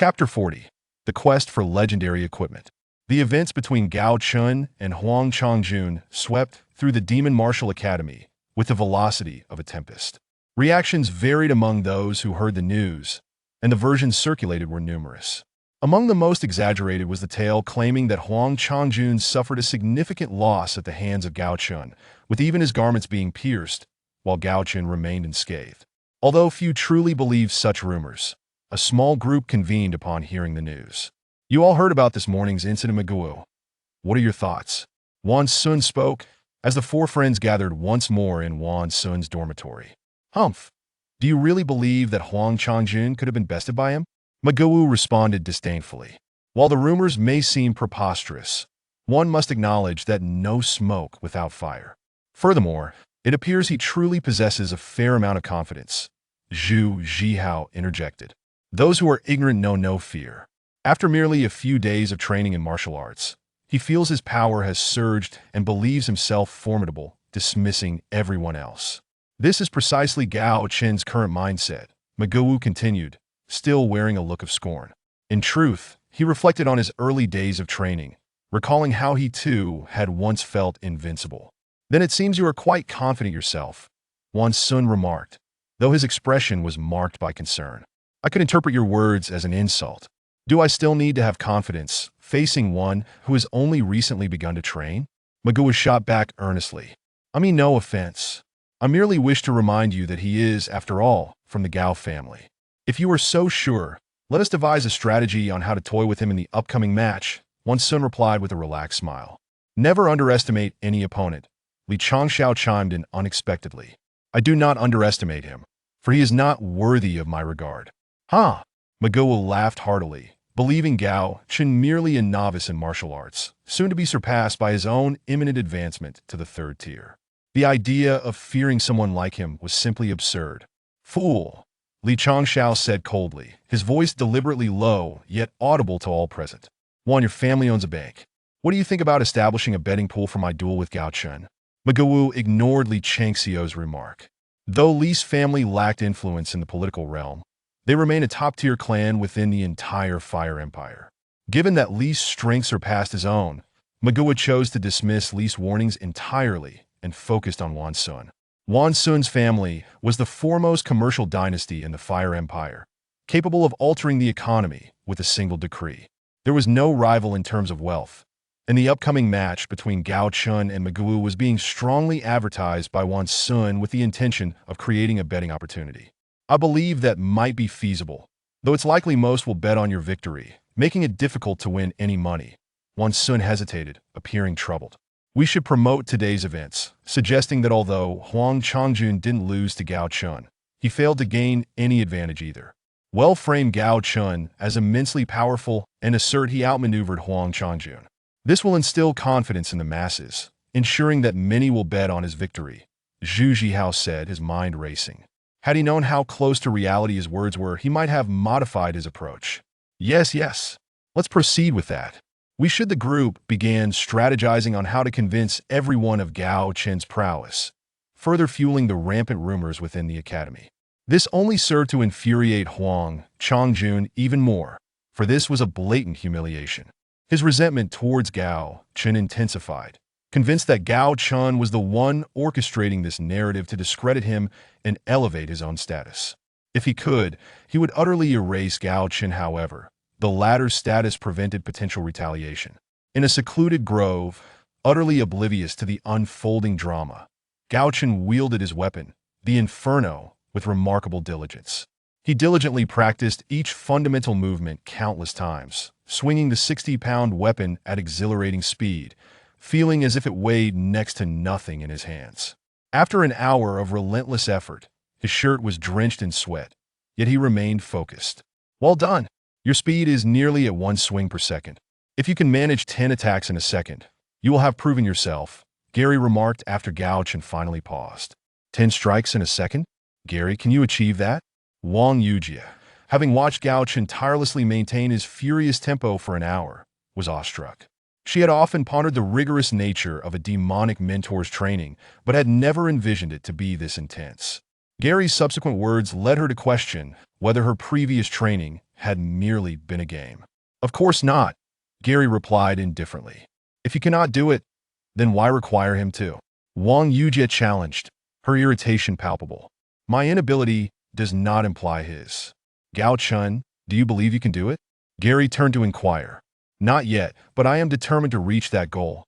Chapter 40. The Quest for Legendary Equipment. The events between Gao Chen and Huang Changjun swept through the Demon Martial Academy with the velocity of a tempest. Reactions varied among those who heard the news, and the versions circulated were numerous. Among the most exaggerated was the tale claiming that Huang Changjun suffered a significant loss at the hands of Gao Chen, with even his garments being pierced, while Gao Chen remained unscathed. Although few truly believed such rumors, a small group convened upon hearing the news. You all heard about this morning's incident, Maguo. What are your thoughts? Wan Sun spoke as the four friends gathered once more in Wan Sun's dormitory. Humph. Do you really believe that Huang Changjun could have been bested by him? Maguo responded disdainfully. While the rumors may seem preposterous, one must acknowledge that no smoke without fire. Furthermore, it appears he truly possesses a fair amount of confidence. Zhu Zhihao interjected. Those who are ignorant know no fear. After merely a few days of training in martial arts, he feels his power has surged and believes himself formidable, dismissing everyone else. This is precisely Gao Chen's current mindset, Maguo continued, still wearing a look of scorn. In truth, he reflected on his early days of training, recalling how he too had once felt invincible. Then it seems you are quite confident yourself, Wan Sun remarked, though his expression was marked by concern. I could interpret your words as an insult. Do I still need to have confidence, facing one who has only recently begun to train? Maguo shot back earnestly. I mean no offense. I merely wish to remind you that he is, after all, from the Gao family. If you are so sure, let us devise a strategy on how to toy with him in the upcoming match, Wan Sun replied with a relaxed smile. Never underestimate any opponent, Li Changxiao chimed in unexpectedly. I do not underestimate him, for he is not worthy of my regard. Huh? Maguo laughed heartily, believing Gao Chen merely a novice in martial arts, soon to be surpassed by his own imminent advancement to the third tier. The idea of fearing someone like him was simply absurd. Fool, Li Changxiao said coldly, his voice deliberately low, yet audible to all present. One, your family owns a bank. What do you think about establishing a betting pool for my duel with Gao Chen? Maguo ignored Li Changxiao's remark. Though Li's family lacked influence in the political realm, they remain a top-tier clan within the entire Fire Empire. Given that Li's strength surpassed his own, Maguo chose to dismiss Li's warnings entirely and focused on Wan Sun. Wan Sun's family was the foremost commercial dynasty in the Fire Empire, capable of altering the economy with a single decree. There was no rival in terms of wealth, and the upcoming match between Gao Chen and Maguo was being strongly advertised by Wan Sun with the intention of creating a betting opportunity. I believe that might be feasible, though it's likely most will bet on your victory, making it difficult to win any money. Wan Sun hesitated, appearing troubled. We should promote today's events, suggesting that although Huang Changjun didn't lose to Gao Chen, he failed to gain any advantage either. Well frame Gao Chen as immensely powerful and assert he outmaneuvered Huang Changjun. This will instill confidence in the masses, ensuring that many will bet on his victory, Zhu Zhihao said, his mind racing. Had he known how close to reality his words were, he might have modified his approach. Yes. Let's proceed with that. The group began strategizing on how to convince everyone of Gao Chen's prowess, further fueling the rampant rumors within the academy. This only served to infuriate Huang Changjun even more, for this was a blatant humiliation. His resentment towards Gao Chen intensified, convinced that Gao Chen was the one orchestrating this narrative to discredit him and elevate his own status. If he could, he would utterly erase Gao Chen. However, the latter's status prevented potential retaliation. In a secluded grove, utterly oblivious to the unfolding drama, Gao Chen wielded his weapon, the Inferno, with remarkable diligence. He diligently practiced each fundamental movement countless times, swinging the 60-pound weapon at exhilarating speed, feeling as if it weighed next to nothing in his hands. After an hour of relentless effort, his shirt was drenched in sweat, yet he remained focused. Well done. Your speed is nearly at 1 swing per second. If you can manage 10 attacks in a second, you will have proven yourself, Gary remarked after Gao Chen finally paused. 10 strikes in a second? Gary, can you achieve that? Wang Yujia, having watched Gao Chen tirelessly maintain his furious tempo for an hour, was awestruck. She had often pondered the rigorous nature of a demonic mentor's training, but had never envisioned it to be this intense. Gary's subsequent words led her to question whether her previous training had merely been a game. Of course not, Gary replied indifferently. If he cannot do it, then why require him to? Wang Yujie challenged, her irritation palpable. My inability does not imply his. Gao Chen, do you believe you can do it? Gary turned to inquire. Not yet, but I am determined to reach that goal,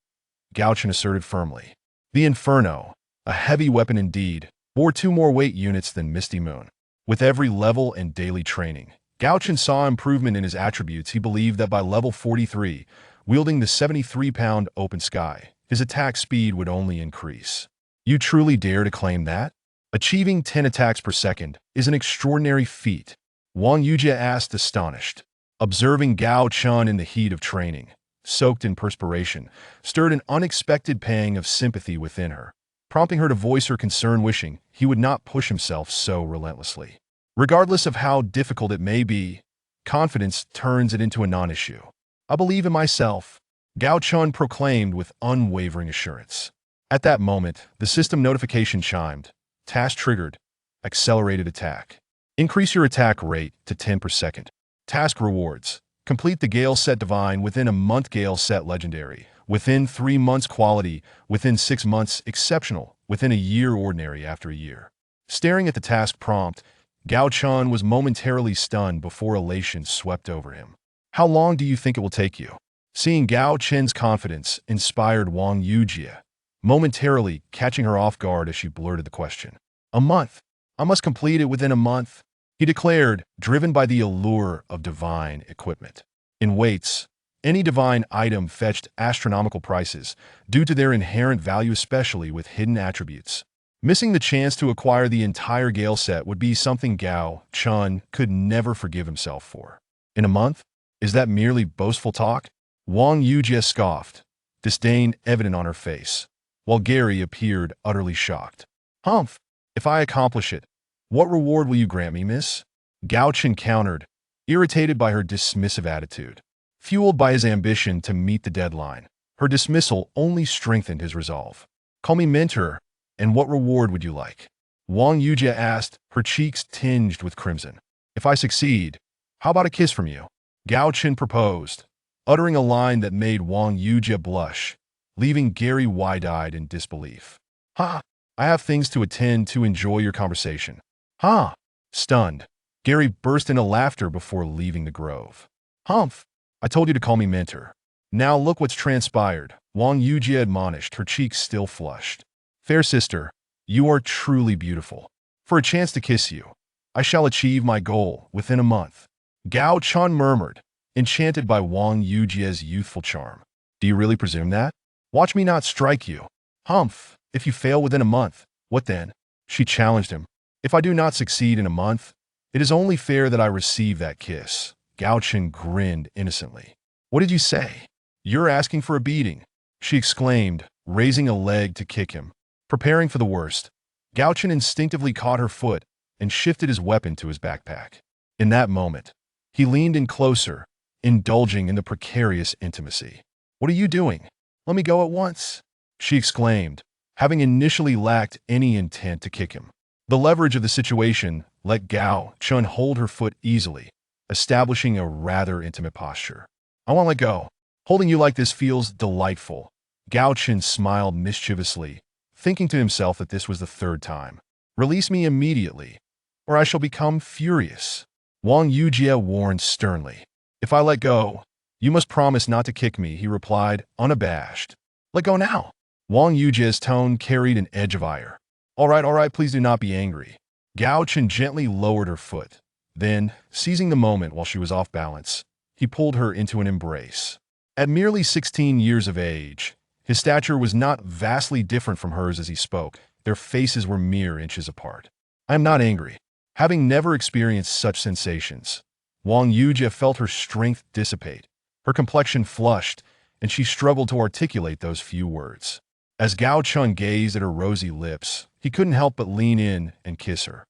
Gao Chen asserted firmly. The Inferno, a heavy weapon indeed, bore 2 more weight units than Misty Moon. With every level and daily training, Gao Chen saw improvement in his attributes. He believed that by level 43, wielding the 73-pound open sky, his attack speed would only increase. You truly dare to claim that? Achieving 10 attacks per second is an extraordinary feat, Wang Yujie asked, astonished. Observing Gao Chen in the heat of training, soaked in perspiration, stirred an unexpected pang of sympathy within her, prompting her to voice her concern, wishing he would not push himself so relentlessly. Regardless of how difficult it may be, confidence turns it into a non-issue. I believe in myself, Gao Chen proclaimed with unwavering assurance. At that moment, the system notification chimed. Task triggered. Accelerated attack. Increase your attack rate to 10 per second. Task rewards. Complete the Gale Set Divine within a month, Gale Set Legendary, within 3 months Quality, within 6 months Exceptional, within a year Ordinary, after a year. Staring at the task prompt, Gao Chen was momentarily stunned before elation swept over him. How long do you think it will take you? Seeing Gao Chen's confidence inspired Wang Yujie, momentarily catching her off guard as she blurted the question. A month. I must complete it within a month, he declared, driven by the allure of divine equipment. In weights, any divine item fetched astronomical prices due to their inherent value, especially with hidden attributes. Missing the chance to acquire the entire Gale set would be something Gao Chen could never forgive himself for. In a month? Is that merely boastful talk? Wang Yujie scoffed, disdain evident on her face, while Gary appeared utterly shocked. Humph! If I accomplish it, what reward will you grant me, miss? Gao Chen countered, irritated by her dismissive attitude. Fueled by his ambition to meet the deadline, her dismissal only strengthened his resolve. Call me mentor, and what reward would you like? Wang Yujie asked, her cheeks tinged with crimson. If I succeed, how about a kiss from you? Gao Chen proposed, uttering a line that made Wang Yujie blush, leaving Gary wide-eyed in disbelief. Ha! I have things to attend to. Enjoy your conversation. Ha! Stunned, Gary burst into laughter before leaving the grove. Humph! I told you to call me mentor. Now look what's transpired, Wang Yujie admonished, her cheeks still flushed. Fair sister, you are truly beautiful. For a chance to kiss you, I shall achieve my goal within a month. Gao Chen murmured, enchanted by Wang Yujie's youthful charm. Do you really presume that? Watch me not strike you. Humph! If you fail within a month, what then? She challenged him. If I do not succeed in a month, it is only fair that I receive that kiss. Gao Chen grinned innocently. What did you say? You're asking for a beating, she exclaimed, raising a leg to kick him. Preparing for the worst, Gao Chen instinctively caught her foot and shifted his weapon to his backpack. In that moment, he leaned in closer, indulging in the precarious intimacy. What are you doing? Let me go at once, she exclaimed, having initially lacked any intent to kick him. The leverage of the situation let Gao Chen hold her foot easily, establishing a rather intimate posture. I won't let go. Holding you like this feels delightful. Gao Chen smiled mischievously, thinking to himself that this was the 3rd time. Release me immediately, or I shall become furious. Wang Yujie warned sternly. If I let go, you must promise not to kick me, he replied, unabashed. Let go now. Wang Yujie's tone carried an edge of ire. All right, please do not be angry. Gao Chen gently lowered her foot. Then, seizing the moment while she was off balance, he pulled her into an embrace. At merely 16 years of age, his stature was not vastly different from hers as he spoke. Their faces were mere inches apart. I am not angry. Having never experienced such sensations, Wang Yujie felt her strength dissipate. Her complexion flushed, and she struggled to articulate those few words. As Gao Chen gazed at her rosy lips, he couldn't help but lean in and kiss her.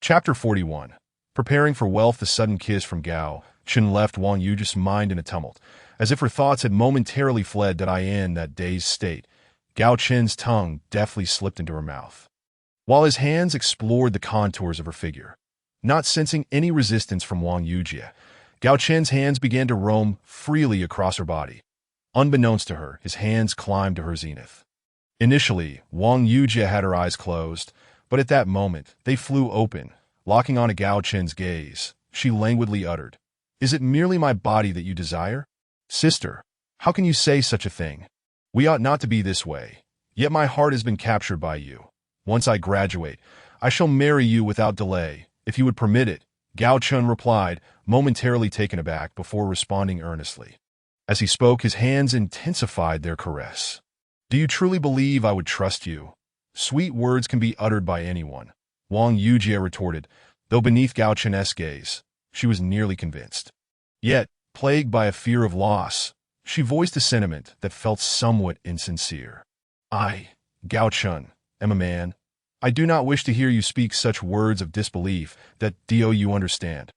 Chapter 41. Preparing for wealth. The sudden kiss from Gao Chen left Wang Yujie's mind in a tumult, as if her thoughts had momentarily fled. Did I in that dazed state? Gao Chen's tongue deftly slipped into her mouth, while his hands explored the contours of her figure. Not sensing any resistance from Wang Yujie, Gao Chen's hands began to roam freely across her body. Unbeknownst to her, his hands climbed to her zenith. Initially, Wang Yujie had her eyes closed, but at that moment, they flew open, locking onto Gao Chen's gaze. She languidly uttered, "Is it merely my body that you desire? Sister, how can you say such a thing? We ought not to be this way. Yet my heart has been captured by you. Once I graduate, I shall marry you without delay, if you would permit it," Gao Chen replied, momentarily taken aback before responding earnestly. As he spoke, his hands intensified their caress. "Do you truly believe I would trust you? Sweet words can be uttered by anyone," Wang Yujie retorted, though beneath Gao Chen's gaze, she was nearly convinced. Yet, plagued by a fear of loss, she voiced a sentiment that felt somewhat insincere. "I, Gao Chen, am a man. I do not wish to hear you speak such words of disbelief that do you understand?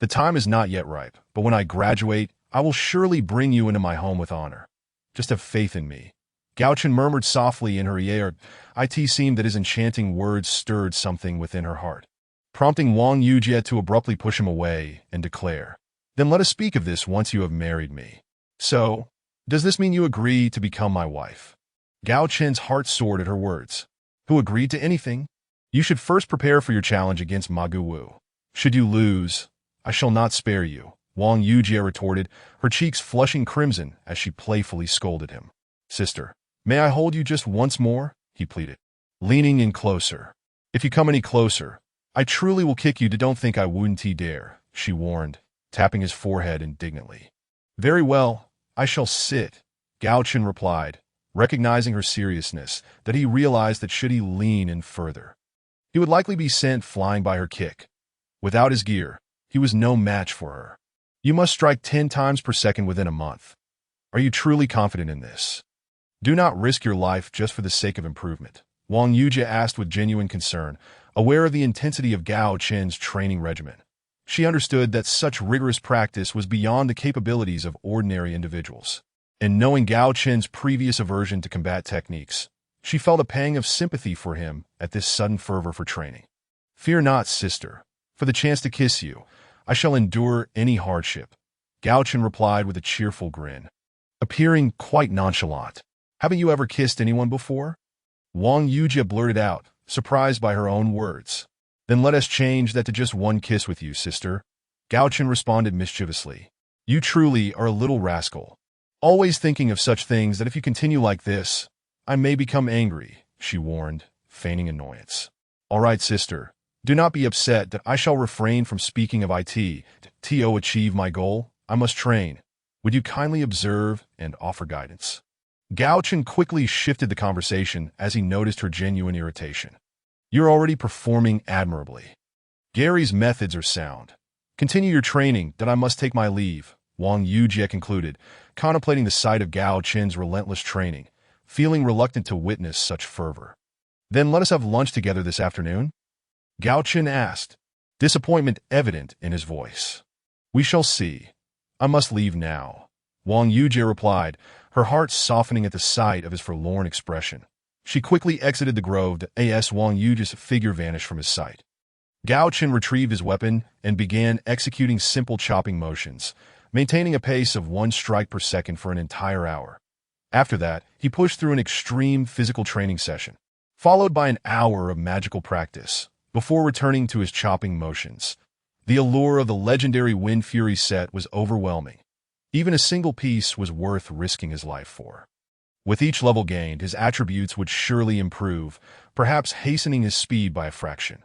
The time is not yet ripe, but when I graduate, I will surely bring you into my home with honor. Just have faith in me." Gao Chen murmured softly in her ear. It seemed that his enchanting words stirred something within her heart, prompting Wang Yujie to abruptly push him away and declare, "Then let us speak of this once you have married me. So, does this mean you agree to become my wife?" Gao Chen's heart soared at her words. "Who agreed to anything? You should first prepare for your challenge against Ma Guwu. Should you lose, I shall not spare you," Wang Yujie retorted, her cheeks flushing crimson as she playfully scolded him. "Sister, may I hold you just once more?" he pleaded, leaning in closer. "If you come any closer, I truly will kick you. Don't think I wouldn't dare," she warned, tapping his forehead indignantly. "Very well, I shall sit," Gao Chen replied, recognizing her seriousness, that he realized that should he lean in further, he would likely be sent flying by her kick. Without his gear, he was no match for her. "You must strike 10 times per second within a month. Are you truly confident in this? Do not risk your life just for the sake of improvement," Wang Yujie asked with genuine concern, aware of the intensity of Gao Chen's training regimen. She understood that such rigorous practice was beyond the capabilities of ordinary individuals. And knowing Gao Chen's previous aversion to combat techniques, she felt a pang of sympathy for him at this sudden fervor for training. "Fear not, sister. For the chance to kiss you, I shall endure any hardship," Gao Chen replied with a cheerful grin, appearing quite nonchalant. "Haven't you ever kissed anyone before?" Wang Yujie blurted out, surprised by her own words. "Then let us change that to just one kiss with you, sister," Gao Chen responded mischievously. "You truly are a little rascal. Always thinking of such things that if you continue like this, I may become angry," she warned, feigning annoyance. "All right, sister. Do not be upset that I shall refrain from speaking of it. To achieve my goal, I must train. Would you kindly observe and offer guidance?" Gao Chen quickly shifted the conversation as he noticed her genuine irritation. "You're already performing admirably. Gary's methods are sound. Continue your training, that I must take my leave," Wang Yujie concluded, contemplating the sight of Gao Chen's relentless training, feeling reluctant to witness such fervor. "Then let us have lunch together this afternoon?" Gao Chen asked, disappointment evident in his voice. "We shall see. I must leave now," Wang Yujie replied, her heart softening at the sight of his forlorn expression. She quickly exited the grove as Wang Yujie's figure vanished from his sight. Gao Chen retrieved his weapon and began executing simple chopping motions, maintaining a pace of 1 strike per second for an entire hour. After that, he pushed through an extreme physical training session, followed by an hour of magical practice, before returning to his chopping motions. The allure of the legendary Wind Fury set was overwhelming. Even a single piece was worth risking his life for. With each level gained, his attributes would surely improve, perhaps hastening his speed by a fraction.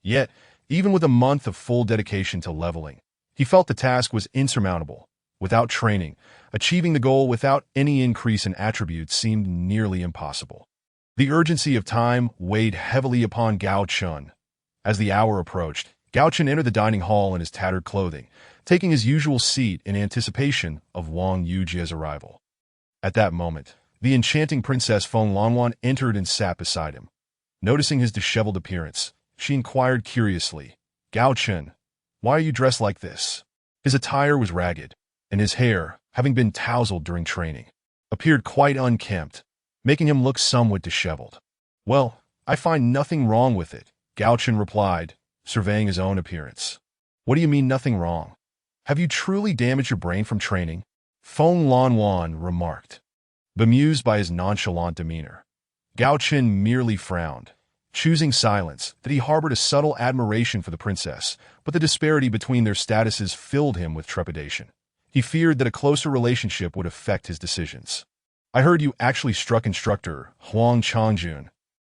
Yet, even with a month of full dedication to leveling, he felt the task was insurmountable. Without training, achieving the goal without any increase in attributes seemed nearly impossible. The urgency of time weighed heavily upon Gao Chen. As the hour approached, Gao Chen entered the dining hall in his tattered clothing, taking his usual seat in anticipation of Wang Yujie's arrival. At that moment, the enchanting Princess Feng Lanwan entered and sat beside him. Noticing his disheveled appearance, she inquired curiously, "Gao Chen, why are you dressed like this?" His attire was ragged, and his hair, having been tousled during training, appeared quite unkempt, making him look somewhat disheveled. "Well, I find nothing wrong with it," Gao Chen replied, surveying his own appearance. What do you mean nothing wrong? Have you truly damaged your brain from training? Feng Lanwan remarked, bemused by his nonchalant demeanor. Gao Chen merely frowned, choosing silence, that he harbored a subtle admiration for the princess, but the disparity between their statuses filled him with trepidation. He feared that a closer relationship would affect his decisions. I heard you actually struck instructor Huang Changjun.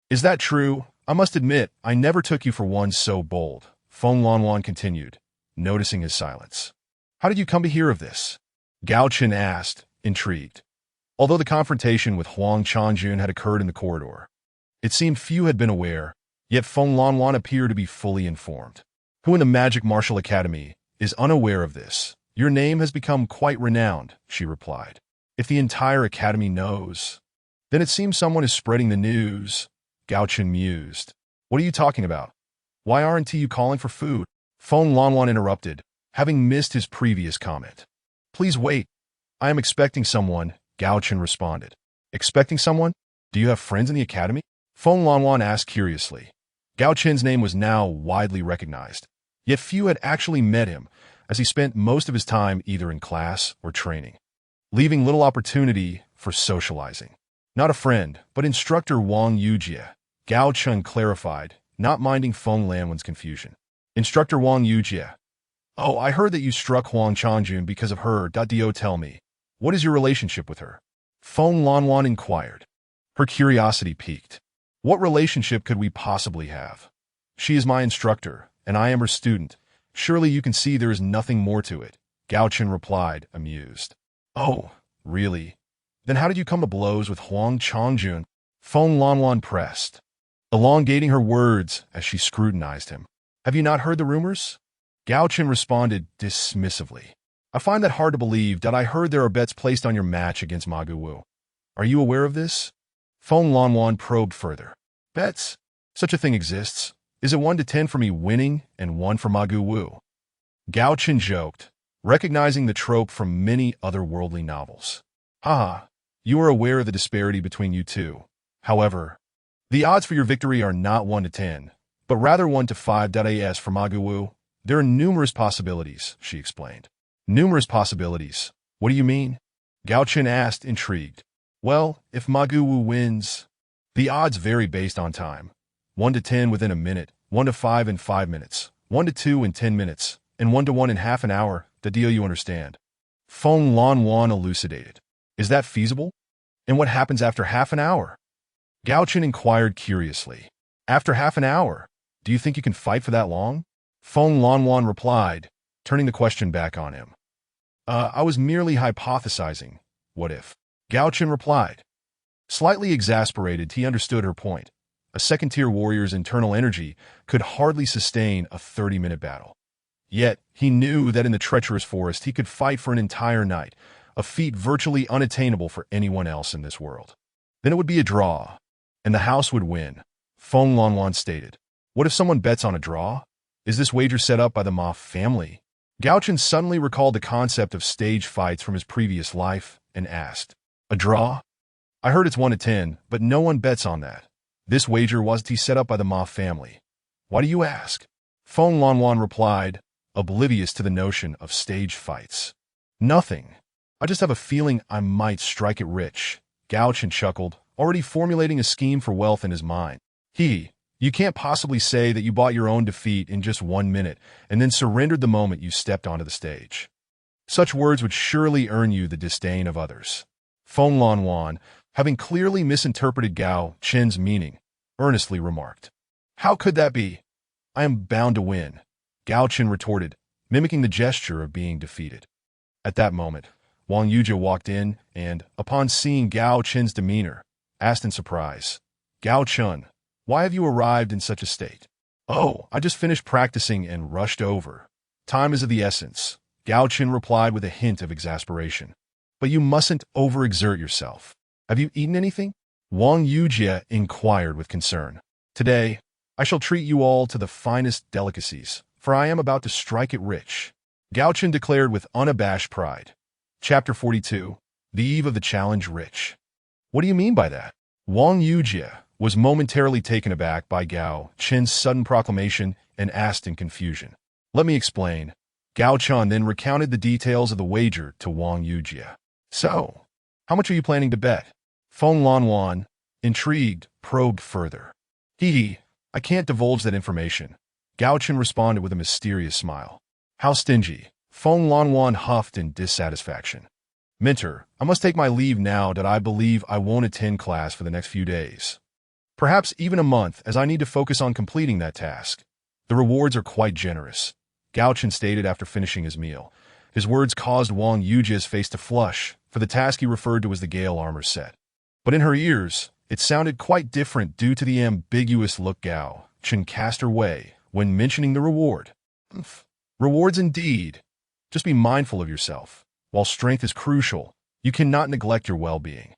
Is that true? I must admit, I never took you for one so bold, Feng Lanwan continued, noticing his silence. How did you come to hear of this? Gao Chen asked, intrigued. Although the confrontation with Huang Changjun had occurred in the corridor, it seemed few had been aware, yet Feng Lanwan appeared to be fully informed. Who in the Magic Martial Academy is unaware of this? Your name has become quite renowned, she replied. If the entire academy knows, then it seems someone is spreading the news, Gao Chen mused. What are you talking about? Why aren't you calling for food? Feng Lanwan interrupted, having missed his previous comment. Please wait. I am expecting someone, Gao Chen responded. Expecting someone? Do you have friends in the academy? Feng Lanwan asked curiously. Gao Chen's name was now widely recognized, yet few had actually met him, as he spent most of his time either in class or training, leaving little opportunity for socializing. Not a friend, but instructor Wang Yujie, Gao Chen clarified, not minding Feng Lanwan's confusion. Instructor Wang Yujie. Oh, I heard that you struck Huang Changjun because of her. Do tell me, what is your relationship with her? Feng Lanwan inquired. Her curiosity piqued. What relationship could we possibly have? She is my instructor, and I am her student. Surely you can see there is nothing more to it, Gao Chen replied, amused. Oh, really? Then how did you come to blows with Huang Changjun? Feng Lanwan pressed, elongating her words as she scrutinized him. Have you not heard the rumors? Gao Chen responded dismissively. I find that hard to believe. I heard there are bets placed on your match against Ma Guwu. Are you aware of this? Feng Lanwan probed further. Bets? Such a thing exists. Is it 1 to 10 for me winning and 1 for Ma Guwu? Gao Chen joked, recognizing the trope from many other worldly novels. Haha, you are aware of the disparity between you two. However, the odds for your victory are not 1 to 10, but rather 1 to 5. As for Ma Guwu, there are numerous possibilities, she explained. Numerous possibilities? What do you mean? Gao Chen asked, intrigued. Well, if Ma Guwu wins, the odds vary based on time. 1 to 10 within a minute, 1 to 5 in 5 minutes, 1 to 2 in 10 minutes, and 1 to 1 in half an hour. The deal, you understand. Feng Lanwan elucidated. Is that feasible? And what happens after half an hour? Gao Chen inquired curiously. After half an hour, do you think you can fight for that long? Feng Lanwan replied, turning the question back on him. I was merely hypothesizing. What if? Gao Chen replied. Slightly exasperated, he understood her point. A second-tier warrior's internal energy could hardly sustain a 30-minute battle. Yet, he knew that in the treacherous forest he could fight for an entire night, a feat virtually unattainable for anyone else in this world. Then it would be a draw, and the house would win, Feng Lanwan stated. What if someone bets on a draw? Is this wager set up by the Ma family? Gao Chen suddenly recalled the concept of stage fights from his previous life and asked, a draw? I heard it's 1 to 10, but no one bets on that. This wager wasn't set up by the Ma family. Why do you ask? Feng Lanwan replied, oblivious to the notion of stage fights. Nothing. I just have a feeling I might strike it rich. Gao Chen chuckled, already formulating a scheme for wealth in his mind. You can't possibly say that you bought your own defeat in just 1 minute and then surrendered the moment you stepped onto the stage. Such words would surely earn you the disdain of others. Feng Lanwan, having clearly misinterpreted Gao Chen's meaning, earnestly remarked. How could that be? I am bound to win, Gao Chen retorted, mimicking the gesture of being defeated. At that moment, Wang Yujie walked in and, upon seeing Gao Chen's demeanor, asked in surprise, Gao Chen, why have you arrived in such a state? Oh, I just finished practicing and rushed over. Time is of the essence, Gao Chen replied with a hint of exasperation. But you mustn't overexert yourself. Have you eaten anything? Wang Yujie inquired with concern. Today, I shall treat you all to the finest delicacies, for I am about to strike it rich, Gao Chen declared with unabashed pride. Chapter 42, The Eve of the Challenge Rich. What do you mean by that? Wang Yujie was momentarily taken aback by Gao Chen's sudden proclamation and asked in confusion. "Let me explain." Gao Chen then recounted the details of the wager to Wang Yujie. "So, how much are you planning to bet?" Feng Lanwan, intrigued, probed further. "Hee, I can't divulge that information." Gao Chen responded with a mysterious smile. "How stingy." Feng Lanwan huffed in dissatisfaction. "Mentor, I must take my leave now that I believe I won't attend class for the next few days. Perhaps even a month, as I need to focus on completing that task. The rewards are quite generous," Gao Chen stated after finishing his meal. His words caused Wang Yujie's face to flush, for the task he referred to as the Gale armor set. But in her ears, it sounded quite different due to the ambiguous look Gao Chen cast her way when mentioning the reward. Rewards indeed. Just be mindful of yourself. While strength is crucial, you cannot neglect your well-being.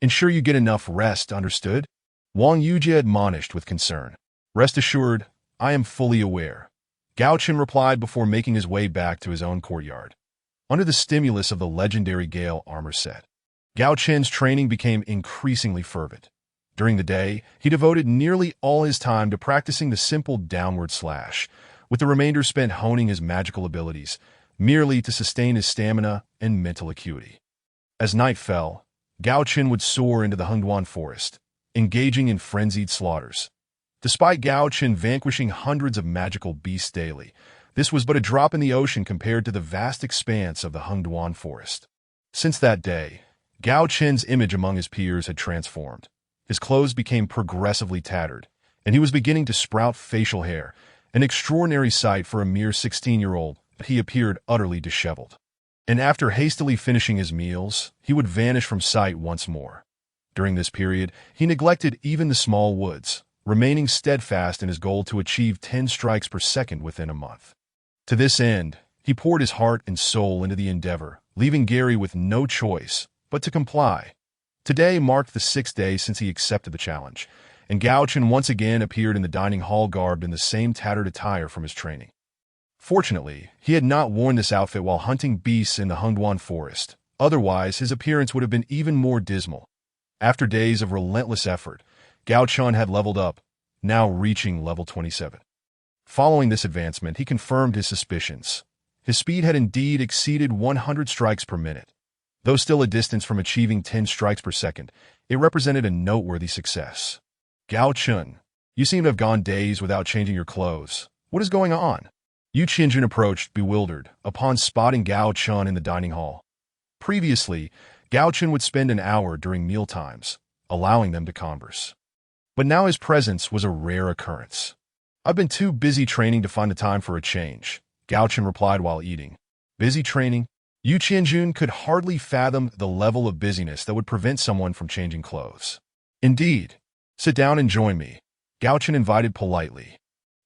Ensure you get enough rest, understood? Wang Yujie admonished with concern. "Rest assured, I am fully aware," Gao Chen replied before making his way back to his own courtyard. Under the stimulus of the legendary Gale armor set, Gao Chen's training became increasingly fervent. During the day, he devoted nearly all his time to practicing the simple downward slash, with the remainder spent honing his magical abilities, merely to sustain his stamina and mental acuity. As night fell, Gao Chen would soar into the Hengduan forest, engaging in frenzied slaughters. Despite Gao Chen vanquishing hundreds of magical beasts daily, this was but a drop in the ocean compared to the vast expanse of the Hengduan forest. Since that day, Gao Chen's image among his peers had transformed. His clothes became progressively tattered, and he was beginning to sprout facial hair, an extraordinary sight for a mere 16-year-old, but he appeared utterly disheveled. And after hastily finishing his meals, he would vanish from sight once more. During this period, he neglected even the small woods, remaining steadfast in his goal to achieve 10 strikes per second within a month. To this end, he poured his heart and soul into the endeavor, leaving Gary with no choice but to comply. Today marked the 6th day since he accepted the challenge, and Gao Chen once again appeared in the dining hall garbed in the same tattered attire from his training. Fortunately, he had not worn this outfit while hunting beasts in the Hengduan forest. Otherwise, his appearance would have been even more dismal. After days of relentless effort, Gao Chen had leveled up, now reaching level 27. Following this advancement, he confirmed his suspicions. His speed had indeed exceeded 100 strikes per minute. Though still a distance from achieving 10 strikes per second, it represented a noteworthy success. "Gao Chen, you seem to have gone days without changing your clothes. What is going on?" Yu Qianjun approached, bewildered, upon spotting Gao Chen in the dining hall. Previously, Gao Chen would spend an hour during meal times, allowing them to converse. But now his presence was a rare occurrence. "I've been too busy training to find the time for a change," Gao Chen replied while eating. "Busy training?" Yu Qianjun could hardly fathom the level of busyness that would prevent someone from changing clothes. "Indeed. Sit down and join me," Gao Chen invited politely.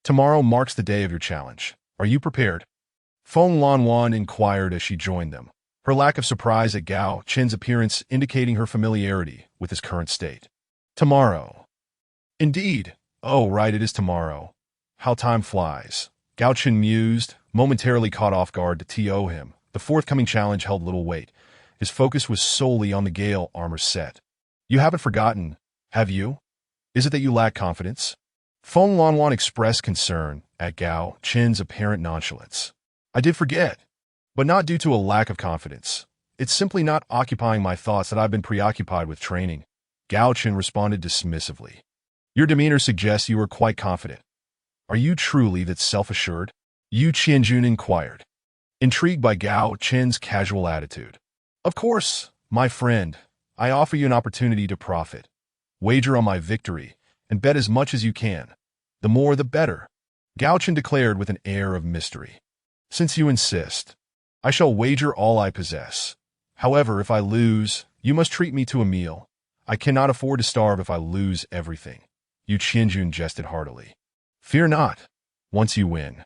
"Tomorrow marks the day of your challenge. Are you prepared?" Feng Lanwan inquired as she joined them, her lack of surprise at Gao Chen's appearance indicating her familiarity with his current state. "Tomorrow." "Indeed. Oh, right, it is tomorrow. How time flies." Gao Chen mused, momentarily caught off guard to TO him. The forthcoming challenge held little weight. His focus was solely on the Gale armor set. "You haven't forgotten, have you? Is it that you lack confidence?" Feng Lanwan expressed concern at Gao Chen's apparent nonchalance. "I did forget, but not due to a lack of confidence. It's simply not occupying my thoughts that I've been preoccupied with training," Gao Chen responded dismissively. "Your demeanor suggests you are quite confident. Are you truly that self-assured?" Yu Qianjun inquired, intrigued by Gao Chen's casual attitude. "Of course, my friend. I offer you an opportunity to profit. Wager on my victory, and bet as much as you can. The more the better," Gao Chen declared with an air of mystery. "Since you insist, I shall wager all I possess. However, if I lose, you must treat me to a meal. I cannot afford to starve if I lose everything." Yu Qianjun jested heartily. "Fear not. Once you win,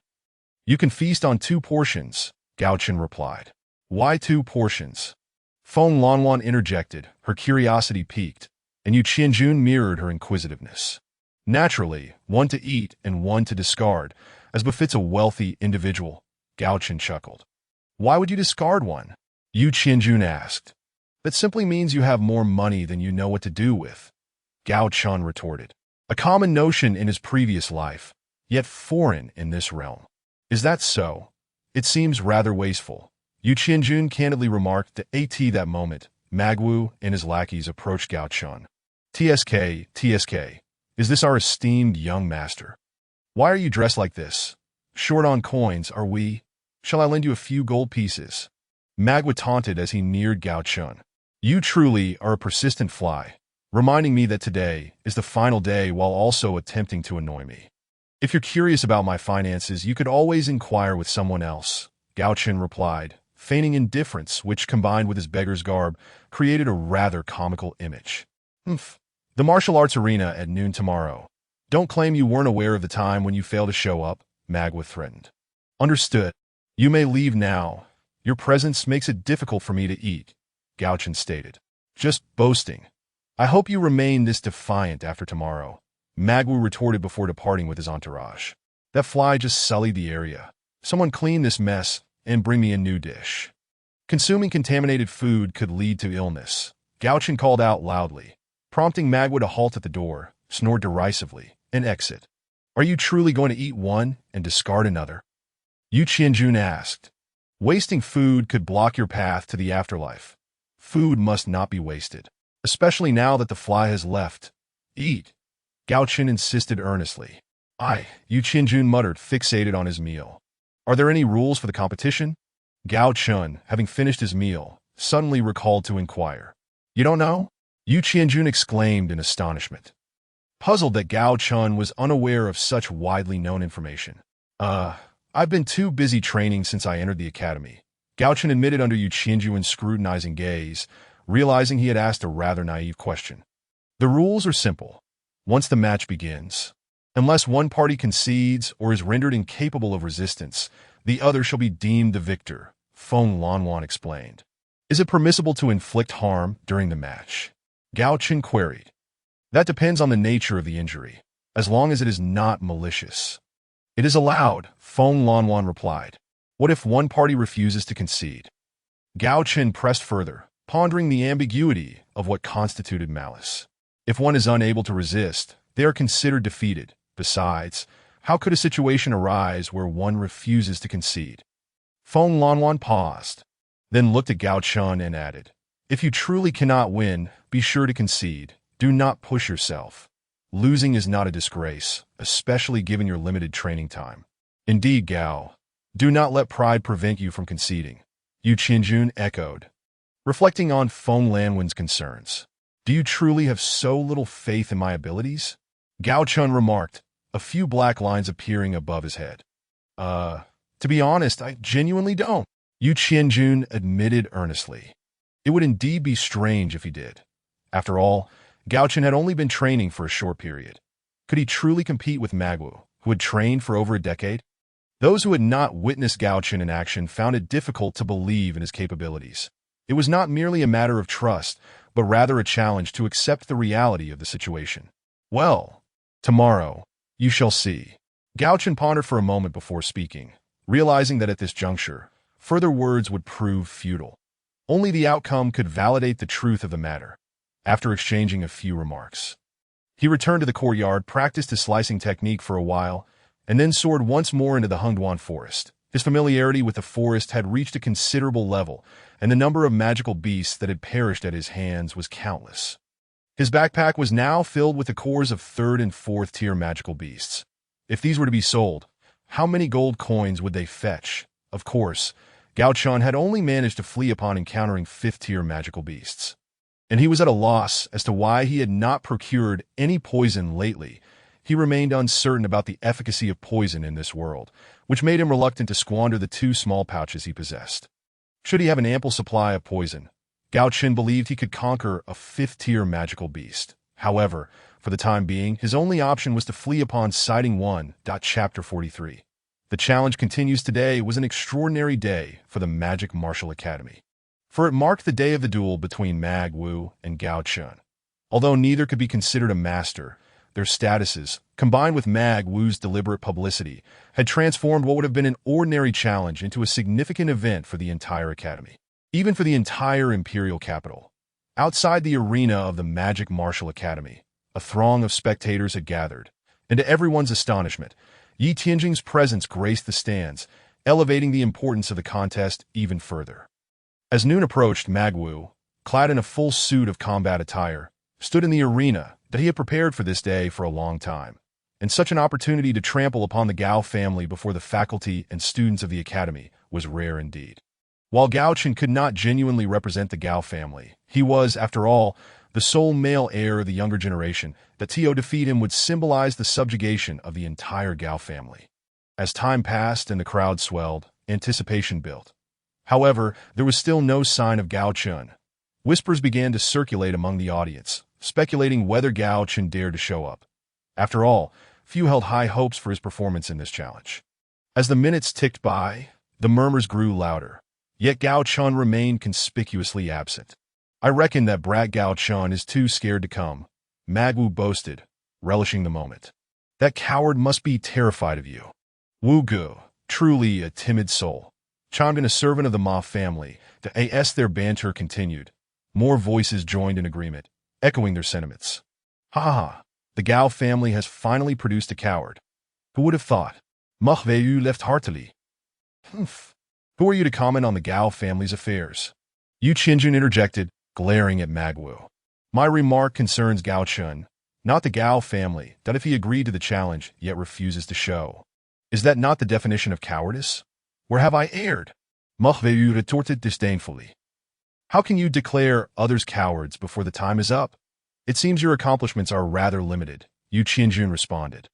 you can feast on 2 portions, Gao Chen replied. "Why 2 portions?" Feng Lanwan interjected, her curiosity piqued, and Yu Qianjun mirrored her inquisitiveness. "Naturally, 1 to eat and 1 to discard, as befits a wealthy individual," Gao Chen chuckled. "Why would you discard one?" Yu Qianjun asked. "That simply means you have more money than you know what to do with," Gao Chen retorted. A common notion in his previous life, yet foreign in this realm. Is that so? It seems rather wasteful. Yu Qianjun candidly remarked to AT that moment. Magwu and his lackeys approached Gao Chen. TSK, is this our esteemed young master? Why are you dressed like this? Short on coins, are we? Shall I lend you a few gold pieces? Magwu taunted as he neared Gao Chen. You truly are a persistent fly, reminding me that today is the final day while also attempting to annoy me. If you're curious about my finances, you could always inquire with someone else, Gao Chen replied, feigning indifference, which, combined with his beggar's garb, created a rather comical image. The martial arts arena at noon tomorrow. Don't claim you weren't aware of the time when you failed to show up, Magwu threatened. Understood. You may leave now. Your presence makes it difficult for me to eat, Gao Chen stated. Just boasting. I hope you remain this defiant after tomorrow, Magwu retorted before departing with his entourage. That fly just sullied the area. Someone clean this mess and bring me a new dish. Consuming contaminated food could lead to illness, Gao Chen called out loudly, prompting Magwu to halt at the door, snore derisively, and exit. Are you truly going to eat one and discard another? Yu Qianjun asked. Wasting food could block your path to the afterlife. Food must not be wasted, especially now that the fly has left. Eat, Gao Chen insisted earnestly. Yu Qianjun muttered, fixated on his meal. Are there any rules for the competition? Gao Chen, having finished his meal, suddenly recalled to inquire. You don't know? Yu Qianjun exclaimed in astonishment, puzzled that Gao Chen was unaware of such widely known information. I've been too busy training since I entered the academy, Gao Chen admitted under Yu Qianjun's scrutinizing gaze, realizing he had asked a rather naive question. The rules are simple. Once the match begins, unless one party concedes or is rendered incapable of resistance, the other shall be deemed the victor, Feng Lanwan explained. Is it permissible to inflict harm during the match? Gao Chen queried. That depends on the nature of the injury, as long as it is not malicious. It is allowed, Feng Lanwan replied. What if one party refuses to concede? Gao Chen pressed further, pondering the ambiguity of what constituted malice. If one is unable to resist, they are considered defeated. Besides, how could a situation arise where one refuses to concede? Feng Lanwan paused, then looked at Gao Chen and added, if you truly cannot win, be sure to concede. Do not push yourself. Losing is not a disgrace, especially given your limited training time. Indeed, Gao, do not let pride prevent you from conceding, Yu Qianjun echoed, reflecting on Feng Lanwan's concerns. Do you truly have so little faith in my abilities? Gao Chen remarked, a few black lines appearing above his head. To be honest, I genuinely don't, Yu Qianjun admitted earnestly. It would indeed be strange if he did. After all, Gao Chen had only been training for a short period. Could he truly compete with Magwu, who had trained for over a decade? Those who had not witnessed Gao Chen in action found it difficult to believe in his capabilities. It was not merely a matter of trust, but rather a challenge to accept the reality of the situation. Well, tomorrow, you shall see. Gao Chen pondered for a moment before speaking, realizing that at this juncture, further words would prove futile. Only the outcome could validate the truth of the matter. After exchanging a few remarks, he returned to the courtyard, practiced his slicing technique for a while, and then soared once more into the Hengduan forest. His familiarity with the forest had reached a considerable level, and the number of magical beasts that had perished at his hands was countless. His backpack was now filled with the cores of 3rd and 4th tier magical beasts. If these were to be sold, how many gold coins would they fetch? Of course, Gao Chen had only managed to flee upon encountering 5th tier magical beasts, and he was at a loss as to why he had not procured any poison lately. He remained uncertain about the efficacy of poison in this world, which made him reluctant to squander the 2 small pouches he possessed. Should he have an ample supply of poison, Gao Chen believed he could conquer a 5th tier magical beast. However, for the time being, his only option was to flee upon sighting one. Chapter 43. The challenge continues today was an extraordinary day for the Magic Martial Academy, for it marked the day of the duel between Magwu and Gao Chen. Although neither could be considered a master, their statuses, combined with Magwu's deliberate publicity, had transformed what would have been an ordinary challenge into a significant event for the entire academy, even for the entire imperial capital. Outside the arena of the Magic Martial Academy, a throng of spectators had gathered, and to everyone's astonishment, Yi Tianjing's presence graced the stands, elevating the importance of the contest even further. As noon approached, Magwu, clad in a full suit of combat attire, stood in the arena that he had prepared for this day for a long time. And such an opportunity to trample upon the Gao family before the faculty and students of the academy was rare indeed. While Gao Chen could not genuinely represent the Gao family, he was, after all, the sole male heir of the younger generation. That to defeat him would symbolize the subjugation of the entire Gao family. As time passed and the crowd swelled, anticipation built. However, there was still no sign of Gao Chen. Whispers began to circulate among the audience, speculating whether Gao Chen dared to show up. After all, few held high hopes for his performance in this challenge. As the minutes ticked by, the murmurs grew louder. Yet Gao Chen remained conspicuously absent. "I reckon that brat Gao Chen is too scared to come," Magwu boasted, relishing the moment. "That coward must be terrified of you." Wu Gu, truly a timid soul, chimed in. A servant of the Ma family. Their banter continued. More voices joined in agreement, echoing their sentiments. "Ha ha! The Gao family has finally produced a coward. Who would have thought? Mahveu left heartily." "Humph. Who are you to comment on the Gao family's affairs?" Yu Qinjun interjected, glaring at Magwu. "My remark concerns Gao Chen, not the Gao family, that if he agreed to the challenge, yet refuses to show. Is that not the definition of cowardice? Where have I erred?" Mahveu retorted disdainfully. "How can you declare others cowards before the time is up? It seems your accomplishments are rather limited," Yu Qinjun responded,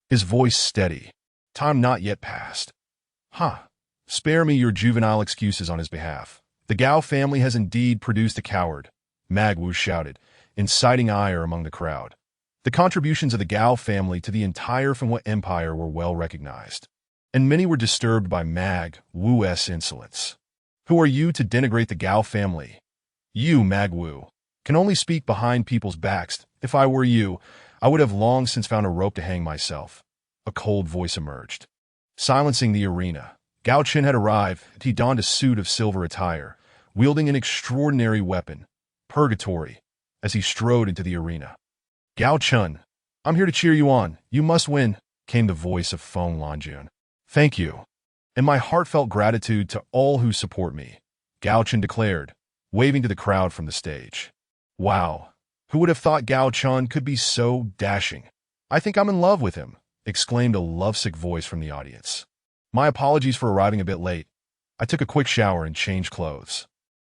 his voice steady. "Time not yet passed." "Ha! Spare me your juvenile excuses on his behalf. The Gao family has indeed produced a coward," Magwu shouted, inciting ire among the crowd. The contributions of the Gao family to the entire Fanhua Empire were well recognized, and many were disturbed by Magwu's insolence. "Who are you to denigrate the Gao family? You, Magwu, can only speak behind people's backs. If I were you, I would have long since found a rope to hang myself." A cold voice emerged. Silencing the arena, Gao Chen had arrived. He donned a suit of silver attire, wielding an extraordinary weapon, Purgatory, as he strode into the arena. "Gao Chen, I'm here to cheer you on. You must win," came the voice of Feng Lanjun. "Thank you, and my heartfelt gratitude to all who support me," Gao Chen declared, waving to the crowd from the stage. "Wow, who would have thought Gao Chen could be so dashing? I think I'm in love with him," exclaimed a lovesick voice from the audience. "My apologies for arriving a bit late. I took a quick shower and changed clothes.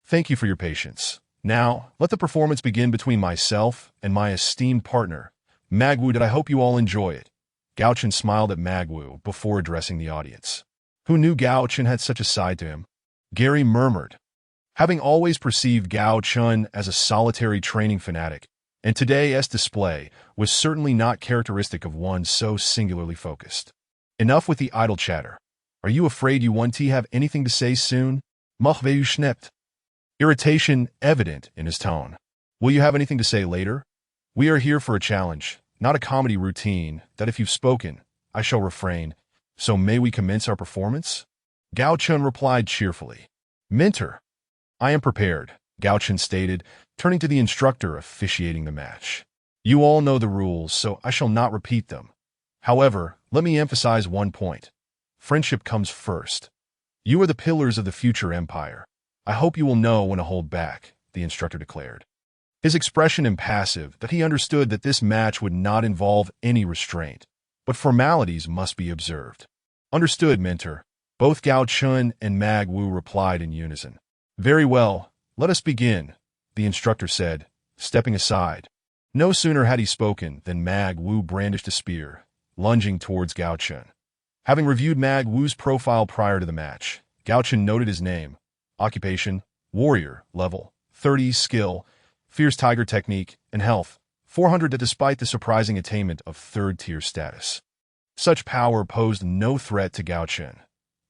Thank you for your patience. Now, let the performance begin between myself and my esteemed partner, Magwu. I hope you all enjoy it." Gao Chen smiled at Magwu before addressing the audience. Who knew Gao Chen had such a side to him? Gary murmured, having always perceived Gao Chen as a solitary training fanatic, and today's display was certainly not characteristic of one so singularly focused. Enough with the idle chatter. Are you afraid you won't have anything to say soon? Mahveu schnipped, irritation evident in his tone. Will you have anything to say later? We are here for a challenge, not a comedy routine that if you've spoken, I shall refrain. So may we commence our performance? Gao Chen replied cheerfully. Mentor, I am prepared, Gao Chen stated, turning to the instructor officiating the match. You all know the rules, so I shall not repeat them. However, let me emphasize one point. Friendship comes first. You are the pillars of the future empire. I hope you will know when to hold back, the instructor declared. His expression impassive that he understood that this match would not involve any restraint, but formalities must be observed. Understood, mentor. Both Gao Chen and Mag Wu replied in unison. Very well, let us begin, the instructor said, stepping aside. No sooner had he spoken than Mag Wu brandished a spear, lunging towards Gao Chen. Having reviewed Mag Wu's profile prior to the match, Gao Chen noted his name, occupation, warrior, level, 30, skill, fierce tiger technique, and health, 400 despite the surprising attainment of third-tier status. Such power posed no threat to Gao Chen.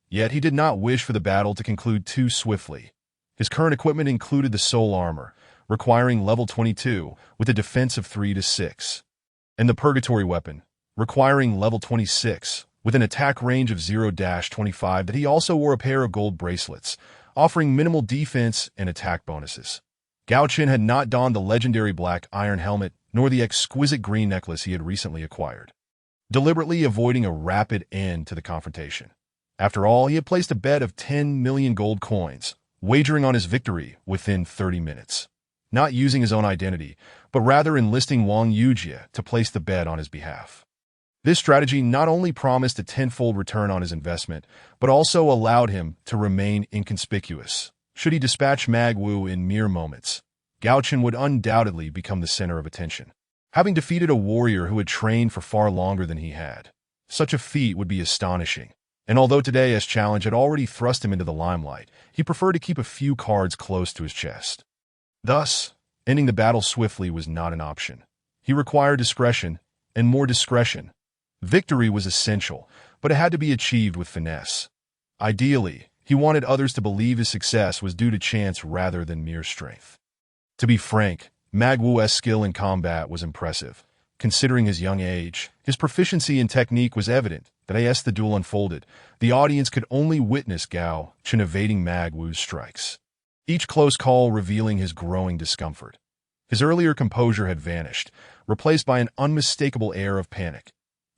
Yet he did not wish for the battle to conclude too swiftly. His current equipment included the soul armor, requiring level 22 with a defense of 3 to 6, and the purgatory weapon, requiring level 26 with an attack range of 0-25 that he also wore a pair of gold bracelets, offering minimal defense and attack bonuses. Gao Chen had not donned the legendary black iron helmet nor the exquisite green necklace he had recently acquired. deliberately avoiding a rapid end to the confrontation. After all, he had placed a bet of 10 million gold coins, wagering on his victory within 30 minutes. Not using his own identity, but rather enlisting Wang Yujie to place the bet on his behalf. This strategy not only promised a tenfold return on his investment, but also allowed him to remain inconspicuous. Should he dispatch Mag Wu in mere moments, Gao Chen would undoubtedly become the center of attention. Having defeated a warrior who had trained for far longer than he had, such a feat would be astonishing. And although today's challenge had already thrust him into the limelight, he preferred to keep a few cards close to his chest. Thus, ending the battle swiftly was not an option. He required discretion, and more discretion. Victory was essential, but it had to be achieved with finesse. Ideally, he wanted others to believe his success was due to chance rather than mere strength. To be frank, Mag Wu's skill in combat was impressive. Considering his young age, his proficiency in technique was evident that as the duel unfolded, the audience could only witness Gao Chen evading Mag Wu's strikes. Each close call revealing his growing discomfort. His earlier composure had vanished, replaced by an unmistakable air of panic.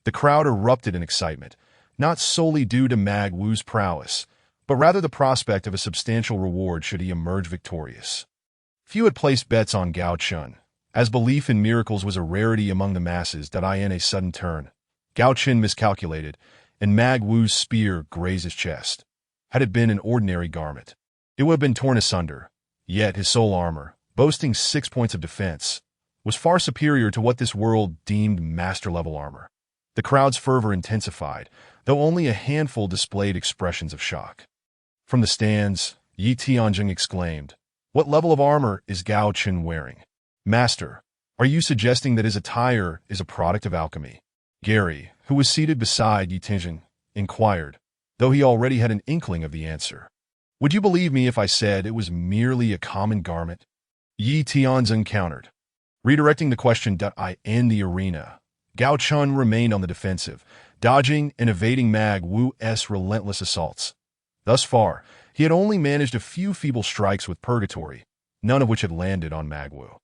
The crowd erupted in excitement, not solely due to Mag Wu's prowess, but rather the prospect of a substantial reward should he emerge victorious. Few had placed bets on Gao Chen, as belief in miracles was a rarity among the masses. In a sudden turn, Gao Chen miscalculated, and Mag Wu's spear grazed his chest. Had it been an ordinary garment, it would have been torn asunder. Yet his soul armor, boasting 6 points of defense, was far superior to what this world deemed master-level armor. The crowd's fervor intensified, though only a handful displayed expressions of shock. From the stands, Yi Tianjing exclaimed, "What level of armor is Gao Chen wearing? Master, are you suggesting that his attire is a product of alchemy?" Gary, who was seated beside Yi Tianjing, inquired, though he already had an inkling of the answer. "Would you believe me if I said it was merely a common garment?" Yi Tianjing countered. Redirecting the question, in the arena, Gao Chen remained on the defensive, dodging and evading Mag Wu's relentless assaults. Thus far, he had only managed a few feeble strikes with Purgatory, none of which had landed on Mag Wu.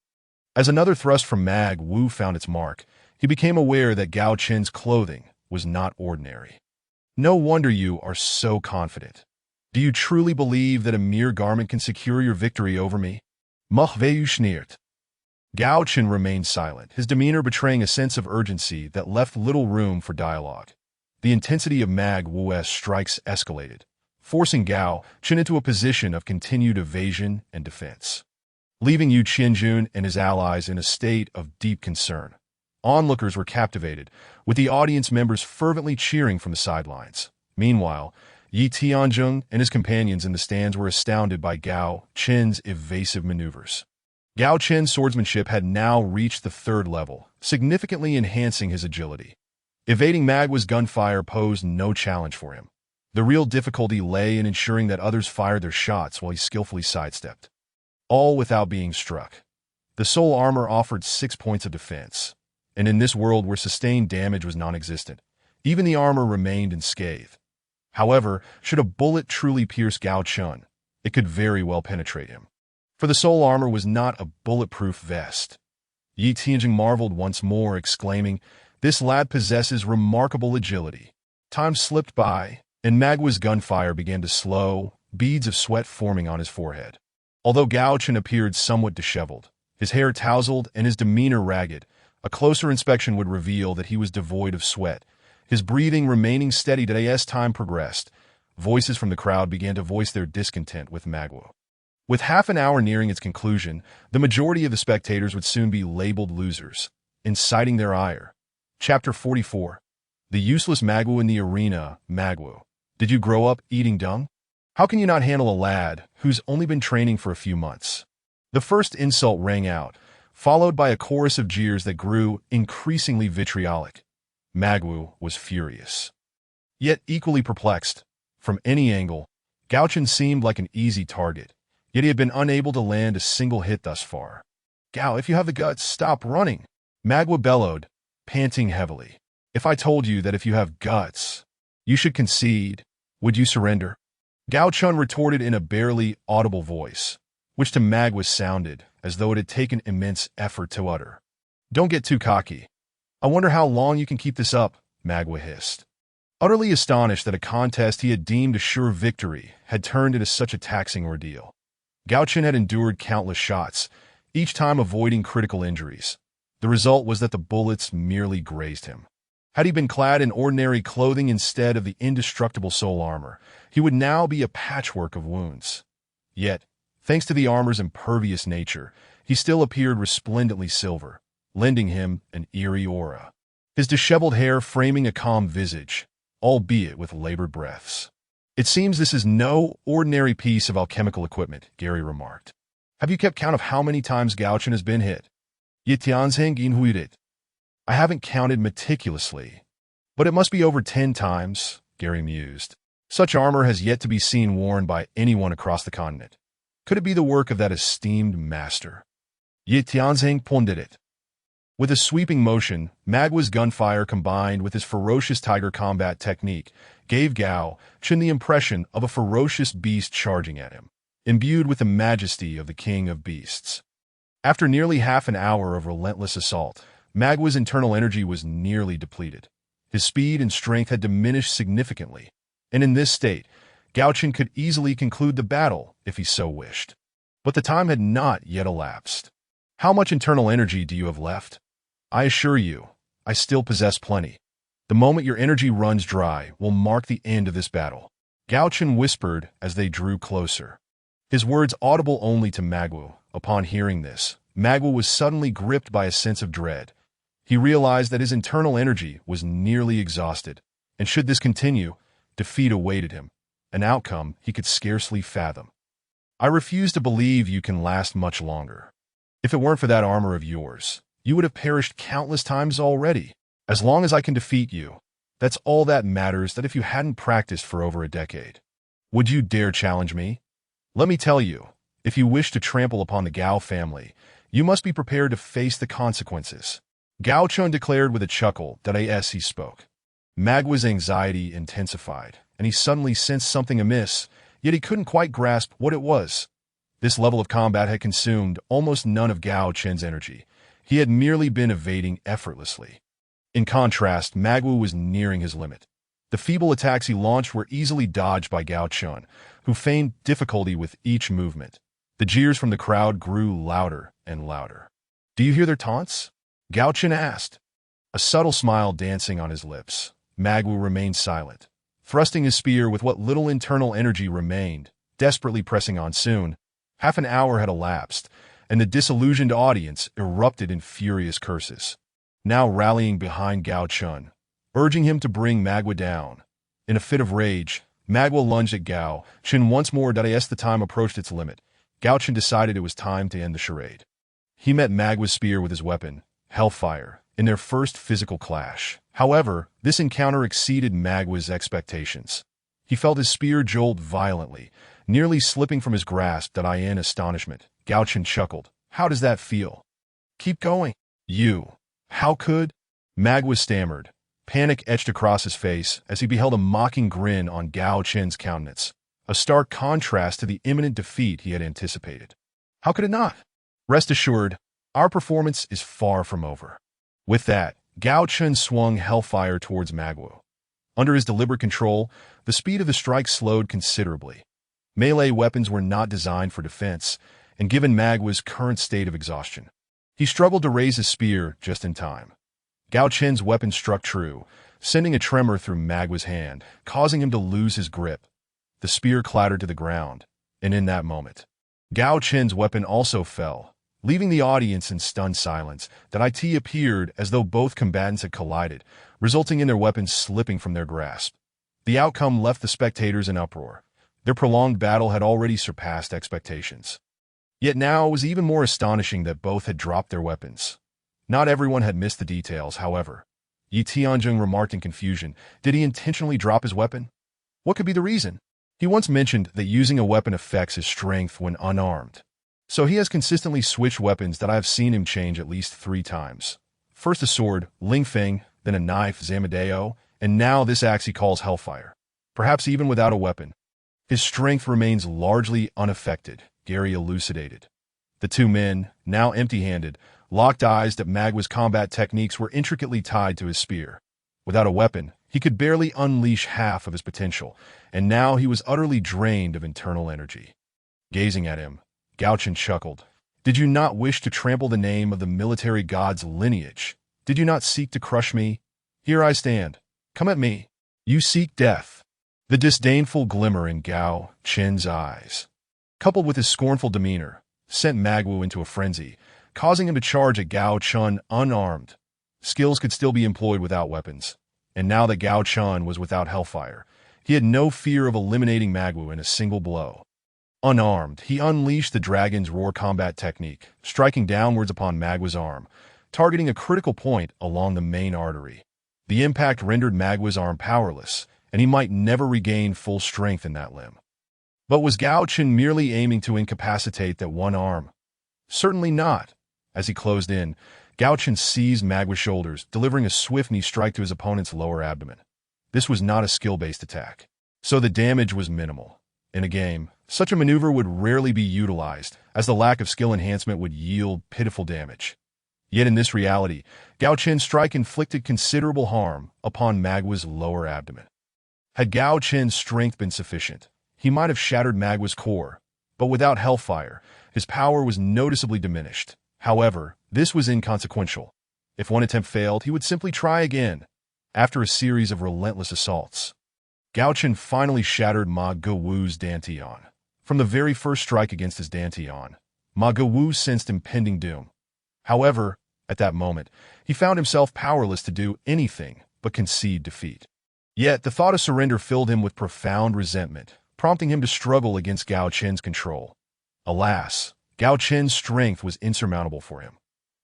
As another thrust from Mag Wu found its mark, he became aware that Gao Chen's clothing was not ordinary. "No wonder you are so confident. Do you truly believe that a mere garment can secure your victory over me?" Mahveyu schneert. Gao Chen remained silent, his demeanor betraying a sense of urgency that left little room for dialogue. The intensity of Mag Wu's strikes escalated, forcing Gao Chen into a position of continued evasion and defense, leaving Yu Qianjun and his allies in a state of deep concern. Onlookers were captivated, with the audience members fervently cheering from the sidelines. Meanwhile, Yi Tianjing and his companions in the stands were astounded by Gao Chen's evasive maneuvers. Gao Chen's swordsmanship had now reached the 3rd level, significantly enhancing his agility. Evading Mag Wu's gunfire posed no challenge for him. The real difficulty lay in ensuring that others fired their shots while he skillfully sidestepped, all without being struck. The soul armor offered 6 points of defense, and in this world where sustained damage was non-existent, even the armor remained unscathed. However, should a bullet truly pierce Gao Chen, it could very well penetrate him. For the soul armor was not a bulletproof vest. Yi Tianjing marveled once more, exclaiming, "This lad possesses remarkable agility." Time slipped by, and Mag Wu's gunfire began to slow, beads of sweat forming on his forehead. Although Gao Chen appeared somewhat disheveled, his hair tousled and his demeanor ragged, a closer inspection would reveal that he was devoid of sweat, his breathing remaining steady as time progressed. Voices from the crowd began to voice their discontent with Mag Wu. With half an hour nearing its conclusion, the majority of the spectators would soon be labeled losers, inciting their ire. Chapter 44. The Useless Mag Wu in the Arena. Mag Wu, did you grow up eating dung? How can you not handle a lad who's only been training for a few months? The first insult rang out, followed by a chorus of jeers that grew increasingly vitriolic. Mag Wu was furious, yet equally perplexed. From any angle, Gao Chen seemed like an easy target. Yet he had been unable to land a single hit thus far. "Gao, if you have the guts, stop running," Mag Wu bellowed, panting heavily. "If I told you that if you have guts, you should concede, would you surrender?" Gao Chen retorted in a barely audible voice, which to Mag Wu sounded as though it had taken immense effort to utter. "Don't get too cocky. I wonder how long you can keep this up," Magua hissed. Utterly astonished that a contest he had deemed a sure victory had turned into such a taxing ordeal. Gao Chen had endured countless shots, each time avoiding critical injuries. The result was that the bullets merely grazed him. Had he been clad in ordinary clothing instead of the indestructible soul armor, he would now be a patchwork of wounds. Yet, thanks to the armor's impervious nature, he still appeared resplendently silver, lending him an eerie aura. His disheveled hair framing a calm visage, albeit with labored breaths. "It seems this is no ordinary piece of alchemical equipment," Gary remarked. "Have you kept count of how many times Gao Chen has been hit?" "I haven't counted meticulously, but it must be over 10 times," Gary mused. "Such armor has yet to be seen worn by anyone across the continent. Could it be the work of that esteemed master?" Yi Tianzing pondered it. With a sweeping motion, Magua's gunfire combined with his ferocious tiger combat technique gave Gao Chen the impression of a ferocious beast charging at him, imbued with the majesty of the king of beasts. After nearly half an hour of relentless assault, Magua's internal energy was nearly depleted. His speed and strength had diminished significantly, and in this state, Gao Chen could easily conclude the battle if he so wished. But the time had not yet elapsed. "How much internal energy do you have left?" "I assure you, I still possess plenty. The moment your energy runs dry will mark the end of this battle," Gao Chen whispered as they drew closer. His words audible only to Magua. Upon hearing this, Magua was suddenly gripped by a sense of dread. He realized that his internal energy was nearly exhausted, and should this continue, defeat awaited him, an outcome he could scarcely fathom. "I refuse to believe you can last much longer. If it weren't for that armor of yours, you would have perished countless times already. As long as I can defeat you, that's all that matters. That if you hadn't practiced for over a decade, would you dare challenge me? Let me tell you, if you wish to trample upon the Gao family, you must be prepared to face the consequences." Gao Chen declared with a chuckle that as he spoke. Magua's anxiety intensified, and he suddenly sensed something amiss, yet he couldn't quite grasp what it was. This level of combat had consumed almost none of Gao Chen's energy. He had merely been evading effortlessly. In contrast, Magua was nearing his limit. The feeble attacks he launched were easily dodged by Gao Chen, who feigned difficulty with each movement. The jeers from the crowd grew louder and louder. "Do you hear their taunts?" Gao Chen asked. A subtle smile dancing on his lips, Magua remained silent, thrusting his spear with what little internal energy remained, desperately pressing on. Soon, half an hour had elapsed, and the disillusioned audience erupted in furious curses. Now rallying behind Gao Chen, urging him to bring Magua down. In a fit of rage, Magua lunged at Gao Chen once more. As the time approached its limit, Gao Chen decided it was time to end the charade. He met Magua's spear with his weapon, Hellfire, in their first physical clash. However, this encounter exceeded Magua's expectations. He felt his spear jolt violently, nearly slipping from his grasp. In astonishment, Gao Chen chuckled. "How does that feel?" "Keep going." "You. How could?" Magua stammered. Panic etched across his face as he beheld a mocking grin on Gao Chen's countenance, a stark contrast to the imminent defeat he had anticipated. "How could it not? Rest assured, our performance is far from over." With that, Gao Chen swung Hellfire towards Magua. Under his deliberate control, the speed of the strike slowed considerably. Melee weapons were not designed for defense, and given Magua's current state of exhaustion, he struggled to raise his spear just in time. Gao Chen's weapon struck true, sending a tremor through Magua's hand, causing him to lose his grip. The spear clattered to the ground, and in that moment, Gao Chen's weapon also fell, leaving the audience in stunned silence. It appeared as though both combatants had collided, resulting in their weapons slipping from their grasp. The outcome left the spectators in uproar. Their prolonged battle had already surpassed expectations. Yet now it was even more astonishing that both had dropped their weapons. Not everyone had missed the details, however. Yi Tianzheng remarked in confusion. Did he intentionally drop his weapon? What could be the reason? He once mentioned that using a weapon affects his strength when unarmed. So he has consistently switched weapons. I have seen him change at least 3 times. First a sword, Ling Feng, then a knife, Zamadeo, and now this axe he calls Hellfire. Perhaps even without a weapon, his strength remains largely unaffected, Gary elucidated. The two men, now empty-handed, locked eyes. Magua's combat techniques were intricately tied to his spear. Without a weapon, he could barely unleash half of his potential, and now he was utterly drained of internal energy. Gazing at him, Gao Chen chuckled. Did you not wish to trample the name of the military god's lineage? Did you not seek to crush me? Here I stand. Come at me. You seek death. The disdainful glimmer in Gao Chen's eyes, coupled with his scornful demeanor, sent Magwu into a frenzy, causing him to charge at Gao Chen unarmed. Skills could still be employed without weapons, and now that Gao Chen was without hellfire, he had no fear of eliminating Magwu in a single blow. Unarmed, he unleashed the dragon's roar combat technique, striking downwards upon Magwu's arm, targeting a critical point along the main artery. The impact rendered Magwu's arm powerless, and he might never regain full strength in that limb. But was Gao Chen merely aiming to incapacitate that one arm? Certainly not. As he closed in, Gao Chen seized Magwu's shoulders, delivering a swift knee strike to his opponent's lower abdomen. This was not a skill-based attack, so the damage was minimal. In a game, such a maneuver would rarely be utilized, as the lack of skill enhancement would yield pitiful damage. Yet in this reality, Gao Chen's strike inflicted considerable harm upon Magwu's lower abdomen. Had Gao Chen's strength been sufficient, he might have shattered Magwu's core, but without hellfire, his power was noticeably diminished. However, this was inconsequential. If one attempt failed, he would simply try again. After a series of relentless assaults, Gao Chen finally shattered Ma Gawu's Dantian. From the very first strike against his Dantian, Ma Gawu sensed impending doom. However, at that moment, he found himself powerless to do anything but concede defeat. Yet the thought of surrender filled him with profound resentment, prompting him to struggle against Gao Chen's control. Alas, Gao Chen's strength was insurmountable for him.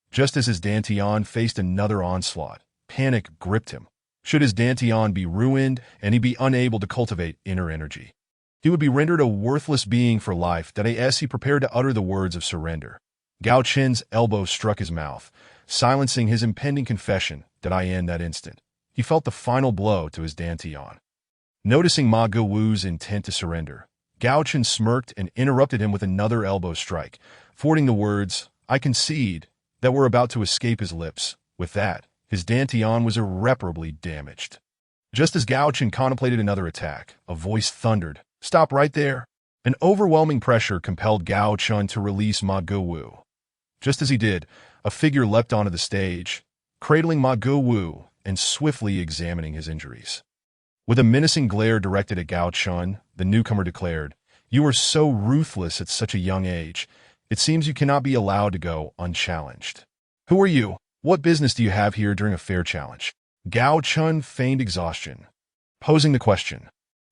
Just as his Dantian faced another onslaught, panic gripped him. Should his Dantian be ruined and he be unable to cultivate inner energy, he would be rendered a worthless being for life. As he prepared to utter the words of surrender, Gao Chen's elbow struck his mouth, silencing his impending confession. In that instant, he felt the final blow to his Dantian. Noticing Ma Gawu's intent to surrender, Gao Chen smirked and interrupted him with another elbow strike, forwarding the words, "I concede," that were about to escape his lips. With that, his Dantian was irreparably damaged. Just as Gao Chen contemplated another attack, a voice thundered, "Stop right there!" An overwhelming pressure compelled Gao Chen to release Ma Gawu. Just as he did, a figure leapt onto the stage, cradling Ma Gawu and swiftly examining his injuries. With a menacing glare directed at Gao Chen, the newcomer declared, "You are so ruthless at such a young age. It seems you cannot be allowed to go unchallenged. Who are you? What business do you have here during a fair challenge?" Gao Chen feigned exhaustion, posing the question,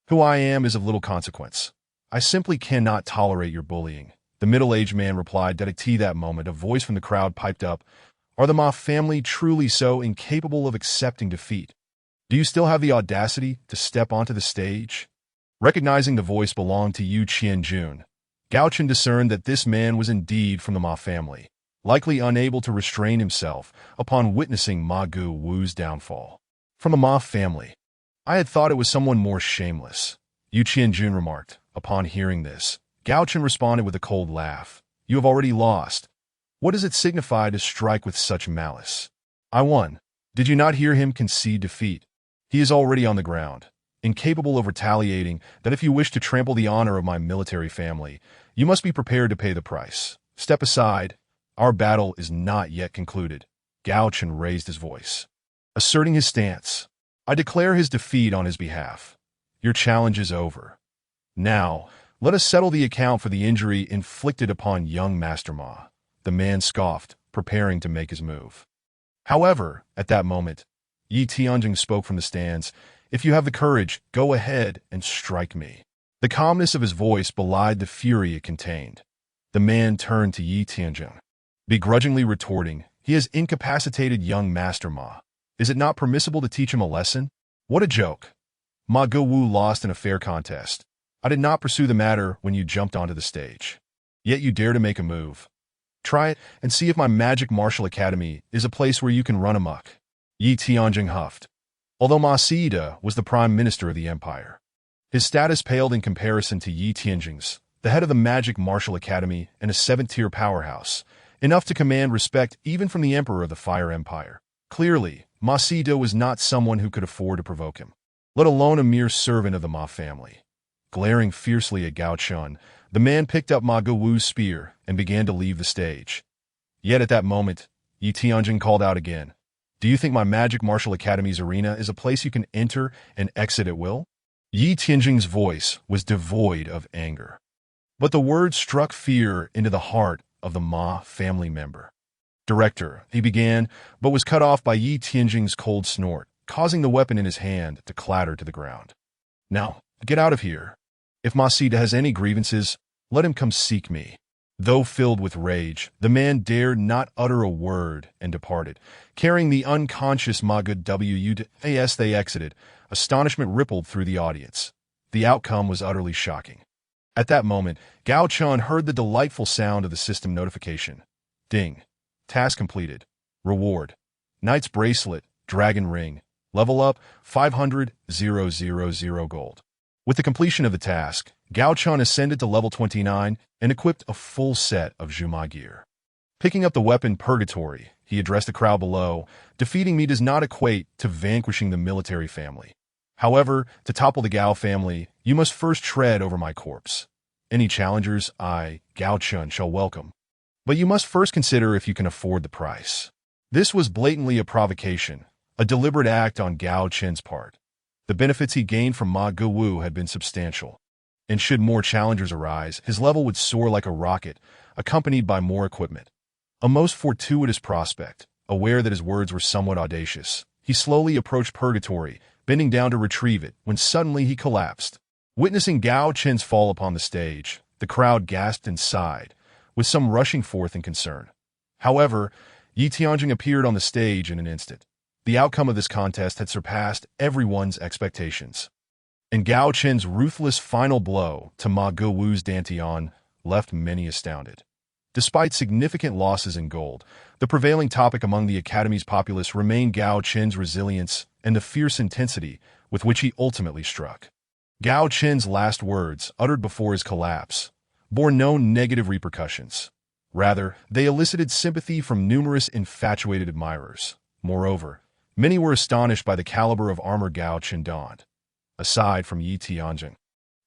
"Who I am is of little consequence. I simply cannot tolerate your bullying." The middle-aged man replied that at that moment a voice from the crowd piped up, "Are the Ma family truly so incapable of accepting defeat? Do you still have the audacity to step onto the stage?" Recognizing the voice belonged to Yu Qianjun, Gao Chen discerned that this man was indeed from the Ma family, likely unable to restrain himself upon witnessing Ma Gawu's downfall. "From the Ma family? I had thought it was someone more shameless," Yu Qianjun remarked. Upon hearing this, Gao Chen responded with a cold laugh. "You have already lost. What does it signify to strike with such malice? I won. Did you not hear him concede defeat? He is already on the ground, incapable of retaliating. That if you wish to trample the honor of my military family, you must be prepared to pay the price. Step aside. Our battle is not yet concluded." Gao Chen raised his voice, asserting his stance. "I declare his defeat on his behalf. Your challenge is over. Now, let us settle the account for the injury inflicted upon young Master Ma." The man scoffed, preparing to make his move. However, at that moment, Yi Tianjing spoke from the stands, "If you have the courage, go ahead and strike me." The calmness of his voice belied the fury it contained. The man turned to Yi Tianjing, begrudgingly retorting, "He has incapacitated young Master Ma. Is it not permissible to teach him a lesson? What a joke. Ma Gawu lost in a fair contest. I did not pursue the matter when you jumped onto the stage. Yet you dare to make a move. Try it and see if my magic martial academy is a place where you can run amok." Yi Tianjing huffed. Although Ma Sida was the prime minister of the empire, his status paled in comparison to Yi Tianjing's, the head of the magic martial academy and a 7th-tier powerhouse, enough to command respect even from the emperor of the Fire Empire. Clearly, Ma Sida was not someone who could afford to provoke him, let alone a mere servant of the Ma family. Glaring fiercely at Gao Chen, the man picked up Ma Gowu's spear and began to leave the stage. Yet at that moment, Yi Tianjin called out again. Do you think my Magic Martial Academy's arena is a place you can enter and exit at will? Yi Tianjin's voice was devoid of anger. But the words struck fear into the heart of the Ma family member. Director, he began, but was cut off by Yi Tianjin's cold snort, causing the weapon in his hand to clatter to the ground. Now, get out of here. If Ma Sida has any grievances, let him come seek me. Though filled with rage, the man dared not utter a word and departed, carrying the unconscious Ma Wu. As they exited, astonishment rippled through the audience. The outcome was utterly shocking. At that moment, Gao Chen heard the delightful sound of the system notification. Ding. Task completed. Reward. Knight's Bracelet, Dragon Ring. Level up, 500,000 gold. With the completion of the task, Gao Chen ascended to level 29 and equipped a full set of Zhuma gear. Picking up the weapon Purgatory, he addressed the crowd below. Defeating me does not equate to vanquishing the military family. However, to topple the Gao family, you must first tread over my corpse. Any challengers I, Gao Chen, shall welcome. But you must first consider if you can afford the price. This was blatantly a provocation, a deliberate act on Gao Chen's part. The benefits he gained from Ma Wu had been substantial, and should more challengers arise, his level would soar like a rocket, accompanied by more equipment. A most fortuitous prospect, aware that his words were somewhat audacious, he slowly approached Purgatory, bending down to retrieve it, when suddenly he collapsed. Witnessing Gao Chen's fall upon the stage, the crowd gasped and sighed, with some rushing forth in concern. However, Yi Tianjin appeared on the stage in an instant. The outcome of this contest had surpassed everyone's expectations. And Gao Chen's ruthless final blow to Ma Wu's Dantian left many astounded. Despite significant losses in gold, the prevailing topic among the Academy's populace remained Gao Chen's resilience and the fierce intensity with which he ultimately struck. Gao Chen's last words, uttered before his collapse, bore no negative repercussions. Rather, they elicited sympathy from numerous infatuated admirers. Moreover, many were astonished by the caliber of armor Gao Chen donned. Aside from Yi Tianjin,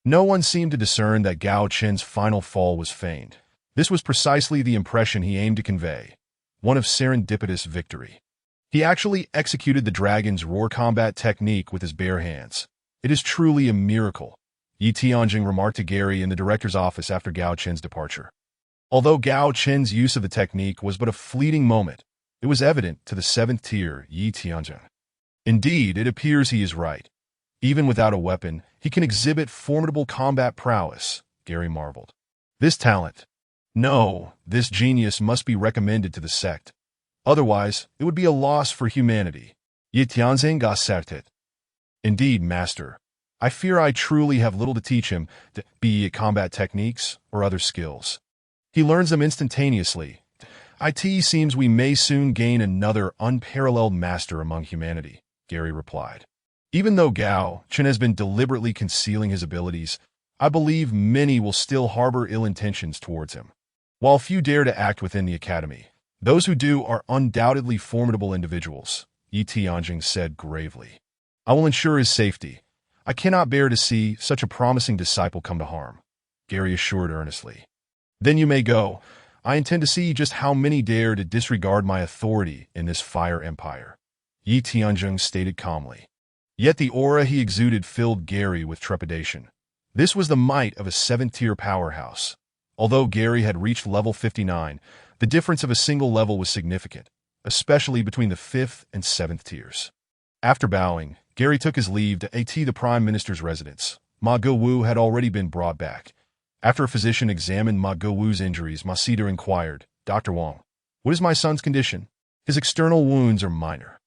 no one seemed to discern that Gao Chen's final fall was feigned. This was precisely the impression he aimed to convey, one of serendipitous victory. He actually executed the dragon's roar combat technique with his bare hands. It is truly a miracle, Yi Tianjin remarked to Gary in the director's office after Gao Chen's departure. Although Gao Chen's use of the technique was but a fleeting moment, it was evident to the 7th tier Yi Tianjin. Indeed, it appears he is right. Even without a weapon, he can exhibit formidable combat prowess, Gary marveled. This talent, no, this genius must be recommended to the sect. Otherwise, it would be a loss for humanity. Yi Tianjin asserted. Indeed, master. I fear I truly have little to teach him, be it combat techniques or other skills. He learns them instantaneously. It seems we may soon gain another unparalleled master among humanity, Gary replied. Even though Gao Chen has been deliberately concealing his abilities, I believe many will still harbor ill intentions towards him. While few dare to act within the academy, those who do are undoubtedly formidable individuals, Yi Tianjin said gravely. I will ensure his safety. I cannot bear to see such a promising disciple come to harm, Gary assured earnestly. Then you may go. I intend to see just how many dare to disregard my authority in this fire empire, Yi Tianjin stated calmly. Yet the aura he exuded filled Gary with trepidation. This was the might of a 7th-tier powerhouse. Although Gary had reached level 59, the difference of a single level was significant, especially between the 5th and 7th tiers. After bowing, Gary took his leave to the Prime Minister's residence. Ma Wu had already been brought back. After a physician examined Ma Wu's injuries, Ma Sida inquired, Dr. Wang, what is my son's condition? His external wounds are minor,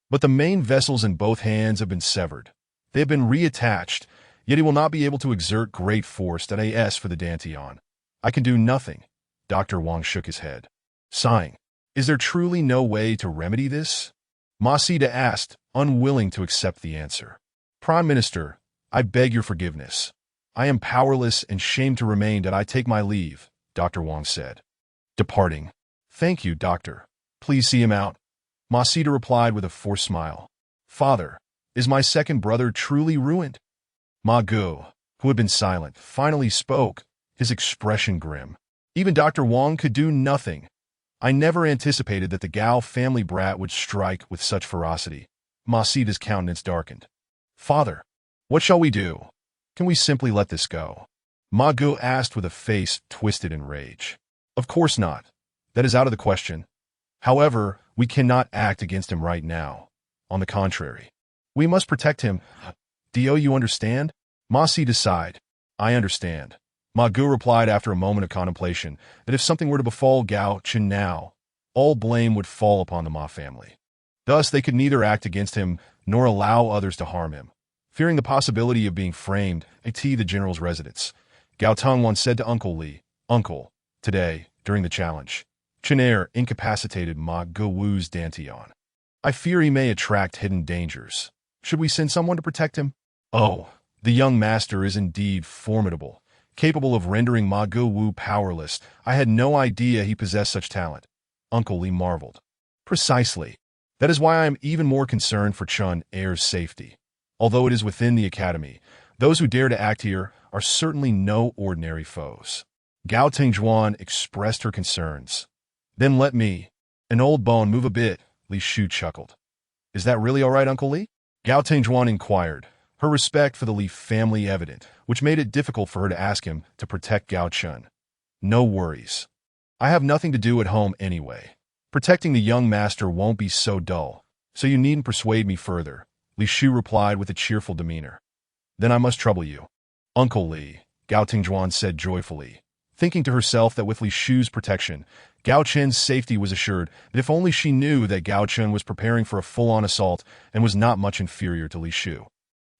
but the main vessels in both hands have been severed. They have been reattached, yet he will not be able to exert great force for the Dantian. I can do nothing. Dr. Wang shook his head, sighing. Is there truly no way to remedy this? Ma Sida asked, unwilling to accept the answer. Prime Minister, I beg your forgiveness. I am powerless and shamed to remain that I take my leave, Dr. Wang said. Departing. Thank you, doctor. Please see him out. Ma Sita replied with a forced smile. Father, is my second brother truly ruined? Ma Gu, who had been silent, finally spoke, his expression grim. Even Dr. Wang could do nothing. I never anticipated that the Gao family brat would strike with such ferocity. Ma Sita's countenance darkened. Father, what shall we do? Can we simply let this go? Ma Gu asked with a face twisted in rage. Of course not. That is out of the question. However, we cannot act against him right now. On the contrary, we must protect him. Do you understand? Ma Sita sighed. I understand. Ma Gu replied after a moment of contemplation that if something were to befall Gao Chen now, all blame would fall upon the Ma family. Thus, they could neither act against him nor allow others to harm him. Fearing the possibility of being framed at the general's residence, Gao Teng once said to Uncle Li, Uncle, today, during the challenge, Chen Er incapacitated Ma Gu Wu's Dantian. I fear he may attract hidden dangers. Should we send someone to protect him? Oh, the young master is indeed formidable, capable of rendering Ma Gu Wu powerless. I had no idea he possessed such talent. Uncle Li marveled. Precisely. That is why I am even more concerned for Chen Er's safety. Although it is within the academy, those who dare to act here are certainly no ordinary foes. Gao Tingjuan expressed her concerns. Then let me, an old bone, move a bit, Li Shu chuckled. Is that really all right, Uncle Li? Gao Tingjuan inquired, her respect for the Li family evident, which made it difficult for her to ask him to protect Gao Chen. No worries. I have nothing to do at home anyway. Protecting the young master won't be so dull, so you needn't persuade me further, Li Shu replied with a cheerful demeanor. Then I must trouble you. Uncle Li, Gao Tingjuan said joyfully, thinking to herself that with Li Shu's protection, Gao Chen's safety was assured, that if only she knew that Gao Chen was preparing for a full-on assault and was not much inferior to Li Shu.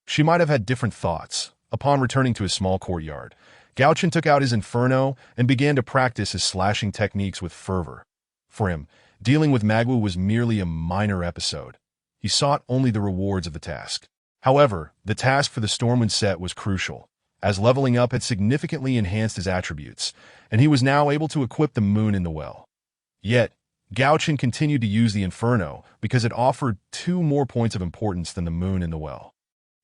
She might have had different thoughts. Upon returning to his small courtyard, Gao Chen took out his inferno and began to practice his slashing techniques with fervor. For him, dealing with Magwu was merely a minor episode. He sought only the rewards of the task. However, the task for the Stormwind set was crucial, as leveling up had significantly enhanced his attributes, and he was now able to equip the moon in the well. Yet, Gao Chen continued to use the Inferno because it offered 2 more points of importance than the moon in the well.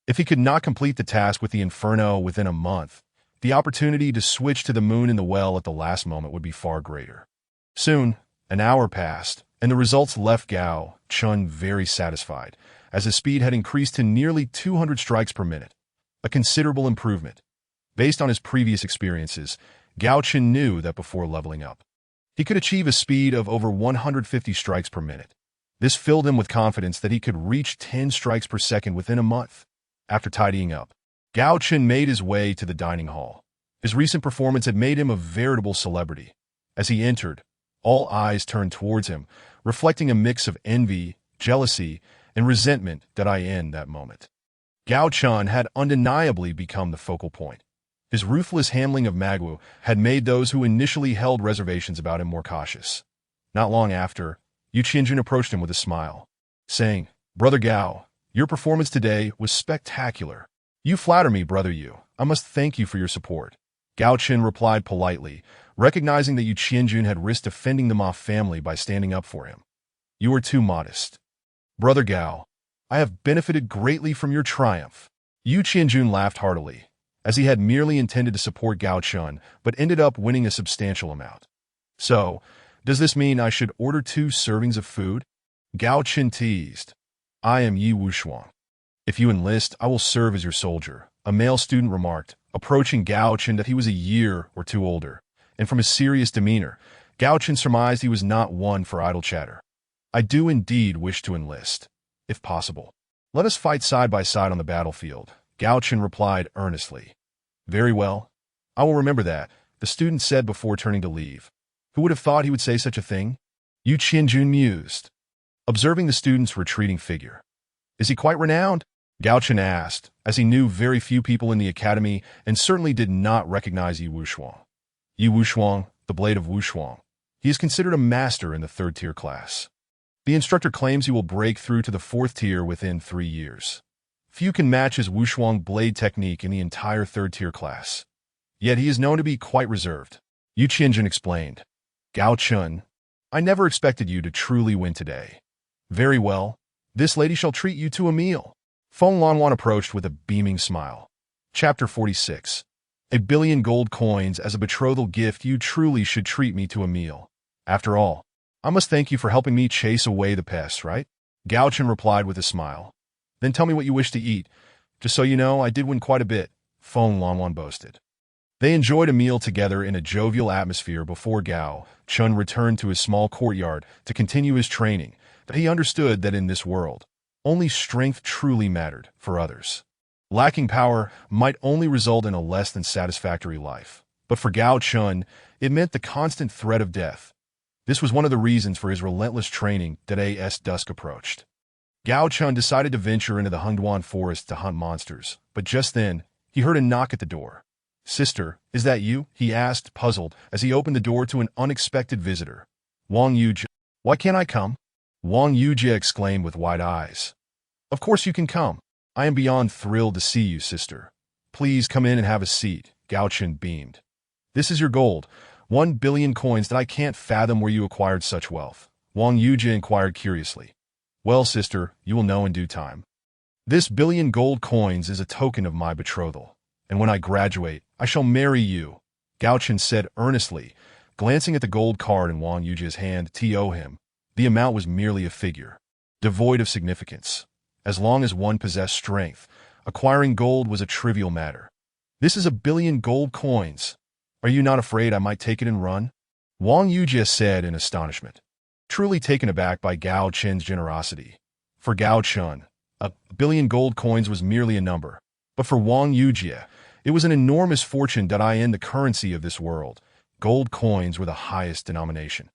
If he could not complete the task with the Inferno within a month, the opportunity to switch to the moon in the well at the last moment would be far greater. Soon, an hour passed, and the results left Gao Chen very satisfied, as his speed had increased to nearly 200 strikes per minute, a considerable improvement. Based on his previous experiences, Gao Chen knew that before leveling up, he could achieve a speed of over 150 strikes per minute. This filled him with confidence that he could reach 10 strikes per second within a month. After tidying up, Gao Chen made his way to the dining hall. His recent performance had made him a veritable celebrity. As he entered, all eyes turned towards him, reflecting a mix of envy, jealousy, and resentment in that moment. Gao Chen had undeniably become the focal point. His ruthless handling of Magwu had made those who initially held reservations about him more cautious. Not long after, Yu Qianjun approached him with a smile, saying, Brother Gao, your performance today was spectacular. You flatter me, Brother Yu. I must thank you for your support. Gao Chen replied politely, recognizing that Yu Qianjun had risked offending the Ma family by standing up for him. You are too modest. Brother Gao, I have benefited greatly from your triumph. Yu Qianjun laughed heartily, as he had merely intended to support Gao Chen, but ended up winning a substantial amount. So, does this mean I should order 2 servings of food? Gao Chen teased. I am Yi Wushuang. If you enlist, I will serve as your soldier, a male student remarked, approaching Gao Chen that he was a year or 2 older, and from his serious demeanor, Gao Chen surmised he was not one for idle chatter. I do indeed wish to enlist, if possible. Let us fight side by side on the battlefield, Gao Chen replied earnestly. Very well. I will remember that, the student said before turning to leave. Who would have thought he would say such a thing? Yu Qianjun mused, observing the student's retreating figure. Is he quite renowned? Gao Chen asked, as he knew very few people in the academy and certainly did not recognize Yi Wushuang. Yi Wushuang, the Blade of Wushuang. He is considered a master in the 3rd tier class. The instructor claims he will break through to the 4th tier within 3 years. Few can match his Wushuang blade technique in the entire 3rd tier class. Yet he is known to be quite reserved. Yu Qianjun explained. Gao Chen, I never expected you to truly win today. Very well. This lady shall treat you to a meal. Feng Lanwan approached with a beaming smile. Chapter 46. A billion gold coins as a betrothal gift. You truly should treat me to a meal. After all, I must thank you for helping me chase away the pests, right? Gao Chen replied with a smile. Then tell me what you wish to eat. Just so you know, I did win quite a bit, Feng Lanwan boasted. They enjoyed a meal together in a jovial atmosphere before Gao Chen returned to his small courtyard to continue his training, but he understood that in this world, only strength truly mattered for others. Lacking power might only result in a less than satisfactory life, but for Gao Chen, it meant the constant threat of death. This was one of the reasons for his relentless training that as dusk approached. Gao Chen decided to venture into the Hengduan forest to hunt monsters, but just then, he heard a knock at the door. Sister, is that you? He asked, puzzled, as he opened the door to an unexpected visitor. Wang Yujie. Why can't I come? Wang Yujie exclaimed with wide eyes. Of course you can come. I am beyond thrilled to see you, sister. Please come in and have a seat, Gao Chen beamed. This is your gold, 1 billion coins that I can't fathom where you acquired such wealth. Wang Yujie inquired curiously. Well, sister, you will know in due time. This billion gold coins is a token of my betrothal, and when I graduate, I shall marry you, Gao Chen said earnestly, glancing at the gold card in Wang Yujie's hand. To him, the amount was merely a figure, devoid of significance. As long as one possessed strength, acquiring gold was a trivial matter. This is a billion gold coins. Are you not afraid I might take it and run? Wang Yujie said in astonishment, truly taken aback by Gao Chen's generosity. For Gao Chen, a billion gold coins was merely a number, but for Wang Yujie, it was an enormous fortune. In the currency of this world, gold coins were the highest denomination,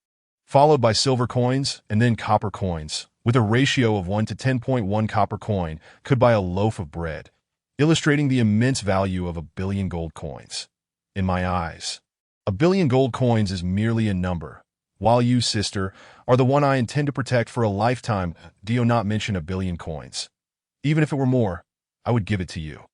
followed by silver coins and then copper coins, with a ratio of 1 to 10.1. Copper coin could buy a loaf of bread, illustrating the immense value of a billion gold coins. In my eyes, a billion gold coins is merely a number, while you, sister, are the one I intend to protect for a lifetime. Do not mention a billion coins. Even if it were more, I would give it to you.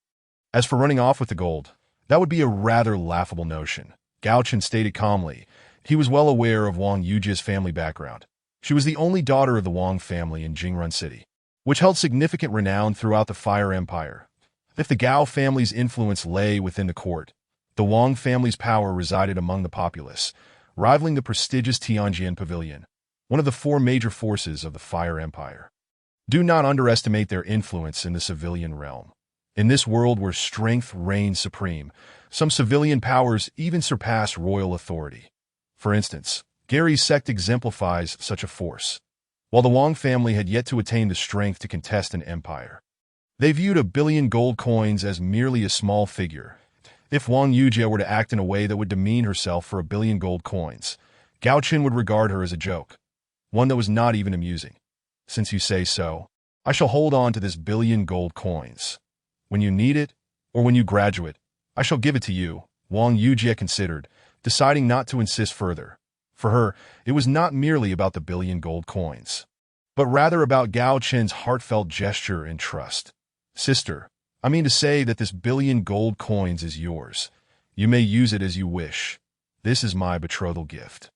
As for running off with the gold, that would be a rather laughable notion, Gao Chen stated calmly. He was well aware of Wang Yujie's family background. She was the only daughter of the Wang family in Jingrun City, which held significant renown throughout the Fire Empire. If the Gao family's influence lay within the court, the Wang family's power resided among the populace, rivaling the prestigious Tianjin Pavilion, one of the 4 major forces of the Fire Empire. Do not underestimate their influence in the civilian realm. In this world where strength reigns supreme, some civilian powers even surpass royal authority. For instance, Gary's sect exemplifies such a force. While the Wang family had yet to attain the strength to contest an empire, they viewed a billion gold coins as merely a small figure. If Wang Yujie were to act in a way that would demean herself for a billion gold coins, Gao Chen would regard her as a joke, one that was not even amusing. Since you say so, I shall hold on to this billion gold coins. When you need it, or when you graduate, I shall give it to you, Wang Yujie considered, deciding not to insist further. For her, it was not merely about the billion gold coins, but rather about Gao Chen's heartfelt gesture and trust. Sister, I mean to say that this billion gold coins is yours. You may use it as you wish. This is my betrothal gift.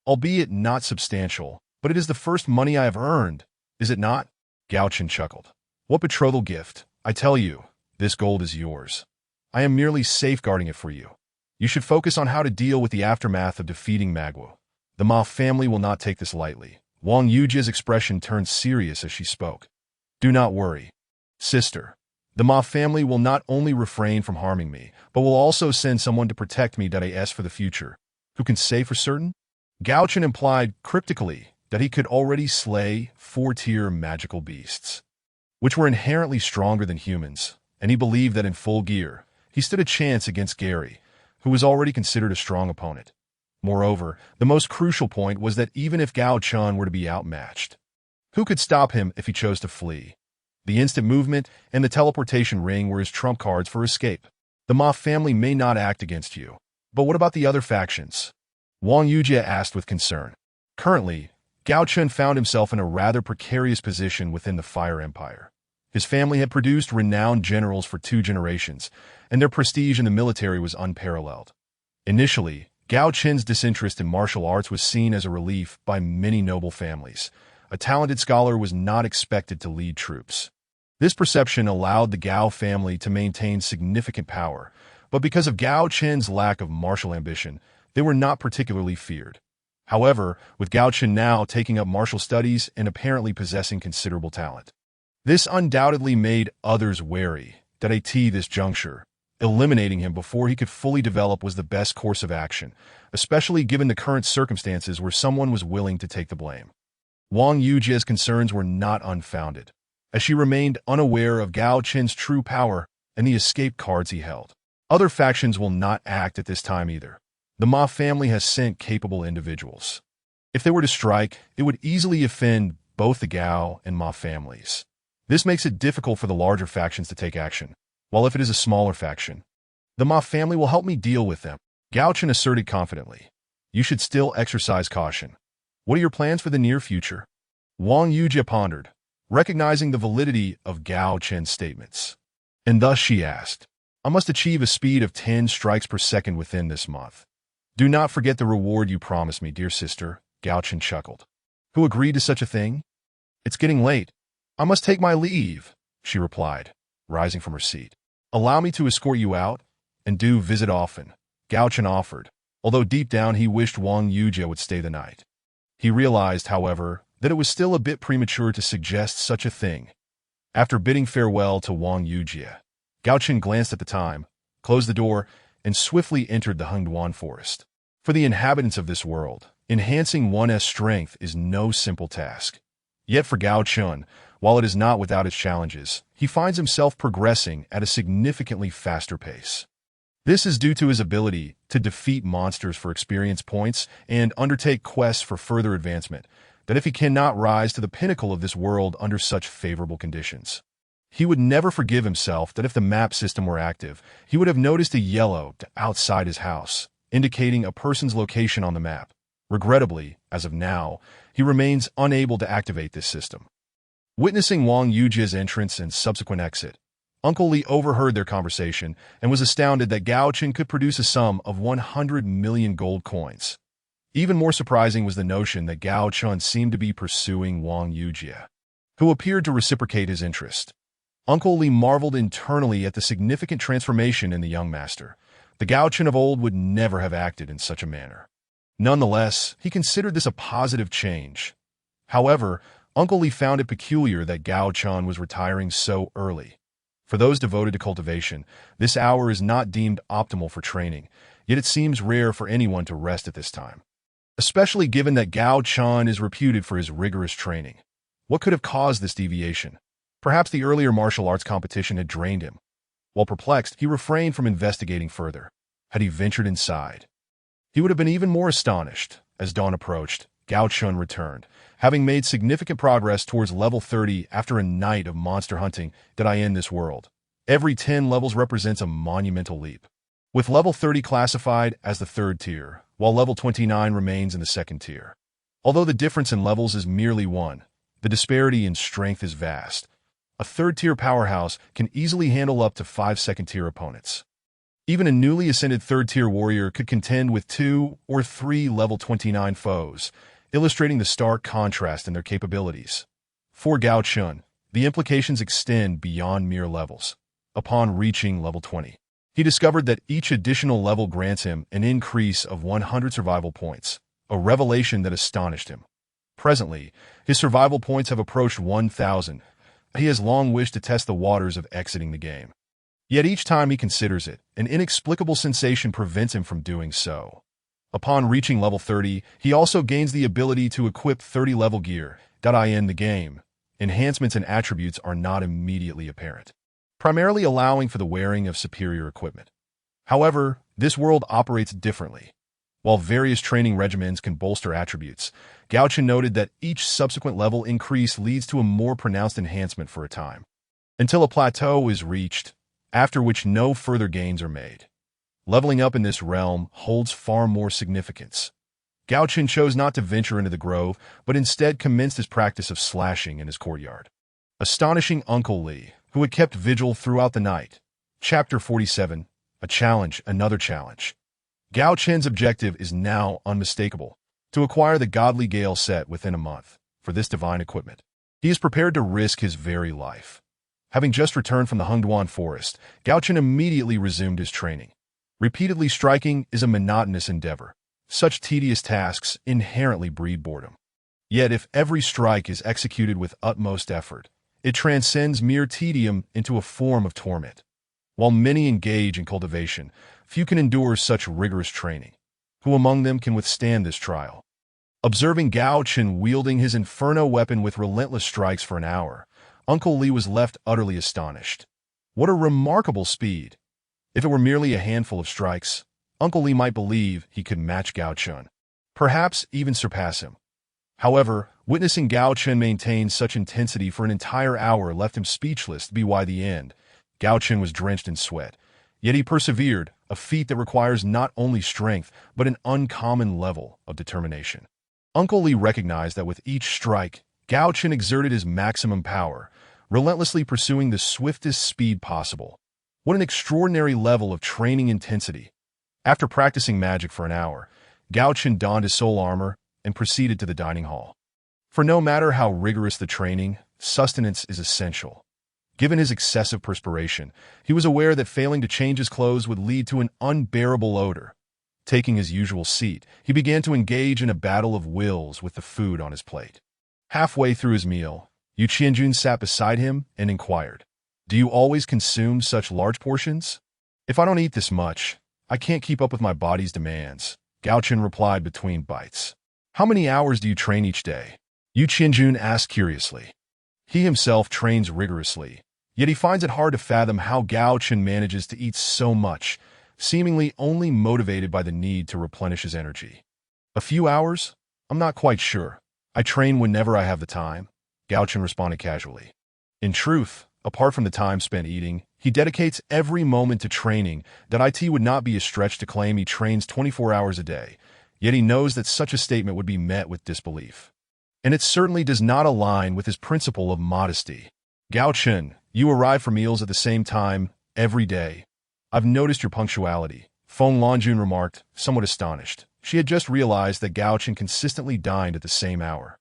Albeit not substantial, but it is the first money I have earned, is it not? Gao Chen chuckled. What betrothal gift? I tell you, this gold is yours. I am merely safeguarding it for you. You should focus on how to deal with the aftermath of defeating Magwu. The Ma family will not take this lightly. Wang Yujie's expression turned serious as she spoke. Do not worry, sister. The Ma family will not only refrain from harming me, but will also send someone to protect me for the future. Who can say for certain? Gao Chen implied cryptically that he could already slay 4-tier magical beasts, which were inherently stronger than humans, and he believed that in full gear, he stood a chance against Gary, who was already considered a strong opponent. Moreover, the most crucial point was that even if Gao Chen were to be outmatched, who could stop him if he chose to flee? The instant movement and the teleportation ring were his trump cards for escape. The Ma family may not act against you, but what about the other factions? Wang Yujie asked with concern. Currently, Gao Chen found himself in a rather precarious position within the Fire Empire. His family had produced renowned generals for 2 generations, and their prestige in the military was unparalleled. Initially, Gao Chen's disinterest in martial arts was seen as a relief by many noble families, a talented scholar was not expected to lead troops. This perception allowed the Gao family to maintain significant power, but because of Gao Chen's lack of martial ambition, they were not particularly feared. However, with Gao Chen now taking up martial studies and apparently possessing considerable talent, this undoubtedly made others wary. At this juncture, eliminating him before he could fully develop was the best course of action, especially given the current circumstances where someone was willing to take the blame. Wang Yujie's concerns were not unfounded, as she remained unaware of Gao Chen's true power and the escape cards he held. Other factions will not act at this time either. The Ma family has sent capable individuals. If they were to strike, it would easily offend both the Gao and Ma families. This makes it difficult for the larger factions to take action, while if it is a smaller faction, the Ma family will help me deal with them. Gao Chen asserted confidently. You should still exercise caution. What are your plans for the near future? Wang Yujie pondered, recognizing the validity of Gao Chen's statements. And thus she asked, I must achieve a speed of 10 strikes per second within this month. Do not forget the reward you promised me, dear sister, Gao Chen chuckled. Who agreed to such a thing? It's getting late. I must take my leave, she replied, rising from her seat. Allow me to escort you out, and do visit often, Gao Chen offered, although deep down he wished Wang Yujie would stay the night. He realized, however, that it was still a bit premature to suggest such a thing. After bidding farewell to Wang Yujie, Gao Chen glanced at the time, closed the door, and swiftly entered the Hengduan forest. For the inhabitants of this world, enhancing one's strength is no simple task. Yet for Gao Chen, while it is not without its challenges, he finds himself progressing at a significantly faster pace. This is due to his ability to defeat monsters for experience points and undertake quests for further advancement, that if he cannot rise to the pinnacle of this world under such favorable conditions, he would never forgive himself. That if the map system were active, he would have noticed a yellow outside his house, indicating a person's location on the map. Regrettably, as of now, he remains unable to activate this system. Witnessing Wang Yujie's entrance and subsequent exit, Uncle Li overheard their conversation and was astounded that Gao Chen could produce a sum of 100 million gold coins. Even more surprising was the notion that Gao Chen seemed to be pursuing Wang Yujie, who appeared to reciprocate his interest. Uncle Li marveled internally at the significant transformation in the young master. The Gao Chen of old would never have acted in such a manner. Nonetheless, he considered this a positive change. However, Uncle Li found it peculiar that Gao Chen was retiring so early. For those devoted to cultivation, this hour is not deemed optimal for training, yet it seems rare for anyone to rest at this time, especially given that Gao Chen is reputed for his rigorous training. What could have caused this deviation? Perhaps the earlier martial arts competition had drained him. While perplexed, he refrained from investigating further. Had he ventured inside, he would have been even more astonished. As dawn approached, Gao Chen returned, having made significant progress towards level 30 after a night of monster hunting. In this world, every 10 levels represents a monumental leap, with level 30 classified as the third tier, while level 29 remains in the second tier. Although the difference in levels is merely one, the disparity in strength is vast. A third-tier powerhouse can easily handle up to 5 second-tier opponents. Even a newly ascended third-tier warrior could contend with 2 or 3 level 29 foes, illustrating the stark contrast in their capabilities. For Gao Chen, the implications extend beyond mere levels. Upon reaching level 20, he discovered that each additional level grants him an increase of 100 survival points, a revelation that astonished him. Presently, his survival points have approached 1,000. He has long wished to test the waters of exiting the game. Yet each time he considers it, an inexplicable sensation prevents him from doing so. Upon reaching level 30, he also gains the ability to equip 30-level gear. In the game, enhancements and attributes are not immediately apparent, primarily allowing for the wearing of superior equipment. However, this world operates differently. While various training regimens can bolster attributes, Gao Chen noted that each subsequent level increase leads to a more pronounced enhancement for a time, until a plateau is reached, after which no further gains are made. Leveling up in this realm holds far more significance. Gao Chen chose not to venture into the grove, but instead commenced his practice of slashing in his courtyard, astonishing Uncle Li, who had kept vigil throughout the night. Chapter 47, A Challenge, Another Challenge. Gao Chen's objective is now unmistakable: to acquire the Godly Gale set within a month. for this divine equipment. He is prepared to risk his very life. Having just returned from the Hengduan forest, Gao Chen immediately resumed his training. Repeatedly striking is a monotonous endeavor. Such tedious tasks inherently breed boredom. Yet if every strike is executed with utmost effort, it transcends mere tedium into a form of torment. While many engage in cultivation, few can endure such rigorous training. Who among them can withstand this trial? Observing Gao Chen wielding his inferno weapon with relentless strikes for an hour, Uncle Li was left utterly astonished. What a remarkable speed! If it were merely a handful of strikes, Uncle Li might believe he could match Gao Chen, perhaps even surpass him. However, witnessing Gao Chen maintain such intensity for an entire hour left him speechless. By the end, Gao Chen was drenched in sweat, yet he persevered, a feat that requires not only strength but an uncommon level of determination. Uncle Li recognized that with each strike, Gao Chen exerted his maximum power, relentlessly pursuing the swiftest speed possible. What an extraordinary level of training intensity! After practicing magic for an hour, Gao Chen donned his soul armor and proceeded to the dining hall. For no matter how rigorous the training, sustenance is essential. Given his excessive perspiration, he was aware that failing to change his clothes would lead to an unbearable odor. Taking his usual seat, he began to engage in a battle of wills with the food on his plate. Halfway through his meal, Yu Qianjun sat beside him and inquired, "Do you always consume such large portions?" "If I don't eat this much, I can't keep up with my body's demands," Gao Chen replied between bites. "How many hours do you train each day?" Yu Qianjun asked curiously. He himself trains rigorously, yet he finds it hard to fathom how Gao Chen manages to eat so much, seemingly only motivated by the need to replenish his energy. "A few hours? I'm not quite sure. I train whenever I have the time," Gao Chen responded casually. In truth, apart from the time spent eating, he dedicates every moment to training. It would not be a stretch to claim he trains 24 hours a day, yet he knows that such a statement would be met with disbelief. And it certainly does not align with his principle of modesty. "Gao Chen, you arrive for meals at the same time every day. I've noticed your punctuality," Feng Longjun remarked, somewhat astonished. She had just realized that Gao Chen consistently dined at the same hour.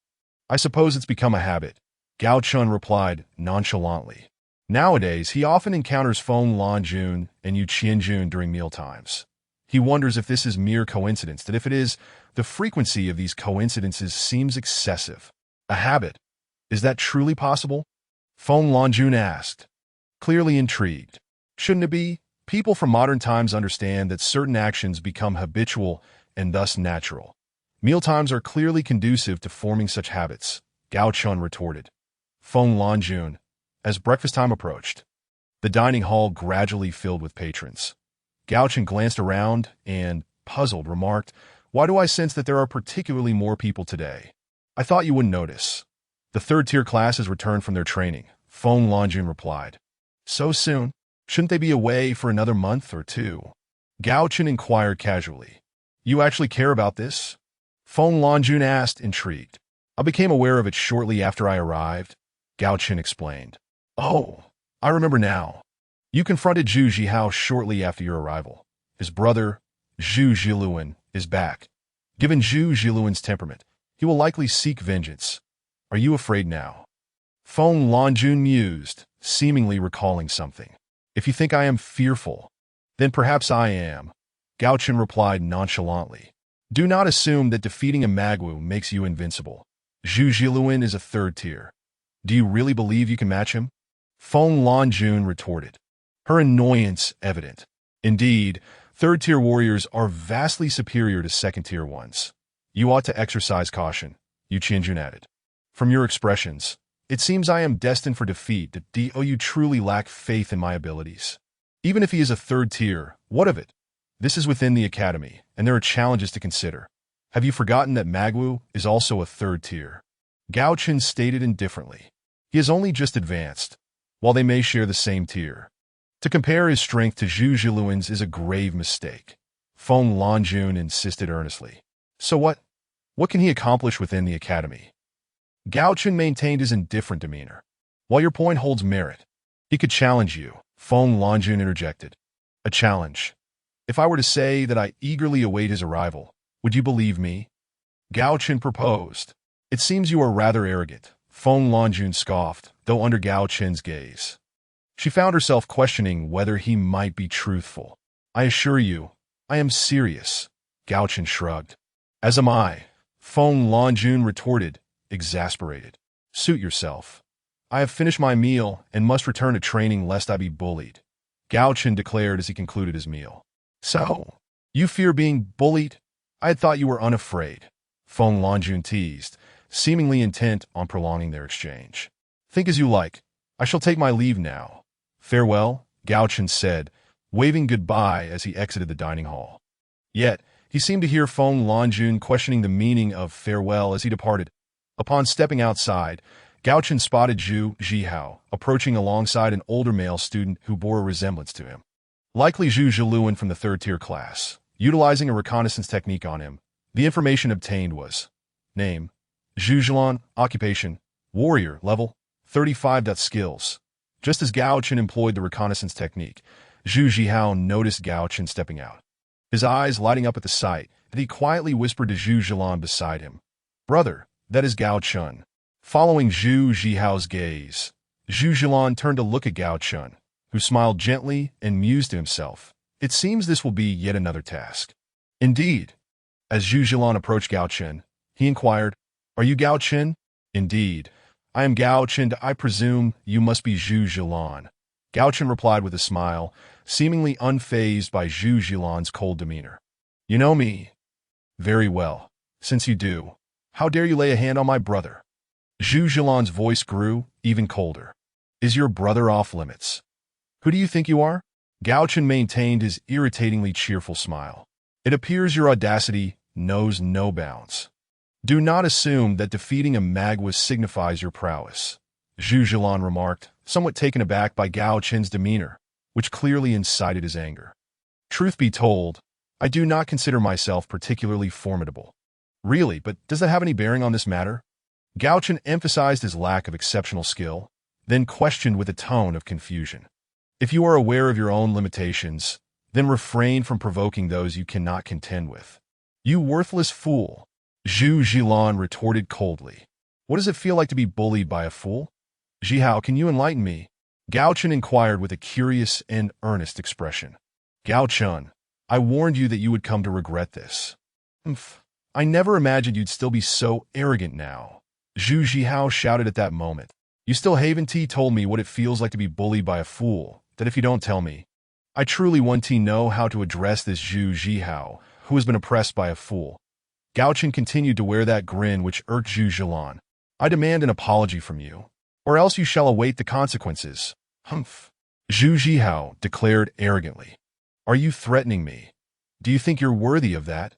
"I suppose it's become a habit," Gao Chen replied nonchalantly. Nowadays, he often encounters Feng Longjun and Yu Qianjun during mealtimes. He wonders if this is mere coincidence, that if it is, the frequency of these coincidences seems excessive. A habit? Is that truly possible? Feng Longjun asked, clearly intrigued. Shouldn't it be? People from modern times understand that certain actions become habitual and thus natural. Mealtimes are clearly conducive to forming such habits, Gao Chen retorted. Feng Longjun, as breakfast time approached, the dining hall gradually filled with patrons. Gao Chen glanced around and, puzzled, remarked, "Why do I sense that there are particularly more people today?" "I thought you wouldn't notice. The third-tier class has returned from their training," Feng Longjun replied. "So soon? Shouldn't they be away for another month or two?" Gao Chen inquired casually. "You actually care about this?" Feng Longjun asked, intrigued. "I became aware of it shortly after I arrived," Gao Chen explained. "Oh, I remember now. You confronted Zhu Zhihao shortly after your arrival. His brother, Zhu Zhiluan, is back. Given Zhu Zhiluan's temperament, he will likely seek vengeance. Are you afraid now?" Feng Longjun mused, seemingly recalling something. "If you think I am fearful, then perhaps I am," Gao Chen replied nonchalantly. "Do not assume that defeating a Magwu makes you invincible. Zhu Zhiluan is a third tier. Do you really believe you can match him?" Feng Longjun retorted, her annoyance evident. "Indeed, third-tier warriors are vastly superior to second-tier ones. You ought to exercise caution," Yu Qianjun added. "From your expressions, it seems I am destined for defeat. Do you truly lack faith in my abilities? Even if he is a third tier, what of it? This is within the academy, and there are challenges to consider. Have you forgotten that Magwu is also a third tier?" Gao Chen stated indifferently. He has only just advanced, while they may share the same tier. To compare his strength to Zhu Zhiluan's is a grave mistake, Feng Longjun insisted earnestly. "So what? What can he accomplish within the academy?" Gao Chen maintained his indifferent demeanor. "While your point holds merit, he could challenge you," Feng Longjun interjected. "A challenge? If I were to say that I eagerly await his arrival, would you believe me?" Gao Chen proposed. It seems you are rather arrogant, Feng Lanjun scoffed, though under Gao Chen's gaze. She found herself questioning whether he might be truthful. I assure you, I am serious, Gao Chen shrugged. As am I, Feng Lanjun retorted, exasperated. Suit yourself. I have finished my meal and must return to training lest I be bullied, Gao Chen declared as he concluded his meal. So, you fear being bullied? I had thought you were unafraid, Feng Lanjun teased, seemingly intent on prolonging their exchange. Think as you like. I shall take my leave now. Farewell, Gao Chen said, waving goodbye as he exited the dining hall. Yet, he seemed to hear Feng Lanjun questioning the meaning of farewell as he departed. Upon stepping outside, Gao Chen spotted Zhu Zhihao approaching alongside an older male student who bore a resemblance to him. Likely Zhu Zhiluan from the third-tier class. Utilizing a reconnaissance technique on him, the information obtained was: name, Zhu Zhilan, occupation, warrior, level, 35. Skills. Just as Gao Chen employed the reconnaissance technique, Zhu Zhihao noticed Gao Chen stepping out. His eyes lighting up at the sight, and he quietly whispered to Zhu Zhilan beside him, "Brother, that is Gao Chen." Following Zhu Zhihao's gaze, Zhu Zhilan turned to look at Gao Chen, who smiled gently and mused to himself, "It seems this will be yet another task." Indeed. As Zhu Zhilan approached Gao Chen, he inquired, "Are you Gao Chen?" "Indeed. I am Gao Chen. I presume you must be Zhu Zhilan." Gao Chen replied with a smile, seemingly unfazed by Zhu Zhilan's cold demeanor. "You know me?" "Very well. Since you do, how dare you lay a hand on my brother?" Zhu Zhilan's voice grew even colder. "Is your brother off limits? Who do you think you are?" Gao Chen maintained his irritatingly cheerful smile. "It appears your audacity knows no bounds. Do not assume that defeating a Magwa signifies your prowess," Zhu Zhilan remarked, somewhat taken aback by Gao Chen's demeanor, which clearly incited his anger. "Truth be told, I do not consider myself particularly formidable." "Really, but does that have any bearing on this matter?" Gao Chen emphasized his lack of exceptional skill, then questioned with a tone of confusion. "If you are aware of your own limitations, then refrain from provoking those you cannot contend with." "You worthless fool," Zhu Zhilan retorted coldly. "What does it feel like to be bullied by a fool?" "Zhihao, can you enlighten me?" Gao Chen inquired with a curious and earnest expression. "Gao Chen, I warned you that you would come to regret this." "Humph. I never imagined you'd still be so arrogant now," Zhu Zhihao shouted at that moment. "You still haven't told me what it feels like to be bullied by a fool, that if you don't tell me, I truly want to know how to address this Zhu Zhihao, who has been oppressed by a fool." Gao Chen continued to wear that grin which irked Zhu Zhilan. "I demand an apology from you, or else you shall await the consequences." "Humph," Zhu Zhihao declared arrogantly. "Are you threatening me? Do you think you're worthy of that?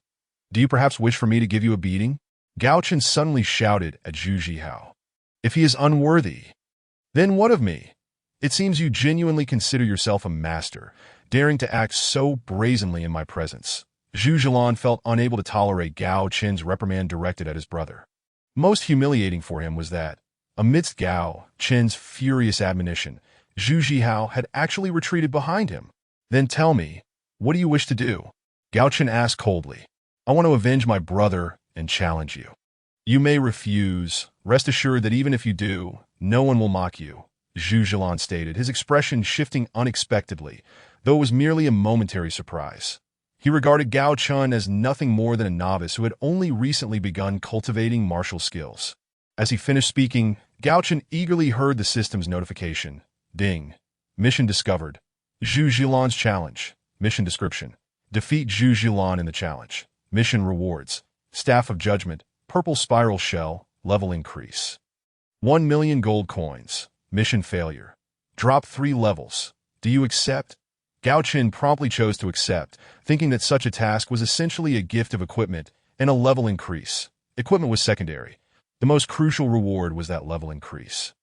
Do you perhaps wish for me to give you a beating?" Gao Chen suddenly shouted at Zhu Zhihao. "If he is unworthy, then what of me? It seems you genuinely consider yourself a master, daring to act so brazenly in my presence." Zhu Zhilan felt unable to tolerate Gao Chen's reprimand directed at his brother. Most humiliating for him was that, amidst Gao Chen's furious admonition, Zhu Zhihao had actually retreated behind him. "Then tell me, what do you wish to do?" Gao Chen asked coldly. "I want to avenge my brother and challenge you." "You may refuse. Rest assured that even if you do, no one will mock you," Zhu Zhilan stated, his expression shifting unexpectedly, though it was merely a momentary surprise. He regarded Gao Chen as nothing more than a novice who had only recently begun cultivating martial skills. As he finished speaking, Gao Chen eagerly heard the system's notification. Ding. Mission discovered. Zhu Zhilan's challenge. Mission description. Defeat Zhu Zhilan in the challenge. Mission rewards. Staff of Judgment. Purple spiral shell. Level increase. 1 million gold coins. Mission failure. Drop 3 levels. Do you accept? Gao Chen promptly chose to accept, thinking that such a task was essentially a gift of equipment and a level increase. Equipment was secondary. The most crucial reward was that level increase.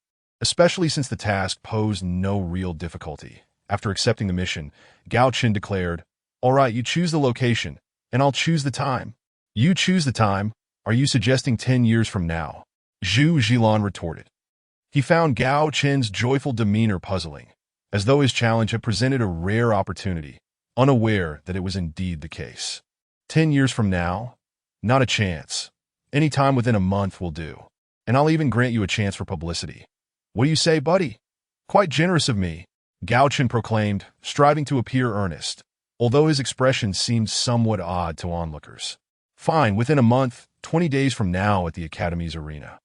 Especially since the task posed no real difficulty. After accepting the mission, Gao Chen declared, "All right, you choose the location, and I'll choose the time." "You choose the time? Are you suggesting 10 years from now?" Zhu Zhilan retorted. He found Gao Chen's joyful demeanor puzzling, as though his challenge had presented a rare opportunity, unaware that it was indeed the case. 10 years from now? Not a chance. Any time within a month will do. And I'll even grant you a chance for publicity. What do you say, buddy? Quite generous of me, Gao Chen proclaimed, striving to appear earnest, although his expression seemed somewhat odd to onlookers. Fine, within a month, 20 days from now at the Academy's arena.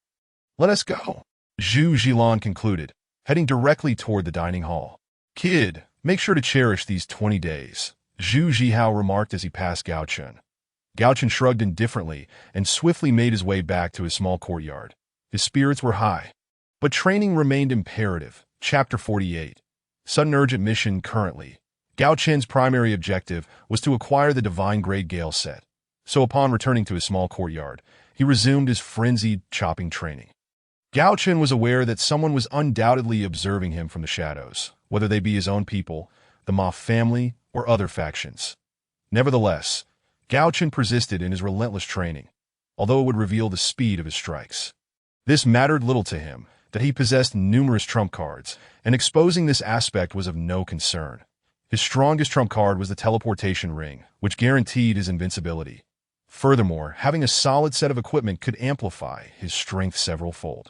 Let us go, Zhu Zhilan concluded, heading directly toward the dining hall. Kid, make sure to cherish these 20 days, Zhu Zhihao remarked as he passed Gao Chen. Gao Chen shrugged indifferently and swiftly made his way back to his small courtyard. His spirits were high. But training remained imperative. Chapter 48. Sudden urgent mission currently. Gao Chen's primary objective was to acquire the divine grade Gale set. So upon returning to his small courtyard, he resumed his frenzied chopping training. Gao Chen was aware that someone was undoubtedly observing him from the shadows, whether they be his own people, the Ma family, or other factions. Nevertheless, Gao Chen persisted in his relentless training, although it would reveal the speed of his strikes. This mattered little to him, that he possessed numerous trump cards, and exposing this aspect was of no concern. His strongest trump card was the teleportation ring, which guaranteed his invincibility. Furthermore, having a solid set of equipment could amplify his strength several-fold,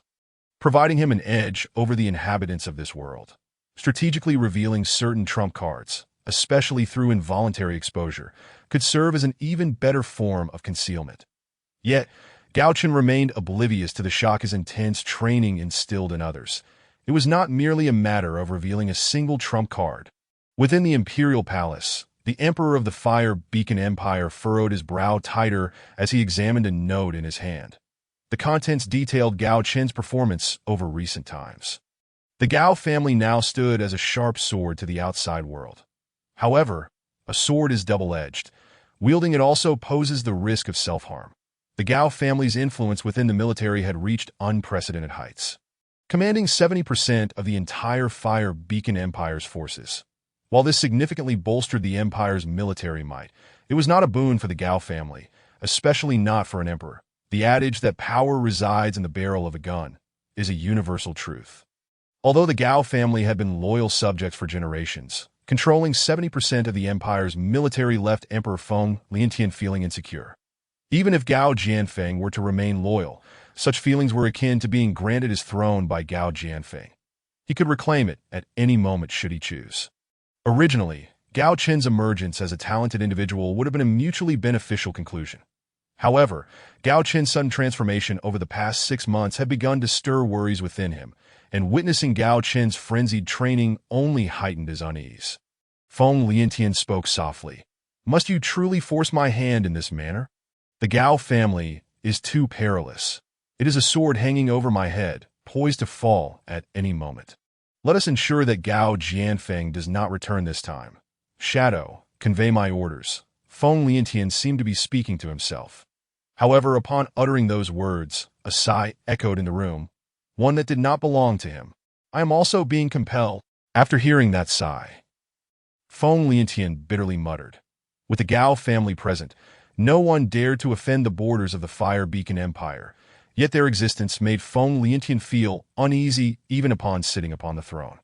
providing him an edge over the inhabitants of this world. Strategically revealing certain trump cards, especially through involuntary exposure, could serve as an even better form of concealment. Yet, Gao Chen remained oblivious to the shock his intense training instilled in others. It was not merely a matter of revealing a single trump card. Within the Imperial Palace, the Emperor of the Fire Beacon Empire furrowed his brow tighter as he examined a note in his hand. The contents detailed Gao Chen's performance over recent times. The Gao family now stood as a sharp sword to the outside world. However, a sword is double-edged. Wielding it also poses the risk of self-harm. The Gao family's influence within the military had reached unprecedented heights, commanding 70% of the entire Fire Beacon Empire's forces. While this significantly bolstered the empire's military might, it was not a boon for the Gao family, especially not for an emperor. The adage that power resides in the barrel of a gun is a universal truth. Although the Gao family had been loyal subjects for generations, controlling 70% of the empire's military left Emperor Feng Liantian feeling insecure. Even if Gao Jianfeng were to remain loyal, such feelings were akin to being granted his throne by Gao Jianfeng. He could reclaim it at any moment should he choose. Originally, Gao Chen's emergence as a talented individual would have been a mutually beneficial conclusion. However, Gao Chen's sudden transformation over the past 6 months had begun to stir worries within him, and witnessing Gao Chen's frenzied training only heightened his unease. Feng Liantian spoke softly. "Must you truly force my hand in this manner? The Gao family is too perilous. It is a sword hanging over my head, poised to fall at any moment. Let us ensure that Gao Jianfeng does not return this time. Shadow, convey my orders." Feng Liantian seemed to be speaking to himself. However, upon uttering those words, a sigh echoed in the room, one that did not belong to him. "I am also being compelled." After hearing that sigh, Feng Liantian bitterly muttered. With the Gao family present, no one dared to offend the borders of the Fire Beacon Empire, yet their existence made Feng Liantian feel uneasy even upon sitting upon the throne.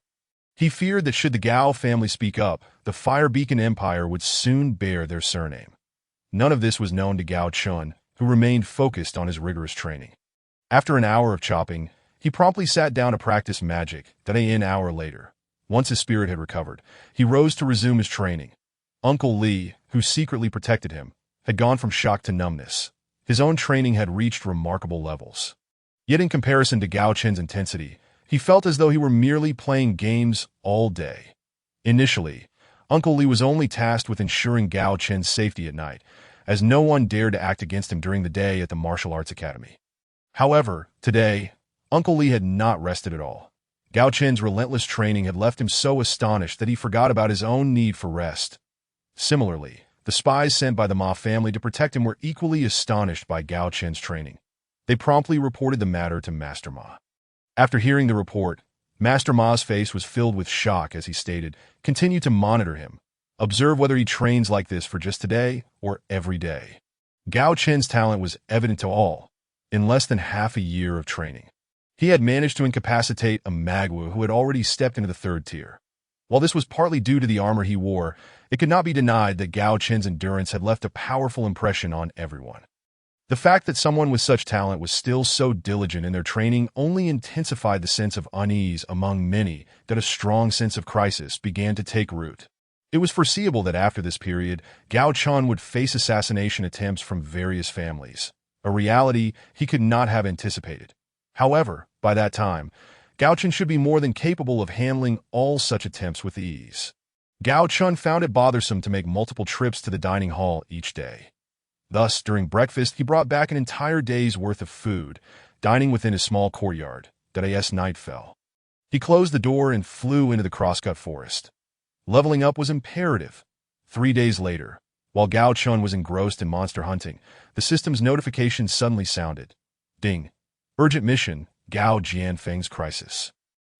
He feared that should the Gao family speak up, the Fire Beacon Empire would soon bear their surname. None of this was known to Gao Chen, who remained focused on his rigorous training. After an hour of chopping, he promptly sat down to practice magic. An hour later, once his spirit had recovered, he rose to resume his training. Uncle Li, who secretly protected him, had gone from shock to numbness. His own training had reached remarkable levels. Yet in comparison to Gao Chen's intensity, he felt as though he were merely playing games all day. Initially, Uncle Li was only tasked with ensuring Gao Chen's safety at night, as no one dared to act against him during the day at the Martial Arts Academy. However, today, Uncle Li had not rested at all. Gao Chen's relentless training had left him so astonished that he forgot about his own need for rest. Similarly, the spies sent by the Ma family to protect him were equally astonished by Gao Chen's training. They promptly reported the matter to Master Ma. After hearing the report, Master Ma's face was filled with shock as he stated, "Continue to monitor him. Observe whether he trains like this for just today or every day." Gao Chen's talent was evident to all. In less than half a year of training, he had managed to incapacitate a Magwu who had already stepped into the 3rd tier. While this was partly due to the armor he wore, it could not be denied that Gao Chen's endurance had left a powerful impression on everyone. The fact that someone with such talent was still so diligent in their training only intensified the sense of unease among many that a strong sense of crisis began to take root. It was foreseeable that after this period, Gao Chen would face assassination attempts from various families, a reality he could not have anticipated. However, by that time, Gao Chen should be more than capable of handling all such attempts with ease. Gao Chen found it bothersome to make multiple trips to the dining hall each day. Thus, during breakfast, he brought back an entire day's worth of food, dining within his small courtyard, that as night fell. He closed the door and flew into the crosscut forest. Leveling up was imperative. 3 days later, while Gao Chen was engrossed in monster hunting, the system's notification suddenly sounded. Ding. Urgent mission, Gao Jianfeng's crisis.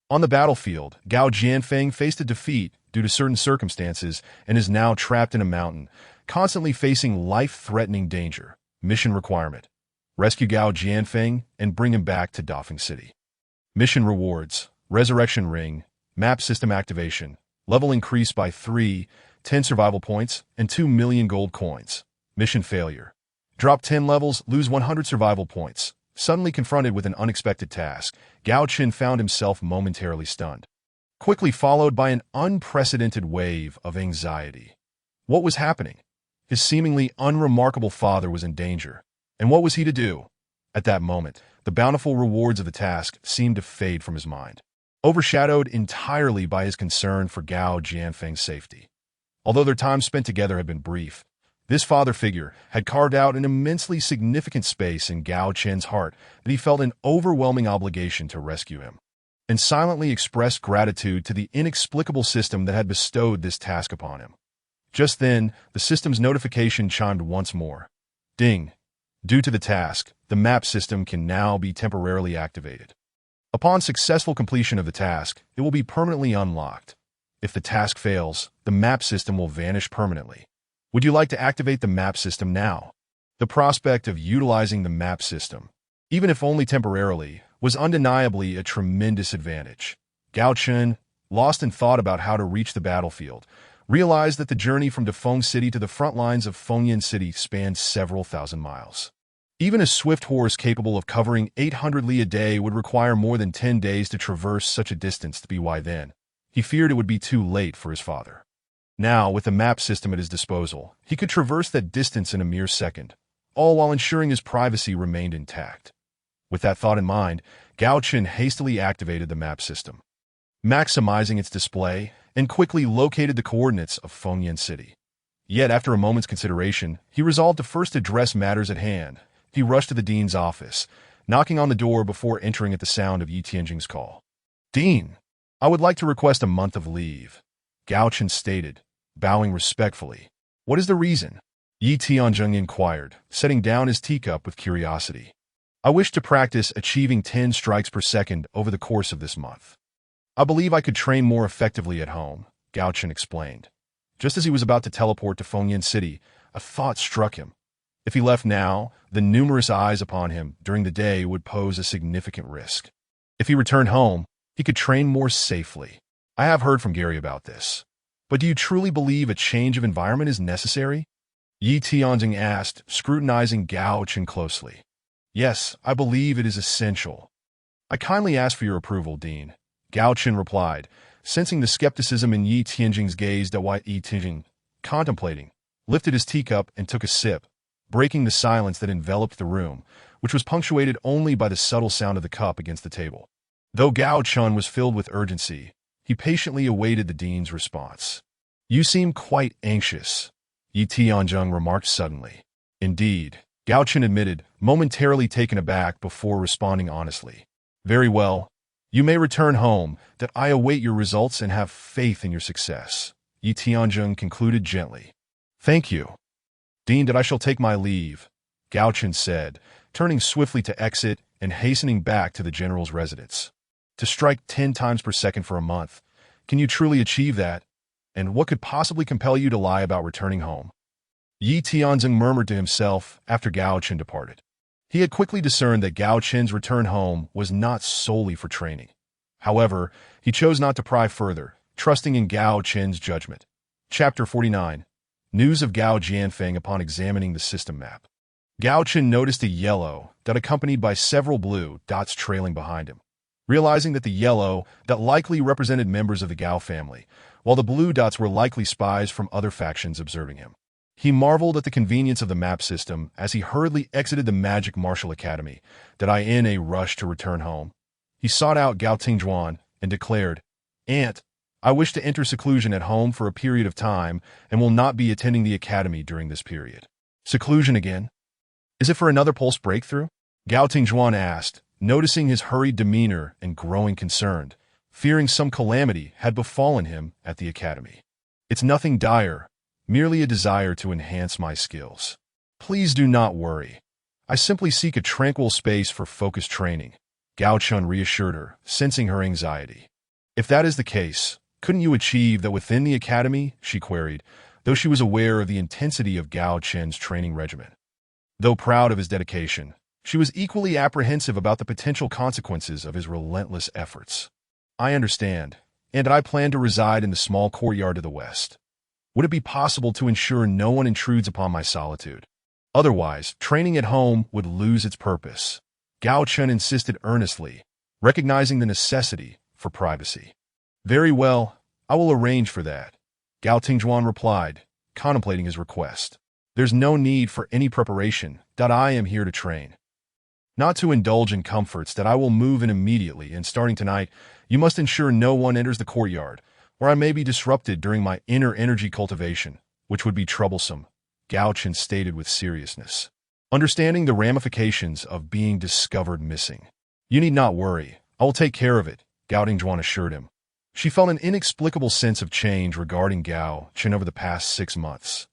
On the battlefield, Gao Jianfeng faced a defeat due to certain circumstances and is now trapped in a mountain, constantly facing life-threatening danger. Mission requirement: rescue Gao Jianfeng and bring him back to Dafeng City. Mission rewards: Resurrection Ring, map system activation, level increase by 10 survival points, and 2 million gold coins. Mission failure: drop 10 levels, lose 100 survival points. Suddenly confronted with an unexpected task, Gao Chen found himself momentarily stunned, quickly followed by an unprecedented wave of anxiety. What was happening? His seemingly unremarkable father was in danger, and what was he to do? At that moment, the bountiful rewards of the task seemed to fade from his mind, overshadowed entirely by his concern for Gao Jianfeng's safety. Although their time spent together had been brief, this father figure had carved out an immensely significant space in Gao Chen's heart that he felt an overwhelming obligation to rescue him, and silently expressed gratitude to the inexplicable system that had bestowed this task upon him. Just then, the system's notification chimed once more. Ding. Due to the task, the map system can now be temporarily activated. Upon successful completion of the task, it will be permanently unlocked. If the task fails, the map system will vanish permanently. Would you like to activate the map system now? The prospect of utilizing the map system, even if only temporarily, was undeniably a tremendous advantage. Gao Chen, lost in thought about how to reach the battlefield, realized that the journey from Dafeng City to the front lines of Fengyan City spanned several thousand miles. Even a swift horse capable of covering 800 li a day would require more than 10 days to traverse such a distance. To be why then, he feared it would be too late for his father. Now, with the map system at his disposal, he could traverse that distance in a mere second, all while ensuring his privacy remained intact. With that thought in mind, Gao Chen hastily activated the map system, maximizing its display, and quickly located the coordinates of Fengyan City. Yet, after a moment's consideration, he resolved to first address matters at hand. He rushed to the dean's office, knocking on the door before entering at the sound of Yi Tianjing's call. "Dean, I would like to request a month of leave," Gao Chen stated, bowing respectfully. "What is the reason?" Yi Tianjing inquired, setting down his teacup with curiosity. "I wish to practice achieving 10 strikes per second over the course of this month. I believe I could train more effectively at home," Gao Chen explained. Just as he was about to teleport to Fengyan City, a thought struck him. If he left now, the numerous eyes upon him during the day would pose a significant risk. If he returned home, he could train more safely. "I have heard from Gary about this. But do you truly believe a change of environment is necessary?" Yi Tianjing asked, scrutinizing Gao Chen closely. "Yes, I believe it is essential." "I kindly ask for your approval, Dean," Gao Chen replied, sensing the skepticism in Yi Tianjing's gaze. That Yi Tianjing, contemplating, lifted his teacup and took a sip, breaking the silence that enveloped the room, which was punctuated only by the subtle sound of the cup against the table. Though Gao Chen was filled with urgency, he patiently awaited the dean's response. "You seem quite anxious," Yi Tianjing remarked suddenly. "Indeed," Gao Chen admitted, momentarily taken aback before responding honestly. "Very well. You may return home, that I await your results and have faith in your success," Yi Tianjing concluded gently. "Thank you, Dean, that I shall take my leave," Gao Chen said, turning swiftly to exit and hastening back to the general's residence. "To strike 10 times per second for a month, can you truly achieve that? And what could possibly compel you to lie about returning home?" Yi Tianjing murmured to himself after Gao Chen departed. He had quickly discerned that Gao Chen's return home was not solely for training. However, he chose not to pry further, trusting in Gao Chen's judgment. Chapter 49. News of Gao Jianfeng upon examining the system map. Gao Chen noticed a yellow dot accompanied by several blue dots trailing behind him. Realizing that the yellow dot likely represented members of the Gao family, while the blue dots were likely spies from other factions observing him. He marveled at the convenience of the map system as he hurriedly exited the Magic Martial Academy, in a rush to return home. He sought out Gao Tingjuan and declared, "Aunt, I wish to enter seclusion at home for a period of time and will not be attending the academy during this period." Seclusion again? Is it for another pulse breakthrough? Gao Tingjuan asked, noticing his hurried demeanor and growing concern, fearing some calamity had befallen him at the academy. "It's nothing dire, merely a desire to enhance my skills. Please do not worry. I simply seek a tranquil space for focused training," Gao Chen reassured her, sensing her anxiety. "If that is the case, couldn't you achieve that within the academy?" she queried, though she was aware of the intensity of Gao Chen's training regimen. Though proud of his dedication, she was equally apprehensive about the potential consequences of his relentless efforts. "I understand, and I plan to reside in the small courtyard to the west. Would it be possible to ensure no one intrudes upon my solitude? Otherwise, training at home would lose its purpose," Gao Chen insisted earnestly, recognizing the necessity for privacy. "Very well, I will arrange for that," Gao Tingjuan replied, contemplating his request. "There's no need for any preparation, I am here to train. Not to indulge in comforts I will move in immediately, and starting tonight, you must ensure no one enters the courtyard, or I may be disrupted during my inner energy cultivation, which would be troublesome," Gao Chen stated with seriousness, understanding the ramifications of being discovered missing. "You need not worry, I will take care of it," Gao Tingjuan assured him. She felt an inexplicable sense of change regarding Gao Chen over the past 6 months,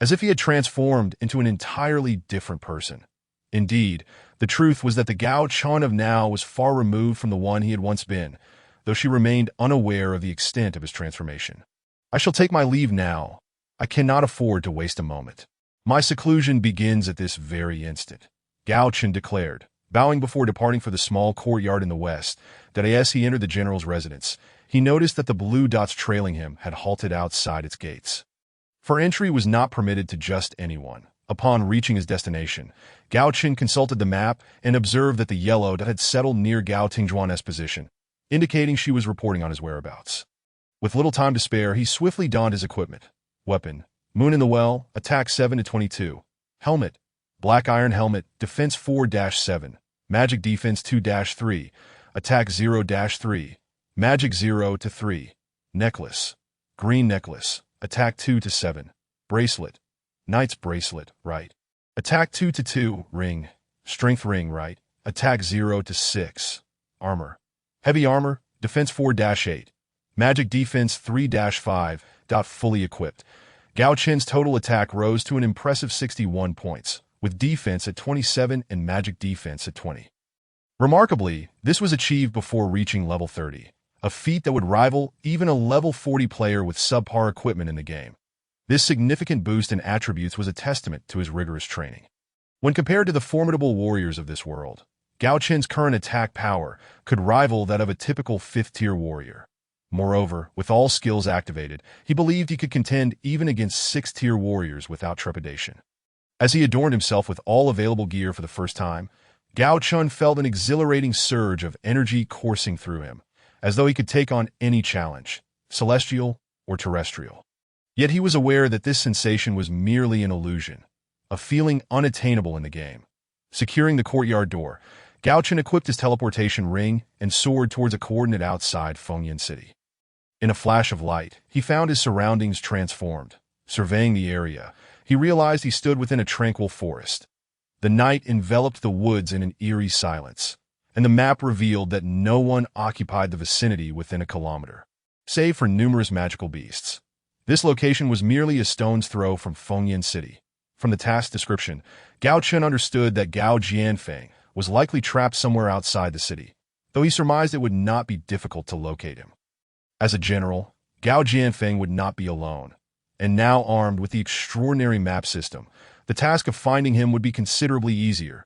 as if he had transformed into an entirely different person. Indeed, the truth was that the Gao Chen of now was far removed from the one he had once been, though she remained unaware of the extent of his transformation. "I shall take my leave now. I cannot afford to waste a moment. My seclusion begins at this very instant," Gao Chen declared, bowing before departing for the small courtyard in the west. As he entered the general's residence, he noticed that the blue dots trailing him had halted outside its gates. For entry was not permitted to just anyone. Upon reaching his destination, Gao Chen consulted the map and observed that the yellow dot had settled near Gao Tingjuan's position, indicating she was reporting on his whereabouts. With little time to spare, he swiftly donned his equipment. Weapon: Moon in the Well, attack 7-22. Helmet: Black Iron Helmet, defense 4-7. Magic defense 2-3. Attack 0-3. Magic 0-3. Necklace: Green Necklace, attack 2-7. Bracelet: Knight's Bracelet, right. Attack 2-2. Ring: Strength Ring, right. Attack 0-6. Armor: Heavy Armor, defense 4-8. Magic defense 3-5. Fully equipped, Gao Chen's total attack rose to an impressive 61 points, with defense at 27 and magic defense at 20. Remarkably, this was achieved before reaching level 30, a feat that would rival even a level 40 player with subpar equipment in the game. This significant boost in attributes was a testament to his rigorous training. When compared to the formidable warriors of this world, Gao Chen's current attack power could rival that of a typical 5th-tier warrior. Moreover, with all skills activated, he believed he could contend even against 6th-tier warriors without trepidation. As he adorned himself with all available gear for the first time, Gao Chen felt an exhilarating surge of energy coursing through him, as though he could take on any challenge, celestial or terrestrial. Yet he was aware that this sensation was merely an illusion, a feeling unattainable in the game. Securing the courtyard door, Gao Chen equipped his teleportation ring and soared towards a coordinate outside Fengyan City. In a flash of light, he found his surroundings transformed. Surveying the area, he realized he stood within a tranquil forest. The night enveloped the woods in an eerie silence, and the map revealed that no one occupied the vicinity within a kilometer, save for numerous magical beasts. This location was merely a stone's throw from Fengyan City. From the task description, Gao Chen understood that Gao Jianfeng was likely trapped somewhere outside the city, though he surmised it would not be difficult to locate him. As a general, Gao Jianfeng would not be alone, and now armed with the extraordinary map system, the task of finding him would be considerably easier.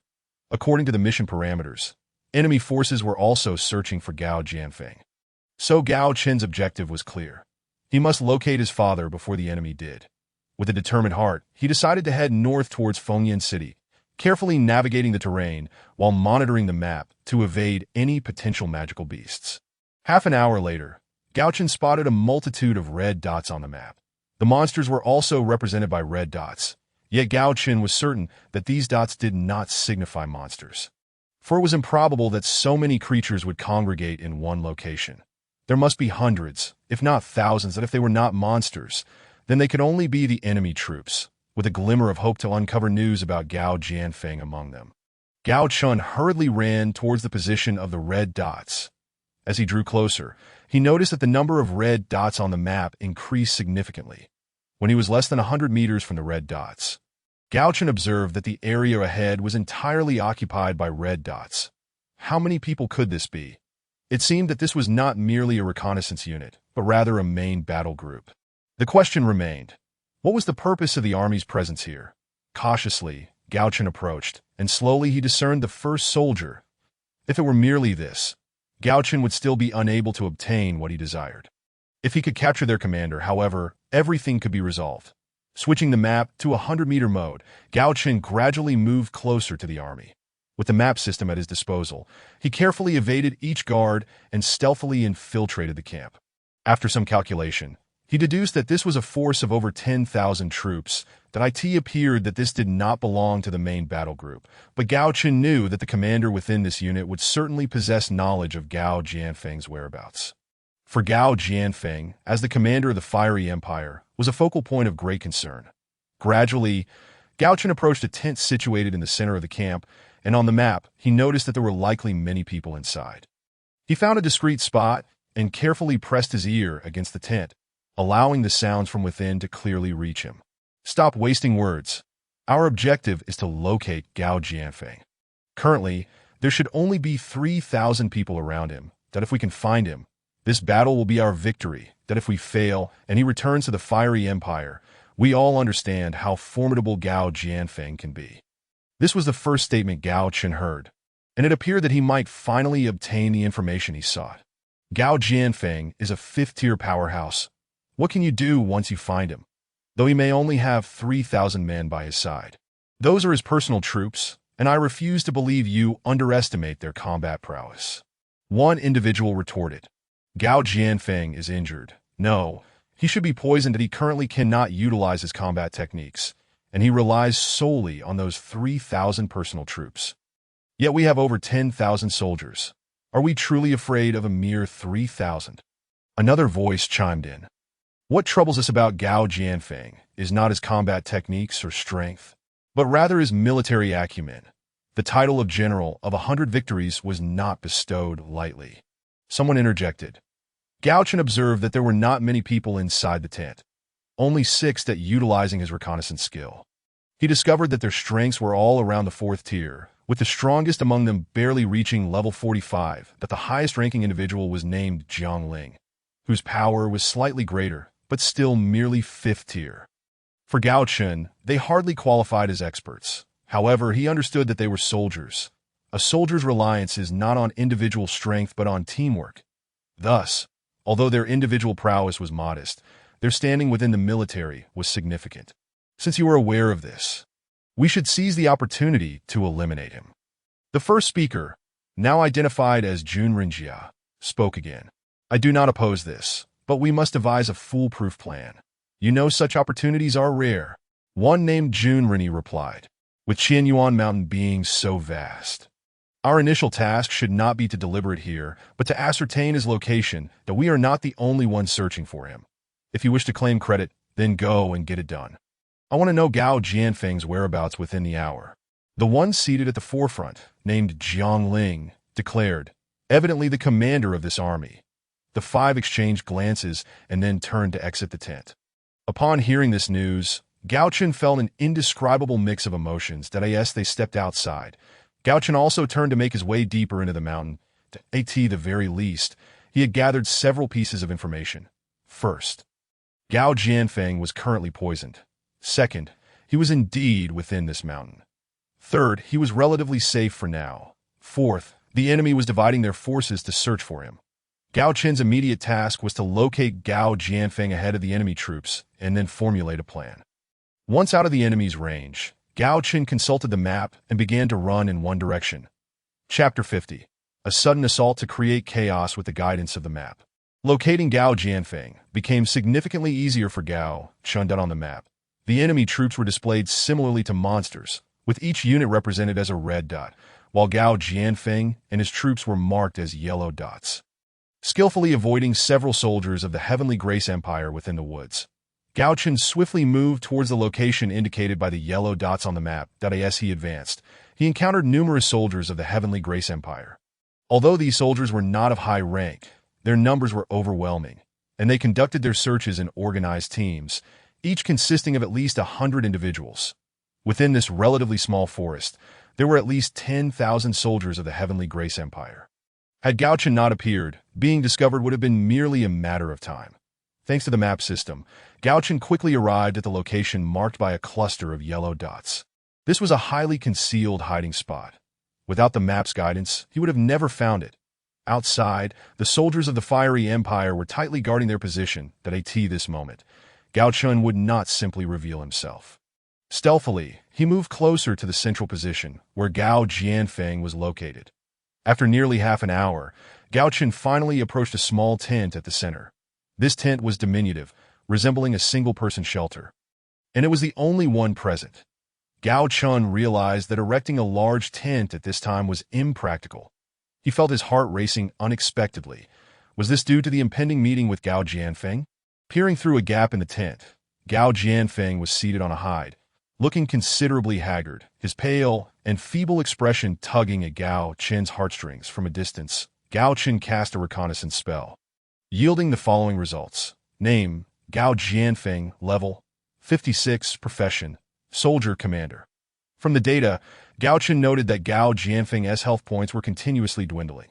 According to the mission parameters, enemy forces were also searching for Gao Jianfeng. So Gao Chen's objective was clear. He must locate his father before the enemy did. With a determined heart, he decided to head north towards Fengyan City, carefully navigating the terrain while monitoring the map to evade any potential magical beasts. Half an hour later, Gao Chen spotted a multitude of red dots on the map. The monsters were also represented by red dots, yet Gao Chen was certain that these dots did not signify monsters. For it was improbable that so many creatures would congregate in one location. There must be hundreds, if not thousands, that if they were not monsters, then they could only be the enemy troops, with a glimmer of hope to uncover news about Gao Jianfeng among them. Gao Chen hurriedly ran towards the position of the red dots. As he drew closer, he noticed that the number of red dots on the map increased significantly. When he was less than 100 meters from the red dots, Gao Chen observed that the area ahead was entirely occupied by red dots. How many people could this be? It seemed that this was not merely a reconnaissance unit, but rather a main battle group. The question remained, what was the purpose of the army's presence here? Cautiously, Gao Chen approached, and slowly he discerned the first soldier. If it were merely this, Gao Chen would still be unable to obtain what he desired. If he could capture their commander, however, everything could be resolved. Switching the map to a 100-meter mode, Gao Chen gradually moved closer to the army. With the map system at his disposal, he carefully evaded each guard and stealthily infiltrated the camp. After some calculation, he deduced that this was a force of over 10,000 troops. It appeared that this did not belong to the main battle group, but Gao Chen knew that the commander within this unit would certainly possess knowledge of Gao Jianfeng's whereabouts. For Gao Jianfeng, as the commander of the Fiery Empire, was a focal point of great concern. Gradually, Gao Chen approached a tent situated in the center of the camp, and on the map, he noticed that there were likely many people inside. He found a discreet spot and carefully pressed his ear against the tent, allowing the sounds from within to clearly reach him. Stop wasting words. Our objective is to locate Gao Jianfeng. Currently, there should only be 3,000 people around him. That if we can find him, this battle will be our victory. That if we fail and he returns to the Fiery Empire, we all understand how formidable Gao Jianfeng can be. This was the first statement Gao Chen heard, and it appeared that he might finally obtain the information he sought. Gao Jianfeng is a 5th-tier powerhouse. What can you do once you find him? Though he may only have 3,000 men by his side. Those are his personal troops, and I refuse to believe you underestimate their combat prowess. One individual retorted. Gao Jianfeng is injured. No, he should be poisoned and he currently cannot utilize his combat techniques, and he relies solely on those 3,000 personal troops. Yet we have over 10,000 soldiers. Are we truly afraid of a mere 3,000? Another voice chimed in. What troubles us about Gao Jianfeng is not his combat techniques or strength, but rather his military acumen. The title of General of 100 Victories was not bestowed lightly. Someone interjected. Gao Chen observed that there were not many people inside the tent, only 6 at utilizing his reconnaissance skill. He discovered that their strengths were all around the 4th tier, with the strongest among them barely reaching level 45, that the highest-ranking individual was named Jiang Ling, whose power was slightly greater, but still merely 5th tier. For Gao Chen, they hardly qualified as experts. However, he understood that they were soldiers. A soldier's reliance is not on individual strength but on teamwork. Thus, although their individual prowess was modest, their standing within the military was significant. Since you are aware of this, we should seize the opportunity to eliminate him. The first speaker, now identified as Jun Rinjia, spoke again. I do not oppose this, but we must devise a foolproof plan. You know such opportunities are rare. One named Jun Rinjia replied, with Qianyuan Mountain being so vast. Our initial task should not be to deliberate here, but to ascertain his location, that we are not the only ones searching for him. If you wish to claim credit, then go and get it done. I want to know Gao Jianfeng's whereabouts within the hour. The one seated at the forefront, named Jiang Ling, declared, evidently the commander of this army. The 5 exchanged glances and then turned to exit the tent. Upon hearing this news, Gao Chen felt an indescribable mix of emotions that as they stepped outside. Gao Chen also turned to make his way deeper into the mountain. At the very least, he had gathered several pieces of information. First, Gao Jianfeng was currently poisoned. Second, he was indeed within this mountain. Third, he was relatively safe for now. Fourth, the enemy was dividing their forces to search for him. Gao Chen's immediate task was to locate Gao Jianfeng ahead of the enemy troops and then formulate a plan. Once out of the enemy's range, Gao Chen consulted the map and began to run in one direction. Chapter 50. A sudden assault to create chaos with the guidance of the map. Locating Gao Jianfeng became significantly easier for Gao Chen on the map. The enemy troops were displayed similarly to monsters, with each unit represented as a red dot, while Gao Jianfeng and his troops were marked as yellow dots. Skillfully avoiding several soldiers of the Heavenly Grace Empire within the woods, Gao Chen swiftly moved towards the location indicated by the yellow dots on the map. As he advanced, he encountered numerous soldiers of the Heavenly Grace Empire. Although these soldiers were not of high rank, their numbers were overwhelming, and they conducted their searches in organized teams, each consisting of at least 100 individuals. Within this relatively small forest, there were at least 10,000 soldiers of the Heavenly Grace Empire. Had Gao Chen not appeared, being discovered would have been merely a matter of time. Thanks to the map system, Gao Chen quickly arrived at the location marked by a cluster of yellow dots. This was a highly concealed hiding spot. Without the map's guidance, he would have never found it. Outside, the soldiers of the Fiery Empire were tightly guarding their position. At this moment, Gao Chen would not simply reveal himself. Stealthily, he moved closer to the central position, where Gao Jianfeng was located. After nearly half an hour, Gao Chen finally approached a small tent at the center. This tent was diminutive, resembling a single-person shelter. And it was the only one present. Gao Chen realized that erecting a large tent at this time was impractical. He felt his heart racing unexpectedly. Was this due to the impending meeting with Gao Jianfeng? Peering through a gap in the tent, Gao Jianfeng was seated on a hide, looking considerably haggard, his pale and feeble expression tugging at Gao Chen's heartstrings from a distance. Gao Chen cast a reconnaissance spell, yielding the following results. Name, Gao Jianfeng, level, 56, profession, soldier commander. From the data, Gao Chen noted that Gao Jianfeng's health points were continuously dwindling,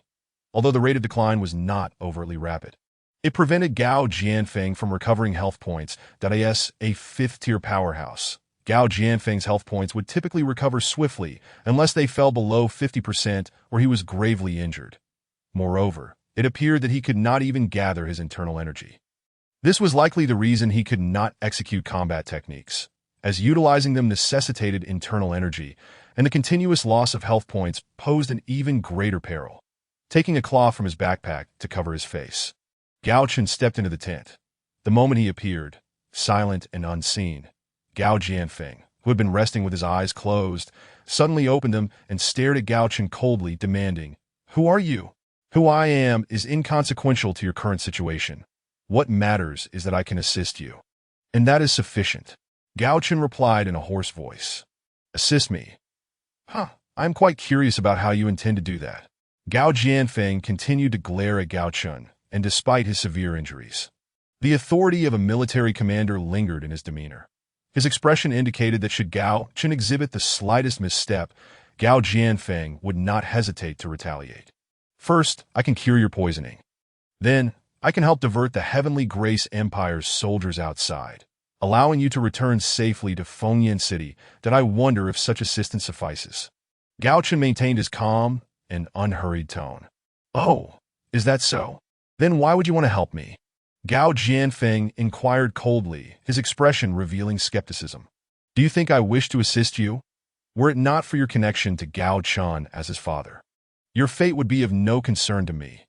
although the rate of decline was not overtly rapid. It prevented Gao Jianfeng from recovering health points. As a fifth-tier powerhouse, Gao Jianfeng's health points would typically recover swiftly unless they fell below 50% or he was gravely injured. Moreover, it appeared that he could not even gather his internal energy. This was likely the reason he could not execute combat techniques, as utilizing them necessitated internal energy, and the continuous loss of health points posed an even greater peril. Taking a cloth from his backpack to cover his face, Gao Chen stepped into the tent. The moment he appeared, silent and unseen, Gao Jianfeng, who had been resting with his eyes closed, suddenly opened them and stared at Gao Chen coldly, demanding, "Who are you?" "Who I am is inconsequential to your current situation. What matters is that I can assist you. And that is sufficient." Gao Chen replied in a hoarse voice. "Assist me? I am quite curious about how you intend to do that." Gao Jianfeng continued to glare at Gao Chen, and despite his severe injuries, the authority of a military commander lingered in his demeanor. His expression indicated that should Gao Chen exhibit the slightest misstep, Gao Jianfeng would not hesitate to retaliate. "First, I can cure your poisoning. Then, I can help divert the Heavenly Grace Empire's soldiers outside, allowing you to return safely to Fengyan City. That I wonder if such assistance suffices." Gao Chen maintained his calm and unhurried tone. "Oh, is that so? Then why would you want to help me?" Gao Jianfeng inquired coldly, his expression revealing skepticism. "Do you think I wish to assist you? Were it not for your connection to Gao Chen as his father, your fate would be of no concern to me,"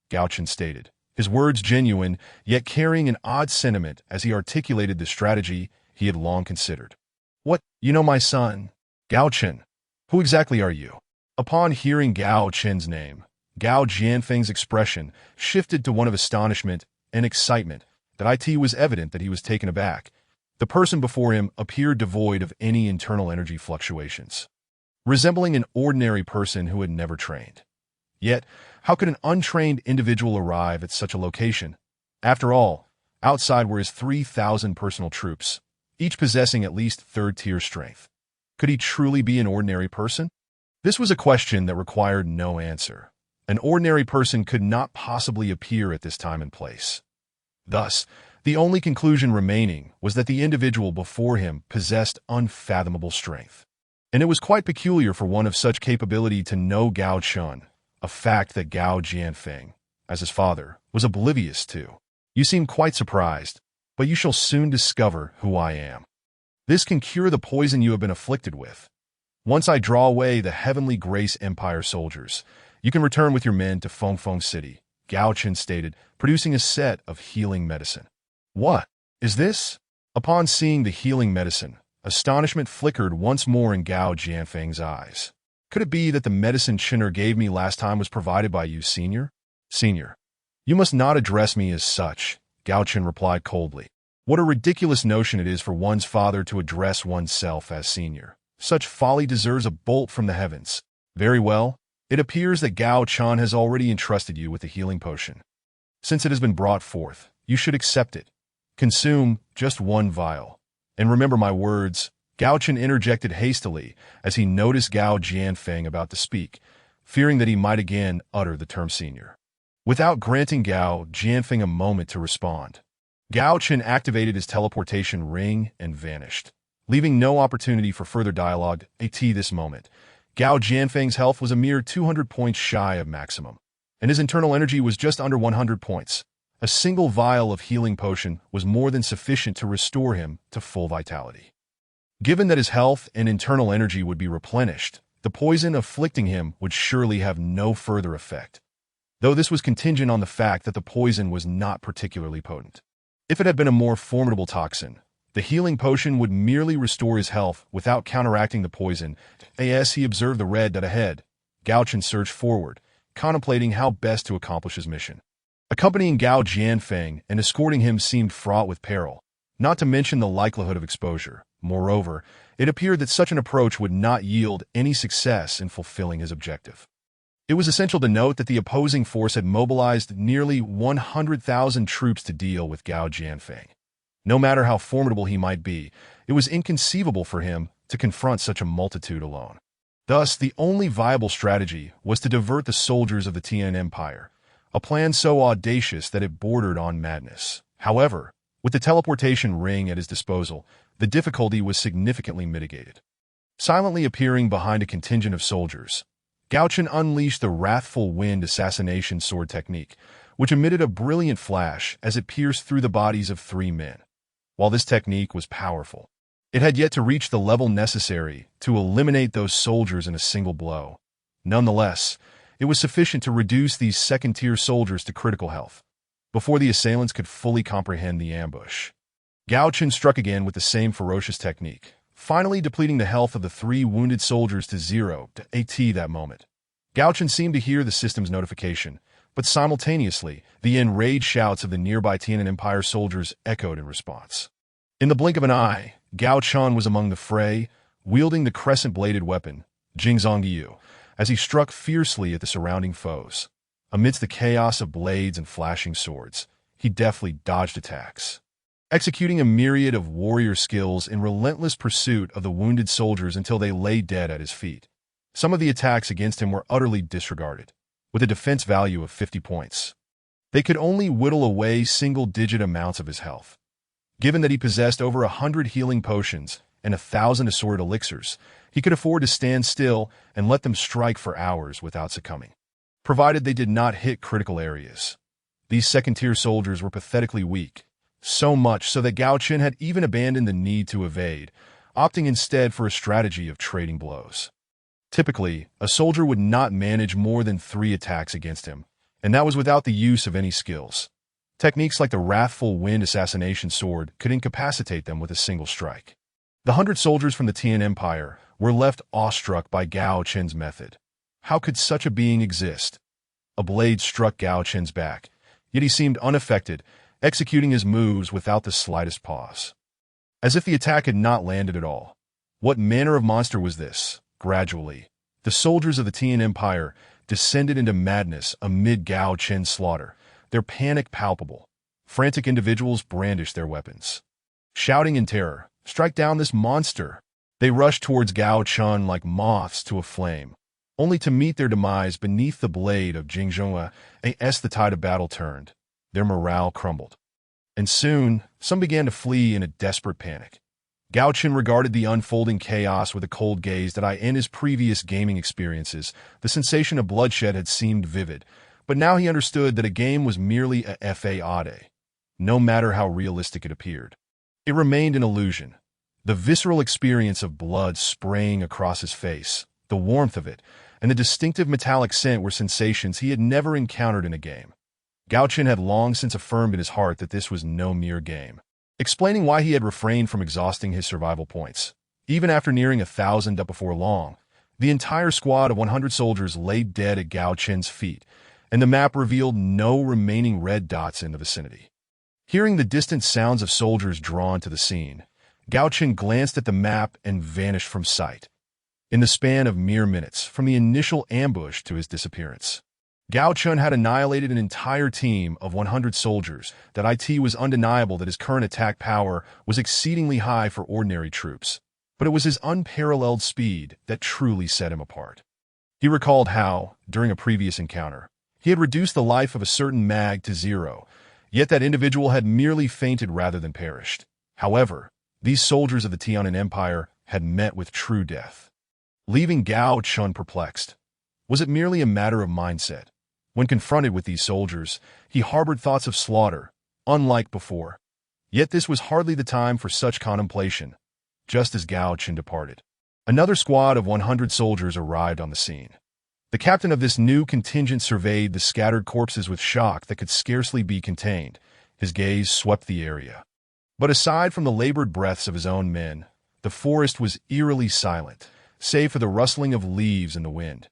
Gao Chen stated, his words genuine, yet carrying an odd sentiment as he articulated the strategy he had long considered. "What, you know my son? Gao Chen. Who exactly are you?" Upon hearing Gao Chen's name, Gao Jianfeng's expression shifted to one of astonishment and excitement. It was evident that he was taken aback. The person before him appeared devoid of any internal energy fluctuations, resembling an ordinary person who had never trained. Yet, how could an untrained individual arrive at such a location? After all, outside were his 3,000 personal troops, each possessing at least third-tier strength. Could he truly be an ordinary person? This was a question that required no answer. An ordinary person could not possibly appear at this time and place. Thus, the only conclusion remaining was that the individual before him possessed unfathomable strength. And it was quite peculiar for one of such capability to know Gao Chen, a fact that Gao Jianfeng, as his father, was oblivious to. "You seem quite surprised, but you shall soon discover who I am." This can cure the poison you have been afflicted with. Once I draw away the Heavenly Grace Empire soldiers, you can return with your men to Fengfeng City, Gao Chen stated, producing a set of healing medicine. What is this? Upon seeing the healing medicine, astonishment flickered once more in Gao Jianfeng's eyes. Could it be that the medicine Chinner gave me last time was provided by you, Senior? Senior, you must not address me as such, Gao Chen replied coldly. What a ridiculous notion it is for one's father to address oneself as Senior. Such folly deserves a bolt from the heavens. Very well. It appears that Gao Chen has already entrusted you with the healing potion. Since it has been brought forth, you should accept it. Consume just one vial. And remember my words. Gao Chen interjected hastily as he noticed Gao Jianfeng about to speak, fearing that he might again utter the term Senior. Without granting Gao Jianfeng a moment to respond, Gao Chen activated his teleportation ring and vanished, leaving no opportunity for further dialogue. At this moment, Gao Jianfeng's health was a mere 200 points shy of maximum, and his internal energy was just under 100 points. A single vial of healing potion was more than sufficient to restore him to full vitality. Given that his health and internal energy would be replenished, the poison afflicting him would surely have no further effect, though this was contingent on the fact that the poison was not particularly potent. If it had been a more formidable toxin, the healing potion would merely restore his health without counteracting the poison. As he observed the red dot ahead, Gao Chen surged forward, contemplating how best to accomplish his mission. Accompanying Gao Jianfeng and escorting him seemed fraught with peril, not to mention the likelihood of exposure. Moreover, it appeared that such an approach would not yield any success in fulfilling his objective. It was essential to note that the opposing force had mobilized nearly 100,000 troops to deal with Gao Jianfeng. No matter how formidable he might be, it was inconceivable for him to confront such a multitude alone. Thus, the only viable strategy was to divert the soldiers of the Tian Empire, a plan so audacious that it bordered on madness. However, with the teleportation ring at his disposal, the difficulty was significantly mitigated. Silently appearing behind a contingent of soldiers, Gao Chen unleashed the Wrathful Wind assassination sword technique, which emitted a brilliant flash as it pierced through the bodies of 3 men. While this technique was powerful, it had yet to reach the level necessary to eliminate those soldiers in a single blow. Nonetheless, it was sufficient to reduce these second-tier soldiers to critical health, before the assailants could fully comprehend the ambush. Gao Chen struck again with the same ferocious technique, finally depleting the health of the 3 wounded soldiers to 0 to AT that moment. Gao Chen seemed to hear the system's notification, but simultaneously, the enraged shouts of the nearby Tianan Empire soldiers echoed in response. In the blink of an eye, Gao Chen was among the fray, wielding the crescent-bladed weapon, Jingzhongyu, as he struck fiercely at the surrounding foes. Amidst the chaos of blades and flashing swords, he deftly dodged attacks, executing a myriad of warrior skills in relentless pursuit of the wounded soldiers until they lay dead at his feet. Some of the attacks against him were utterly disregarded, with a defense value of 50 points. They could only whittle away single-digit amounts of his health. Given that he possessed over 100 healing potions and 1,000 assorted elixirs, he could afford to stand still and let them strike for hours without succumbing, provided they did not hit critical areas. These second-tier soldiers were pathetically weak, so much so that Gao Chen had even abandoned the need to evade, opting instead for a strategy of trading blows. Typically, a soldier would not manage more than 3 attacks against him, and that was without the use of any skills. Techniques like the Wrathful Wind assassination sword could incapacitate them with a single strike. The 100 soldiers from the Tian Empire were left awestruck by Gao Chen's method. How could such a being exist? A blade struck Gao Chen's back, yet he seemed unaffected, executing his moves without the slightest pause, as if the attack had not landed at all. What manner of monster was this? Gradually, the soldiers of the Tian Empire descended into madness amid Gao Chen's slaughter, their panic palpable. Frantic individuals brandished their weapons, shouting in terror, "Strike down this monster!" They rushed towards Gao Chen like moths to a flame, only to meet their demise beneath the blade of Jingzhongyu. As the tide of battle turned, their morale crumbled, and soon some began to flee in a desperate panic. Gao Chen regarded the unfolding chaos with a cold gaze that in his previous gaming experiences, the sensation of bloodshed had seemed vivid, but now he understood that a game was merely a fade, no matter how realistic it appeared. It remained an illusion. The visceral experience of blood spraying across his face, the warmth of it, and the distinctive metallic scent were sensations he had never encountered in a game. Gao Chen had long since affirmed in his heart that this was no mere game, explaining why he had refrained from exhausting his survival points. Even after nearing 1,000 up before long, the entire squad of 100 soldiers lay dead at Gao Chen's feet, and the map revealed no remaining red dots in the vicinity. Hearing the distant sounds of soldiers drawn to the scene, Gao Chen glanced at the map and vanished from sight. In the span of mere minutes, from the initial ambush to his disappearance, Gao Chen had annihilated an entire team of 100 soldiers. That it was undeniable that his current attack power was exceedingly high for ordinary troops, but it was his unparalleled speed that truly set him apart. He recalled how, during a previous encounter, he had reduced the life of a certain mag to 0, yet that individual had merely fainted rather than perished. However, these soldiers of the Tianan Empire had met with true death, leaving Gao Chen perplexed. Was it merely a matter of mindset? When confronted with these soldiers, he harbored thoughts of slaughter, unlike before. Yet this was hardly the time for such contemplation. Just as Gao Chen departed, another squad of 100 soldiers arrived on the scene. The captain of this new contingent surveyed the scattered corpses with shock that could scarcely be contained. His gaze swept the area. But aside from the labored breaths of his own men, the forest was eerily silent, save for the rustling of leaves in the wind.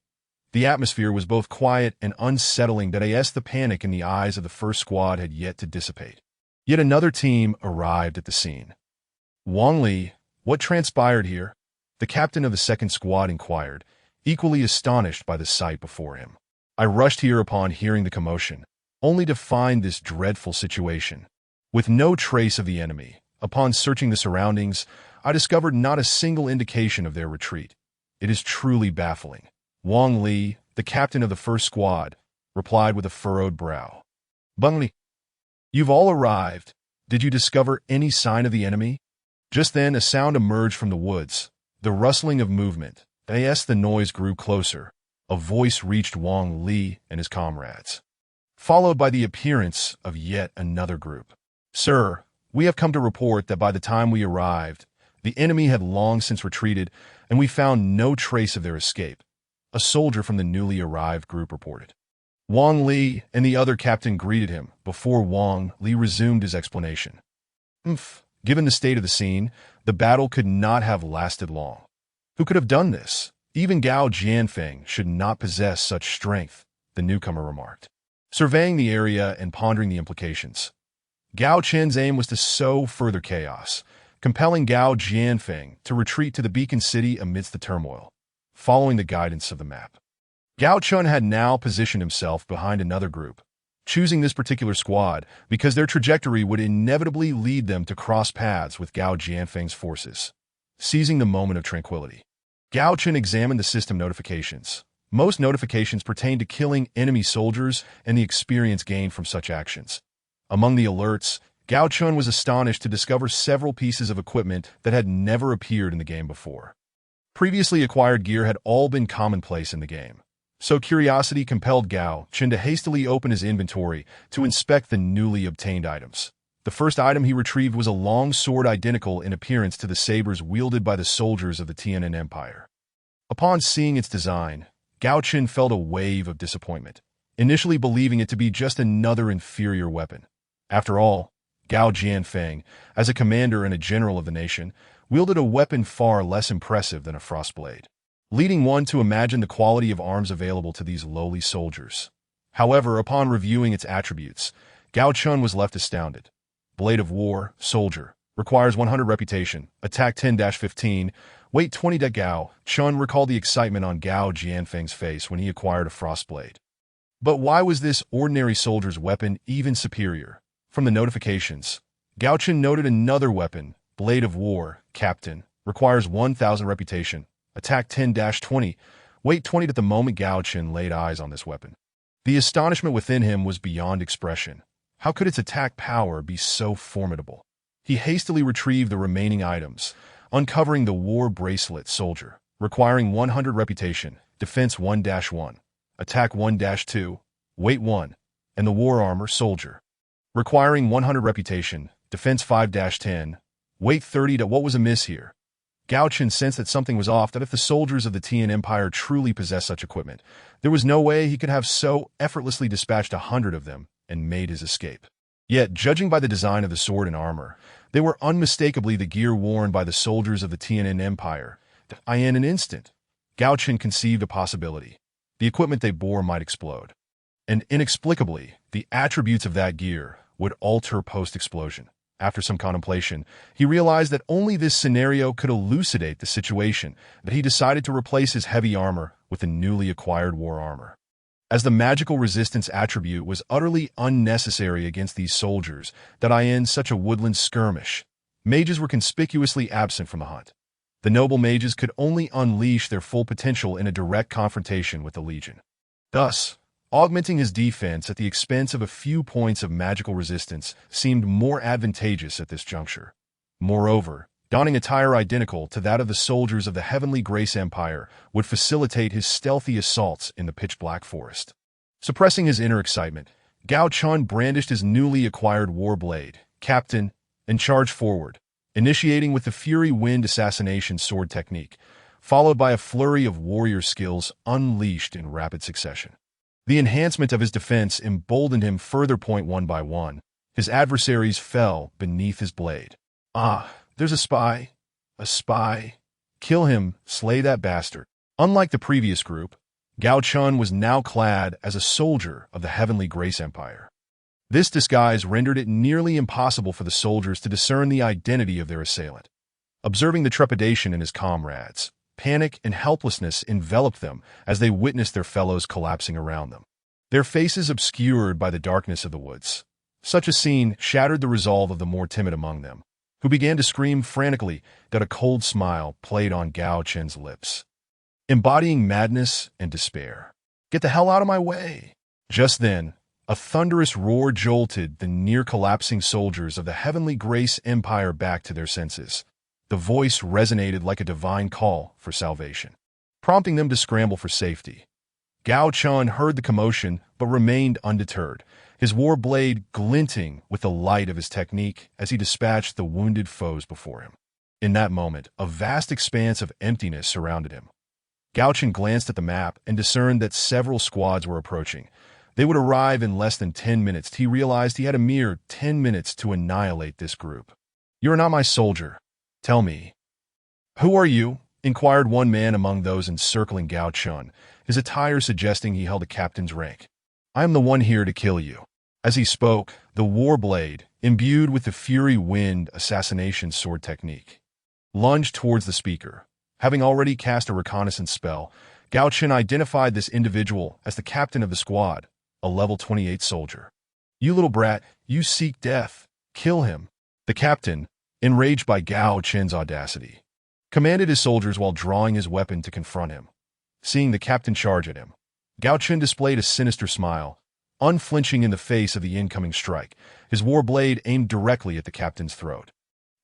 The atmosphere was both quiet and unsettling. The panic in the eyes of the first squad had yet to dissipate. Yet another team arrived at the scene. Wang Li, what transpired here? The captain of the second squad inquired, equally astonished by the sight before him. I rushed here upon hearing the commotion, only to find this dreadful situation. With no trace of the enemy, upon searching the surroundings, I discovered not a single indication of their retreat. It is truly baffling. Wang Li, the captain of the first squad, replied with a furrowed brow. Beng Li, you've all arrived. Did you discover any sign of the enemy? Just then a sound emerged from the woods, the rustling of movement. The noise grew closer. A voice reached Wang Li and his comrades, followed by the appearance of yet another group. Sir, we have come to report that by the time we arrived, the enemy had long since retreated, and we found no trace of their escape, a soldier from the newly arrived group reported. Wang Li and the other captain greeted him before Wang Li resumed his explanation. Given the state of the scene, the battle could not have lasted long. Who could have done this? Even Gao Jianfeng should not possess such strength, the newcomer remarked, surveying the area and pondering the implications. Gao Chen's aim was to sow further chaos, compelling Gao Jianfeng to retreat to the beacon city amidst the turmoil, following the guidance of the map. Gao Chen had now positioned himself behind another group, choosing this particular squad because their trajectory would inevitably lead them to cross paths with Gao Jianfeng's forces. Seizing the moment of tranquility, Gao Chen examined the system notifications. Most notifications pertained to killing enemy soldiers and the experience gained from such actions. Among the alerts, Gao Chen was astonished to discover several pieces of equipment that had never appeared in the game before. Previously acquired gear had all been commonplace in the game, so curiosity compelled Gao Chen to hastily open his inventory to inspect the newly obtained items. The first item he retrieved was a long sword identical in appearance to the sabers wielded by the soldiers of the Tianan Empire. Upon seeing its design, Gao Chen felt a wave of disappointment, initially believing it to be just another inferior weapon. After all, Gao Jianfeng, as a commander and a general of the nation, wielded a weapon far less impressive than a frostblade, leading one to imagine the quality of arms available to these lowly soldiers. However, upon reviewing its attributes, Gao Chen was left astounded. Blade of War, Soldier, requires 100 reputation, attack 10-15, weight 20. Gao Chen recalled the excitement on Gao Jianfeng's face when he acquired a frostblade. But why was this ordinary soldier's weapon even superior? From the notifications, Gao Chen noted another weapon, Blade of War, Captain, requires 1,000 reputation, attack 10-20, weight 20. At the moment Gao Chen laid eyes on this weapon, the astonishment within him was beyond expression. How could its attack power be so formidable? He hastily retrieved the remaining items, uncovering the War Bracelet Soldier, requiring 100 reputation, defense 1-1, attack 1-2, weight 1, and the War Armor Soldier, requiring 100 reputation, defense 5-10, Wait 30 to what was amiss here? Gao Chen sensed that something was off, that if the soldiers of the Tian Empire truly possessed such equipment, there was no way he could have so effortlessly dispatched 100 of them and made his escape. Yet, judging by the design of the sword and armor, they were unmistakably the gear worn by the soldiers of the Tian Empire. In an instant, Gao Chen conceived a possibility. The equipment they bore might explode. And inexplicably, the attributes of that gear would alter post-explosion. After some contemplation, he realized that only this scenario could elucidate the situation, that he decided to replace his heavy armor with the newly acquired war armor. As the magical resistance attribute was utterly unnecessary against these soldiers, that in such a woodland skirmish, mages were conspicuously absent from the hunt. The noble mages could only unleash their full potential in a direct confrontation with the Legion. Thus, augmenting his defense at the expense of a few points of magical resistance seemed more advantageous at this juncture. Moreover, donning attire identical to that of the soldiers of the Heavenly Grace Empire would facilitate his stealthy assaults in the pitch-black forest. Suppressing his inner excitement, Gao Chen brandished his newly acquired war blade, Captain, and charged forward, initiating with the Fury Wind assassination sword technique, followed by a flurry of warrior skills unleashed in rapid succession. The enhancement of his defense emboldened him further. One by one, his adversaries fell beneath his blade. Ah, there's a spy. A spy. Kill him, slay that bastard. Unlike the previous group, Gao Chen was now clad as a soldier of the Heavenly Grace Empire. This disguise rendered it nearly impossible for the soldiers to discern the identity of their assailant. Observing the trepidation in his comrades, panic and helplessness enveloped them as they witnessed their fellows collapsing around them, their faces obscured by the darkness of the woods. Such a scene shattered the resolve of the more timid among them, who began to scream frantically. That a cold smile played on Gao Chen's lips, embodying madness and despair. Get the hell out of my way! Just then, a thunderous roar jolted the near-collapsing soldiers of the Heavenly Grace Empire back to their senses. The voice resonated like a divine call for salvation, prompting them to scramble for safety. Gao Chen heard the commotion but remained undeterred, his war blade glinting with the light of his technique as he dispatched the wounded foes before him. In that moment, a vast expanse of emptiness surrounded him. Gao Chen glanced at the map and discerned that several squads were approaching. They would arrive in less than 10 minutes. He realized he had a mere 10 minutes to annihilate this group. "You are not my soldier. Tell me, who are you?" inquired one man among those encircling Gao Chen, his attire suggesting he held a captain's rank. "I am the one here to kill you." As he spoke, the war blade, imbued with the Fury Wind assassination sword technique, lunged towards the speaker. Having already cast a reconnaissance spell, Gao Chen identified this individual as the captain of the squad, a level 28 soldier. "You little brat, you seek death. Kill him." The captain, enraged by Gao Chen's audacity, commanded his soldiers while drawing his weapon to confront him. Seeing the captain charge at him, Gao Chen displayed a sinister smile, unflinching in the face of the incoming strike, his war blade aimed directly at the captain's throat.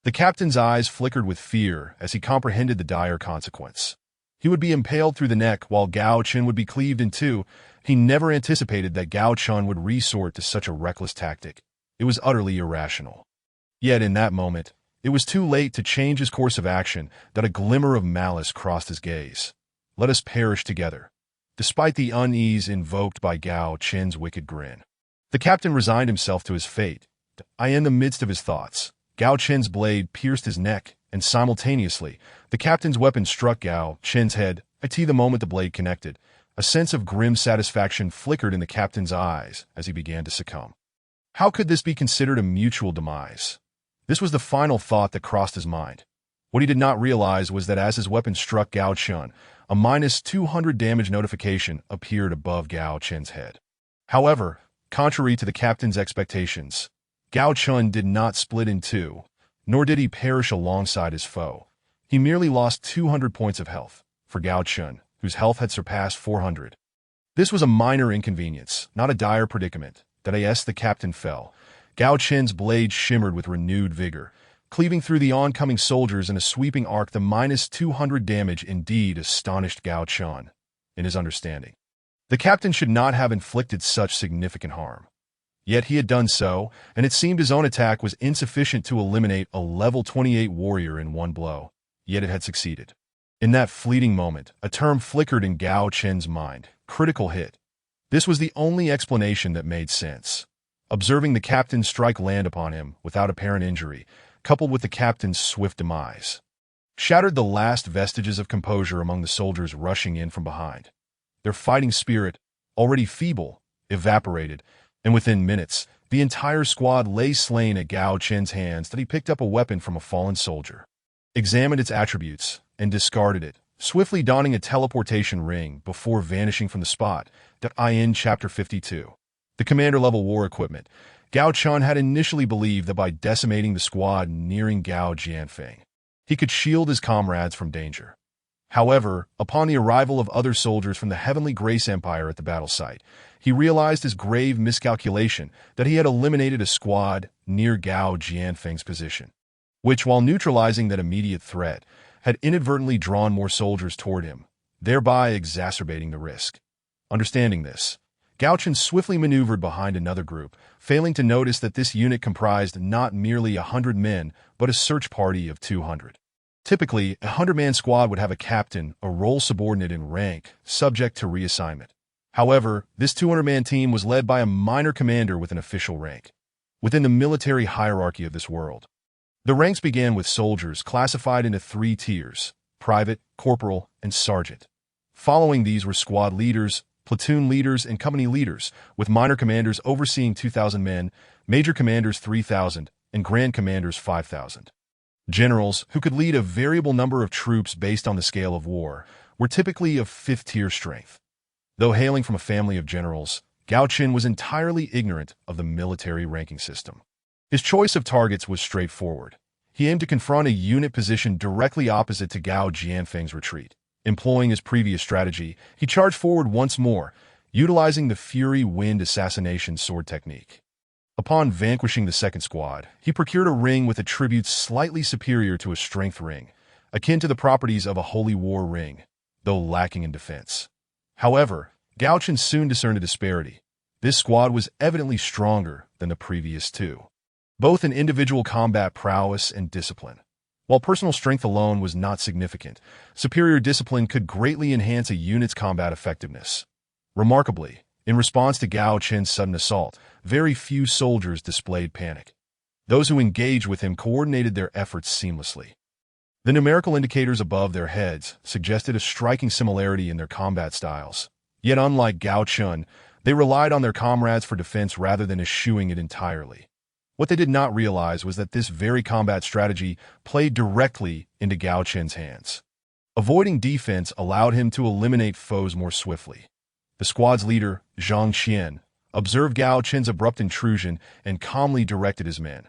The captain's eyes flickered with fear as he comprehended the dire consequence. He would be impaled through the neck while Gao Chen would be cleaved in two. He never anticipated that Gao Chen would resort to such a reckless tactic. It was utterly irrational. Yet in that moment, it was too late to change his course of action. That a glimmer of malice crossed his gaze. "Let us perish together." Despite the unease invoked by Gao Chen's wicked grin, the captain resigned himself to his fate. In the midst of his thoughts, Gao Chen's blade pierced his neck, and simultaneously, the captain's weapon struck Gao Chen's head. The moment the blade connected, a sense of grim satisfaction flickered in the captain's eyes as he began to succumb. How could this be considered a mutual demise? This was the final thought that crossed his mind. What he did not realize was that as his weapon struck Gao Chen, a -200 damage notification appeared above Gao Chen's head. However, contrary to the captain's expectations, Gao Chen did not split in two, nor did he perish alongside his foe. He merely lost 200 points of health, for Gao Chen, whose health had surpassed 400. This was a minor inconvenience, not a dire predicament. The captain fell. Gao Chen's blade shimmered with renewed vigor, cleaving through the oncoming soldiers in a sweeping arc. The -200 damage indeed astonished Gao Chen in his understanding. The captain should not have inflicted such significant harm. Yet he had done so, and it seemed his own attack was insufficient to eliminate a level 28 warrior in one blow. Yet it had succeeded. In that fleeting moment, a term flickered in Gao Chen's mind: critical hit. This was the only explanation that made sense. Observing the captain's strike land upon him without apparent injury, coupled with the captain's swift demise, shattered the last vestiges of composure among the soldiers rushing in from behind. Their fighting spirit, already feeble, evaporated, and within minutes, the entire squad lay slain at Gao Chen's hands that he picked up a weapon from a fallen soldier, examined its attributes, and discarded it, swiftly donning a teleportation ring before vanishing from the spot. In Chapter 52. The commander-level war equipment. Gao Chen had initially believed that by decimating the squad nearing Gao Jianfeng, he could shield his comrades from danger. However, upon the arrival of other soldiers from the Heavenly Grace Empire at the battle site, he realized his grave miscalculation that he had eliminated a squad near Gao Jianfeng's position, which, while neutralizing that immediate threat, had inadvertently drawn more soldiers toward him, thereby exacerbating the risk. Understanding this, Gao Chen swiftly maneuvered behind another group, failing to notice that this unit comprised not merely 100 men, but a search party of 200. Typically, a 100-man squad would have a captain, a role subordinate in rank, subject to reassignment. However, this 200-man team was led by a minor commander with an official rank. Within the military hierarchy of this world, the ranks began with soldiers classified into 3 tiers: private, corporal, and sergeant. Following these were squad leaders, platoon leaders, and company leaders, with minor commanders overseeing 2,000 men, major commanders 3,000, and grand commanders 5,000. Generals, who could lead a variable number of troops based on the scale of war, were typically of 5th-tier strength. Though hailing from a family of generals, Gao Chen was entirely ignorant of the military ranking system. His choice of targets was straightforward. He aimed to confront a unit positioned directly opposite to Gao Jianfeng's retreat. Employing his previous strategy, he charged forward once more, utilizing the Fury Wind Assassination sword technique. Upon vanquishing the second squad, he procured a ring with attributes slightly superior to a strength ring, akin to the properties of a holy war ring, though lacking in defense. However, Gao Chen soon discerned a disparity. This squad was evidently stronger than the previous 2, both in individual combat prowess and discipline. While personal strength alone was not significant, superior discipline could greatly enhance a unit's combat effectiveness. Remarkably, in response to Gao Chen's sudden assault, very few soldiers displayed panic. Those who engaged with him coordinated their efforts seamlessly. The numerical indicators above their heads suggested a striking similarity in their combat styles. Yet unlike Gao Chen, they relied on their comrades for defense rather than eschewing it entirely. What they did not realize was that this very combat strategy played directly into Gao Chen's hands. Avoiding defense allowed him to eliminate foes more swiftly. The squad's leader, Zhang Qian, observed Gao Chen's abrupt intrusion and calmly directed his men.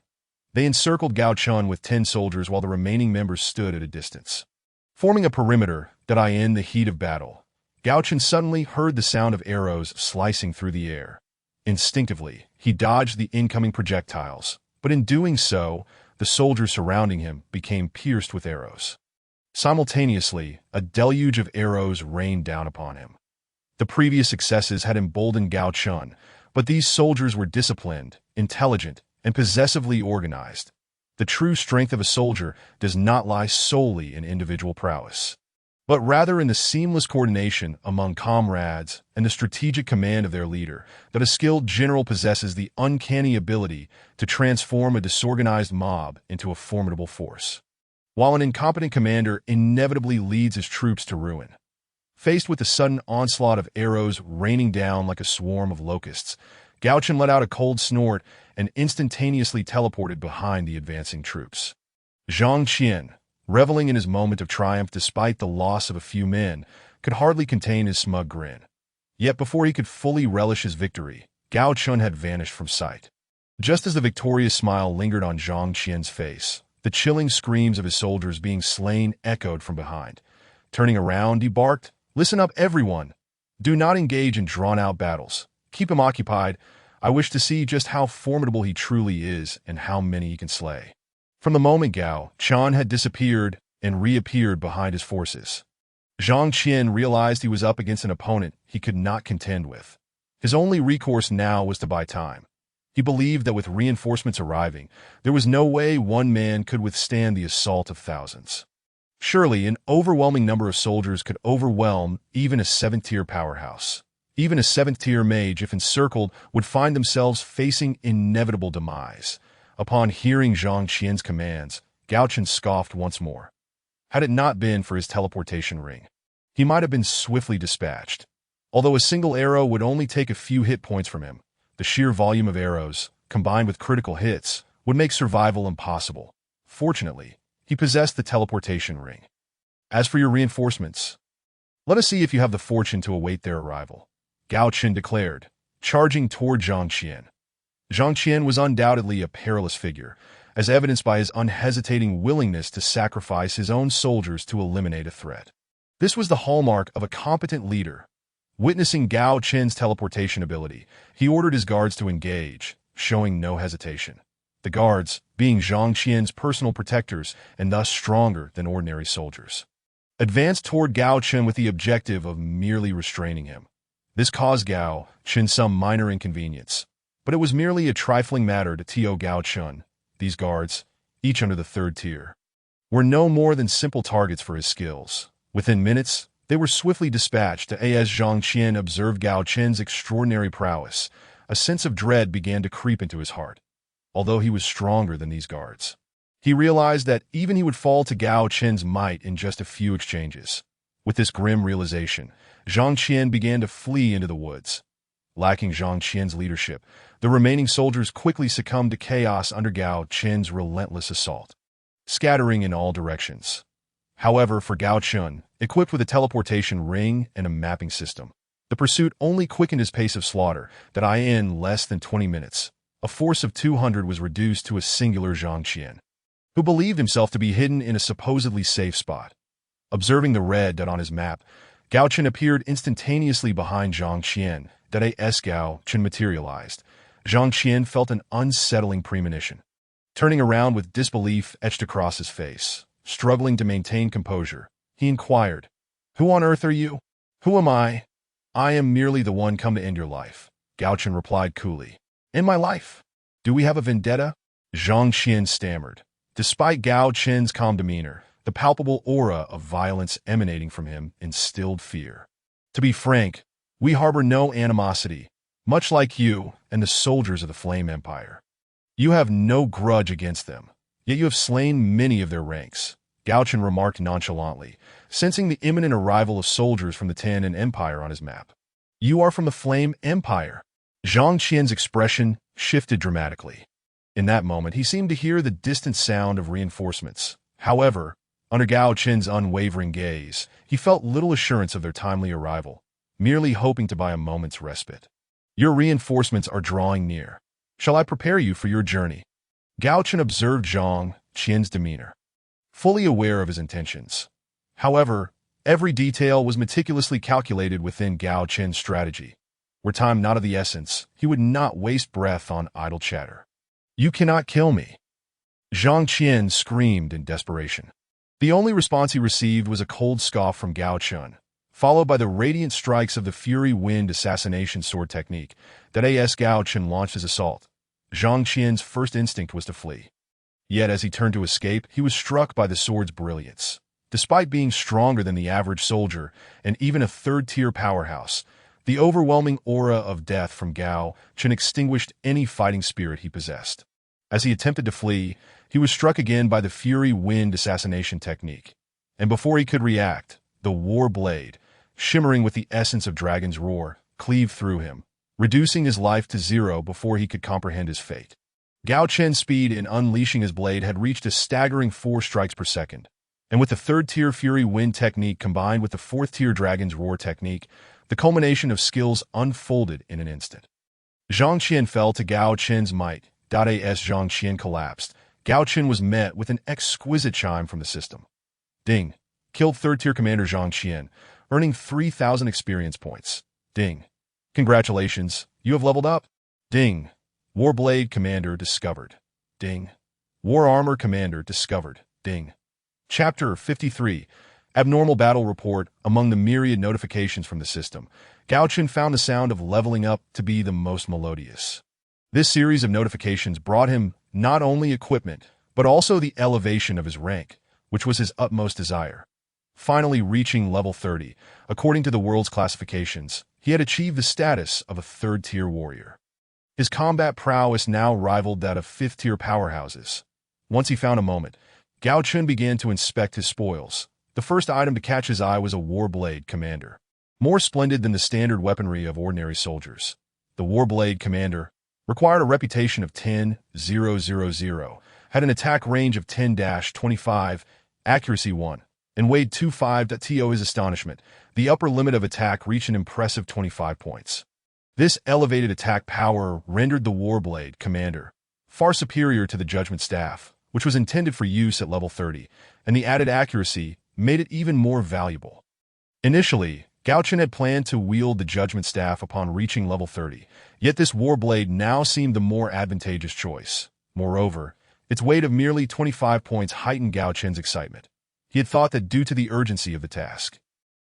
They encircled Gao Chen with 10 soldiers while the remaining members stood at a distance. Forming a perimeter that in the heat of battle, Gao Chen suddenly heard the sound of arrows slicing through the air. Instinctively, he dodged the incoming projectiles, but in doing so, the soldiers surrounding him became pierced with arrows. Simultaneously, a deluge of arrows rained down upon him. The previous successes had emboldened Gao Chen, but these soldiers were disciplined, intelligent, and possessively organized. The true strength of a soldier does not lie solely in individual prowess, but rather in the seamless coordination among comrades and the strategic command of their leader. That a skilled general possesses the uncanny ability to transform a disorganized mob into a formidable force, while an incompetent commander inevitably leads his troops to ruin. Faced with the sudden onslaught of arrows raining down like a swarm of locusts, Gao Chen let out a cold snort and instantaneously teleported behind the advancing troops. Zhang Qian, reveling in his moment of triumph despite the loss of a few men, could hardly contain his smug grin. Yet before he could fully relish his victory, Gao Chen had vanished from sight. Just as the victorious smile lingered on Zhang Qian's face, the chilling screams of his soldiers being slain echoed from behind. Turning around, he barked, "Listen up, everyone! Do not engage in drawn-out battles. Keep him occupied. I wish to see just how formidable he truly is and how many he can slay." From the moment Gao Chen had disappeared and reappeared behind his forces, Zhang Qian realized he was up against an opponent he could not contend with. His only recourse now was to buy time. He believed that with reinforcements arriving, there was no way one man could withstand the assault of thousands. Surely, an overwhelming number of soldiers could overwhelm even a seventh-tier powerhouse. Even a seventh-tier mage, if encircled, would find themselves facing inevitable demise. Upon hearing Zhang Qian's commands, Gao Chen scoffed once more. Had it not been for his teleportation ring, he might have been swiftly dispatched. Although a single arrow would only take a few hit points from him, the sheer volume of arrows, combined with critical hits, would make survival impossible. Fortunately, he possessed the teleportation ring. As for your reinforcements, let us see if you have the fortune to await their arrival, Gao Chen declared, charging toward Zhang Qian. Zhang Qian was undoubtedly a perilous figure, as evidenced by his unhesitating willingness to sacrifice his own soldiers to eliminate a threat. This was the hallmark of a competent leader. Witnessing Gao Chen's teleportation ability, he ordered his guards to engage, showing no hesitation. The guards, being Zhang Qian's personal protectors and thus stronger than ordinary soldiers, advanced toward Gao Chen with the objective of merely restraining him. This caused Gao Chen some minor inconvenience, but it was merely a trifling matter to Gao Chen. These guards, each under the third tier, were no more than simple targets for his skills. Within minutes, they were swiftly dispatched. As Zhang Qian observed Gao Chen's extraordinary prowess, a sense of dread began to creep into his heart. Although he was stronger than these guards, he realized that even he would fall to Gao Chen's might in just a few exchanges. With this grim realization, Zhang Qian began to flee into the woods. Lacking Zhang Qian's leadership, the remaining soldiers quickly succumbed to chaos under Gao Chen's relentless assault, scattering in all directions. However, for Gao Chen, equipped with a teleportation ring and a mapping system, the pursuit only quickened his pace of slaughter. In less than 20 minutes, a force of 200 was reduced to a singular Zhang Qian, who believed himself to be hidden in a supposedly safe spot. Observing the red dot on his map, Gao Chen appeared instantaneously behind Zhang Qian. As Gao Chen materialized, Zhang Qian felt an unsettling premonition. Turning around with disbelief etched across his face, struggling to maintain composure, he inquired, "Who on earth are you?" "Who am I?" "I am merely the one come to end your life," Gao Chen replied coolly. "In my life? Do we have a vendetta?" Zhang Qian stammered. Despite Gao Chen's calm demeanor, the palpable aura of violence emanating from him instilled fear. "To be frank, we harbor no animosity, much like you and the soldiers of the Flame Empire. You have no grudge against them, yet you have slain many of their ranks," Gao Chen remarked nonchalantly, sensing the imminent arrival of soldiers from the Tan Empire on his map. "You are from the Flame Empire?" Zhang Qian's expression shifted dramatically. In that moment, he seemed to hear the distant sound of reinforcements. However, under Gao Chen's unwavering gaze, he felt little assurance of their timely arrival, merely hoping to buy a moment's respite. "Your reinforcements are drawing near. Shall I prepare you for your journey?" Gao Chen observed Zhang Qian's demeanor, fully aware of his intentions. However, every detail was meticulously calculated within Gao Chen's strategy. Were time not of the essence, he would not waste breath on idle chatter. "You cannot kill me!" Zhang Qian screamed in desperation. The only response he received was a cold scoff from Gao Chen, followed by the radiant strikes of the Fury Wind assassination sword technique. As Gao Chen launched his assault, Zhang Qian's first instinct was to flee. Yet as he turned to escape, he was struck by the sword's brilliance. Despite being stronger than the average soldier and even a third-tier powerhouse, the overwhelming aura of death from Gao Chen extinguished any fighting spirit he possessed. As he attempted to flee, he was struck again by the Fury Wind assassination technique. And before he could react, the war blade, shimmering with the essence of Dragon's Roar, cleaved through him, reducing his life to 0 before he could comprehend his fate. Gao Chen's speed in unleashing his blade had reached a staggering 4 strikes per second, and with the third-tier Fury Wind technique combined with the fourth-tier Dragon's Roar technique, the culmination of skills unfolded in an instant. Zhang Qian fell to Gao Chen's might. As Zhang Qian collapsed, Gao Chen was met with an exquisite chime from the system. Ding. Killed third-tier Commander Zhang Qian, earning 3,000 experience points. Ding. Congratulations, you have leveled up. Ding. Warblade Commander discovered. Ding. War Armor Commander discovered. Ding. Chapter 53. Abnormal Battle Report. Among the myriad notifications from the system, Gao Chen found the sound of leveling up to be the most melodious. This series of notifications brought him not only equipment, but also the elevation of his rank, which was his utmost desire. Finally reaching level 30, according to the world's classifications, he had achieved the status of a third-tier warrior. His combat prowess now rivaled that of fifth-tier powerhouses. Once he found a moment, Gao Chen began to inspect his spoils. The first item to catch his eye was a Warblade Commander. More splendid than the standard weaponry of ordinary soldiers. The Warblade Commander required a reputation of 10,000, had an attack range of 10-25, accuracy 1, and weighed 25. To his astonishment, the upper limit of attack reached an impressive 25 points. This elevated attack power rendered the Warblade Commander far superior to the Judgment Staff, which was intended for use at level 30, and the added accuracy made it even more valuable. Initially, Gao Chen had planned to wield the Judgment Staff upon reaching level 30, yet this Warblade now seemed the more advantageous choice. Moreover, its weight of merely 25 points heightened Gao Chen's excitement. He had thought that due to the urgency of the task,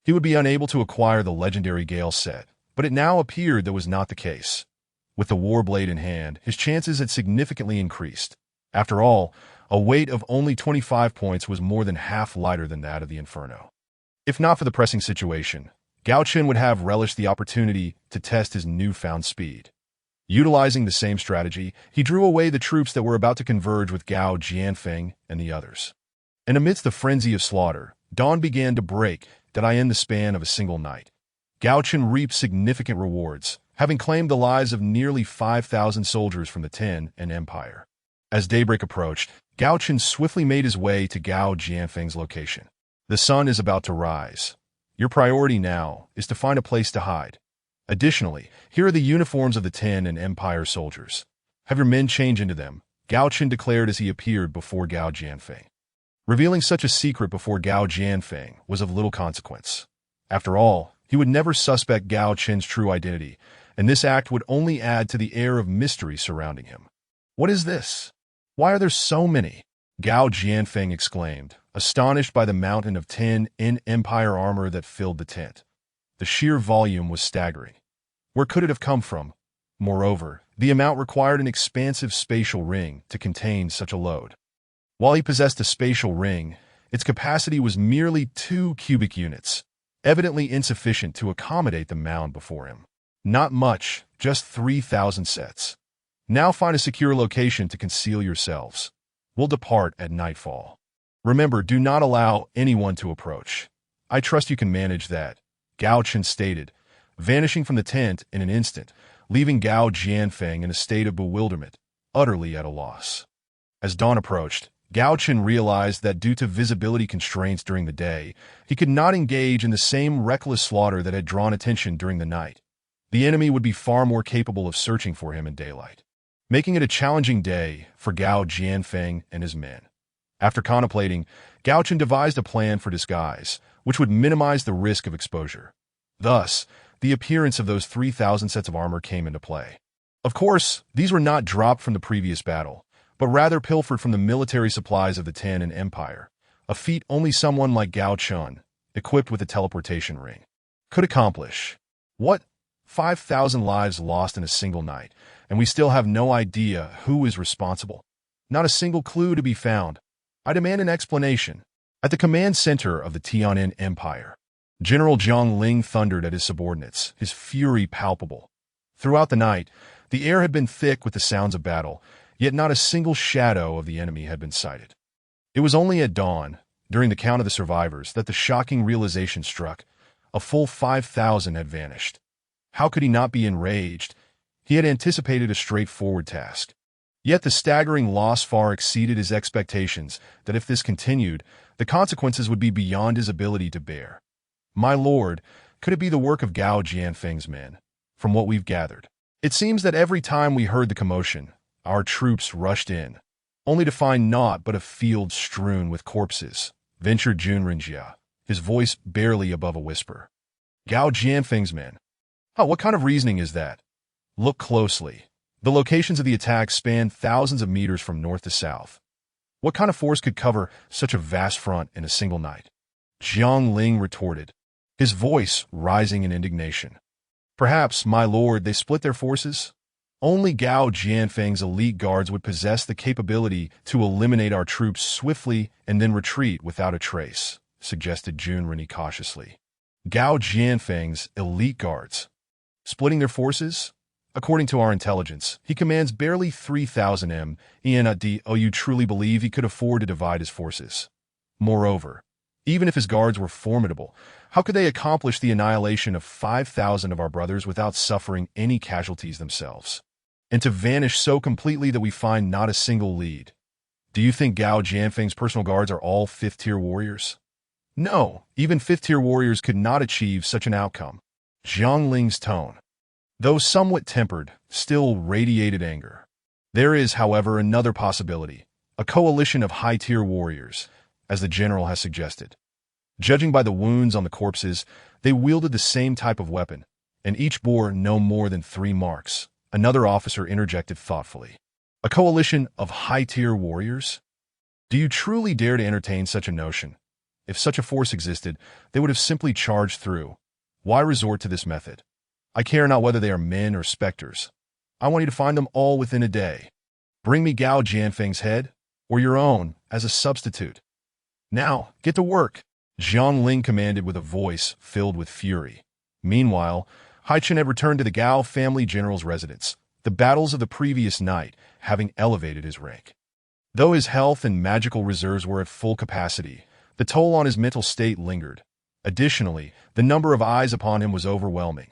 he would be unable to acquire the legendary Gale set, but it now appeared that was not the case. With the Warblade in hand, his chances had significantly increased. After all, a weight of only 25 points was more than half lighter than that of the Inferno. If not for the pressing situation, Gao Chen would have relished the opportunity to test his newfound speed. Utilizing the same strategy, he drew away the troops that were about to converge with Gao Jianfeng and the others. And amidst the frenzy of slaughter, dawn began to break in the span of a single night. Gao Chen reaped significant rewards, having claimed the lives of nearly 5,000 soldiers from the Ten and Empire. As daybreak approached, Gao Chen swiftly made his way to Gao Jianfeng's location. The sun is about to rise. Your priority now is to find a place to hide. Additionally, here are the uniforms of the Ten and Empire soldiers. Have your men change into them, Gao Chen declared as he appeared before Gao Jianfeng. Revealing such a secret before Gao Jianfeng was of little consequence. After all, he would never suspect Gao Chen's true identity, and this act would only add to the air of mystery surrounding him. What is this? Why are there so many? Gao Jianfeng exclaimed, astonished by the mountain of Ten in Empire armor that filled the tent. The sheer volume was staggering. Where could it have come from? Moreover, the amount required an expansive spatial ring to contain such a load. While he possessed a spatial ring, its capacity was merely 2 cubic units, evidently insufficient to accommodate the mound before him. Not much, just 3,000 sets. Now find a secure location to conceal yourselves. We'll depart at nightfall. Remember, do not allow anyone to approach. I trust you can manage that, Gao Chen stated, vanishing from the tent in an instant, leaving Gao Jianfeng in a state of bewilderment, utterly at a loss. As dawn approached, Gao Chen realized that due to visibility constraints during the day, he could not engage in the same reckless slaughter that had drawn attention during the night. The enemy would be far more capable of searching for him in daylight, making it a challenging day for Gao Jianfeng and his men. After contemplating, Gao Chen devised a plan for disguise, which would minimize the risk of exposure. Thus, the appearance of those 3,000 sets of armor came into play. Of course, these were not dropped from the previous battle, but rather pilfered from the military supplies of the Ten and Empire, a feat only someone like Gao Chen, equipped with a teleportation ring, could accomplish. What? 5,000 lives lost in a single night, and we still have no idea who is responsible. Not a single clue to be found. I demand an explanation. At the command center of the Tian'an Empire, General Zhang Ling thundered at his subordinates, his fury palpable. Throughout the night, the air had been thick with the sounds of battle, yet not a single shadow of the enemy had been sighted. It was only at dawn, during the count of the survivors, that the shocking realization struck. A full 5,000 had vanished. How could he not be enraged? He had anticipated a straightforward task. Yet the staggering loss far exceeded his expectations that if this continued, the consequences would be beyond his ability to bear. My lord, could it be the work of Gao Jianfeng's men? From what we've gathered, it seems that every time we heard the commotion, our troops rushed in, only to find naught but a field strewn with corpses, ventured Junrinjia, his voice barely above a whisper. Gao Jianfeng's men. Oh, what kind of reasoning is that? Look closely. The locations of the attack span thousands of meters from north to south. What kind of force could cover such a vast front in a single night? Zhang Ling retorted, his voice rising in indignation. Perhaps, my lord, they split their forces? Only Gao Jianfeng's elite guards would possess the capability to eliminate our troops swiftly and then retreat without a trace, suggested Junren cautiously. Gao Jianfeng's elite guards. Splitting their forces? According to our intelligence, he commands barely 3,000 men. Oh, you truly believe he could afford to divide his forces? Moreover, even if his guards were formidable, how could they accomplish the annihilation of 5,000 of our brothers without suffering any casualties themselves? And to vanish so completely that we find not a single lead. Do you think Gao Jianfeng's personal guards are all 5th-tier warriors? No, even 5th-tier warriors could not achieve such an outcome. Zhang Ling's tone, though somewhat tempered, still radiated anger. There is, however, another possibility, a coalition of high-tier warriors, as the general has suggested. Judging by the wounds on the corpses, they wielded the same type of weapon, and each bore no more than 3 marks, another officer interjected thoughtfully. A coalition of high-tier warriors? Do you truly dare to entertain such a notion? If such a force existed, they would have simply charged through. Why resort to this method? I care not whether they are men or specters. I want you to find them all within a day. Bring me Gao Jianfeng's head, or your own, as a substitute. Now, get to work, Zhang Ling commanded with a voice filled with fury. Meanwhile, Hai Chen had returned to the Gao family general's residence, the battles of the previous night having elevated his rank. Though his health and magical reserves were at full capacity, the toll on his mental state lingered. Additionally, the number of eyes upon him was overwhelming.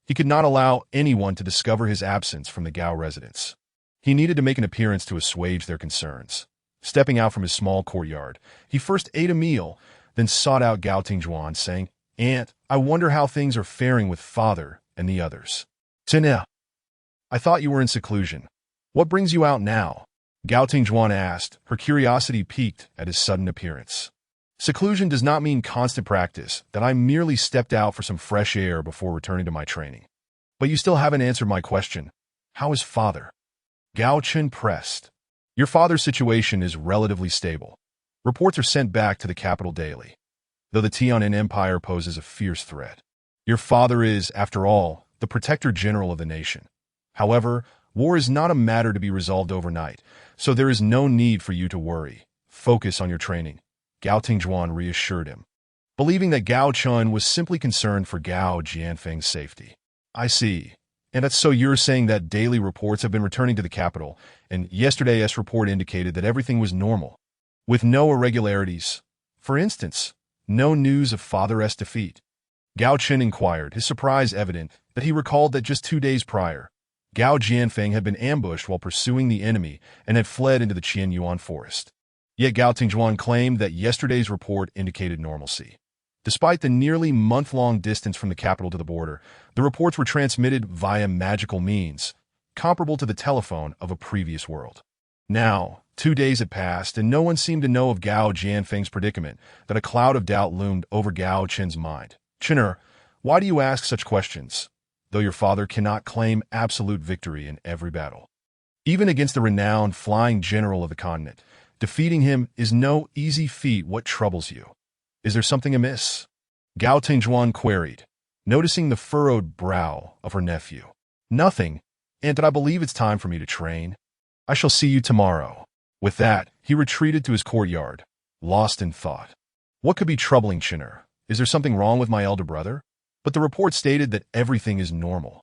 He could not allow anyone to discover his absence from the Gao residence. He needed to make an appearance to assuage their concerns. Stepping out from his small courtyard, he first ate a meal, then sought out Gao Tingjuan, saying, "Aunt, I wonder how things are faring with father and the others." "Tina, I thought you were in seclusion. What brings you out now?" Gao Tingjuan asked, her curiosity piqued at his sudden appearance. "Seclusion does not mean constant practice, that I merely stepped out for some fresh air before returning to my training. But you still haven't answered my question. How is father?" Gao Chen pressed. "Your father's situation is relatively stable. Reports are sent back to the capital daily, though the Tian'an Empire poses a fierce threat. Your father is, after all, the protector general of the nation. However, war is not a matter to be resolved overnight, so there is no need for you to worry. Focus on your training," Gao Tingjuan reassured him, believing that Gao Chen was simply concerned for Gao Jianfeng's safety. "I see. And that's so you're saying that daily reports have been returning to the capital, and yesterday's report indicated that everything was normal, with no irregularities. For instance, no news of Father's defeat." Gao Chen inquired, his surprise evident that he recalled that just 2 days prior, Gao Jianfeng had been ambushed while pursuing the enemy and had fled into the Qianyuan forest. Yet Gao Tingjuan claimed that yesterday's report indicated normalcy. Despite the nearly month-long distance from the capital to the border, the reports were transmitted via magical means, comparable to the telephone of a previous world. Now, 2 days had passed, and no one seemed to know of Gao Jianfeng's predicament, that a cloud of doubt loomed over Gao Chen's mind. "Chener, why do you ask such questions, though your father cannot claim absolute victory in every battle? Even against the renowned flying general of the continent, defeating him is no easy feat. What troubles you? Is there something amiss?" Gao Tingjuan queried, noticing the furrowed brow of her nephew. "Nothing, and I believe it's time for me to train. I shall see you tomorrow." With that, he retreated to his courtyard, lost in thought. What could be troubling Chener? Is there something wrong with my elder brother? But the report stated that everything is normal.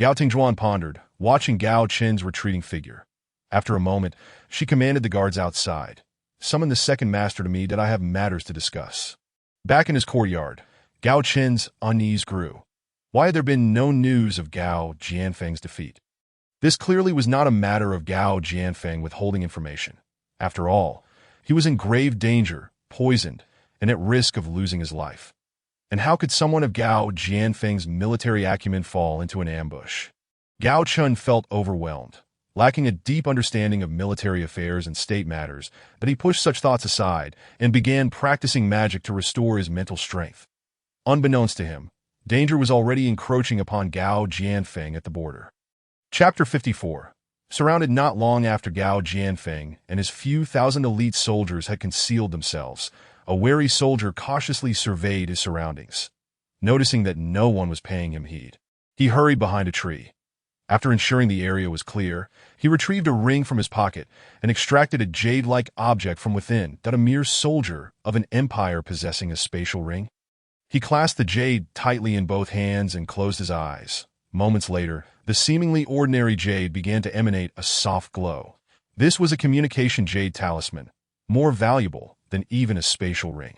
Gao Tingjuan pondered, watching Gao Chen's retreating figure. After a moment, she commanded the guards outside, "Summon the second master to me, that I have matters to discuss." Back in his courtyard, Gao Chen's unease grew. Why had there been no news of Gao Jianfeng's defeat? This clearly was not a matter of Gao Jianfeng withholding information. After all, he was in grave danger, poisoned, and at risk of losing his life. And how could someone of Gao Jianfeng's military acumen fall into an ambush? Gao Chen felt overwhelmed. Lacking a deep understanding of military affairs and state matters, that he pushed such thoughts aside and began practicing magic to restore his mental strength. Unbeknownst to him, danger was already encroaching upon Gao Jianfeng at the border. Chapter 54. Surrounded not long after Gao Jianfeng and his few thousand elite soldiers had concealed themselves, a wary soldier cautiously surveyed his surroundings. Noticing that no one was paying him heed, he hurried behind a tree. After ensuring the area was clear, he retrieved a ring from his pocket and extracted a jade-like object from within that a mere soldier of an empire possessing a spatial ring. He clasped the jade tightly in both hands and closed his eyes. Moments later, the seemingly ordinary jade began to emanate a soft glow. This was a communication jade talisman, more valuable than even a spatial ring.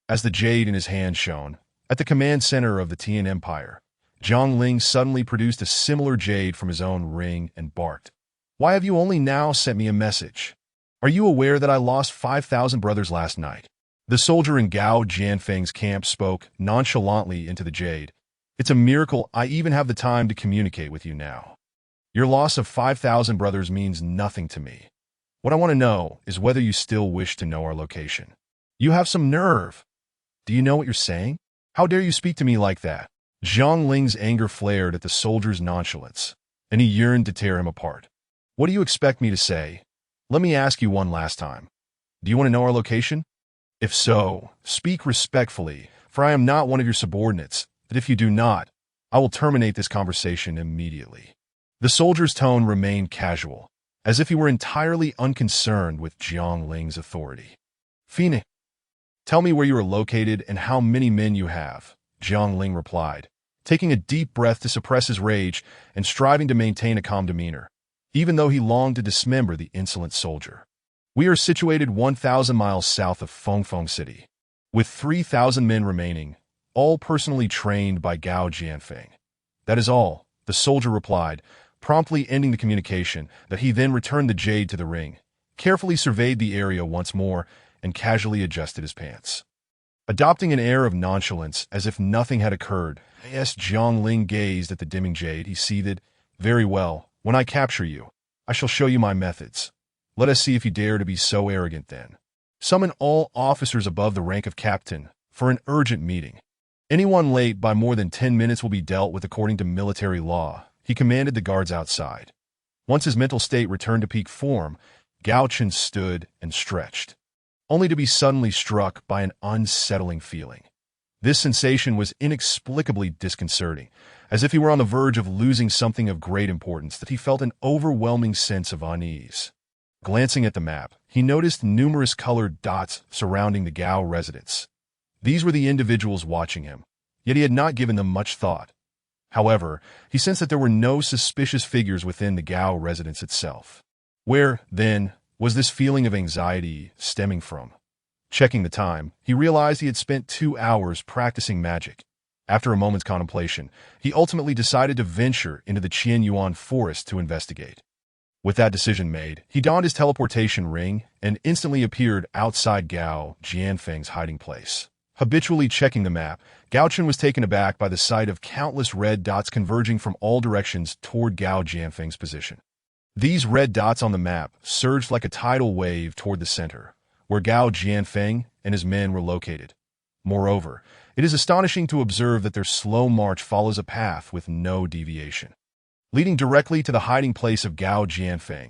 As the jade in his hand shone, at the command center of the Tian Empire, Zhang Ling suddenly produced a similar jade from his own ring and barked. "Why have you only now sent me a message? Are you aware that I lost 5,000 brothers last night?" The soldier in Gao Jianfeng's camp spoke nonchalantly into the jade. "It's a miracle I even have the time to communicate with you now. Your loss of 5,000 brothers means nothing to me. What I want to know is whether you still wish to know our location. You have some nerve. Do you know what you're saying? How dare you speak to me like that?" Zhang Ling's anger flared at the soldier's nonchalance, and he yearned to tear him apart. "What do you expect me to say? Let me ask you one last time. Do you want to know our location? If so, speak respectfully, for I am not one of your subordinates, that if you do not, I will terminate this conversation immediately." The soldier's tone remained casual, as if he were entirely unconcerned with Zhang Ling's authority. "Phoenix, tell me where you are located and how many men you have," Zhang Ling replied, taking a deep breath to suppress his rage and striving to maintain a calm demeanor, even though he longed to dismember the insolent soldier. "We are situated 1,000 miles south of Fengfeng City, with 3,000 men remaining, all personally trained by Gao Jianfeng." "That is all," the soldier replied, promptly ending the communication. That he then returned the jade to the ring, carefully surveyed the area once more, and casually adjusted his pants. Adopting an air of nonchalance as if nothing had occurred, as Zhang Ling gazed at the dimming jade, he seethed, "Very well, when I capture you, I shall show you my methods. Let us see if you dare to be so arrogant then. Summon all officers above the rank of captain for an urgent meeting. Anyone late by more than 10 minutes will be dealt with according to military law," he commanded the guards outside. Once his mental state returned to peak form, Gao Chen stood and stretched, only to be suddenly struck by an unsettling feeling. This sensation was inexplicably disconcerting, as if he were on the verge of losing something of great importance, that he felt an overwhelming sense of unease. Glancing at the map, he noticed numerous colored dots surrounding the Gao residence. These were the individuals watching him, yet he had not given them much thought. However, he sensed that there were no suspicious figures within the Gao residence itself. Where, then, was this feeling of anxiety stemming from? Checking the time, he realized he had spent 2 hours practicing magic. After a moment's contemplation, he ultimately decided to venture into the Qianyuan forest to investigate. With that decision made, he donned his teleportation ring and instantly appeared outside Gao Jianfeng's hiding place. Habitually checking the map, Gao Chen was taken aback by the sight of countless red dots converging from all directions toward Gao Jianfeng's position. These red dots on the map surged like a tidal wave toward the center, where Gao Jianfeng and his men were located. Moreover, it is astonishing to observe that their slow march follows a path with no deviation, leading directly to the hiding place of Gao Jianfeng.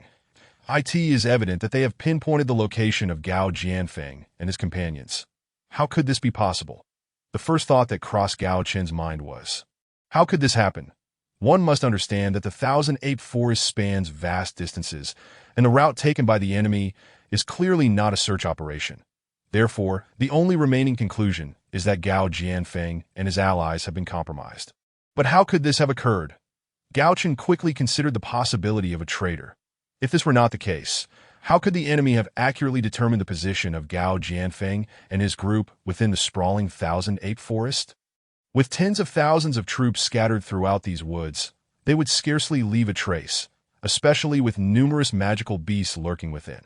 It is evident that they have pinpointed the location of Gao Jianfeng and his companions. How could this be possible? The first thought that crossed Gao Chen's mind was, how could this happen? One must understand that the Thousand Ape Forest spans vast distances, and the route taken by the enemy is clearly not a search operation. Therefore, the only remaining conclusion is that Gao Jianfeng and his allies have been compromised. But how could this have occurred? Gao Chen quickly considered the possibility of a traitor. If this were not the case, how could the enemy have accurately determined the position of Gao Jianfeng and his group within the sprawling Thousand Ape Forest? With tens of thousands of troops scattered throughout these woods, they would scarcely leave a trace, especially with numerous magical beasts lurking within.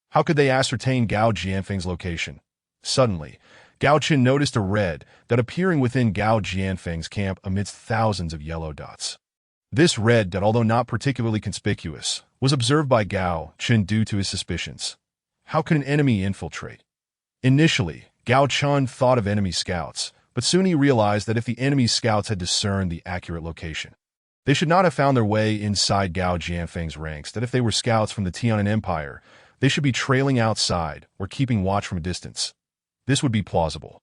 How could they ascertain Gao Jianfeng's location? Suddenly, Gao Chen noticed a red dot appearing within Gao Jianfeng's camp amidst thousands of yellow dots. This red dot, although not particularly conspicuous, was observed by Gao Chen due to his suspicions. How could an enemy infiltrate? Initially, Gao Chen thought of enemy scouts, but soon he realized that if the enemy's scouts had discerned the accurate location, they should not have found their way inside Gao Jianfeng's ranks, that if they were scouts from the Tianan Empire, they should be trailing outside or keeping watch from a distance. This would be plausible.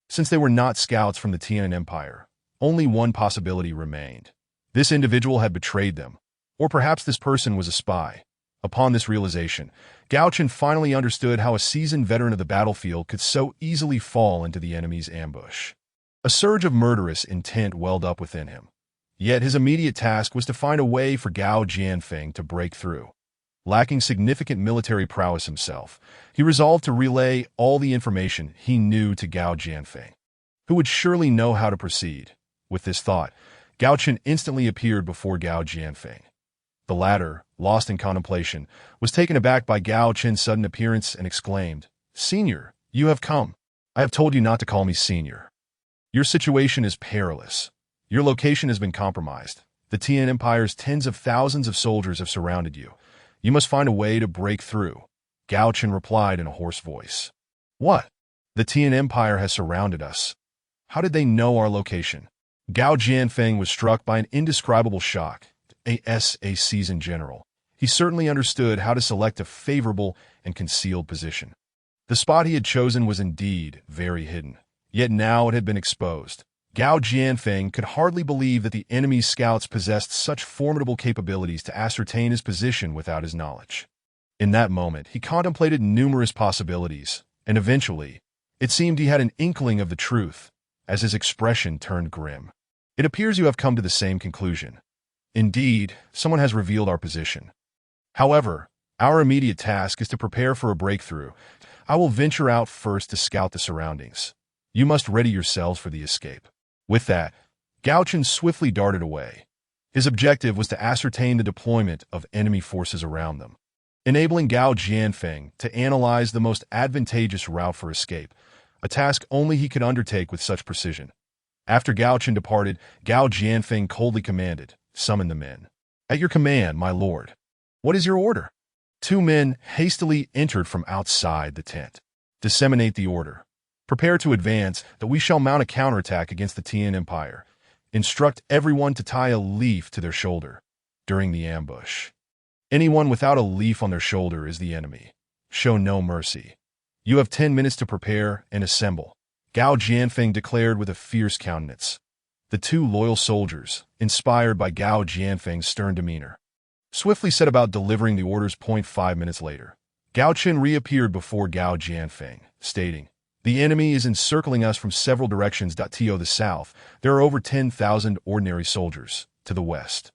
Since they were not scouts from the Tianan Empire, only one possibility remained. This individual had betrayed them, Or perhaps this person was a spy. Upon this realization, Gao Chen finally understood how a seasoned veteran of the battlefield could so easily fall into the enemy's ambush. A surge of murderous intent welled up within him. Yet his immediate task was to find a way for Gao Jianfeng to break through. Lacking significant military prowess himself, he resolved to relay all the information he knew to Gao Jianfeng, who would surely know how to proceed. With this thought, Gao Chen instantly appeared before Gao Jianfeng. The latter, lost in contemplation, was taken aback by Gao Chen's sudden appearance and exclaimed, "Senior, you have come. I have told you not to call me senior. Your situation is perilous. Your location has been compromised. The Tian Empire's tens of thousands of soldiers have surrounded you. You must find a way to break through." Gao Chen replied in a hoarse voice. "What? The Tian Empire has surrounded us. How did they know our location?" Gao Jianfeng was struck by an indescribable shock. As a seasoned general, he certainly understood how to select a favorable and concealed position. The spot he had chosen was indeed very hidden, yet now it had been exposed. Gao Jianfeng could hardly believe that the enemy's scouts possessed such formidable capabilities to ascertain his position without his knowledge. In that moment, he contemplated numerous possibilities, and eventually, it seemed he had an inkling of the truth, as his expression turned grim. "It appears you have come to the same conclusion. Indeed, someone has revealed our position. However, our immediate task is to prepare for a breakthrough. I will venture out first to scout the surroundings. You must ready yourselves for the escape." With that, Gao Chen swiftly darted away. His objective was to ascertain the deployment of enemy forces around them, enabling Gao Jianfeng to analyze the most advantageous route for escape, a task only he could undertake with such precision. After Gao Chen departed, Gao Jianfeng coldly commanded, "Summon the men." "At your command, my lord." "What is your order?" Two men hastily entered from outside the tent. "Disseminate the order. Prepare to advance, that we shall mount a counterattack against the Tian Empire. Instruct everyone to tie a leaf to their shoulder during the ambush. Anyone without a leaf on their shoulder is the enemy. Show no mercy. You have 10 minutes to prepare and assemble," Gao Jianfeng declared with a fierce countenance. The two loyal soldiers, inspired by Gao Jianfeng's stern demeanor, swiftly set about delivering the orders. 5 minutes later, Gao Chen reappeared before Gao Jianfeng, stating, "The enemy is encircling us from several directions. To the south, there are over 10,000 ordinary soldiers. To the west,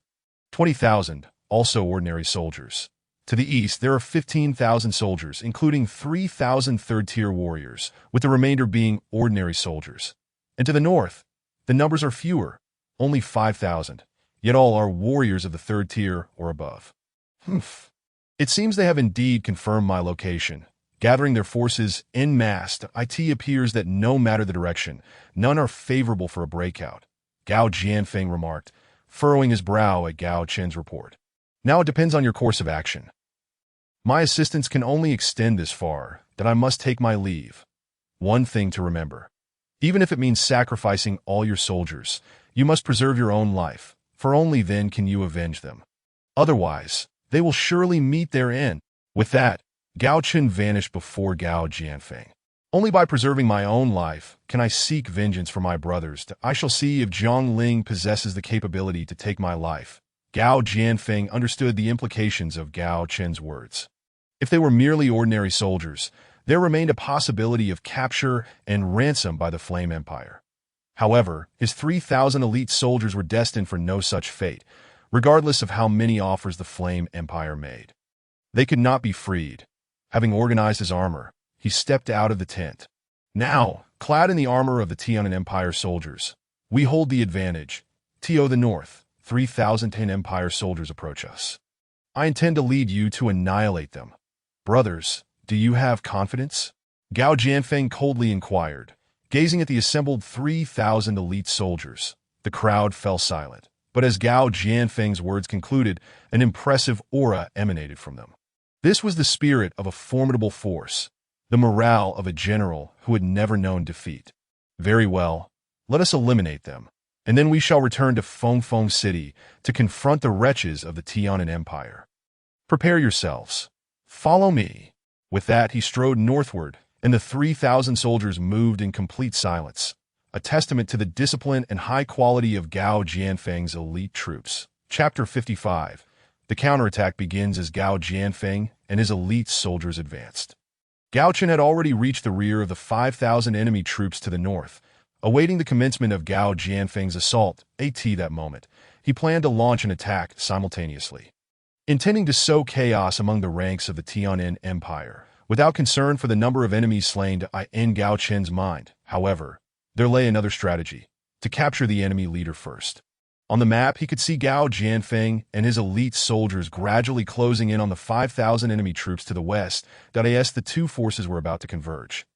20,000, also ordinary soldiers. To the east, there are 15,000 soldiers, including 3,000 third-tier warriors, with the remainder being ordinary soldiers. And to the north, the numbers are fewer, only 5,000, yet all are warriors of the third tier or above." Humph. It seems they have indeed confirmed my location. Gathering their forces en masse, it appears that no matter the direction, none are favorable for a breakout, Gao Jianfeng remarked, furrowing his brow at Gao Chen's report. "Now it depends on your course of action. My assistance can only extend this far, that I must take my leave. One thing to remember. Even if it means sacrificing all your soldiers, you must preserve your own life, for only then can you avenge them. Otherwise, they will surely meet their end." With that, Gao Chen vanished before Gao Jianfeng. "Only by preserving my own life can I seek vengeance for my brothers. I shall see if Zhang Ling possesses the capability to take my life." Gao Jianfeng understood the implications of Gao Chen's words. If they were merely ordinary soldiers, there remained a possibility of capture and ransom by the Flame Empire. However, his 3,000 elite soldiers were destined for no such fate, regardless of how many offers the Flame Empire made. They could not be freed. Having organized his armor, he stepped out of the tent. "Now, clad in the armor of the Tian Empire soldiers, we hold the advantage. To the north, 3,000 Tian Empire soldiers approach us. I intend to lead you to annihilate them. Brothers, do you have confidence?" Gao Jianfeng coldly inquired, gazing at the assembled 3,000 elite soldiers. The crowd fell silent, but as Gao Jianfeng's words concluded, an impressive aura emanated from them. This was the spirit of a formidable force, the morale of a general who had never known defeat. "Very well, let us eliminate them, and then we shall return to Fengfeng City to confront the wretches of the Tianan Empire. Prepare yourselves. Follow me." With that, he strode northward, and the 3,000 soldiers moved in complete silence, a testament to the discipline and high quality of Gao Jianfeng's elite troops. Chapter 55. The counterattack begins as Gao Jianfeng and his elite soldiers advanced. Gao Chen had already reached the rear of the 5,000 enemy troops to the north. Awaiting the commencement of Gao Jianfeng's assault, that moment, he planned to launch an attack simultaneously. Intending to sow chaos among the ranks of the Tian'an Empire, without concern for the number of enemies slain in Gao Chen's mind, however, there lay another strategy: to capture the enemy leader first. On the map, he could see Gao Jianfeng and his elite soldiers gradually closing in on the 5,000 enemy troops to the west. The two forces were about to converge.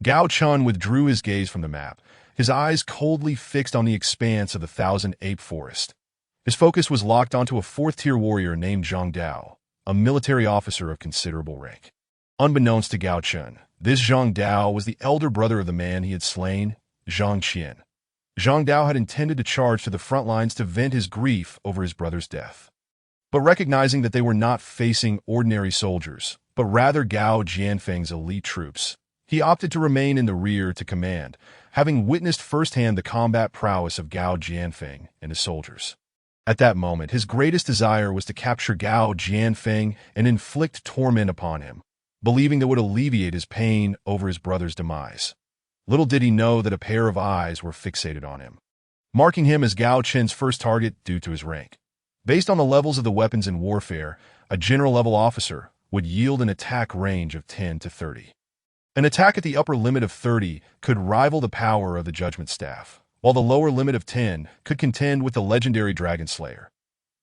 Gao Chen withdrew his gaze from the map, his eyes coldly fixed on the expanse of the Thousand Ape Forest. His focus was locked onto a fourth-tier warrior named Zhang Dao, a military officer of considerable rank. Unbeknownst to Gao Chen, this Zhang Dao was the elder brother of the man he had slain, Zhang Qian. Zhang Dao had intended to charge to the front lines to vent his grief over his brother's death. But recognizing that they were not facing ordinary soldiers, but rather Gao Jianfeng's elite troops, he opted to remain in the rear to command, having witnessed firsthand the combat prowess of Gao Jianfeng and his soldiers. At that moment, his greatest desire was to capture Gao Jianfeng and inflict torment upon him, believing that would alleviate his pain over his brother's demise. Little did he know that a pair of eyes were fixated on him, marking him as Gao Chen's first target due to his rank. Based on the levels of the weapons in warfare, a general-level officer would yield an attack range of 10 to 30. An attack at the upper limit of 30 could rival the power of the Judgment Staff, while the lower limit of 10 could contend with the legendary Dragon Slayer.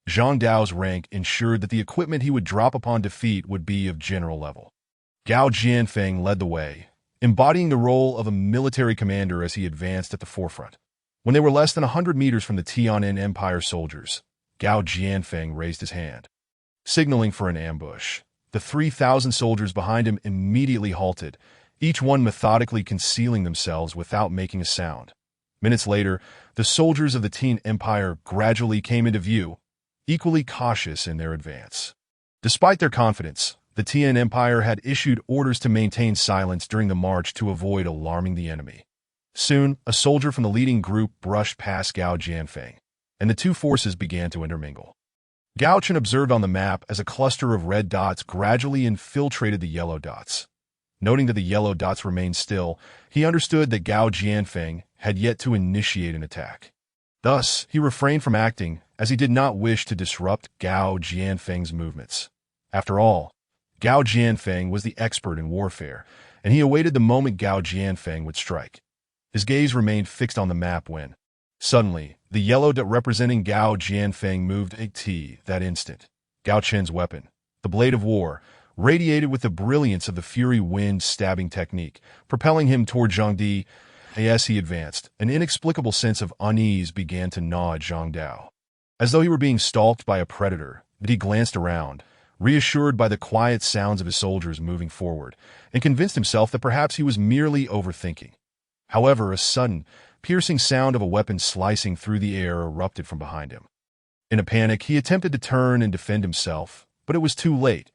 Zhang Dao's rank ensured that the equipment he would drop upon defeat would be of general level. Gao Jianfeng led the way, embodying the role of a military commander as he advanced at the forefront. When they were less than 100 meters from the Tian'an Empire soldiers, Gao Jianfeng raised his hand, signaling for an ambush. The 3,000 soldiers behind him immediately halted, each one methodically concealing themselves without making a sound. Minutes later, the soldiers of the Tian Empire gradually came into view, equally cautious in their advance. Despite their confidence, the Tian Empire had issued orders to maintain silence during the march to avoid alarming the enemy. Soon, a soldier from the leading group brushed past Gao Jianfeng, and the two forces began to intermingle. Gao Chen observed on the map as a cluster of red dots gradually infiltrated the yellow dots. Noting that the yellow dots remained still, he understood that Gao Jianfeng had yet to initiate an attack. Thus, he refrained from acting, as he did not wish to disrupt Gao Jianfeng's movements. After all, Gao Jianfeng was the expert in warfare, and he awaited the moment Gao Jianfeng would strike. His gaze remained fixed on the map when, suddenly, the yellow dot representing Gao Jianfeng moved that instant. Gao Chen's weapon, the Blade of War, radiated with the brilliance of the Fury Wind stabbing technique, propelling him toward Zhang Di. As he advanced, an inexplicable sense of unease began to gnaw at Zhang Dao. As though he were being stalked by a predator, he glanced around, reassured by the quiet sounds of his soldiers moving forward, and convinced himself that perhaps he was merely overthinking. However, a sudden, piercing sound of a weapon slicing through the air erupted from behind him. In a panic, he attempted to turn and defend himself, but it was too late.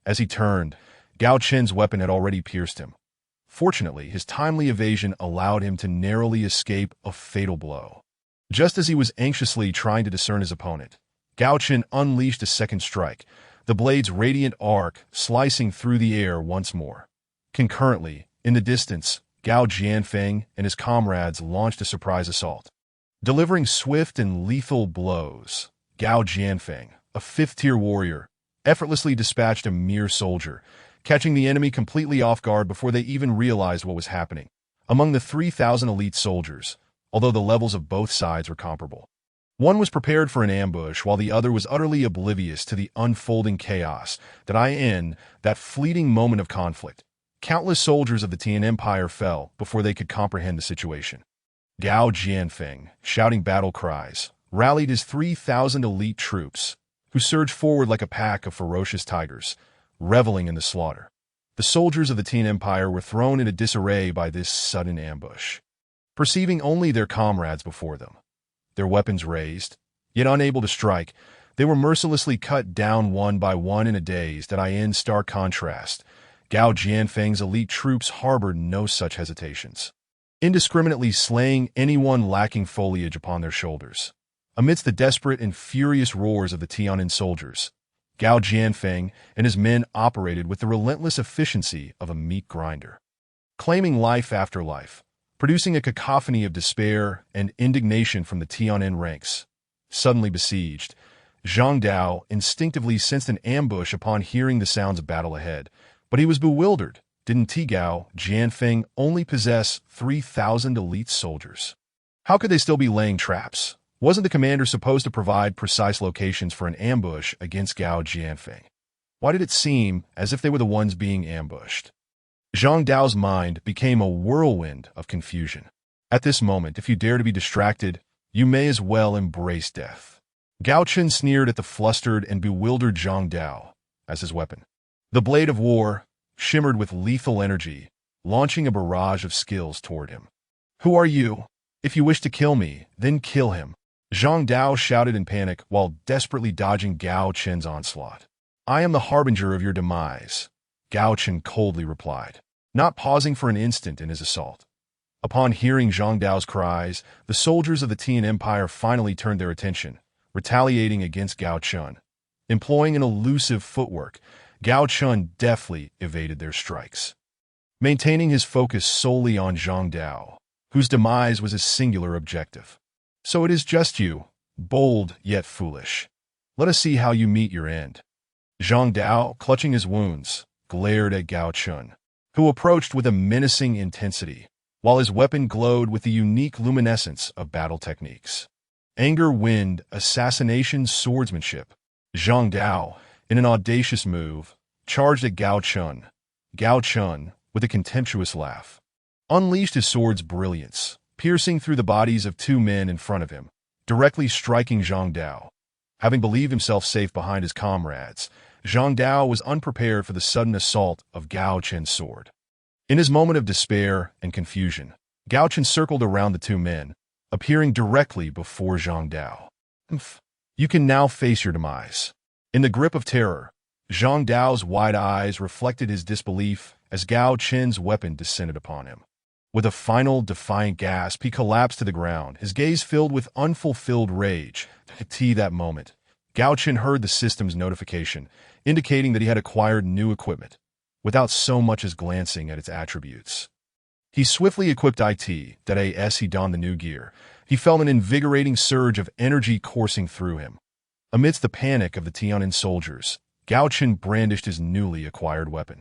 As he turned, Gao Chen's weapon had already pierced him. Fortunately, his timely evasion allowed him to narrowly escape a fatal blow. Just as he was anxiously trying to discern his opponent, Gao Chen unleashed a second strike, the blade's radiant arc slicing through the air once more. Concurrently, in the distance, Gao Jianfeng and his comrades launched a surprise assault. Delivering swift and lethal blows, Gao Jianfeng, a fifth-tier warrior, effortlessly dispatched a mere soldier, catching the enemy completely off guard before they even realized what was happening. Among the 3,000 elite soldiers, although the levels of both sides were comparable, one was prepared for an ambush while the other was utterly oblivious to the unfolding chaos that fleeting moment of conflict. Countless soldiers of the Tian Empire fell before they could comprehend the situation. Gao Jianfeng, shouting battle cries, rallied his 3,000 elite troops, who surged forward like a pack of ferocious tigers, reveling in the slaughter. The soldiers of the Tian Empire were thrown into disarray by this sudden ambush. Perceiving only their comrades before them, their weapons raised, yet unable to strike, they were mercilessly cut down one by one in a dazed and in stark contrast. Gao Jianfeng's elite troops harbored no such hesitations, indiscriminately slaying anyone lacking foliage upon their shoulders. Amidst the desperate and furious roars of the Tian'an soldiers, Gao Jianfeng and his men operated with the relentless efficiency of a meat grinder, claiming life after life, producing a cacophony of despair and indignation from the Tian'an ranks. Suddenly besieged, Zhang Dao instinctively sensed an ambush upon hearing the sounds of battle ahead, but he was bewildered. Didn't Gao Jianfeng only possess 3,000 elite soldiers? How could they still be laying traps? Wasn't the commander supposed to provide precise locations for an ambush against Gao Jianfeng? Why did it seem as if they were the ones being ambushed? Zhang Dao's mind became a whirlwind of confusion. At this moment, if you dare to be distracted, you may as well embrace death. Gao Chen sneered at the flustered and bewildered Zhang Dao as his weapon. The blade of war shimmered with lethal energy, launching a barrage of skills toward him. "Who are you? If you wish to kill me, then kill him," Zhang Dao shouted in panic while desperately dodging Gao Chen's onslaught. "I am the harbinger of your demise," Gao Chen coldly replied, not pausing for an instant in his assault. Upon hearing Zhang Dao's cries, the soldiers of the Tian Empire finally turned their attention, retaliating against Gao Chen. Employing an elusive footwork, Gao Chen deftly evaded their strikes, maintaining his focus solely on Zhang Dao, whose demise was his singular objective. "So it is just you, bold yet foolish. Let us see how you meet your end." Zhang Dao, clutching his wounds, glared at Gao Chen, who approached with a menacing intensity, while his weapon glowed with the unique luminescence of battle techniques. Anger, wind, assassination, swordsmanship. Zhang Dao, in an audacious move, charged at Gao Chen. Gao Chen, with a contemptuous laugh, unleashed his sword's brilliance, piercing through the bodies of two men in front of him, directly striking Zhang Dao. Having believed himself safe behind his comrades, Zhang Dao was unprepared for the sudden assault of Gao Chen's sword. In his moment of despair and confusion, Gao Chen circled around the two men, appearing directly before Zhang Dao. "You can now face your demise." In the grip of terror, Zhang Dao's wide eyes reflected his disbelief as Gao Chen's weapon descended upon him. With a final defiant gasp, he collapsed to the ground, his gaze filled with unfulfilled rage. At that moment, Gao Chen heard the system's notification, indicating that he had acquired new equipment, without so much as glancing at its attributes. He swiftly equipped it, that as he donned the new gear, he felt an invigorating surge of energy coursing through him. Amidst the panic of the Tian'an soldiers, Gao Chen brandished his newly acquired weapon,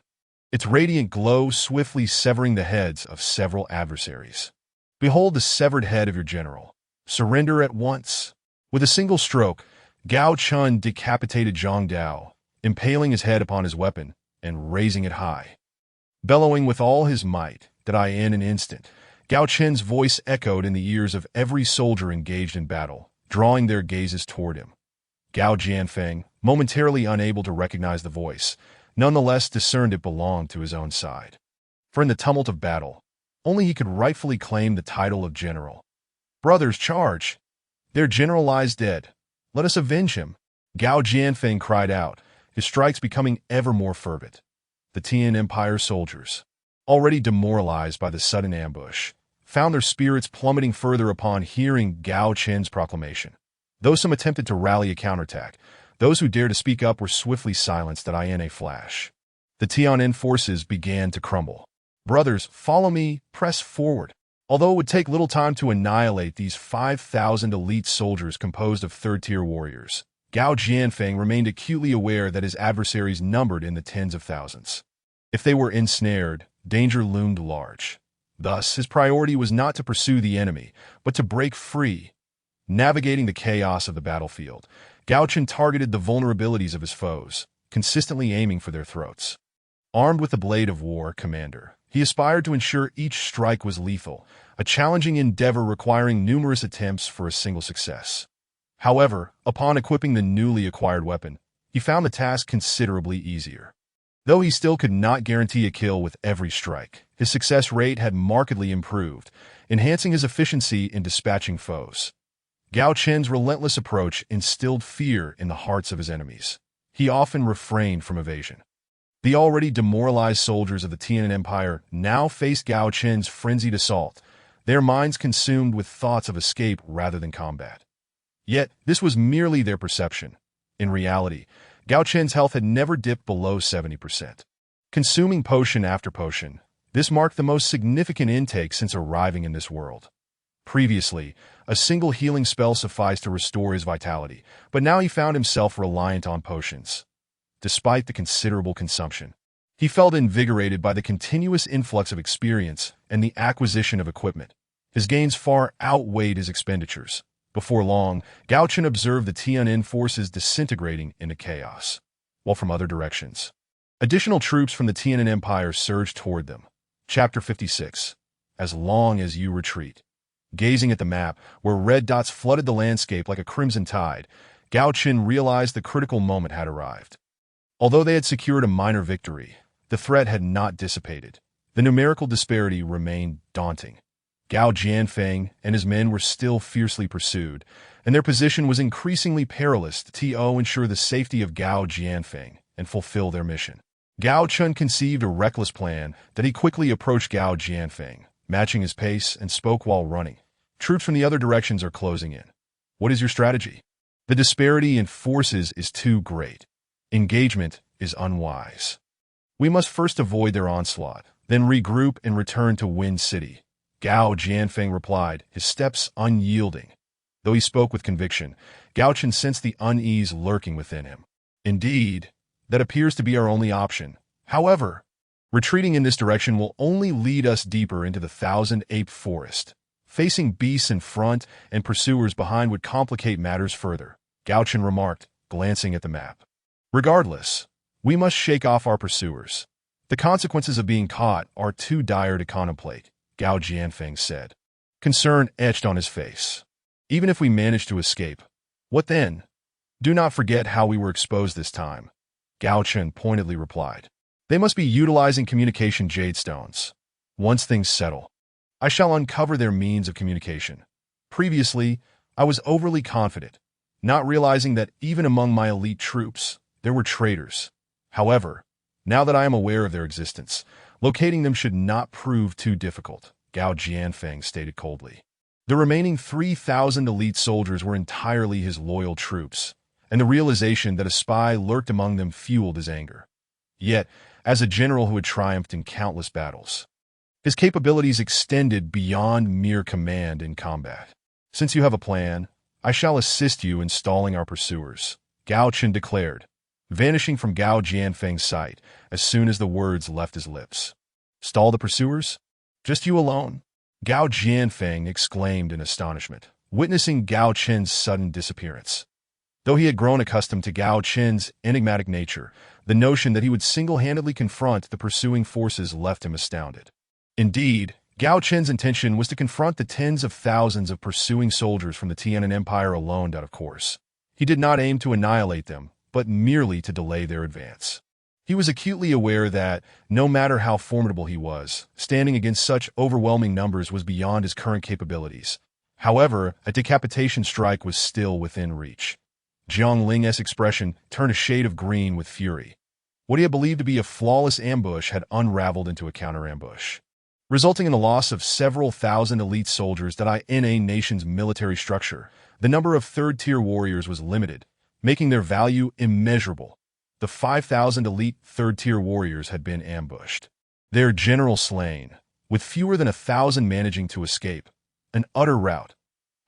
its radiant glow swiftly severing the heads of several adversaries. "Behold the severed head of your general. Surrender at once." With a single stroke, Gao Chen decapitated Zhang Dao, impaling his head upon his weapon and raising it high. Bellowing with all his might, in an instant, Gao Chen's voice echoed in the ears of every soldier engaged in battle, drawing their gazes toward him. Gao Jianfeng, momentarily unable to recognize the voice, nonetheless discerned it belonged to his own side. For in the tumult of battle, only he could rightfully claim the title of general. "Brothers, charge! Their general lies dead. Let us avenge him," Gao Jianfeng cried out, his strikes becoming ever more fervent. The Tian Empire soldiers, already demoralized by the sudden ambush, found their spirits plummeting further upon hearing Gao Chen's proclamation. Though some attempted to rally a counterattack, those who dared to speak up were swiftly silenced in a flash. The Tian'an forces began to crumble. "Brothers, follow me, press forward." Although it would take little time to annihilate these 5,000 elite soldiers composed of third-tier warriors, Gao Jianfeng remained acutely aware that his adversaries numbered in the tens of thousands. If they were ensnared, danger loomed large. Thus, his priority was not to pursue the enemy, but to break free. Navigating the chaos of the battlefield, Gao Chen targeted the vulnerabilities of his foes, consistently aiming for their throats. Armed with the blade of war, commander, he aspired to ensure each strike was lethal, a challenging endeavor requiring numerous attempts for a single success. However, upon equipping the newly acquired weapon, he found the task considerably easier. Though he still could not guarantee a kill with every strike, his success rate had markedly improved, enhancing his efficiency in dispatching foes. Gao Chen's relentless approach instilled fear in the hearts of his enemies. He often refrained from evasion. The already demoralized soldiers of the Tian Empire now faced Gao Chen's frenzied assault, their minds consumed with thoughts of escape rather than combat. Yet, this was merely their perception. In reality, Gao Chen's health had never dipped below 70%. Consuming potion after potion, this marked the most significant intake since arriving in this world. Previously, a single healing spell sufficed to restore his vitality, but now he found himself reliant on potions. Despite the considerable consumption, he felt invigorated by the continuous influx of experience and the acquisition of equipment. His gains far outweighed his expenditures. Before long, Gao Chen observed the Tian'an forces disintegrating into chaos, while from other directions, additional troops from the Tian'an Empire surged toward them. Chapter 56. As long as you retreat. Gazing at the map, where red dots flooded the landscape like a crimson tide, Gao Chen realized the critical moment had arrived. Although they had secured a minor victory, the threat had not dissipated. The numerical disparity remained daunting. Gao Jianfeng and his men were still fiercely pursued, and their position was increasingly perilous to ensure the safety of Gao Jianfeng and fulfill their mission. Gao Chen conceived a reckless plan that he quickly approached Gao Jianfeng, matching his pace, and spoke while running. Troops from the other directions are closing in. What is your strategy? The disparity in forces is too great. Engagement is unwise. We must first avoid their onslaught, then regroup and return to Wind City. Gao Jianfeng replied, his steps unyielding. Though he spoke with conviction, Gao Chen sensed the unease lurking within him. Indeed, that appears to be our only option. However, retreating in this direction will only lead us deeper into the thousand-ape forest. Facing beasts in front and pursuers behind would complicate matters further, Gao Chen remarked, glancing at the map. Regardless, we must shake off our pursuers. The consequences of being caught are too dire to contemplate, Gao Jianfeng said. Concern etched on his face. Even if we manage to escape, what then? Do not forget how we were exposed this time, Gao Chen pointedly replied. They must be utilizing communication jade stones. Once things settle, I shall uncover their means of communication. Previously, I was overly confident, not realizing that even among my elite troops, there were traitors. However, now that I am aware of their existence, locating them should not prove too difficult, Gao Jianfeng stated coldly. The remaining 3,000 elite soldiers were entirely his loyal troops, and the realization that a spy lurked among them fueled his anger. Yet, as a general who had triumphed in countless battles, his capabilities extended beyond mere command in combat. Since you have a plan, I shall assist you in stalling our pursuers, Gao Chen declared, vanishing from Gao Jianfeng's sight as soon as the words left his lips. Stall the pursuers? Just you alone? Gao Jianfeng exclaimed in astonishment, witnessing Gao Chen's sudden disappearance. Though he had grown accustomed to Gao Chen's enigmatic nature, the notion that he would single-handedly confront the pursuing forces left him astounded. Indeed, Gao Chen's intention was to confront the tens of thousands of pursuing soldiers from the Tian'an Empire alone, of course. He did not aim to annihilate them, but merely to delay their advance. He was acutely aware that, no matter how formidable he was, standing against such overwhelming numbers was beyond his current capabilities. However, a decapitation strike was still within reach. Jiang Ling's expression turned a shade of green with fury. What he had believed to be a flawless ambush had unraveled into a counter-ambush, resulting in the loss of several thousand elite soldiers in a nation's military structure. The number of third-tier warriors was limited, making their value immeasurable. The 5,000 elite third-tier warriors had been ambushed, their general slain, with fewer than 1,000 managing to escape. An utter rout.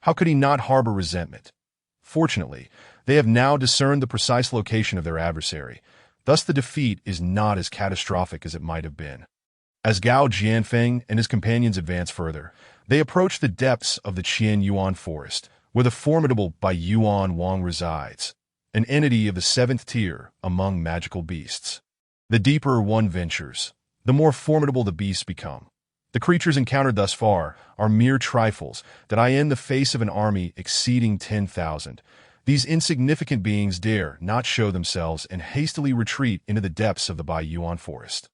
How could he not harbor resentment? Fortunately, they have now discerned the precise location of their adversary. Thus the defeat is not as catastrophic as it might have been. As Gao Jianfeng and his companions advanced further, they approached the depths of the Qian Yuan forest, where the formidable Bai Yuan Wang resides, an entity of the 7th tier among magical beasts. The deeper one ventures, the more formidable the beasts become. The creatures encountered thus far are mere trifles in the face of an army exceeding 10,000. These insignificant beings dare not show themselves and hastily retreat into the depths of the Bai Yuan forest.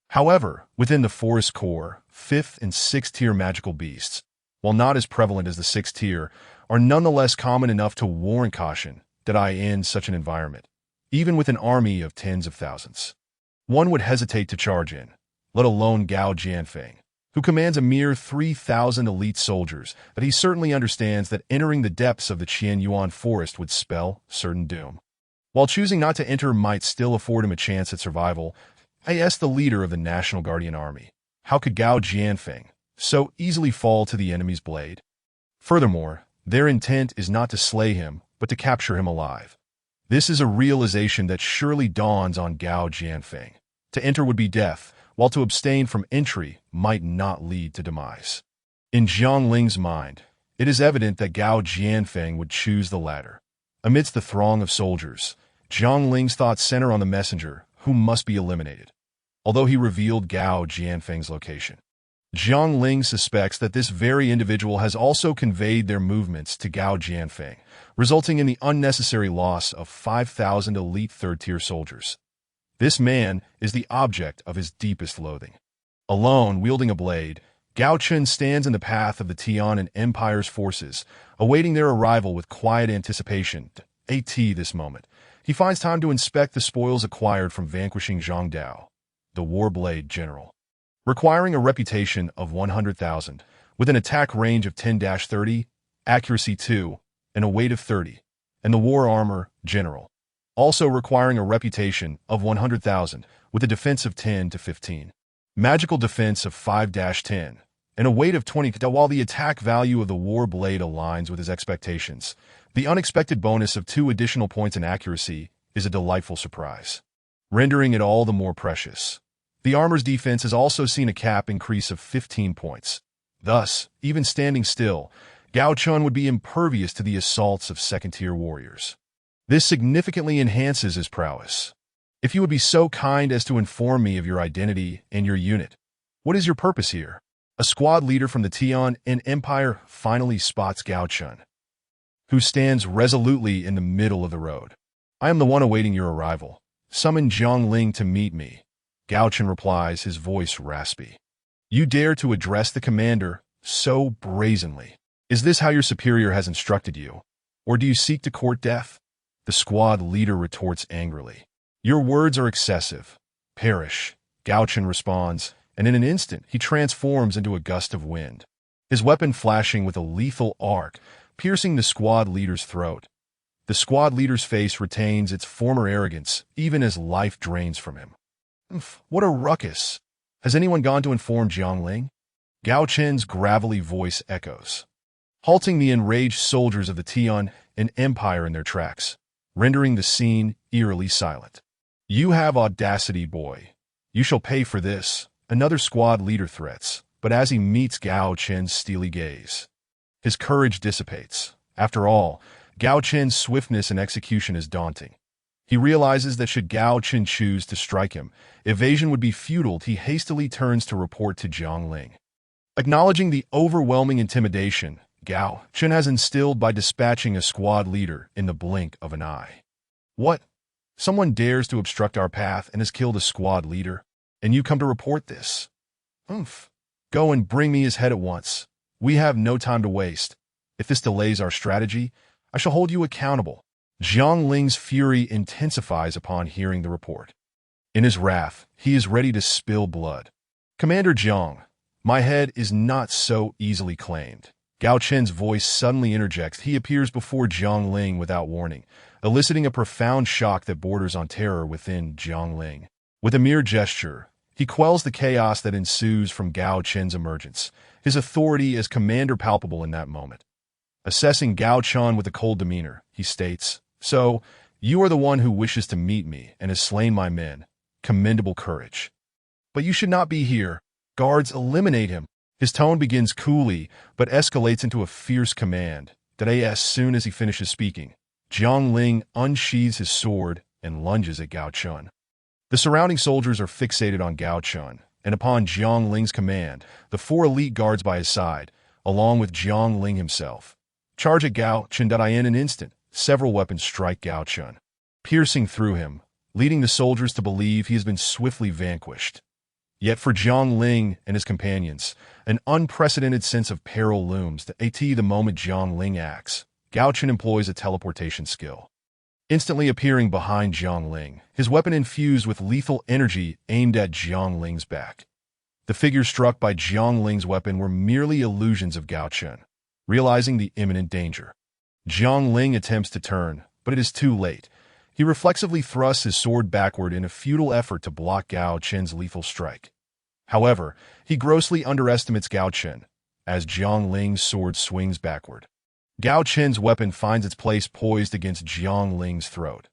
However, within the forest core, 5th and 6th tier magical beasts, while not as prevalent as the 6th tier, are nonetheless common enough to warrant caution in such an environment. Even with an army of tens of thousands, one would hesitate to charge in, let alone Gao Jianfeng, who commands a mere 3,000 elite soldiers, that he certainly understands that entering the depths of the Qian Yuan forest would spell certain doom. While choosing not to enter might still afford him a chance at survival, I asked the leader of the National Guardian Army, how could Gao Jianfeng so easily fall to the enemy's blade? Furthermore, their intent is not to slay him, but to capture him alive. This is a realization that surely dawns on Gao Jianfeng. To enter would be death, while to abstain from entry might not lead to demise. In Jiang Ling's mind, it is evident that Gao Jianfeng would choose the latter. Amidst the throng of soldiers, Jiang Ling's thoughts center on the messenger, who must be eliminated. Although he revealed Gao Jianfeng's location, Jiang Ling suspects that this very individual has also conveyed their movements to Gao Jianfeng, resulting in the unnecessary loss of 5,000 elite third-tier soldiers. This man is the object of his deepest loathing. Alone, wielding a blade, Gao Chen stands in the path of the Tian and Empire's forces, awaiting their arrival with quiet anticipation. At this moment, he finds time to inspect the spoils acquired from vanquishing Zhang Dao, the Warblade General. Requiring a reputation of 100,000, with an attack range of 10-30, accuracy 2, and a weight of 30, and the War Armor General, also requiring a reputation of 100,000, with a defense of 10-15, magical defense of 5-10, and a weight of 20. While the attack value of the War Blade aligns with his expectations, the unexpected bonus of 2 additional points in accuracy is a delightful surprise, rendering it all the more precious. The armor's defense has also seen a cap increase of 15 points. Thus, even standing still, Gao Chen would be impervious to the assaults of second-tier warriors. This significantly enhances his prowess. If you would be so kind as to inform me of your identity and your unit. What is your purpose here? A squad leader from the Tian and Empire finally spots Gao Chen, who stands resolutely in the middle of the road. I am the one awaiting your arrival. Summon Jiang Ling to meet me. Gao Chen replies, his voice raspy. You dare to address the commander so brazenly. Is this how your superior has instructed you? Or do you seek to court death? The squad leader retorts angrily. Your words are excessive. Perish. Gao Chen responds, and in an instant he transforms into a gust of wind, his weapon flashing with a lethal arc, piercing the squad leader's throat. The squad leader's face retains its former arrogance, even as life drains from him. What a ruckus! Has anyone gone to inform Jiang Ling? Gao Chen's gravelly voice echoes, halting the enraged soldiers of the Tian and Empire in their tracks, rendering the scene eerily silent. You have audacity, boy. You shall pay for this, another squad leader threats, but as he meets Gao Chen's steely gaze, his courage dissipates. After all, Gao Chen's swiftness and execution is daunting. He realizes that should Gao Chen choose to strike him, evasion would be futile. He hastily turns to report to Jiang Ling. Acknowledging the overwhelming intimidation Gao Chen has instilled by dispatching a squad leader in the blink of an eye. What? Someone dares to obstruct our path and has killed a squad leader, and you come to report this? Go and bring me his head at once. We have no time to waste. If this delays our strategy, I shall hold you accountable. Jiang Ling's fury intensifies upon hearing the report. In his wrath, he is ready to spill blood. Commander Jiang, my head is not so easily claimed. Gao Chen's voice suddenly interjects. He appears before Jiang Ling without warning, eliciting a profound shock that borders on terror within Jiang Ling. With a mere gesture, he quells the chaos that ensues from Gao Chen's emergence, his authority as commander palpable in that moment. Assessing Gao Chen with a cold demeanor, he states, So, you are the one who wishes to meet me and has slain my men. Commendable courage. But you should not be here. Guards, eliminate him. His tone begins coolly, but escalates into a fierce command. As soon as he finishes speaking, Jiang Ling unsheathes his sword and lunges at Gao Chen. The surrounding soldiers are fixated on Gao Chen, and upon Jiang Ling's command, the 4 elite guards by his side, along with Jiang Ling himself, charge at Gao Chen. In an instant, several weapons strike Gao Chen, piercing through him, leading the soldiers to believe he has been swiftly vanquished. Yet for Jiang Ling and his companions, an unprecedented sense of peril looms. The moment Jiang Ling acts, Gao Chen employs a teleportation skill, instantly appearing behind Jiang Ling, his weapon infused with lethal energy aimed at Jiang Ling's back. The figures struck by Jiang Ling's weapon were merely illusions of Gao Chen. Realizing the imminent danger, Jiang Ling attempts to turn, but it is too late. He reflexively thrusts his sword backward in a futile effort to block Gao Chen's lethal strike. However, he grossly underestimates Gao Chen, as Jiang Ling's sword swings backward. Gao Chen's weapon finds its place poised against Jiang Ling's throat.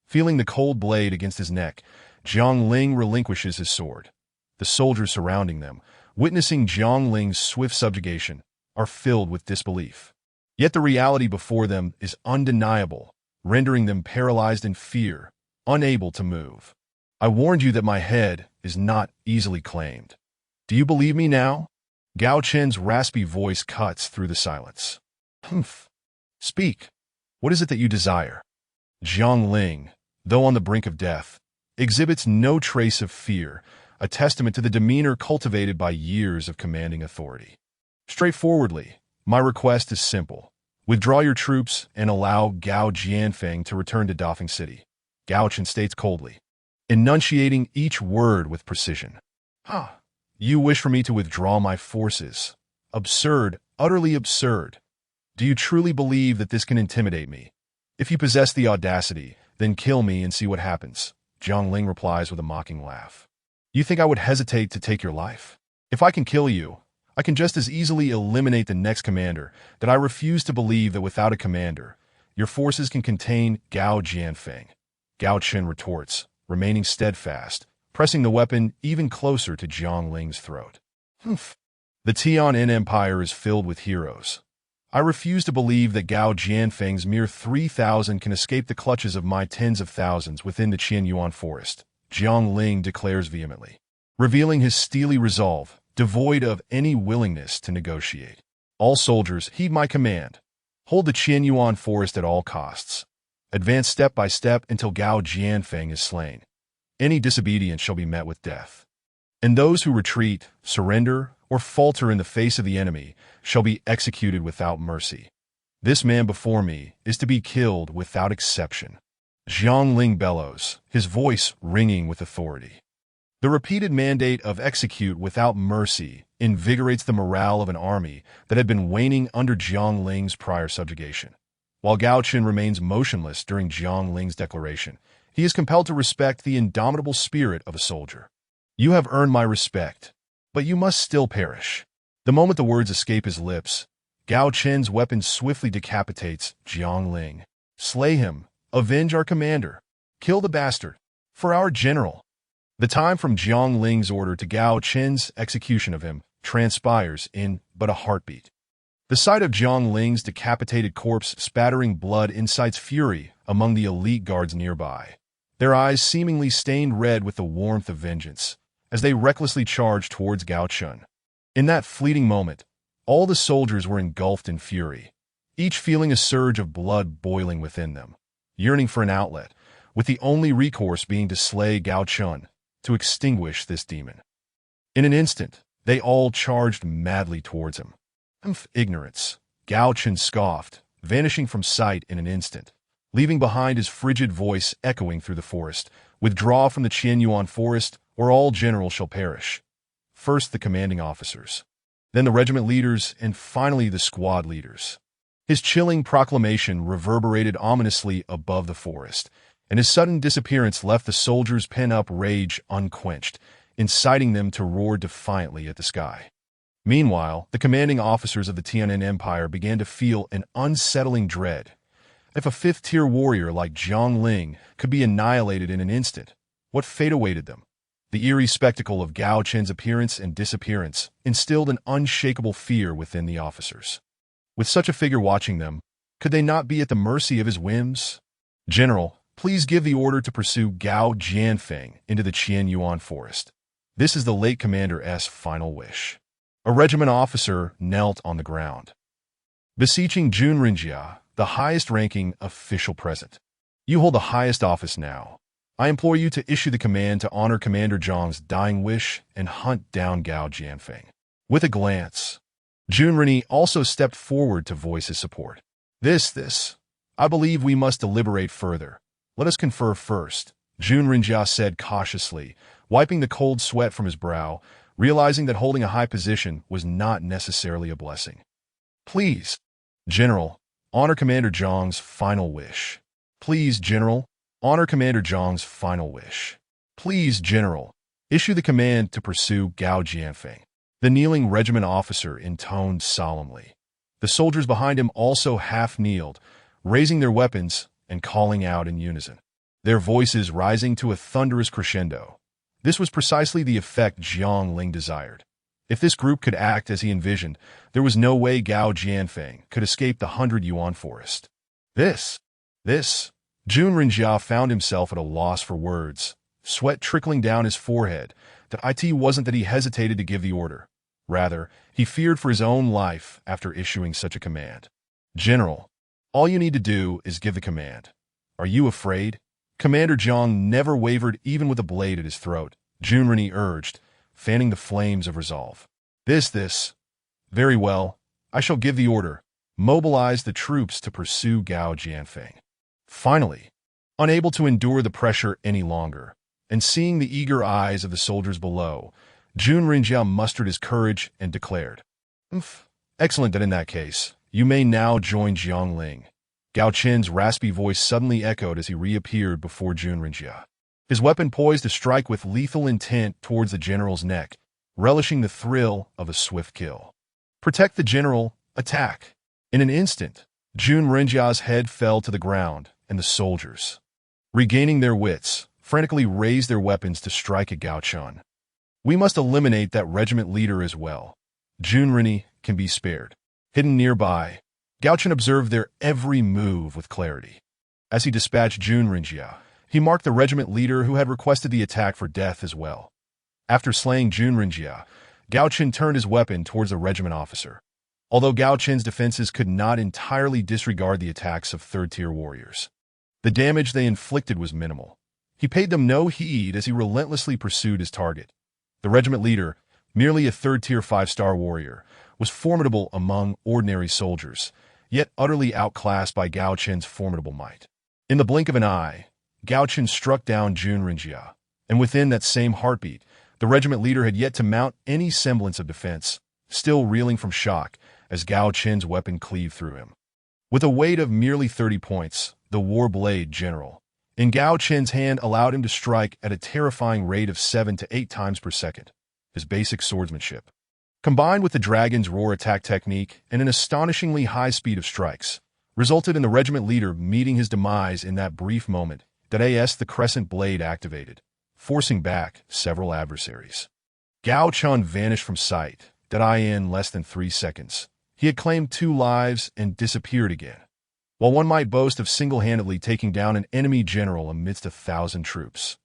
Feeling the cold blade against his neck, Jiang Ling relinquishes his sword. The soldiers surrounding them, witnessing Jiang Ling's swift subjugation, are filled with disbelief. Yet the reality before them is undeniable, rendering them paralyzed in fear, unable to move. I warned you that my head is not easily claimed. Do you believe me now? Gao Chen's raspy voice cuts through the silence. Humph. Speak. What is it that you desire? Jiang Ling, though on the brink of death, exhibits no trace of fear, a testament to the demeanor cultivated by years of commanding authority. Straightforwardly, my request is simple. Withdraw your troops and allow Gao Jianfeng to return to Dafeng City, Gao Chen states coldly, enunciating each word with precision. You wish for me to withdraw my forces. Absurd, utterly absurd. Do you truly believe that this can intimidate me? If you possess the audacity, then kill me and see what happens, Jiang Ling replies with a mocking laugh. You think I would hesitate to take your life? If I can kill you, I can just as easily eliminate the next commander. That I refuse to believe that without a commander, your forces can contain Gao Jianfeng. Gao Chen retorts, remaining steadfast, pressing the weapon even closer to Jiang Ling's throat. The Tian'an Empire is filled with heroes. I refuse to believe that Gao Jianfeng's mere 3,000 can escape the clutches of my tens of thousands within the Qianyuan forest, Jiang Ling declares vehemently, revealing his steely resolve, devoid of any willingness to negotiate. All soldiers, heed my command. Hold the Qianyuan forest at all costs. Advance step by step until Gao Jianfeng is slain. Any disobedience shall be met with death. And those who retreat, surrender, or falter in the face of the enemy shall be executed without mercy. This man before me is to be killed without exception. Jiang Ling bellows, his voice ringing with authority. The repeated mandate of execute without mercy invigorates the morale of an army that had been waning under Jiang Ling's prior subjugation. While Gao Chen remains motionless during Jiang Ling's declaration, he is compelled to respect the indomitable spirit of a soldier. You have earned my respect, but you must still perish. The moment the words escape his lips, Gao Chen's weapon swiftly decapitates Jiang Ling. Slay him, avenge our commander, kill the bastard, for our general. The time from Jiang Ling's order to Gao Chen's execution of him transpires in but a heartbeat. The sight of Jiang Ling's decapitated corpse spattering blood incites fury among the elite guards nearby, their eyes seemingly stained red with the warmth of vengeance, as they recklessly charge towards Gao Chen. In that fleeting moment, all the soldiers were engulfed in fury, each feeling a surge of blood boiling within them, yearning for an outlet, with the only recourse being to slay Gao Chen, to extinguish this demon. In an instant, they all charged madly towards him. Ignorance, Gao Chen scoffed, vanishing from sight in an instant, leaving behind his frigid voice echoing through the forest. Withdraw from the Qianyuan forest, or all generals shall perish. First the commanding officers, then the regiment leaders, and finally the squad leaders. His chilling proclamation reverberated ominously above the forest, and his sudden disappearance left the soldiers' pent-up rage unquenched, inciting them to roar defiantly at the sky. Meanwhile, the commanding officers of the Tian'an Empire began to feel an unsettling dread. If a fifth-tier warrior like Jiang Ling could be annihilated in an instant, what fate awaited them? The eerie spectacle of Gao Chen's appearance and disappearance instilled an unshakable fear within the officers. With such a figure watching them, could they not be at the mercy of his whims? General, please give the order to pursue Gao Jianfeng into the Qianyuan forest. This is the late commander's final wish. A regiment officer knelt on the ground, beseeching Jun Rinjia, the highest-ranking official present. You hold the highest office now. I implore you to issue the command to honor Commander Zhang's dying wish and hunt down Gao Jianfeng. With a glance, Jun Rinjia also stepped forward to voice his support. I believe we must deliberate further. Let us confer first, Jun Rinjia said cautiously, wiping the cold sweat from his brow, realizing that holding a high position was not necessarily a blessing. Please, General, honor Commander Zhang's final wish. Please, General, Honor Commander Zhang's final wish. Please, General, issue the command to pursue Gao Jianfeng. The kneeling regiment officer intoned solemnly. The soldiers behind him also half-kneeled, raising their weapons and calling out in unison, their voices rising to a thunderous crescendo. This was precisely the effect Jiang Ling desired. If this group could act as he envisioned, there was no way Gao Jianfeng could escape the 100 yuan forest. This. Jun Rinjia found himself at a loss for words, sweat trickling down his forehead. It wasn't that he hesitated to give the order. Rather, he feared for his own life after issuing such a command. General, all you need to do is give the command. Are you afraid? Commander Zhang never wavered even with a blade at his throat. Jun Rinjia urged, fanning the flames of resolve. This. Very well. I shall give the order. Mobilize the troops to pursue Gao Jianfeng. Finally, unable to endure the pressure any longer, and seeing the eager eyes of the soldiers below, Jun Rinjia mustered his courage and declared, Excellent. That in that case, you may now join Jiang Ling. Gao Chen's raspy voice suddenly echoed as he reappeared before Jun Rinjia, his weapon poised to strike with lethal intent towards the general's neck, relishing the thrill of a swift kill. Protect the general, attack. In an instant, Jun Rinjia's head fell to the ground, and the soldiers, regaining their wits, frantically raised their weapons to strike at Gao Chen. We must eliminate that regiment leader as well. Jun Rinjia can be spared. Hidden nearby, Gao Chen observed their every move with clarity. As he dispatched Jun Rinjia, he marked the regiment leader who had requested the attack for death as well. After slaying Jun Rinjia, Gao Chen turned his weapon towards the regiment officer. Although Gao Chen's defenses could not entirely disregard the attacks of third-tier warriors, the damage they inflicted was minimal. He paid them no heed as he relentlessly pursued his target. The regiment leader, merely a third-tier 5-star warrior, was formidable among ordinary soldiers, yet utterly outclassed by Gao Chen's formidable might. In the blink of an eye, Gao Chen struck down Jun Rinjia, and within that same heartbeat, the regiment leader had yet to mount any semblance of defense, still reeling from shock as Gao Chen's weapon cleaved through him. With a weight of merely 30 points, the war blade general in Gao Chen's hand allowed him to strike at a terrifying rate of 7 to 8 times per second. His basic swordsmanship, combined with the dragon's roar attack technique and an astonishingly high speed of strikes, resulted in the regiment leader meeting his demise in that brief moment that the crescent blade activated, forcing back several adversaries. Gao Chen vanished from sight, in less than 3 seconds. He had claimed 2 lives and disappeared again. While one might boast of single-handedly taking down an enemy general amidst 1,000 troops,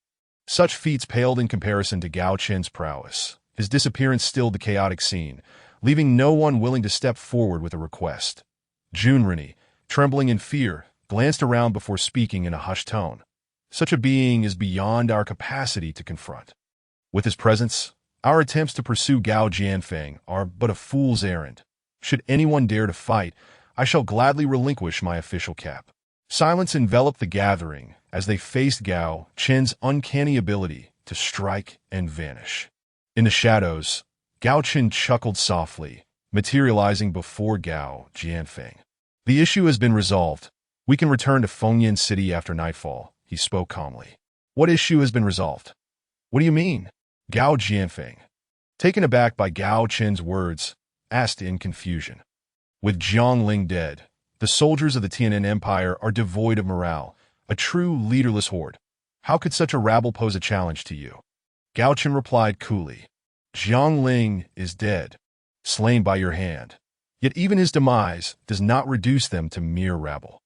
such feats paled in comparison to Gao Chen's prowess. His disappearance stilled the chaotic scene, leaving no one willing to step forward with a request. Jun Rinjia, trembling in fear, glanced around before speaking in a hushed tone. Such a being is beyond our capacity to confront. With his presence, our attempts to pursue Gao Jianfeng are but a fool's errand. Should anyone dare to fight, I shall gladly relinquish my official cap. Silence enveloped the gathering as they faced Gao Chen's uncanny ability to strike and vanish. In the shadows, Gao Chen chuckled softly, materializing before Gao Jianfeng. The issue has been resolved. We can return to Fengyan City after nightfall, he spoke calmly. What issue has been resolved? What do you mean? Gao Jianfeng, taken aback by Gao Chen's words, asked in confusion. With Jiang Ling dead, the soldiers of the Tian'an Empire are devoid of morale, a true leaderless horde. How could such a rabble pose a challenge to you? Gao Chen replied coolly. Jiang Ling is dead, slain by your hand. Yet even his demise does not reduce them to mere rabble.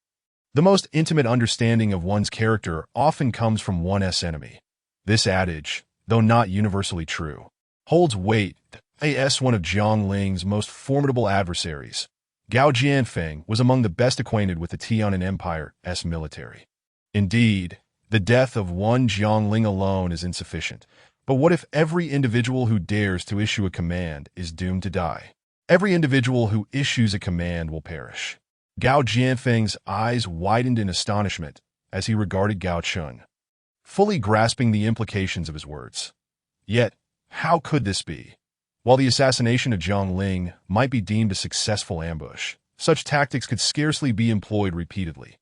The most intimate understanding of one's character often comes from one's enemy. This adage, though not universally true, holds weight as one of Jiang Ling's most formidable adversaries. Gao Jianfeng was among the best acquainted with the Tian'an Empire's military. Indeed, the death of one Jiang Ling alone is insufficient. But what if every individual who dares to issue a command is doomed to die? Every individual who issues a command will perish. Gao Jianfeng's eyes widened in astonishment as he regarded Gao Chen, fully grasping the implications of his words. Yet, how could this be? While the assassination of Jiang Ling might be deemed a successful ambush, such tactics could scarcely be employed repeatedly.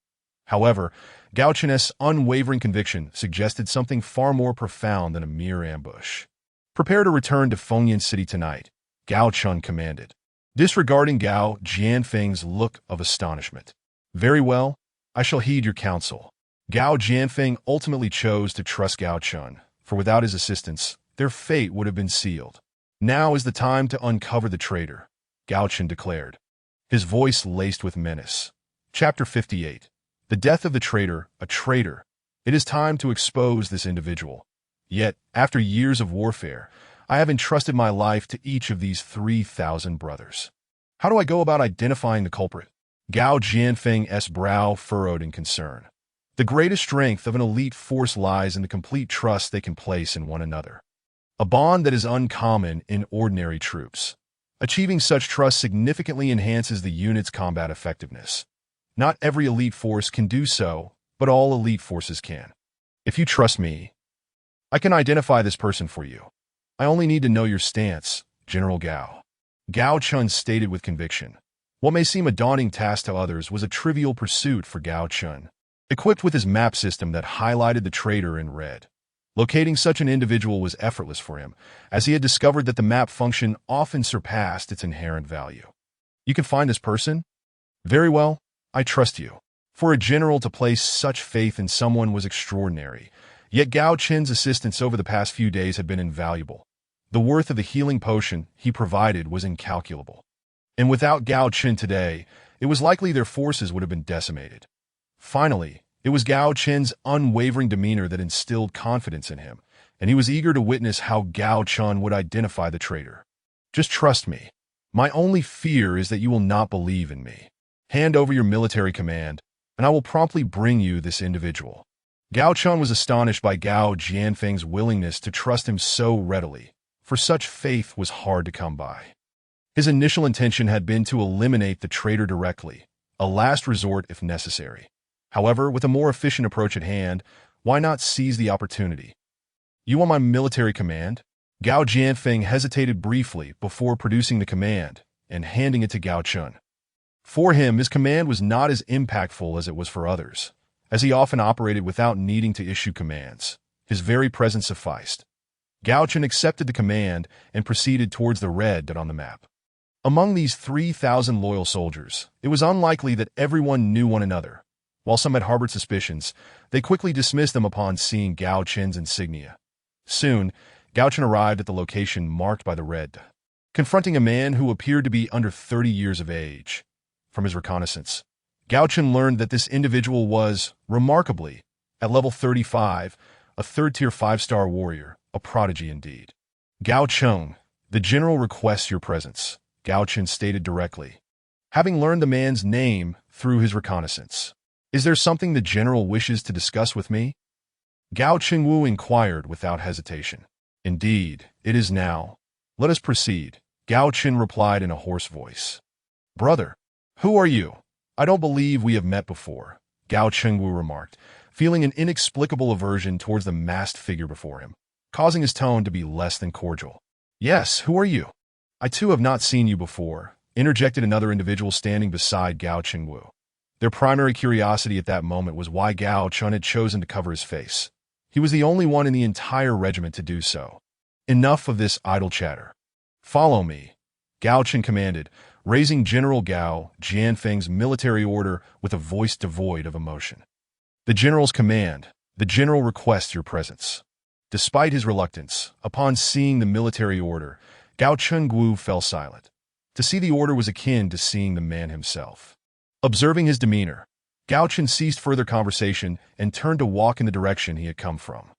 However, Gao Chen's unwavering conviction suggested something far more profound than a mere ambush. "Prepare to return to Fengyan City tonight," Gao Chen commanded, disregarding Gao Jianfeng's look of astonishment. "Very well, I shall heed your counsel." Gao Jianfeng ultimately chose to trust Gao Chen, for without his assistance, their fate would have been sealed. "Now is the time to uncover the traitor," Gao Chen declared, his voice laced with menace. Chapter 58. The Death of the Traitor, a Traitor. It is time to expose this individual. Yet, after years of warfare, I have entrusted my life to each of these 3,000 brothers. How do I go about identifying the culprit? Gao Jianfeng's brow furrowed in concern. The greatest strength of an elite force lies in the complete trust they can place in one another. A bond that is uncommon in ordinary troops. Achieving such trust significantly enhances the unit's combat effectiveness. Not every elite force can do so, but all elite forces can. If you trust me, I can identify this person for you. I only need to know your stance, General Gao. Gao Chen stated with conviction. What may seem a daunting task to others was a trivial pursuit for Gao Chen. Equipped with his map system that highlighted the traitor in red, locating such an individual was effortless for him, as he had discovered that the map function often surpassed its inherent value. You can find this person? Very well. I trust you. For a general to place such faith in someone was extraordinary, yet Gao Chen's assistance over the past few days had been invaluable. The worth of the healing potion he provided was incalculable. And without Gao Chen today, it was likely their forces would have been decimated. Finally, it was Gao Chen's unwavering demeanor that instilled confidence in him, and he was eager to witness how Gao Chen would identify the traitor. "Just trust me. My only fear is that you will not believe in me. Hand over your military command, and I will promptly bring you this individual." Gao Chen was astonished by Gao Jianfeng's willingness to trust him so readily, for such faith was hard to come by. His initial intention had been to eliminate the traitor directly, a last resort if necessary. However, with a more efficient approach at hand, why not seize the opportunity? "You want my military command?" Gao Jianfeng hesitated briefly before producing the command and handing it to Gao Chen. For him, his command was not as impactful as it was for others, as he often operated without needing to issue commands. His very presence sufficed. Gao Chen accepted the command and proceeded towards the red dot on the map. Among these 3,000 loyal soldiers, it was unlikely that everyone knew one another. While some had harbored suspicions, they quickly dismissed them upon seeing Gao Chen's insignia. Soon, Gao Chen arrived at the location marked by the red, confronting a man who appeared to be under 30 years of age. From his reconnaissance, Gao Chen learned that this individual was, remarkably, at level 35, a third-tier 5-star warrior, a prodigy indeed. "Gao Chen, the general requests your presence," Gao Chen stated directly, having learned the man's name through his reconnaissance. "Is there something the general wishes to discuss with me?" Gao Chengwu inquired without hesitation. "Indeed, it is now. Let us proceed," Gao Chen replied in a hoarse voice. "Brother, who are you? I don't believe we have met before," Gao Chengwu remarked, feeling an inexplicable aversion towards the masked figure before him, causing his tone to be less than cordial. "Yes, who are you?" "I too have not seen you before," interjected another individual standing beside Gao Chengwu. Their primary curiosity at that moment was why Gao Chen had chosen to cover his face. He was the only one in the entire regiment to do so. "Enough of this idle chatter. Follow me," Gao Chen commanded, raising General Gao Jianfeng's military order with a voice devoid of emotion. "The general's command. The general requests your presence." Despite his reluctance, upon seeing the military order, Gao Chengwu fell silent. To see the order was akin to seeing the man himself. Observing his demeanor, Gao Chen ceased further conversation and turned to walk in the direction he had come from.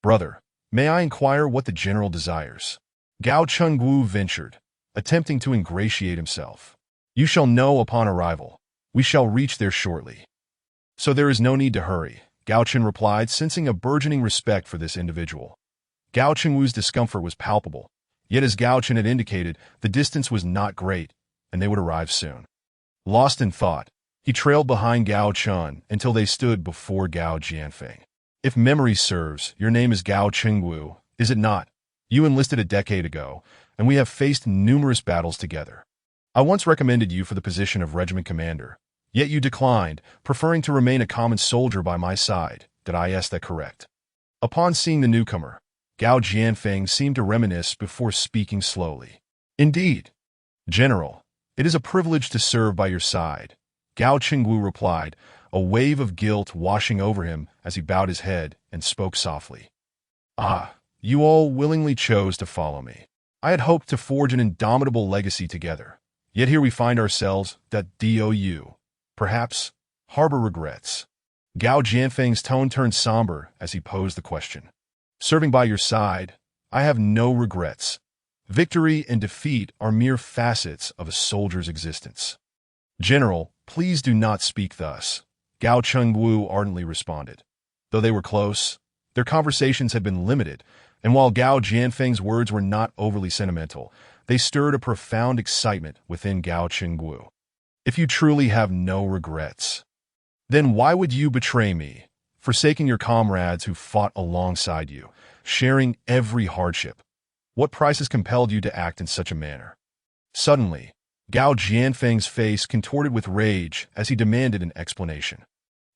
"Brother, may I inquire what the general desires?" Gao Chengwu ventured, attempting to ingratiate himself. "You shall know upon arrival. We shall reach there shortly." "So there is no need to hurry," Gao Chen replied, sensing a burgeoning respect for this individual. Gao Chengwu's discomfort was palpable, yet as Gao Chen had indicated, the distance was not great, and they would arrive soon. Lost in thought, he trailed behind Gao Chen until they stood before Gao Jianfeng. "If memory serves, your name is Gao Chengwu, is it not? You enlisted a decade ago, and we have faced numerous battles together. I once recommended you for the position of regiment commander, Yet you declined, preferring to remain a common soldier by my side. Did I ask that correct? Upon seeing the newcomer, Gao Jianfeng seemed to reminisce before speaking slowly. Indeed, General, it is a privilege to serve by your side, Gao Chengwu replied, a wave of guilt washing over him as he bowed his head and spoke softly. Ah, you all willingly chose to follow me. I had hoped to forge an indomitable legacy together. Yet here we find ourselves that DOU, perhaps, harbor regrets. Gao Jianfeng's tone turned somber as he posed the question. Serving by your side, I have no regrets. Victory and defeat are mere facets of a soldier's existence. General, please do not speak thus, Gao Chengwu ardently responded. Though they were close, their conversations had been limited, and while Gao Jianfeng's words were not overly sentimental, they stirred a profound excitement within Gao Chengwu. If you truly have no regrets, then why would you betray me, forsaking your comrades who fought alongside you, sharing every hardship? What price has compelled you to act in such a manner? Suddenly, Gao Jianfeng's face contorted with rage as he demanded an explanation.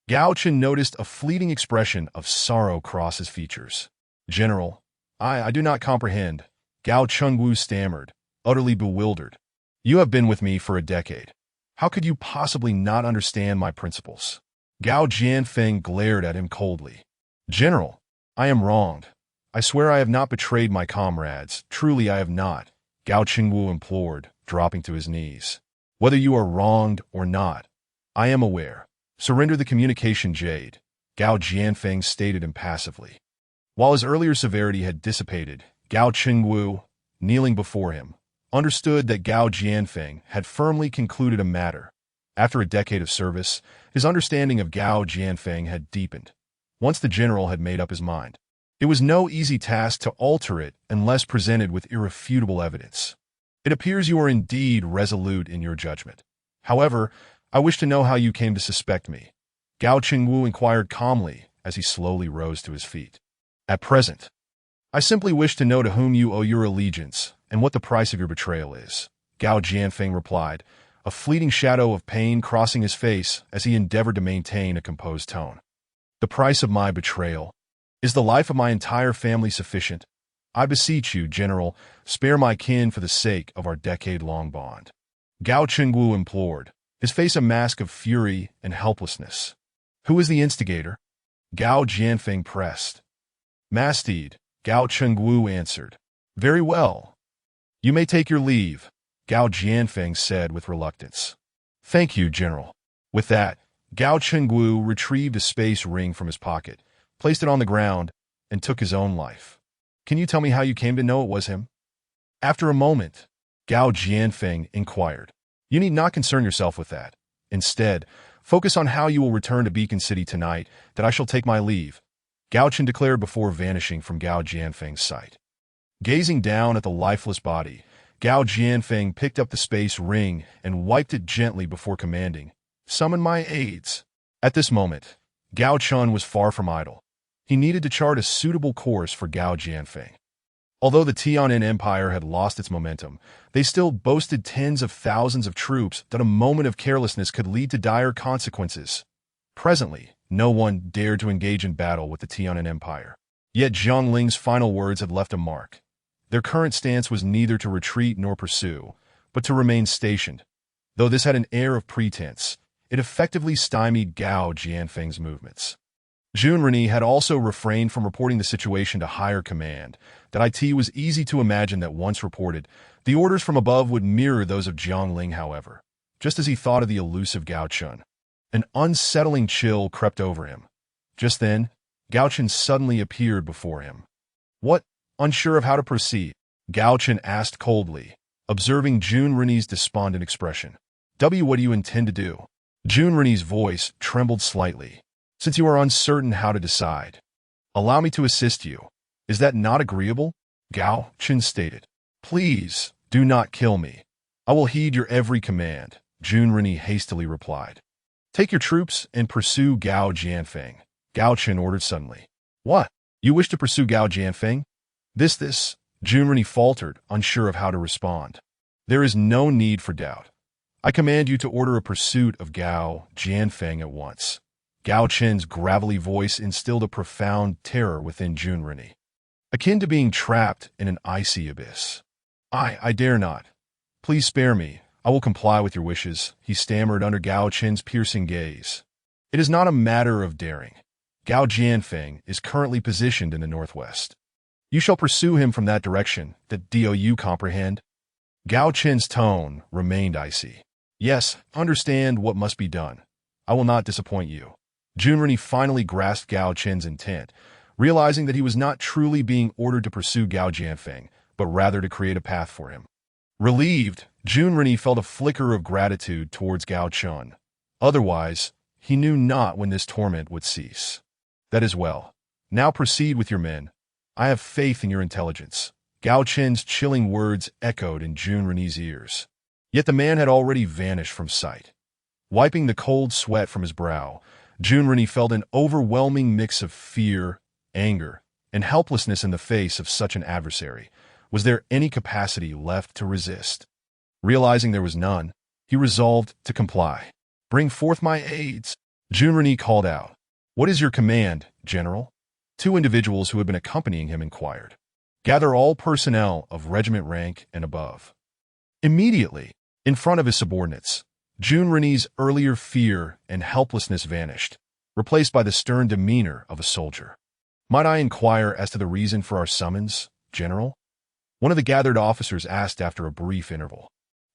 Gao Chen noticed a fleeting expression of sorrow cross his features. General, I do not comprehend, Gao Chengwu stammered, utterly bewildered. You have been with me for a decade. How could you possibly not understand my principles? Gao Jianfeng glared at him coldly. General, I am wronged. I swear I have not betrayed my comrades. Truly I have not, Gao Chengwu implored, dropping to his knees. Whether you are wronged or not, I am aware. Surrender the communication jade, Gao Jianfeng stated impassively. While his earlier severity had dissipated, Gao Chengwu, kneeling before him, understood that Gao Jianfeng had firmly concluded a matter. After a decade of service, his understanding of Gao Jianfeng had deepened. Once the general had made up his mind, it was no easy task to alter it unless presented with irrefutable evidence. It appears you are indeed resolute in your judgment. However, I wish to know how you came to suspect me, Gao Chengwu inquired calmly as he slowly rose to his feet. At present, I simply wish to know to whom you owe your allegiance and what the price of your betrayal is, Gao Jianfeng replied, a fleeting shadow of pain crossing his face as he endeavored to maintain a composed tone. The price of my betrayal. Is the life of my entire family sufficient? I beseech you, General, spare my kin for the sake of our decade-long bond. Gao Chengwu implored, his face a mask of fury and helplessness. Who is the instigator? Gao Jianfeng pressed. Masteed, Gao Chengwu answered. Very well. You may take your leave, Gao Jianfeng said with reluctance. Thank you, General. With that, Gao Chengwu retrieved a space ring from his pocket, placed it on the ground, and took his own life. Can you tell me how you came to know it was him? After a moment, Gao Jianfeng inquired. You need not concern yourself with that. Instead, focus on how you will return to Beacon City tonight, that I shall take my leave, Gao Chen declared before vanishing from Gao Jianfeng's sight. Gazing down at the lifeless body, Gao Jianfeng picked up the space ring and wiped it gently before commanding, Summon my aides. At this moment, Gao Chen was far from idle. He needed to chart a suitable course for Gao Jianfeng. Although the Tian'an Empire had lost its momentum, they still boasted tens of thousands of troops that a moment of carelessness could lead to dire consequences. Presently, no one dared to engage in battle with the Tian'an Empire. Yet Zhang Ling's final words had left a mark. Their current stance was neither to retreat nor pursue, but to remain stationed. Though this had an air of pretense, it effectively stymied Gao Jianfeng's movements. Jun Reni had also refrained from reporting the situation to higher command. That it was easy to imagine that once reported, the orders from above would mirror those of Zhang Ling, however, just as he thought of the elusive Gao Chen. An unsettling chill crept over him. Just then, Gao Chen suddenly appeared before him. What? Unsure of how to proceed, Gao Chen asked coldly, observing Jun Reni's despondent expression. What do you intend to do? Jun Reni's voice trembled slightly. Since you are uncertain how to decide, allow me to assist you. Is that not agreeable? Gao Chen stated. Please, do not kill me. I will heed your every command, Jun Reni hastily replied. Take your troops and pursue Gao Jianfeng, Gao Chen ordered suddenly. What? You wish to pursue Gao Jianfeng? This, Jun Reni faltered, unsure of how to respond. There is no need for doubt. I command you to order a pursuit of Gao Jianfeng at once. Gao Chen's gravelly voice instilled a profound terror within Junren, akin to being trapped in an icy abyss. I dare not. Please spare me. I will comply with your wishes, he stammered under Gao Chen's piercing gaze. It is not a matter of daring. Gao Jianfeng is currently positioned in the northwest. You shall pursue him from that direction. Do you comprehend? Gao Chen's tone remained icy. Yes, understand what must be done. I will not disappoint you. Junren finally grasped Gao Chen's intent, realizing that he was not truly being ordered to pursue Gao Jianfeng, but rather to create a path for him. Relieved, Junren felt a flicker of gratitude towards Gao Chen. Otherwise, he knew not when this torment would cease. That is well. Now proceed with your men. I have faith in your intelligence. Gao Chen's chilling words echoed in Junren's ears. Yet the man had already vanished from sight. Wiping the cold sweat from his brow, Junren felt an overwhelming mix of fear, anger, and helplessness in the face of such an adversary. Was there any capacity left to resist? Realizing there was none, he resolved to comply. Bring forth my aids, Junren called out. What is your command, General? Two individuals who had been accompanying him inquired. Gather all personnel of regiment rank and above. Immediately, in front of his subordinates, Junren's earlier fear and helplessness vanished, replaced by the stern demeanor of a soldier. Might I inquire as to the reason for our summons, General? One of the gathered officers asked after a brief interval.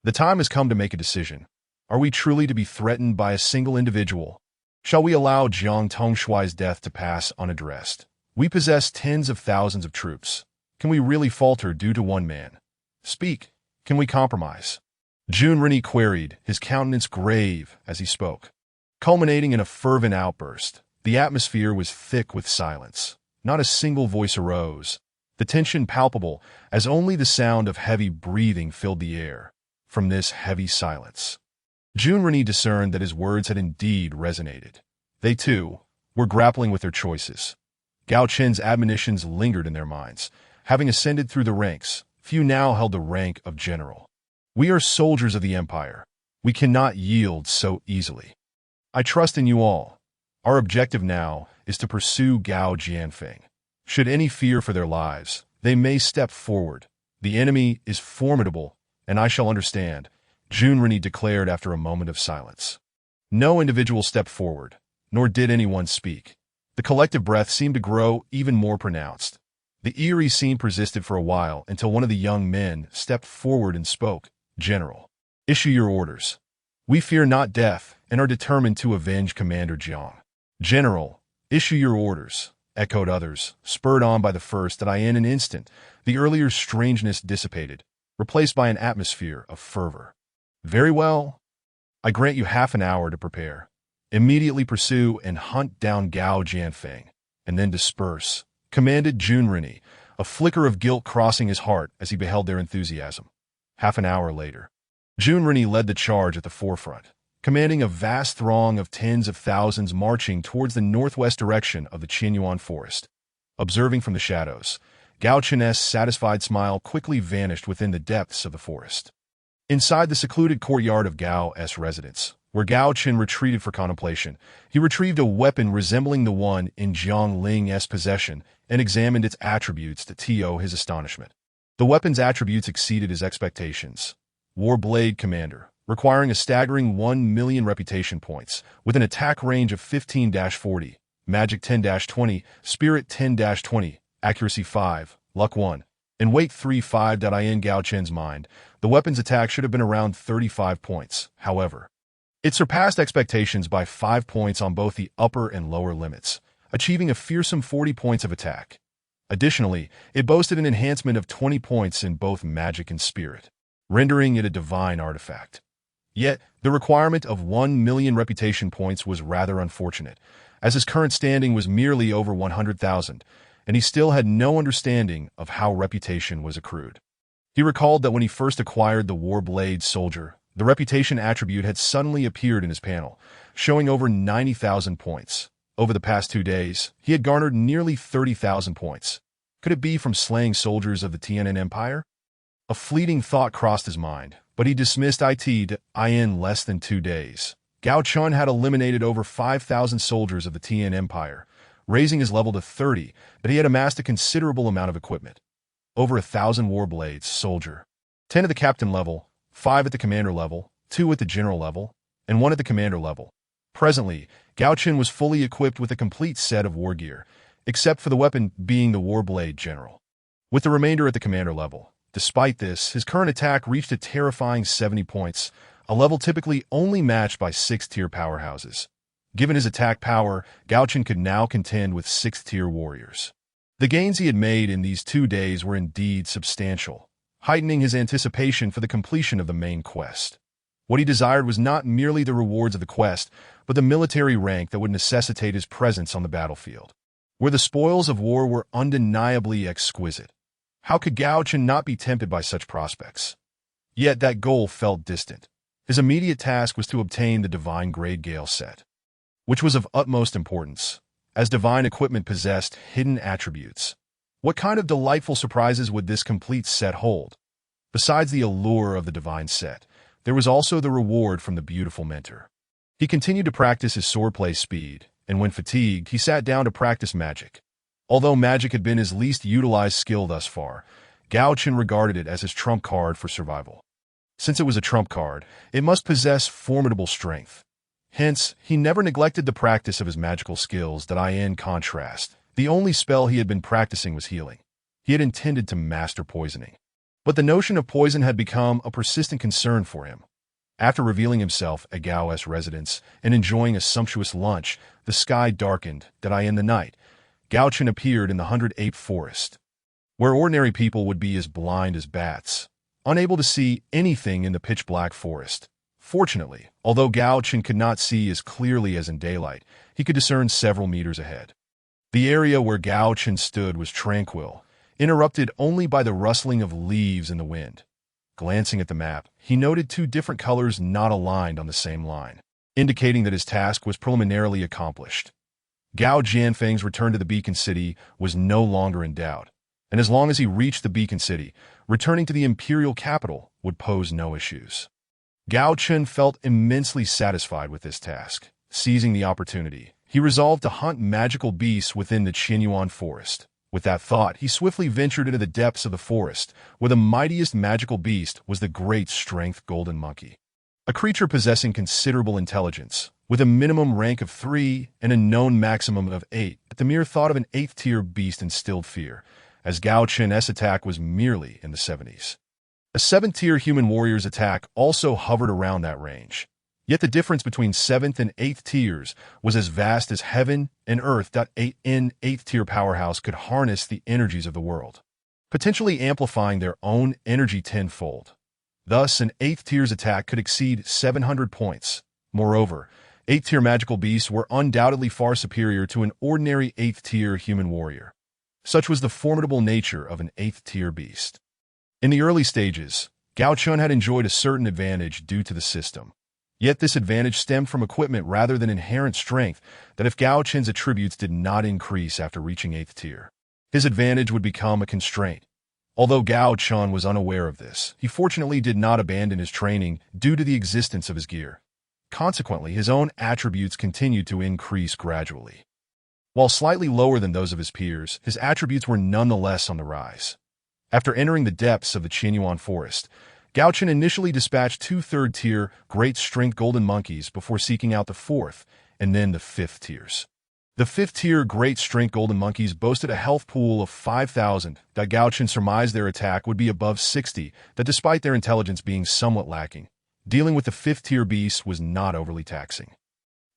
The time has come to make a decision. Are we truly to be threatened by a single individual? Shall we allow Jiang Tongshuai's death to pass unaddressed? We possess tens of thousands of troops. Can we really falter due to one man? Speak. Can we compromise? Junren queried, his countenance grave as he spoke. Culminating in a fervent outburst, the atmosphere was thick with silence. Not a single voice arose, the tension palpable as only the sound of heavy breathing filled the air. From this heavy silence, Junren discerned that his words had indeed resonated. They, too, were grappling with their choices. Gao Chen's admonitions lingered in their minds. Having ascended through the ranks, few now held the rank of general. We are soldiers of the Empire. We cannot yield so easily. I trust in you all. Our objective now is to pursue Gao Jianfeng. Should any fear for their lives, they may step forward. The enemy is formidable, and I shall understand, Junren declared after a moment of silence. No individual stepped forward, nor did anyone speak. The collective breath seemed to grow even more pronounced. The eerie scene persisted for a while until one of the young men stepped forward and spoke. General, issue your orders. We fear not death and are determined to avenge Commander Jiang. General, issue your orders, echoed others, spurred on by the first that in an instant, the earlier strangeness dissipated, replaced by an atmosphere of fervor. Very well. I grant you half an hour to prepare. Immediately pursue and hunt down Gao Jianfeng, and then disperse, commanded Junren, a flicker of guilt crossing his heart as he beheld their enthusiasm. Half an hour later, Junren led the charge at the forefront, commanding a vast throng of tens of thousands marching towards the northwest direction of the Qinyuan forest. Observing from the shadows, Gao Chen's satisfied smile quickly vanished within the depths of the forest. Inside the secluded courtyard of Gao's residence, where Gao Chen retreated for contemplation, he retrieved a weapon resembling the one in Jiang Ling's possession and examined its attributes to his astonishment. The weapon's attributes exceeded his expectations. War Blade Commander, requiring a staggering 1 million reputation points, with an attack range of 15-40, Magic 10-20, Spirit 10-20, Accuracy 5, Luck 1, and Weight 3-5. In Gao Chen's mind, the weapon's attack should have been around 35 points. However, it surpassed expectations by 5 points on both the upper and lower limits, achieving a fearsome 40 points of attack. Additionally, it boasted an enhancement of 20 points in both magic and spirit, rendering it a divine artifact. Yet, the requirement of 1 million reputation points was rather unfortunate, as his current standing was merely over 100,000, and he still had no understanding of how reputation was accrued. He recalled that when he first acquired the Warblade Soldier, the reputation attribute had suddenly appeared in his panel, showing over 90,000 points. Over the past 2 days, he had garnered nearly 30,000 points. Could it be from slaying soldiers of the Tian'an Empire? A fleeting thought crossed his mind, but he dismissed it in less than 2 days. Gao Chen had eliminated over 5,000 soldiers of the Tian Empire, raising his level to 30, but he had amassed a considerable amount of equipment. Over 1,000 war blades, soldier. 10 at the captain level, 5 at the commander level, 2 at the general level, and 1 at the commander level. Presently, Gao Chen was fully equipped with a complete set of war gear, except for the weapon being the war blade general, with the remainder at the commander level. Despite this, his current attack reached a terrifying 70 points, a level typically only matched by 6th-tier powerhouses. Given his attack power, Gao Chen could now contend with 6th-tier warriors. The gains he had made in these 2 days were indeed substantial, heightening his anticipation for the completion of the main quest. What he desired was not merely the rewards of the quest, but the military rank that would necessitate his presence on the battlefield, where the spoils of war were undeniably exquisite. How could Gao Chen not be tempted by such prospects? Yet that goal felt distant. His immediate task was to obtain the Divine Grade Gale set, which was of utmost importance, as divine equipment possessed hidden attributes. What kind of delightful surprises would this complete set hold? Besides the allure of the divine set, there was also the reward from the beautiful mentor. He continued to practice his swordplay speed, and when fatigued, he sat down to practice magic. Although magic had been his least utilized skill thus far, Gao Chen regarded it as his trump card for survival. Since it was a trump card, it must possess formidable strength. Hence, he never neglected the practice of his magical skills that in contrast, the only spell he had been practicing was healing. He had intended to master poisoning. But the notion of poison had become a persistent concern for him. After revealing himself at Gao's residence and enjoying a sumptuous lunch, the sky darkened in the night. Gao Chen appeared in the 108th forest, where ordinary people would be as blind as bats, unable to see anything in the pitch-black forest. Fortunately, although Gao Chen could not see as clearly as in daylight, he could discern several meters ahead. The area where Gao Chen stood was tranquil, interrupted only by the rustling of leaves in the wind. Glancing at the map, he noted 2 different colors not aligned on the same line, indicating that his task was preliminarily accomplished. Gao Jianfeng's return to the Beacon City was no longer in doubt, and as long as he reached the Beacon City, returning to the imperial capital would pose no issues. Gao Chen felt immensely satisfied with this task. Seizing the opportunity, he resolved to hunt magical beasts within the Qinyuan forest. With that thought, he swiftly ventured into the depths of the forest, where the mightiest magical beast was the great strength golden monkey, a creature possessing considerable intelligence, with a minimum rank of 3 and a known maximum of 8. But the mere thought of an 8th-tier beast instilled fear, as Gao Chen's attack was merely in the 70s. A 7th-tier human warrior's attack also hovered around that range. Yet the difference between 7th and 8th tiers was as vast as heaven and earth. 8th-tier powerhouse could harness the energies of the world, potentially amplifying their own energy tenfold. Thus, an 8th tier's attack could exceed 700 points. Moreover, 8th-tier magical beasts were undoubtedly far superior to an ordinary 8th-tier human warrior. Such was the formidable nature of an 8th-tier beast. In the early stages, Gao Chen had enjoyed a certain advantage due to the system. Yet this advantage stemmed from equipment rather than inherent strength that if Gao Chen's attributes did not increase after reaching 8th tier, his advantage would become a constraint. Although Gao Chen was unaware of this, he fortunately did not abandon his training due to the existence of his gear. Consequently, his own attributes continued to increase gradually. While slightly lower than those of his peers, his attributes were nonetheless on the rise. After entering the depths of the Qinyuan forest, Gao Chen initially dispatched 2 3rd-tier great strength golden monkeys before seeking out the 4th and then the 5th tiers. The 5th-tier great strength golden monkeys boasted a health pool of 5,000 that Gao Chen surmised their attack would be above 60, that despite their intelligence being somewhat lacking, dealing with the 5th-tier beasts was not overly taxing.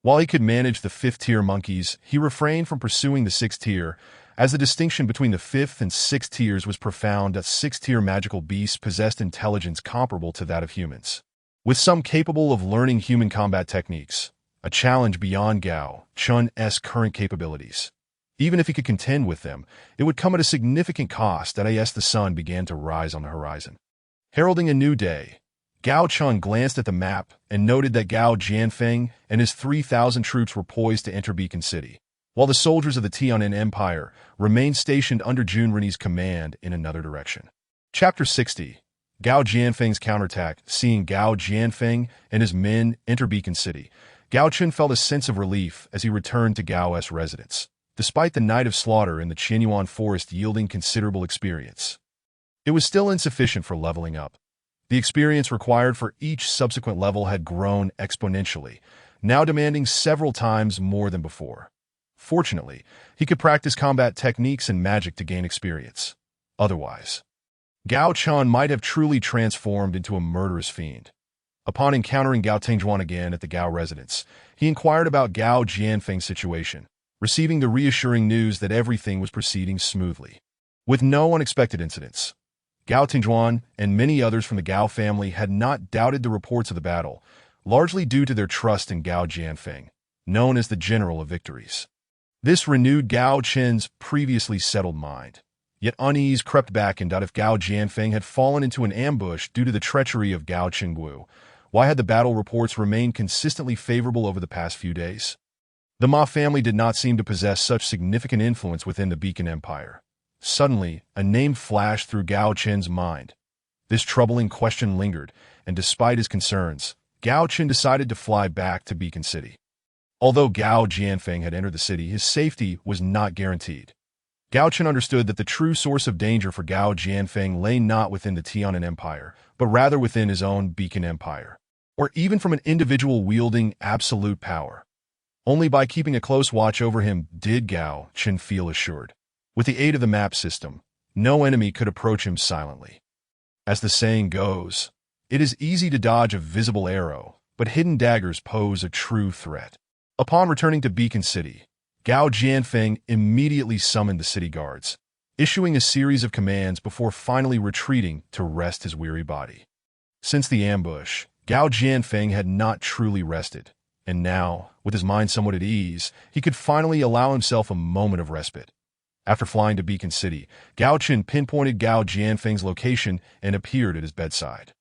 While he could manage the 5th-tier monkeys, he refrained from pursuing the 6th tier, as the distinction between the 5th and 6th tiers was profound. That 6th-tier magical beasts possessed intelligence comparable to that of humans, with some capable of learning human combat techniques, a challenge beyond Gao Chen's current capabilities. Even if he could contend with them, it would come at a significant cost. As the sun began to rise on the horizon, heralding a new day, Gao Chen glanced at the map and noted that Gao Jianfeng and his 3,000 troops were poised to enter Beacon City, while the soldiers of the Tianan Empire remained stationed under Junren's command in another direction. Chapter 60. Gao Jianfeng's counterattack. Seeing Gao Jianfeng and his men enter Beacon City, Gao Chen felt a sense of relief as he returned to Gao's residence, despite the night of slaughter in the Qianyuan forest yielding considerable experience. It was still insufficient for leveling up. The experience required for each subsequent level had grown exponentially, now demanding several times more than before. Fortunately, he could practice combat techniques and magic to gain experience. Otherwise, Gao Chen might have truly transformed into a murderous fiend. Upon encountering Gao Tengjuan again at the Gao residence, he inquired about Gao Jianfeng's situation, receiving the reassuring news that everything was proceeding smoothly. With no unexpected incidents, Gao Tengjuan and many others from the Gao family had not doubted the reports of the battle, largely due to their trust in Gao Jianfeng, known as the General of Victories. This renewed Gao Chen's previously settled mind. Yet unease crept back and doubt if Gao Jianfeng had fallen into an ambush due to the treachery of Gao Chenggu. Why had the battle reports remained consistently favorable over the past few days? The Ma family did not seem to possess such significant influence within the Beacon Empire. Suddenly, a name flashed through Gao Chen's mind. This troubling question lingered, and despite his concerns, Gao Chen decided to fly back to Beacon City. Although Gao Jianfeng had entered the city, his safety was not guaranteed. Gao Chen understood that the true source of danger for Gao Jianfeng lay not within the Tianan Empire, but rather within his own Beacon Empire, or even from an individual wielding absolute power. Only by keeping a close watch over him did Gao Chen feel assured. With the aid of the map system, no enemy could approach him silently. As the saying goes, it is easy to dodge a visible arrow, but hidden daggers pose a true threat. Upon returning to Beacon City, Gao Jianfeng immediately summoned the city guards, issuing a series of commands before finally retreating to rest his weary body. Since the ambush, Gao Jianfeng had not truly rested, and now, with his mind somewhat at ease, he could finally allow himself a moment of respite. After flying to Beacon City, Gao Chen pinpointed Gao Jianfeng's location and appeared at his bedside.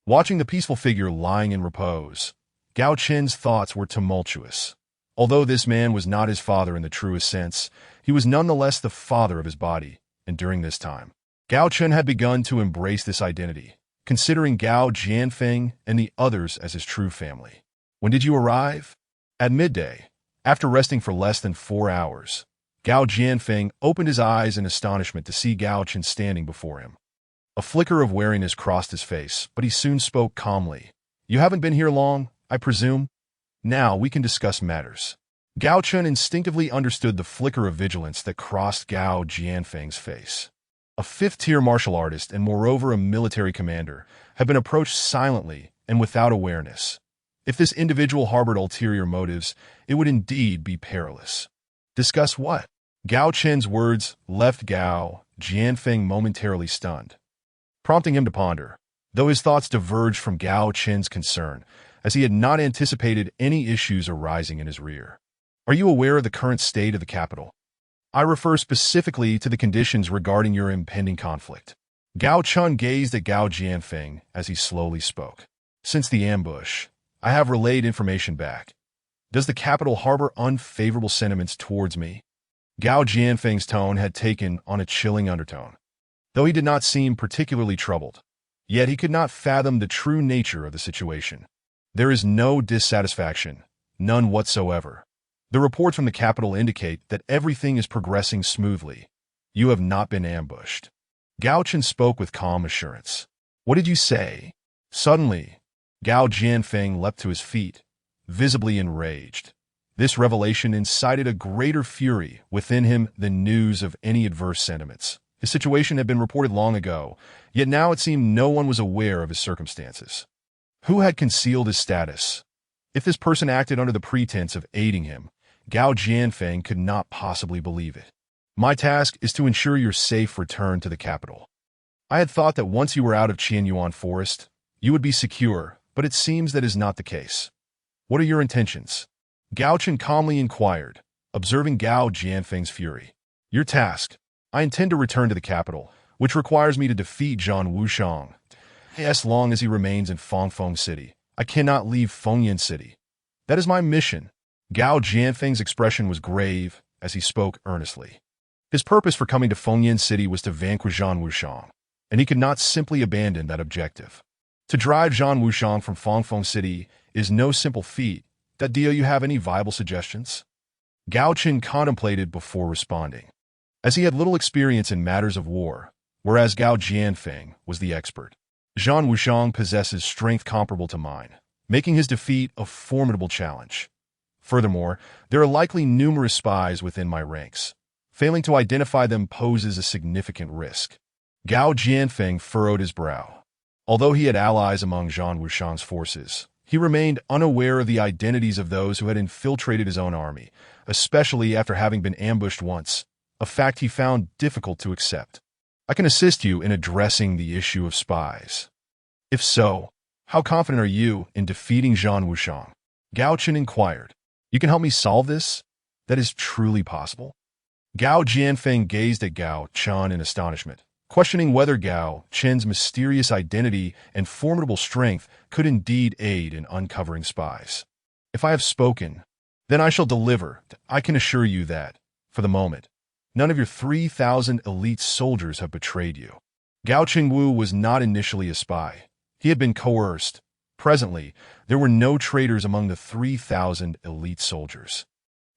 Watching the peaceful figure lying in repose, Gao Chen's thoughts were tumultuous. Although this man was not his father in the truest sense, he was nonetheless the father of his body, and during this time, Gao Chen had begun to embrace this identity, considering Gao Jianfeng and the others as his true family. When did you arrive? At midday. After resting for less than 4 hours, Gao Jianfeng opened his eyes in astonishment to see Gao Chen standing before him. A flicker of wariness crossed his face, but he soon spoke calmly. You haven't been here long, I presume? Now we can discuss matters. Gao Chen instinctively understood the flicker of vigilance that crossed Gao Jianfeng's face. A fifth-tier martial artist and moreover a military commander had been approached silently and without awareness. If this individual harbored ulterior motives, it would indeed be perilous. Discuss what? Gao Chen's words left Gao Jianfeng momentarily stunned, prompting him to ponder, though his thoughts diverged from Gao Chen's concern, as he had not anticipated any issues arising in his rear. Are you aware of the current state of the capital? I refer specifically to the conditions regarding your impending conflict. Gao Chen gazed at Gao Jianfeng as he slowly spoke. Since the ambush, I have relayed information back. Does the capital harbor unfavorable sentiments towards me? Gao Jianfeng's tone had taken on a chilling undertone. Though he did not seem particularly troubled, yet he could not fathom the true nature of the situation. There is no dissatisfaction, none whatsoever. The reports from the capital indicate that everything is progressing smoothly. You have not been ambushed. Gao Chen spoke with calm assurance. What did you say? Suddenly, Gao Jianfeng leapt to his feet, visibly enraged. This revelation incited a greater fury within him than news of any adverse sentiments. His situation had been reported long ago, yet now it seemed no one was aware of his circumstances. Who had concealed his status? If this person acted under the pretense of aiding him, Gao Jianfeng could not possibly believe it. My task is to ensure your safe return to the capital. I had thought that once you were out of Qianyuan forest, you would be secure, but it seems that is not the case. What are your intentions? Gao Chen calmly inquired, observing Gao Jianfeng's fury. Your task. I intend to return to the capital, which requires me to defeat Zhang Wushang. As long as he remains in Fangfeng City, I cannot leave Fengyan City. That is my mission. Gao Jianfeng's expression was grave as he spoke earnestly. His purpose for coming to Fengyan City was to vanquish Zhang Wushang. and he could not simply abandon that objective. To drive Zhang Wushang from Fangfeng City is no simple feat. Do you have any viable suggestions? Gao Chen contemplated before responding, as he had little experience in matters of war, whereas Gao Jianfeng was the expert. Zhang Wushang possesses strength comparable to mine, making his defeat a formidable challenge. Furthermore, there are likely numerous spies within my ranks. Failing to identify them poses a significant risk. Gao Jianfeng furrowed his brow. Although he had allies among Zhang Wushang's forces, he remained unaware of the identities of those who had infiltrated his own army, especially after having been ambushed once, a fact he found difficult to accept. I can assist you in addressing the issue of spies. If so, how confident are you in defeating Zhang Wushang? Gao Chen inquired. You can help me solve this? That is truly possible? Gao Jianfeng gazed at Gao Chen in astonishment, questioning whether Gao Chen's mysterious identity and formidable strength could indeed aid in uncovering spies. If I have spoken, then I shall deliver. I can assure you that, for the moment, none of your 3,000 elite soldiers have betrayed you. Gao Chengwu was not initially a spy. He had been coerced. Presently, there were no traitors among the 3,000 elite soldiers.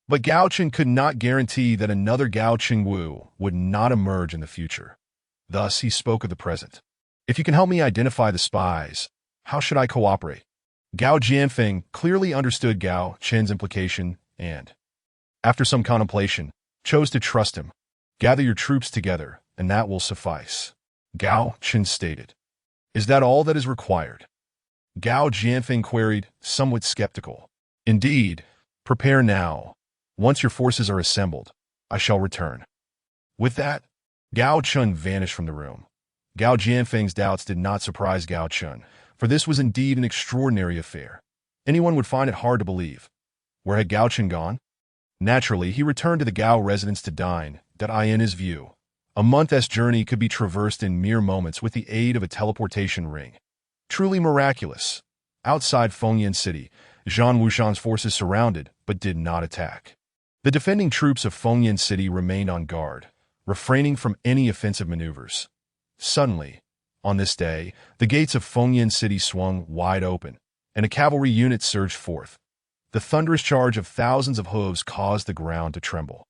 But Gao Chen could not guarantee that another Gao Chengwu would not emerge in the future. Thus, he spoke of the present. If you can help me identify the spies, how should I cooperate? Gao Jianfeng clearly understood Gao Chen's implication and, after some contemplation, chose to trust him. Gather your troops together, and that will suffice. Gao Chen stated. Is that all that is required? Gao Jianfeng queried, somewhat skeptical. Indeed, prepare now. Once your forces are assembled, I shall return. With that, Gao Chen vanished from the room. Gao Jianfeng's doubts did not surprise Gao Chen, for this was indeed an extraordinary affair. Anyone would find it hard to believe. Where had Gao Chen gone? Naturally, he returned to the Gao residence to dine. In his view, a month's journey could be traversed in mere moments with the aid of a teleportation ring. Truly miraculous. Outside Fengyan City, Zhang Wushang's forces surrounded, but did not attack. The defending troops of Fengyan City remained on guard, refraining from any offensive maneuvers. Suddenly, on this day, the gates of Fengyan City swung wide open, and a cavalry unit surged forth. The thunderous charge of thousands of hooves caused the ground to tremble.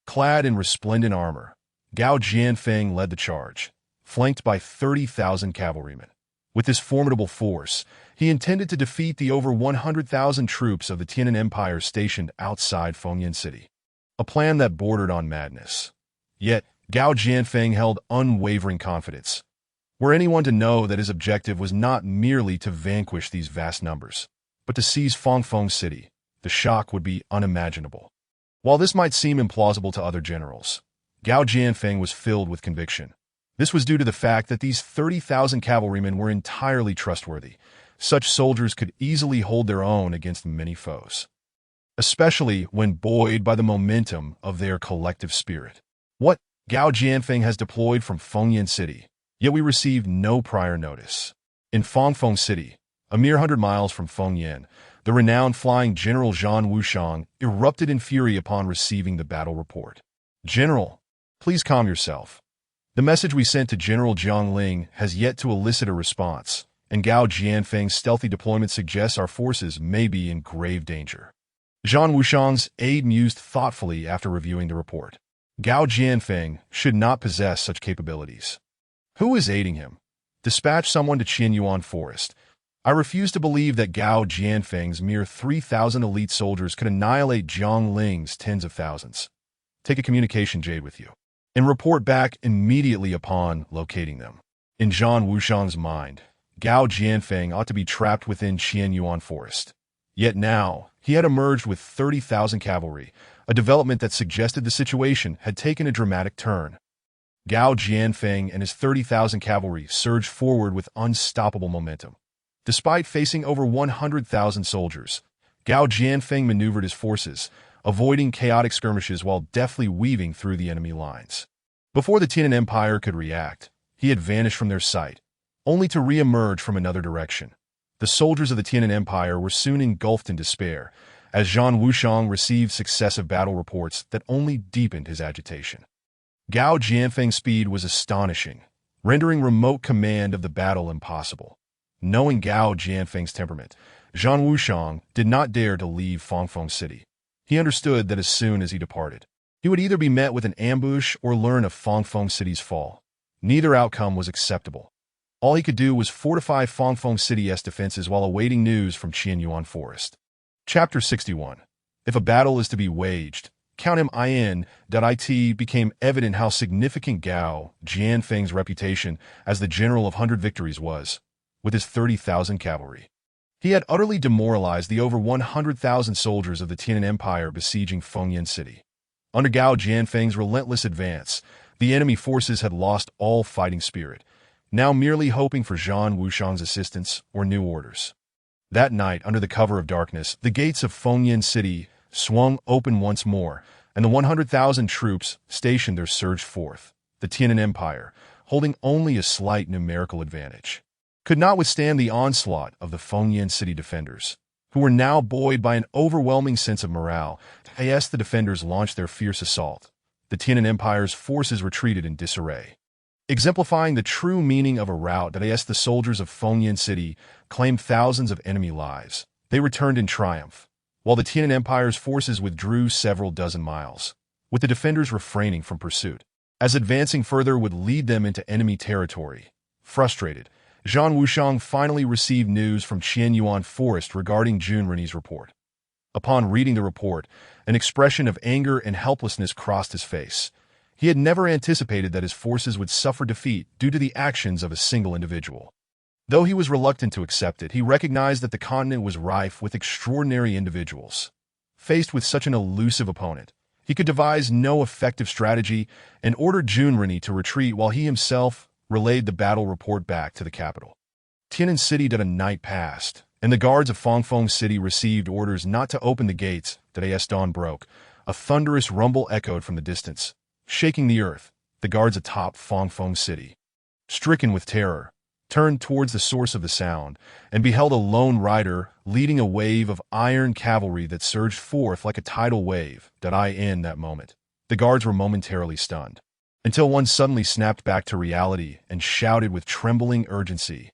Clad in resplendent armor, Gao Jianfeng led the charge, flanked by 30,000 cavalrymen. With this formidable force, he intended to defeat the over 100,000 troops of the Tianan Empire stationed outside Fengyan City, a plan that bordered on madness. Yet, Gao Jianfeng held unwavering confidence. Were anyone to know that his objective was not merely to vanquish these vast numbers, but to seize Fangfeng City, the shock would be unimaginable. While this might seem implausible to other generals, Gao Jianfeng was filled with conviction. This was due to the fact that these 30,000 cavalrymen were entirely trustworthy. Such soldiers could easily hold their own against many foes, especially when buoyed by the momentum of their collective spirit. What Gao Jianfeng has deployed from Fengyan City, yet we received no prior notice. In Fangfeng City, a mere 100 miles from Fengyan, the renowned flying General Zhang Wushang erupted in fury upon receiving the battle report. General, please calm yourself. The message we sent to General Jiang Ling has yet to elicit a response, and Gao Jianfeng's stealthy deployment suggests our forces may be in grave danger. Zhang Wushang's aide mused thoughtfully after reviewing the report. Gao Jianfeng should not possess such capabilities. Who is aiding him? Dispatch someone to Qianyuan Forest. I refuse to believe that Gao Jianfeng's mere 3,000 elite soldiers could annihilate Jiang Ling's tens of thousands. Take a communication jade with you, and report back immediately upon locating them. In Zhang Wushang's mind, Gao Jianfeng ought to be trapped within Qianyuan Forest. Yet now, he had emerged with 30,000 cavalry, a development that suggested the situation had taken a dramatic turn. Gao Jianfeng and his 30,000 cavalry surged forward with unstoppable momentum. Despite facing over 100,000 soldiers, Gao Jianfeng maneuvered his forces, avoiding chaotic skirmishes while deftly weaving through the enemy lines. Before the Tianan Empire could react, he had vanished from their sight, only to re-emerge from another direction. The soldiers of the Tianan Empire were soon engulfed in despair, as Zhang Wushang received successive battle reports that only deepened his agitation. Gao Jianfeng's speed was astonishing. rendering remote command of the battle impossible. Knowing Gao Jianfeng's temperament, Zhang Wushang did not dare to leave Fangfeng City. He understood that as soon as he departed, he would either be met with an ambush or learn of Fangfeng City's fall. Neither outcome was acceptable. All he could do was fortify Fangfeng City's defenses while awaiting news from Qianyuan Forest. Chapter 61. If a battle is to be waged, count him in. It became evident how significant Gao Jianfeng's reputation as the general of 100 victories was, with his 30,000 cavalry. He had utterly demoralized the over 100,000 soldiers of the Tianan Empire besieging Fengyan City. Under Gao Jianfeng's relentless advance, the enemy forces had lost all fighting spirit, now merely hoping for Zhang Wushang's assistance or new orders. That night, under the cover of darkness, the gates of Fengyan City swung open once more, and the 100,000 troops stationed there surged forth. The Tianan Empire, holding only a slight numerical advantage, could not withstand the onslaught of the Fengyan City defenders, who were now buoyed by an overwhelming sense of morale. As the defenders launched their fierce assault, the Tianan Empire's forces retreated in disarray. Exemplifying the true meaning of a rout, as the soldiers of Fengyan City claimed thousands of enemy lives, they returned in triumph, while the Tianan Empire's forces withdrew several dozen miles, with the defenders refraining from pursuit, as advancing further would lead them into enemy territory. Frustrated, Zhang Wushang finally received news from Qianyuan Forest regarding Jun Rennie's report. Upon reading the report, an expression of anger and helplessness crossed his face. He had never anticipated that his forces would suffer defeat due to the actions of a single individual. Though he was reluctant to accept it, he recognized that the continent was rife with extraordinary individuals. Faced with such an elusive opponent, he could devise no effective strategy and ordered Jun Rennie to retreat while he himself relayed the battle report back to the capital. Tianan City. A night passed, and the guards of Fangfeng City received orders not to open the gates. As dawn broke, a thunderous rumble echoed from the distance, shaking the earth. The guards atop Fangfeng City, stricken with terror, turned towards the source of the sound and beheld a lone rider leading a wave of iron cavalry that surged forth like a tidal wave. In that moment, the guards were momentarily stunned, until one suddenly snapped back to reality and shouted with trembling urgency,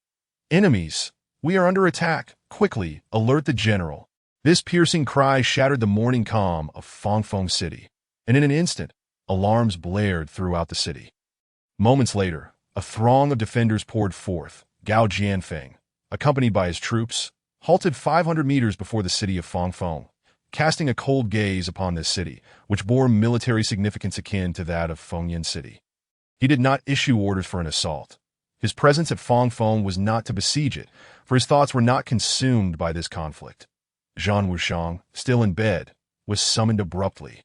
"Enemies! We are under attack! Quickly, alert the general!" This piercing cry shattered the morning calm of Fangfeng City, and in an instant, alarms blared throughout the city. Moments later, a throng of defenders poured forth. Gao Jianfeng, accompanied by his troops, halted 500 meters before the city of Fangfeng, casting a cold gaze upon this city, which bore military significance akin to that of Fengyan City. He did not issue orders for an assault. His presence at Fangfeng was not to besiege it, for his thoughts were not consumed by this conflict. Zhang Wushang, still in bed, was summoned abruptly.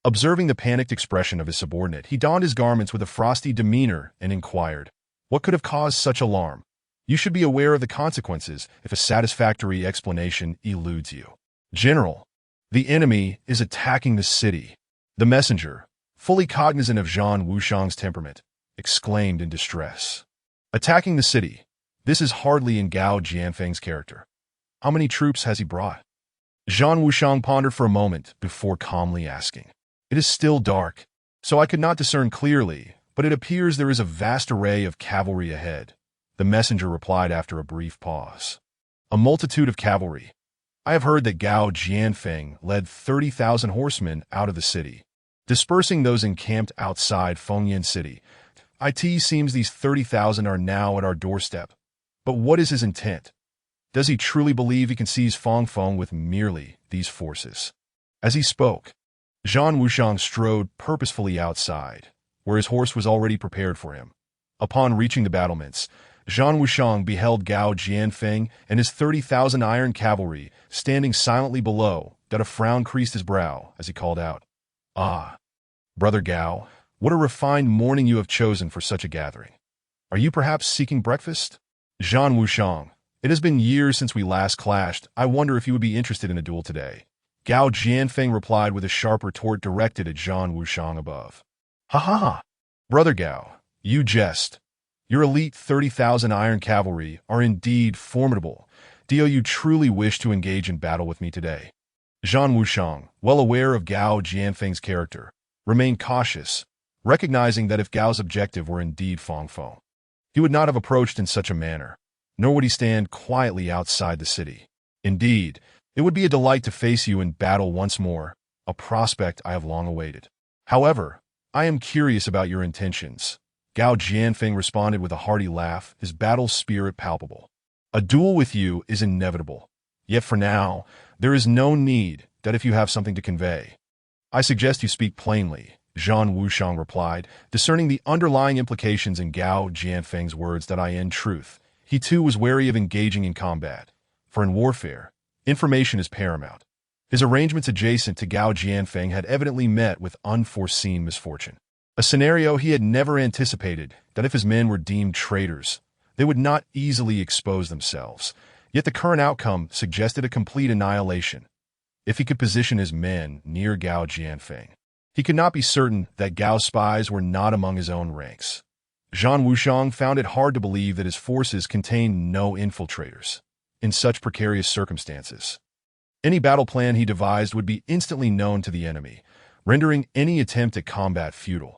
Observing the panicked expression of his subordinate, he donned his garments with a frosty demeanor and inquired, "What could have caused such alarm? You should be aware of the consequences if a satisfactory explanation eludes you." "General, the enemy is attacking the city." The messenger, fully cognizant of Zhang Wushang's temperament, exclaimed in distress. "Attacking the city? This is hardly in Gao Jianfeng's character. How many troops has he brought?" Zhang Wushang pondered for a moment before calmly asking. "It is still dark, so I could not discern clearly, but it appears there is a vast array of cavalry ahead," the messenger replied after a brief pause. "A multitude of cavalry. I have heard that Gao Jianfeng led 30,000 horsemen out of the city, dispersing those encamped outside Fengyan City. It seems these 30,000 are now at our doorstep. But what is his intent? Does he truly believe he can seize Fangfeng with merely these forces?" As he spoke, Zhang Wushang strode purposefully outside, where his horse was already prepared for him. Upon reaching the battlements, Zhang Wushang beheld Gao Jianfeng and his 30,000 iron cavalry standing silently below. A frown creased his brow as he called out, "Ah, Brother Gao, what a refined morning you have chosen for such a gathering. Are you perhaps seeking breakfast?" "Zhang Wushang, it has been years since we last clashed. I wonder if you would be interested in a duel today." Gao Jianfeng replied with a sharp retort directed at Zhang Wushang above. "Ha ha ha! Brother Gao, you jest. Your elite 30,000 iron cavalry are indeed formidable. Do you truly wish to engage in battle with me today?" Zhang Wushang, well aware of Gao Jianfeng's character, remained cautious, recognizing that if Gao's objective were indeed Fangfeng, he would not have approached in such a manner, nor would he stand quietly outside the city. Indeed, it would be a delight to face you in battle once more, a prospect I have long awaited. However, I am curious about your intentions. Gao Jianfeng responded with a hearty laugh, his battle spirit palpable. A duel with you is inevitable. Yet for now, there is no need that if you have something to convey. I suggest you speak plainly, Zhang Wushang replied, discerning the underlying implications in Gao Jianfeng's words that in truth, he too was wary of engaging in combat. For in warfare, information is paramount. His arrangements adjacent to Gao Jianfeng had evidently met with unforeseen misfortune. A scenario he had never anticipated, that if his men were deemed traitors, they would not easily expose themselves. Yet the current outcome suggested a complete annihilation. If he could position his men near Gao Jianfeng, he could not be certain that Gao's spies were not among his own ranks. Zhang Wushang found it hard to believe that his forces contained no infiltrators. In such precarious circumstances, any battle plan he devised would be instantly known to the enemy, rendering any attempt at combat futile.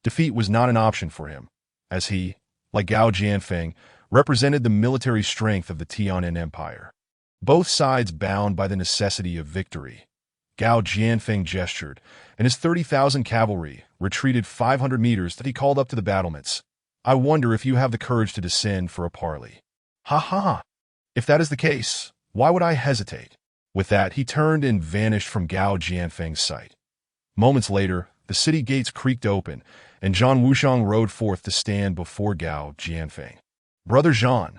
Defeat was not an option for him, as he, like Gao Jianfeng, represented the military strength of the Tian'an Empire. Both sides bound by the necessity of victory. Gao Jianfeng gestured, and his 30,000 cavalry retreated 500 meters that he called up to the battlements. I wonder if you have the courage to descend for a parley. Ha ha! If that is the case, why would I hesitate? With that, he turned and vanished from Gao Jianfeng's sight. Moments later, the city gates creaked open, and Zhang Wushang rode forth to stand before Gao Jianfeng. Brother Zhang,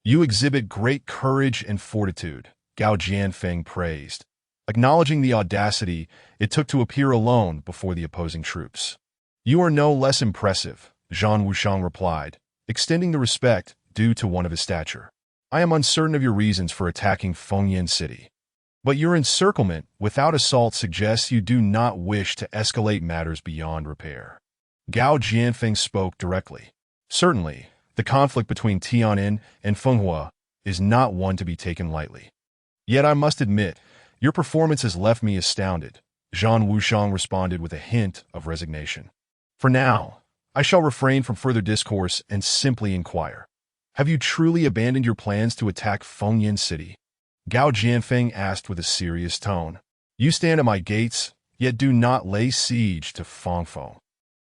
you exhibit great courage and fortitude, Gao Jianfeng praised, acknowledging the audacity it took to appear alone before the opposing troops. You are no less impressive, Zhang Wushang replied, extending the respect due to one of his stature. I am uncertain of your reasons for attacking Fengyan City, but your encirclement without assault suggests you do not wish to escalate matters beyond repair. Gao Jianfeng spoke directly. Certainly, the conflict between Tian'an and Fenghua is not one to be taken lightly. Yet I must admit, your performance has left me astounded, Zhang Wushang responded with a hint of resignation. For now, I shall refrain from further discourse and simply inquire. Have you truly abandoned your plans to attack Fengyan City? Gao Jianfeng asked with a serious tone. You stand at my gates, yet do not lay siege to Fengfeng.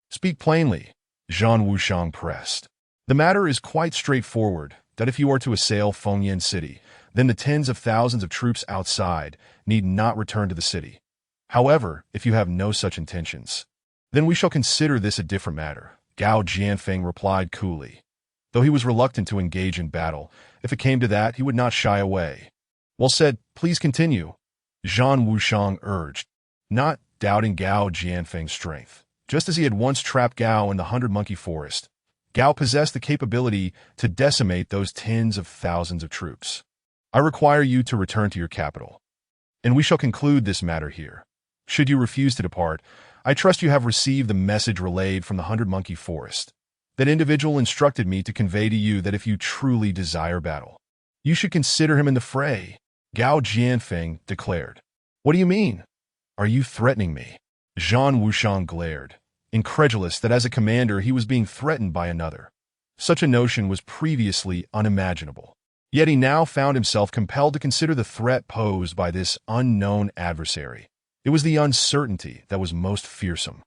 Speak plainly, Zhang Wushang pressed. The matter is quite straightforward, that if you are to assail Fengyan City, then the tens of thousands of troops outside need not return to the city. However, if you have no such intentions, then we shall consider this a different matter, Gao Jianfeng replied coolly. Though he was reluctant to engage in battle, if it came to that, he would not shy away. Well said, please continue, Zhang Wushang urged, not doubting Gao Jianfeng's strength. Just as he had once trapped Gao in the 100-monkey forest, Gao possessed the capability to decimate those tens of thousands of troops. I require you to return to your capital, and we shall conclude this matter here. Should you refuse to depart, I trust you have received the message relayed from the 100-monkey forest. That individual instructed me to convey to you that if you truly desire battle, you should consider him in the fray, Gao Jianfeng declared. What do you mean? Are you threatening me? Zhang Wushang glared, incredulous that as a commander he was being threatened by another. Such a notion was previously unimaginable. Yet he now found himself compelled to consider the threat posed by this unknown adversary. It was the uncertainty that was most fearsome.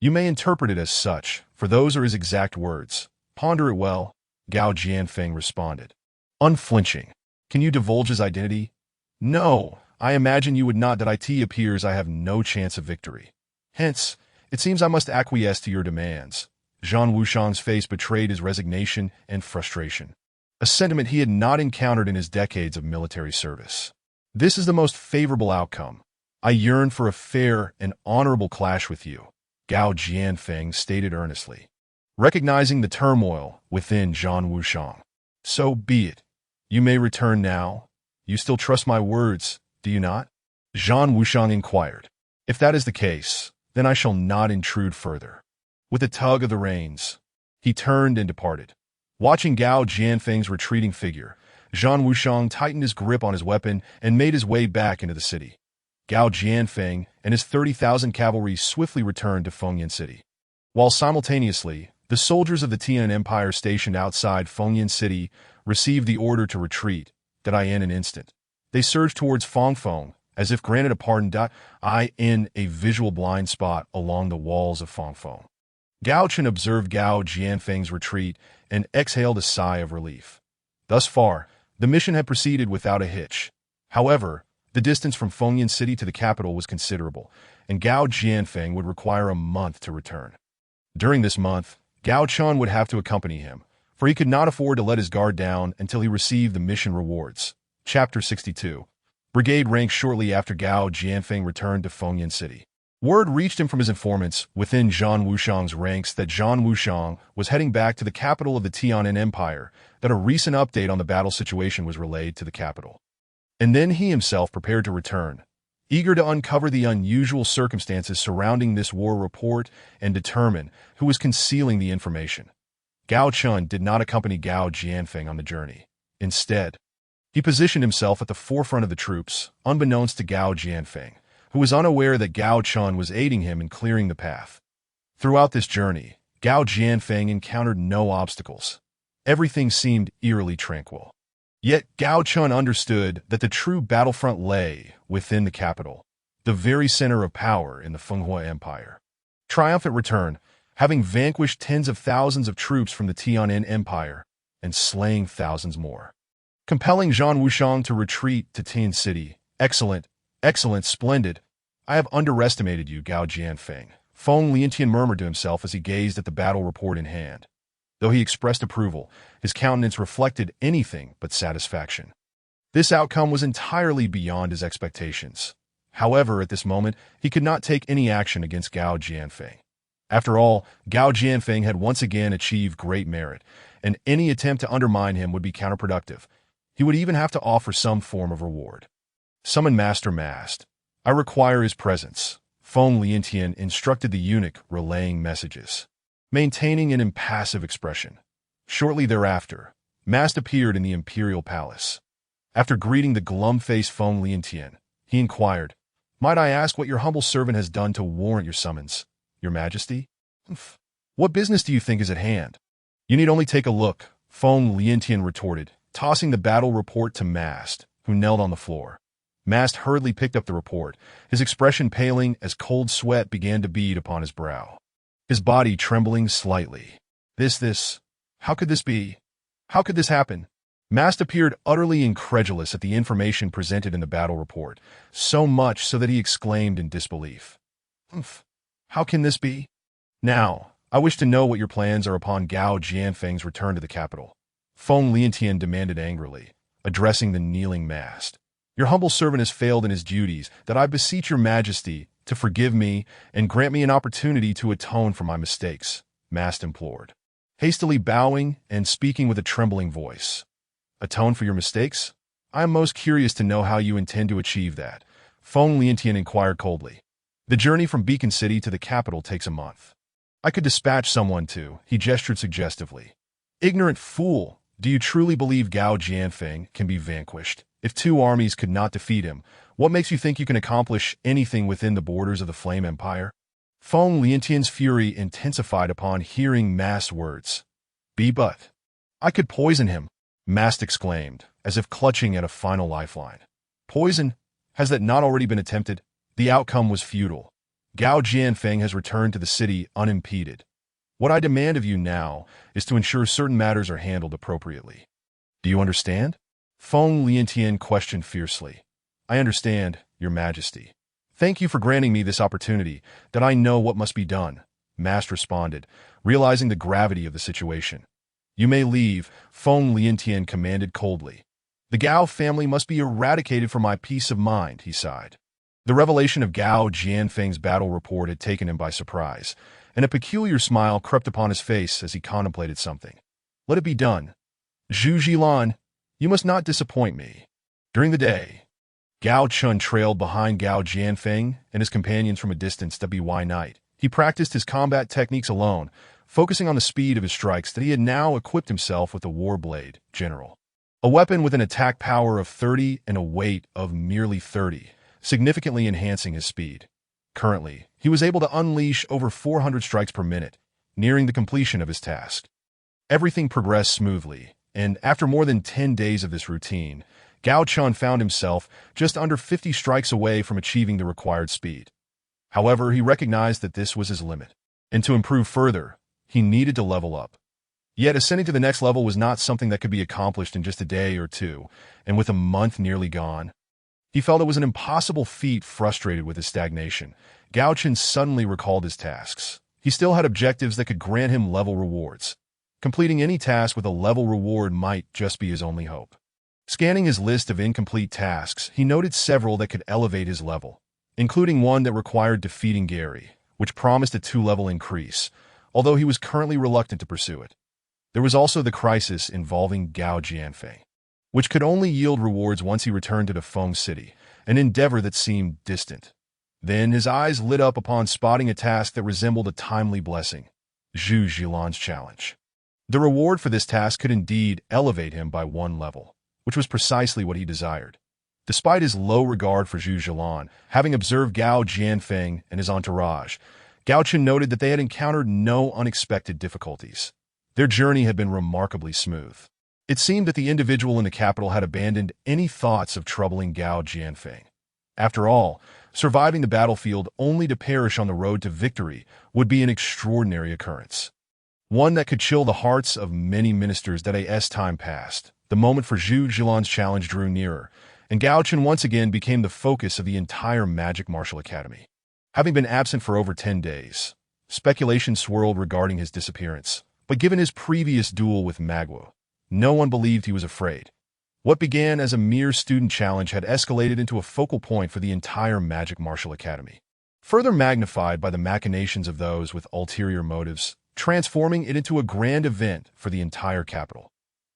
You may interpret it as such, for those are his exact words. Ponder it well, Gao Jianfeng responded. Unflinching. Can you divulge his identity? No, I imagine you would not. That it appears I have no chance of victory. Hence, it seems I must acquiesce to your demands. Zhang Wushang's face betrayed his resignation and frustration, a sentiment he had not encountered in his decades of military service. This is the most favorable outcome. I yearn for a fair and honorable clash with you, Gao Jianfeng stated earnestly, recognizing the turmoil within Zhang Wushang. So be it. You may return now. You still trust my words, do you not? Zhang Wushang inquired. If that is the case, then I shall not intrude further. With a tug of the reins, he turned and departed. Watching Gao Jianfeng's retreating figure, Zhang Wushang tightened his grip on his weapon and made his way back into the city. Gao Jianfeng and his 30,000 cavalry swiftly returned to Fengyan City, while simultaneously The soldiers of the Tian Empire stationed outside Fengyan City received the order to retreat, in an instant. They surged towards Fangfeng, as if granted a pardon. In a visual blind spot along the walls of Fangfeng. Gao Chen observed Gao Jianfeng's retreat and exhaled a sigh of relief. Thus far, the mission had proceeded without a hitch. However, the distance from Fengyan City to the capital was considerable, and Gao Jianfeng would require a month to return. During this month, Gao Chen would have to accompany him, for he could not afford to let his guard down until he received the mission rewards. Chapter 62. Brigade rank. Shortly after Gao Jianfeng returned to Fengyan City, word reached him from his informants within Zhan Wushang's ranks that Zhan Wushang was heading back to the capital of the Tianan Empire, that a recent update on the battle situation was relayed to the capital. And then he himself prepared to return, eager to uncover the unusual circumstances surrounding this war report and determine who was concealing the information. Gao Chen did not accompany Gao Jianfeng on the journey. Instead, he positioned himself at the forefront of the troops, unbeknownst to Gao Jianfeng, who was unaware that Gao Chen was aiding him in clearing the path. Throughout this journey, Gao Jianfeng encountered no obstacles. Everything seemed eerily tranquil. Yet Gao Chen understood that the true battlefront lay within the capital, the very center of power in the Fenghua Empire. Triumphant return, having vanquished tens of thousands of troops from the Tianan Empire and slaying thousands more. Compelling Zhan Wushang to retreat to Tian City. Excellent, excellent, splendid. I have underestimated you, Gao Jianfeng. Feng Liantian murmured to himself as he gazed at the battle report in hand. Though he expressed approval, his countenance reflected anything but satisfaction. This outcome was entirely beyond his expectations. However, at this moment, he could not take any action against Gao Jianfeng. After all, Gao Jianfeng had once again achieved great merit, and any attempt to undermine him would be counterproductive. He would even have to offer some form of reward. Summon Master Mast. I require his presence. Feng Liantian instructed the eunuch, relaying messages, maintaining an impassive expression. Shortly thereafter, Mast appeared in the imperial palace. After greeting the glum-faced Feng Liantian, he inquired, "Might I ask what your humble servant has done to warrant your summons, Your Majesty?" "What business do you think is at hand?" "You need only take a look," Feng Liantian retorted, tossing the battle report to Mast, who knelt on the floor. Mast hurriedly picked up the report, his expression paling as cold sweat began to bead upon his brow, his body trembling slightly. How could this be? How could this happen? Mast appeared utterly incredulous at the information presented in the battle report, so much so that he exclaimed in disbelief. How can this be? Now, I wish to know what your plans are upon Gao Jianfeng's return to the capital. Feng Liantian demanded angrily, addressing the kneeling Mast. Your humble servant has failed in his duties, that I beseech your Majesty to forgive me and grant me an opportunity to atone for my mistakes, Mast implored, hastily bowing and speaking with a trembling voice. Atone for your mistakes? I am most curious to know how you intend to achieve that, Feng Liantian inquired coldly. The journey from Beacon City to the capital takes a month. I could dispatch someone to, he gestured suggestively. Ignorant fool, do you truly believe Gao Jianfeng can be vanquished? If two armies could not defeat him, what makes you think you can accomplish anything within the borders of the Flame Empire? Feng Liantian's fury intensified upon hearing Mast's words. But I could poison him, Mast exclaimed, as if clutching at a final lifeline. Poison? Has that not already been attempted? The outcome was futile. Gao Jianfeng has returned to the city unimpeded. What I demand of you now is to ensure certain matters are handled appropriately. Do you understand? Feng Liantian questioned fiercely. I understand, Your Majesty. Thank you for granting me this opportunity, that I know what must be done, Mast responded, realizing the gravity of the situation. You may leave, Feng Liantian commanded coldly. The Gao family must be eradicated from my peace of mind, he sighed. The revelation of Gao Jianfeng's battle report had taken him by surprise, and a peculiar smile crept upon his face as he contemplated something. Let it be done. Zhu Jilan, you must not disappoint me. During the day, Gao Chen trailed behind Gao Jianfeng and his companions from a distance. Night, he practiced his combat techniques alone, focusing on the speed of his strikes that he had now equipped himself with the War Blade, General. A weapon with an attack power of 30 and a weight of merely 30, significantly enhancing his speed. Currently, he was able to unleash over 400 strikes per minute, nearing the completion of his task. Everything progressed smoothly, and after more than 10 days of this routine, Gao Chen found himself just under 50 strikes away from achieving the required speed. However, he recognized that this was his limit, and to improve further, he needed to level up. Yet ascending to the next level was not something that could be accomplished in just a day or two, and with a month nearly gone, he felt it was an impossible feat. Frustrated with his stagnation, Gao Chen suddenly recalled his tasks. He still had objectives that could grant him level rewards. Completing any task with a level reward might just be his only hope. Scanning his list of incomplete tasks, he noted several that could elevate his level, including one that required defeating Gary, which promised a 2-level increase, although he was currently reluctant to pursue it. There was also the crisis involving Gao Jianfei, which could only yield rewards once he returned to the Feng City, an endeavor that seemed distant. Then his eyes lit up upon spotting a task that resembled a timely blessing, Zhu Zhilan's challenge. The reward for this task could indeed elevate him by 1 level, which was precisely what he desired. Despite his low regard for Zhu Zhilan, having observed Gao Jianfeng and his entourage, Gao Chen noted that they had encountered no unexpected difficulties. Their journey had been remarkably smooth. It seemed that the individual in the capital had abandoned any thoughts of troubling Gao Jianfeng. After all, surviving the battlefield only to perish on the road to victory would be an extraordinary occurrence. One that could chill the hearts of many ministers. That as time passed, the moment for Zhu Zhilan's challenge drew nearer, and Gao Chen once again became the focus of the entire Magic Martial Academy. Having been absent for over 10 days, speculation swirled regarding his disappearance, but given his previous duel with Magwo, no one believed he was afraid. What began as a mere student challenge had escalated into a focal point for the entire Magic Martial Academy, further magnified by the machinations of those with ulterior motives, transforming it into a grand event for the entire capital.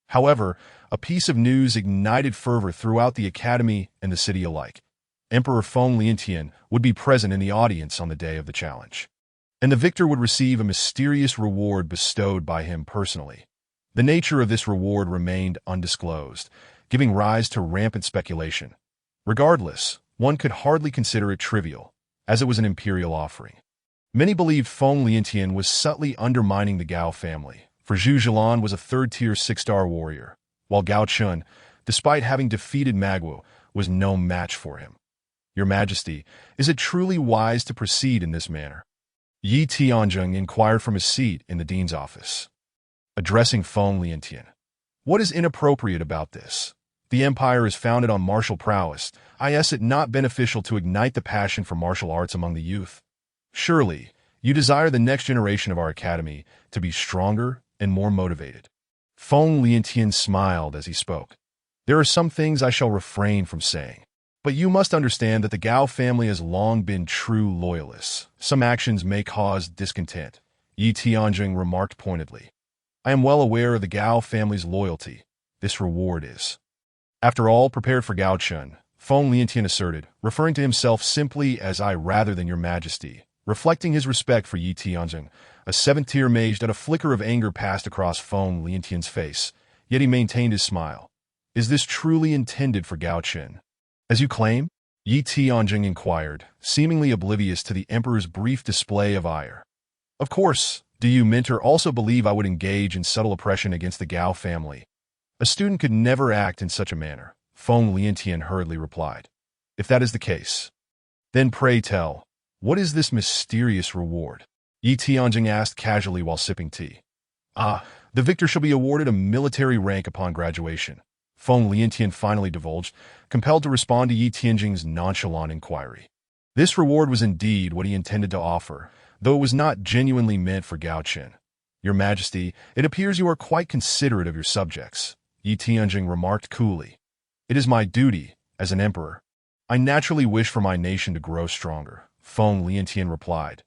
However, a piece of news ignited fervor throughout the academy and the city alike. Emperor Feng Liantian would be present in the audience on the day of the challenge, and the victor would receive a mysterious reward bestowed by him personally. The nature of this reward remained undisclosed, giving rise to rampant speculation. Regardless, one could hardly consider it trivial, as it was an imperial offering. Many believed Feng Liantian was subtly undermining the Gao family, for Zhu Zhilan was a 3rd-tier 6-star warrior, while Gao Chen, despite having defeated Magwo, was no match for him. Your Majesty, is it truly wise to proceed in this manner? Yi Tianzheng inquired from his seat in the dean's office, addressing Feng Liantian. What is inappropriate about this? The empire is founded on martial prowess. Is it not beneficial to ignite the passion for martial arts among the youth? Surely, you desire the next generation of our academy to be stronger and more motivated. Feng Liantian smiled as he spoke. There are some things I shall refrain from saying, but you must understand that the Gao family has long been true loyalists. Some actions may cause discontent, Yi Tianzheng remarked pointedly. I am well aware of the Gao family's loyalty. This reward is, after all, prepared for Gao Chen, Feng Liantian asserted, referring to himself simply as I rather than your Majesty, reflecting his respect for Yi Tianzheng, a 7th-tier mage. That a flicker of anger passed across Feng Liantian's face, yet he maintained his smile. Is this truly intended for Gao Chen, as you claim? Yi Tianzheng inquired, seemingly oblivious to the emperor's brief display of ire. Of course. Do you, mentor, also believe I would engage in subtle oppression against the Gao family? A student could never act in such a manner, Feng Liantian hurriedly replied. If that is the case, then pray tell, what is this mysterious reward? Yi Tianzheng asked casually while sipping tea. The victor shall be awarded a military rank upon graduation, Feng Liantian finally divulged, compelled to respond to Yi Tianzheng's nonchalant inquiry. This reward was indeed what he intended to offer, though it was not genuinely meant for Gao Chen. Your Majesty, it appears you are quite considerate of your subjects, Yi Tianzheng remarked coolly. It is my duty, as an emperor. I naturally wish for my nation to grow stronger, Feng Liantian replied.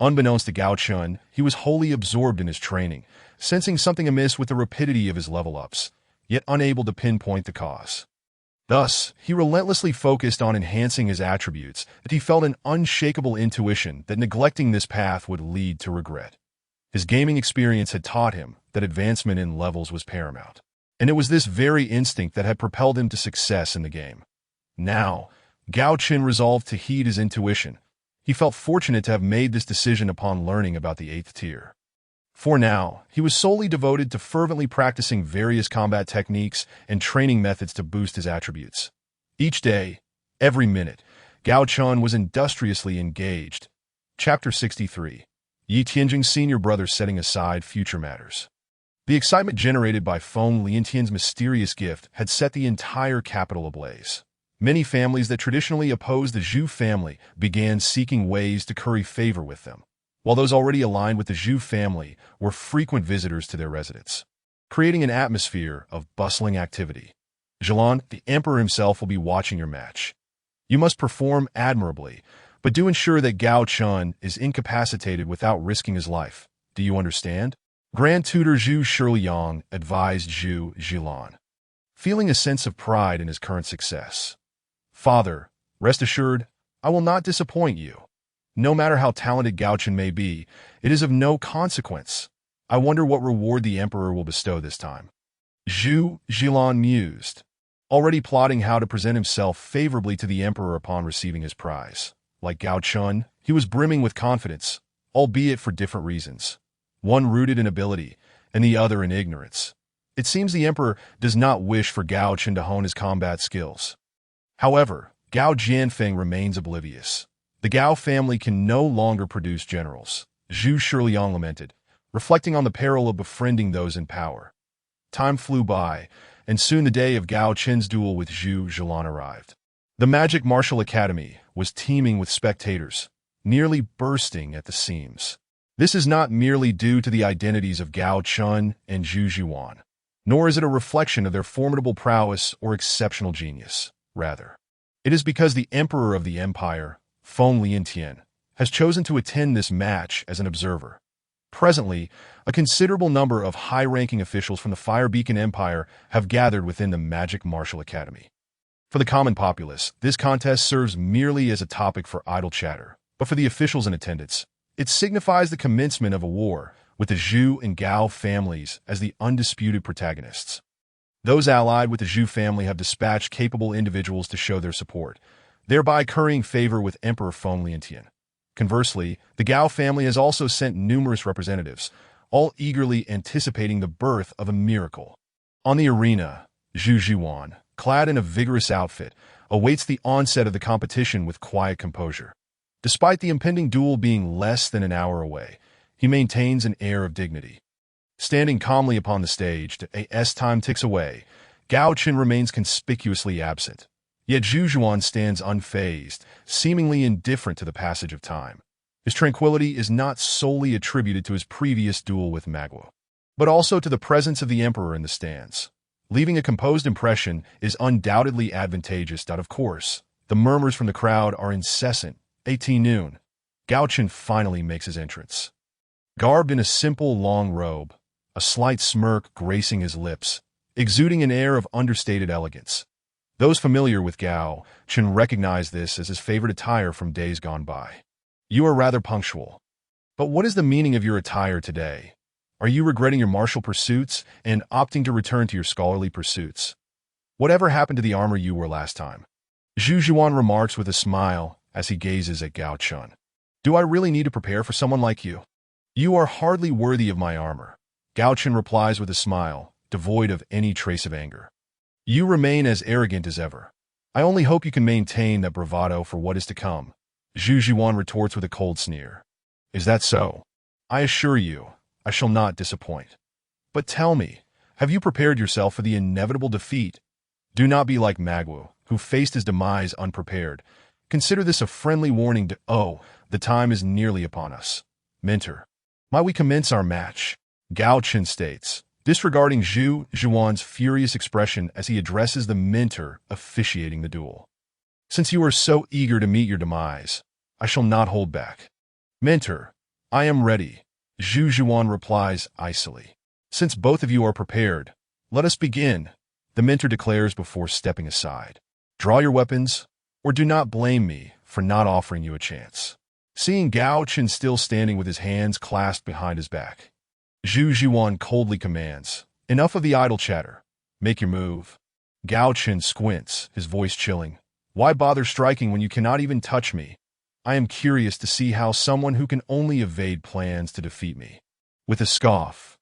Unbeknownst to Gao Chen, he was wholly absorbed in his training, sensing something amiss with the rapidity of his level-ups, yet unable to pinpoint the cause. Thus, he relentlessly focused on enhancing his attributes, that he felt an unshakable intuition that neglecting this path would lead to regret. His gaming experience had taught him that advancement in levels was paramount, and it was this very instinct that had propelled him to success in the game. Now, Gao Chen resolved to heed his intuition. He felt fortunate to have made this decision upon learning about the 8th tier. For now, he was solely devoted to fervently practicing various combat techniques and training methods to boost his attributes. Each day, every minute, Gao Chen was industriously engaged. Chapter 63. Yi Tianjing's senior brother setting aside future matters. The excitement generated by Feng Liantian's mysterious gift had set the entire capital ablaze. Many families that traditionally opposed the Zhu family began seeking ways to curry favor with them, while those already aligned with the Zhu family were frequent visitors to their residence, creating an atmosphere of bustling activity. Zhilan, the emperor himself will be watching your match. You must perform admirably, but do ensure that Gao Chen is incapacitated without risking his life. Do you understand? Grand Tutor Zhu Shiliang advised Zhu Zhilan, feeling a sense of pride in his current success. Father, rest assured, I will not disappoint you. No matter how talented Gao Chen may be, it is of no consequence. I wonder what reward the emperor will bestow this time. Zhu Zhilan mused, already plotting how to present himself favorably to the emperor upon receiving his prize. Like Gao Chen, he was brimming with confidence, albeit for different reasons. One rooted in ability, and the other in ignorance. It seems the emperor does not wish for Gao Chen to hone his combat skills. However, Gao Jianfeng remains oblivious. The Gao family can no longer produce generals, Zhu Shiliang lamented, reflecting on the peril of befriending those in power. Time flew by, and soon the day of Gao Chen's duel with Zhu Zhilan arrived. The Magic Martial Academy was teeming with spectators, nearly bursting at the seams. This is not merely due to the identities of Gao Chen and Zhu Zhiwan, nor is it a reflection of their formidable prowess or exceptional genius. Rather, it is because the emperor of the empire, Feng Liantian, has chosen to attend this match as an observer. Presently, a considerable number of high-ranking officials from the Fire Beacon Empire have gathered within the Magic Martial Academy. For the common populace, this contest serves merely as a topic for idle chatter, but for the officials in attendance, it signifies the commencement of a war, with the Zhu and Gao families as the undisputed protagonists. Those allied with the Zhu family have dispatched capable individuals to show their support, thereby currying favor with Emperor Feng Liantian. Conversely, the Gao family has also sent numerous representatives, all eagerly anticipating the birth of a miracle. On the arena, Zhu Zhiwan, clad in a vigorous outfit, awaits the onset of the competition with quiet composure. Despite the impending duel being less than an hour away, he maintains an air of dignity. Standing calmly upon the stage as time ticks away, Gao Chen remains conspicuously absent. Yet Zhu Zhiwan stands unfazed, seemingly indifferent to the passage of time. His tranquility is not solely attributed to his previous duel with Magua, but also to the presence of the emperor in the stands. Leaving a composed impression is undoubtedly advantageous. Of course, the murmurs from the crowd are incessant. 18 noon. Gao Chen finally makes his entrance. Garbed in a simple long robe, a slight smirk gracing his lips, exuding an air of understated elegance. Those familiar with Gao Chen recognize this as his favorite attire from days gone by. You are rather punctual. But what is the meaning of your attire today? Are you regretting your martial pursuits and opting to return to your scholarly pursuits? Whatever happened to the armor you wore last time? Zhu Zhiwan remarks with a smile as he gazes at Gao Chen. Do I really need to prepare for someone like you? You are hardly worthy of my armor. Gao Chen replies with a smile, devoid of any trace of anger. You remain as arrogant as ever. I only hope you can maintain that bravado for what is to come. Zhu Zhiwan retorts with a cold sneer. Is that so? I assure you, I shall not disappoint. But tell me, have you prepared yourself for the inevitable defeat? Do not be like Magua, who faced his demise unprepared. Consider this a friendly warning the time is nearly upon us. Mentor, might we commence our match? Gao Chen states, disregarding Zhu Zhiwan's furious expression as he addresses the mentor officiating the duel. Since you are so eager to meet your demise, I shall not hold back. Mentor, I am ready, Zhu Zhiwan replies icily. Since both of you are prepared, let us begin, the mentor declares before stepping aside. Draw your weapons, or do not blame me for not offering you a chance. Seeing Gao Chen still standing with his hands clasped behind his back, Zhu Zhiwan coldly commands, enough of the idle chatter. Make your move. Gao Chen squints, his voice chilling. Why bother striking when you cannot even touch me? I am curious to see how someone who can only evade plans to defeat me. With a scoff,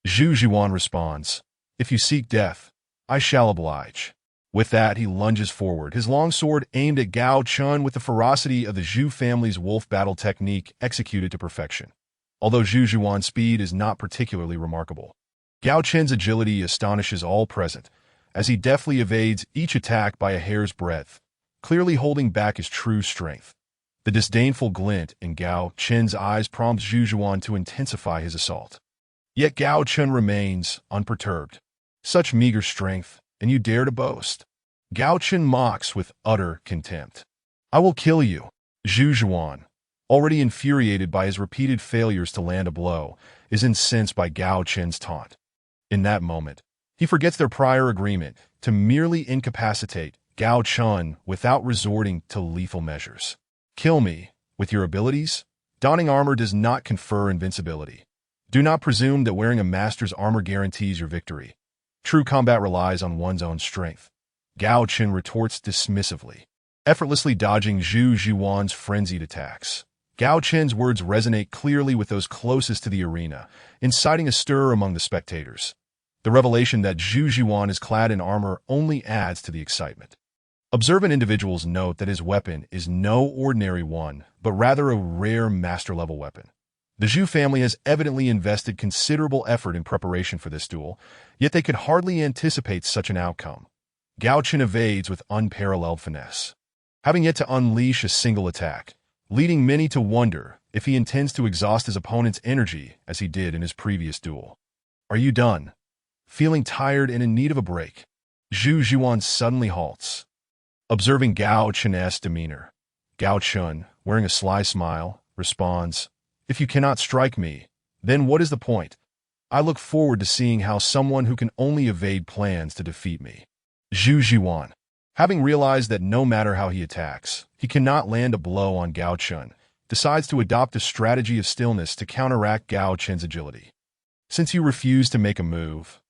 Zhu Zhuan responds, "If you seek death, I shall oblige." With that, he lunges forward, his long sword aimed at Gao Chen with the ferocity of the Zhu family's wolf battle technique executed to perfection. Although Zhu Zhuan's speed is not particularly remarkable, Gao Chen's agility astonishes all present, as he deftly evades each attack by a hair's breadth, clearly holding back his true strength. The disdainful glint in Gao Chen's eyes prompts Zhu Zhuan to intensify his assault. Yet Gao Chen remains unperturbed. Such meager strength, and you dare to boast? Gao Chen mocks with utter contempt. "I will kill you." Zhu Zhuan, already infuriated by his repeated failures to land a blow, is incensed by Gao Chen's taunt. In that moment, he forgets their prior agreement to merely incapacitate Gao Chen without resorting to lethal measures. "Kill me with your abilities?" Donning armor does not confer invincibility. Do not presume that wearing a master's armor guarantees your victory. True combat relies on one's own strength. Gao Chen retorts dismissively, effortlessly dodging Zhu Zhuan's frenzied attacks. Gao Chen's words resonate clearly with those closest to the arena, inciting a stir among the spectators. The revelation that Zhu Zhuan is clad in armor only adds to the excitement. Observant individuals note that his weapon is no ordinary one, but rather a rare master-level weapon. The Zhu family has evidently invested considerable effort in preparation for this duel, yet they could hardly anticipate such an outcome. Gao Chen evades with unparalleled finesse, having yet to unleash a single attack, leading many to wonder if he intends to exhaust his opponent's energy as he did in his previous duel. "Are you done? Feeling tired and in need of a break?" Zhu Zhuan suddenly halts. Observing Gao Chen's demeanor, Gao Chen, wearing a sly smile, responds, "If you cannot strike me, then what is the point? I look forward to seeing how someone who can only evade plans to defeat me." Zhu Zhuan, having realized that no matter how he attacks, he cannot land a blow on Gao Chen, decides to adopt a strategy of stillness to counteract Gao Chen's agility. "Since you refuse to make a move,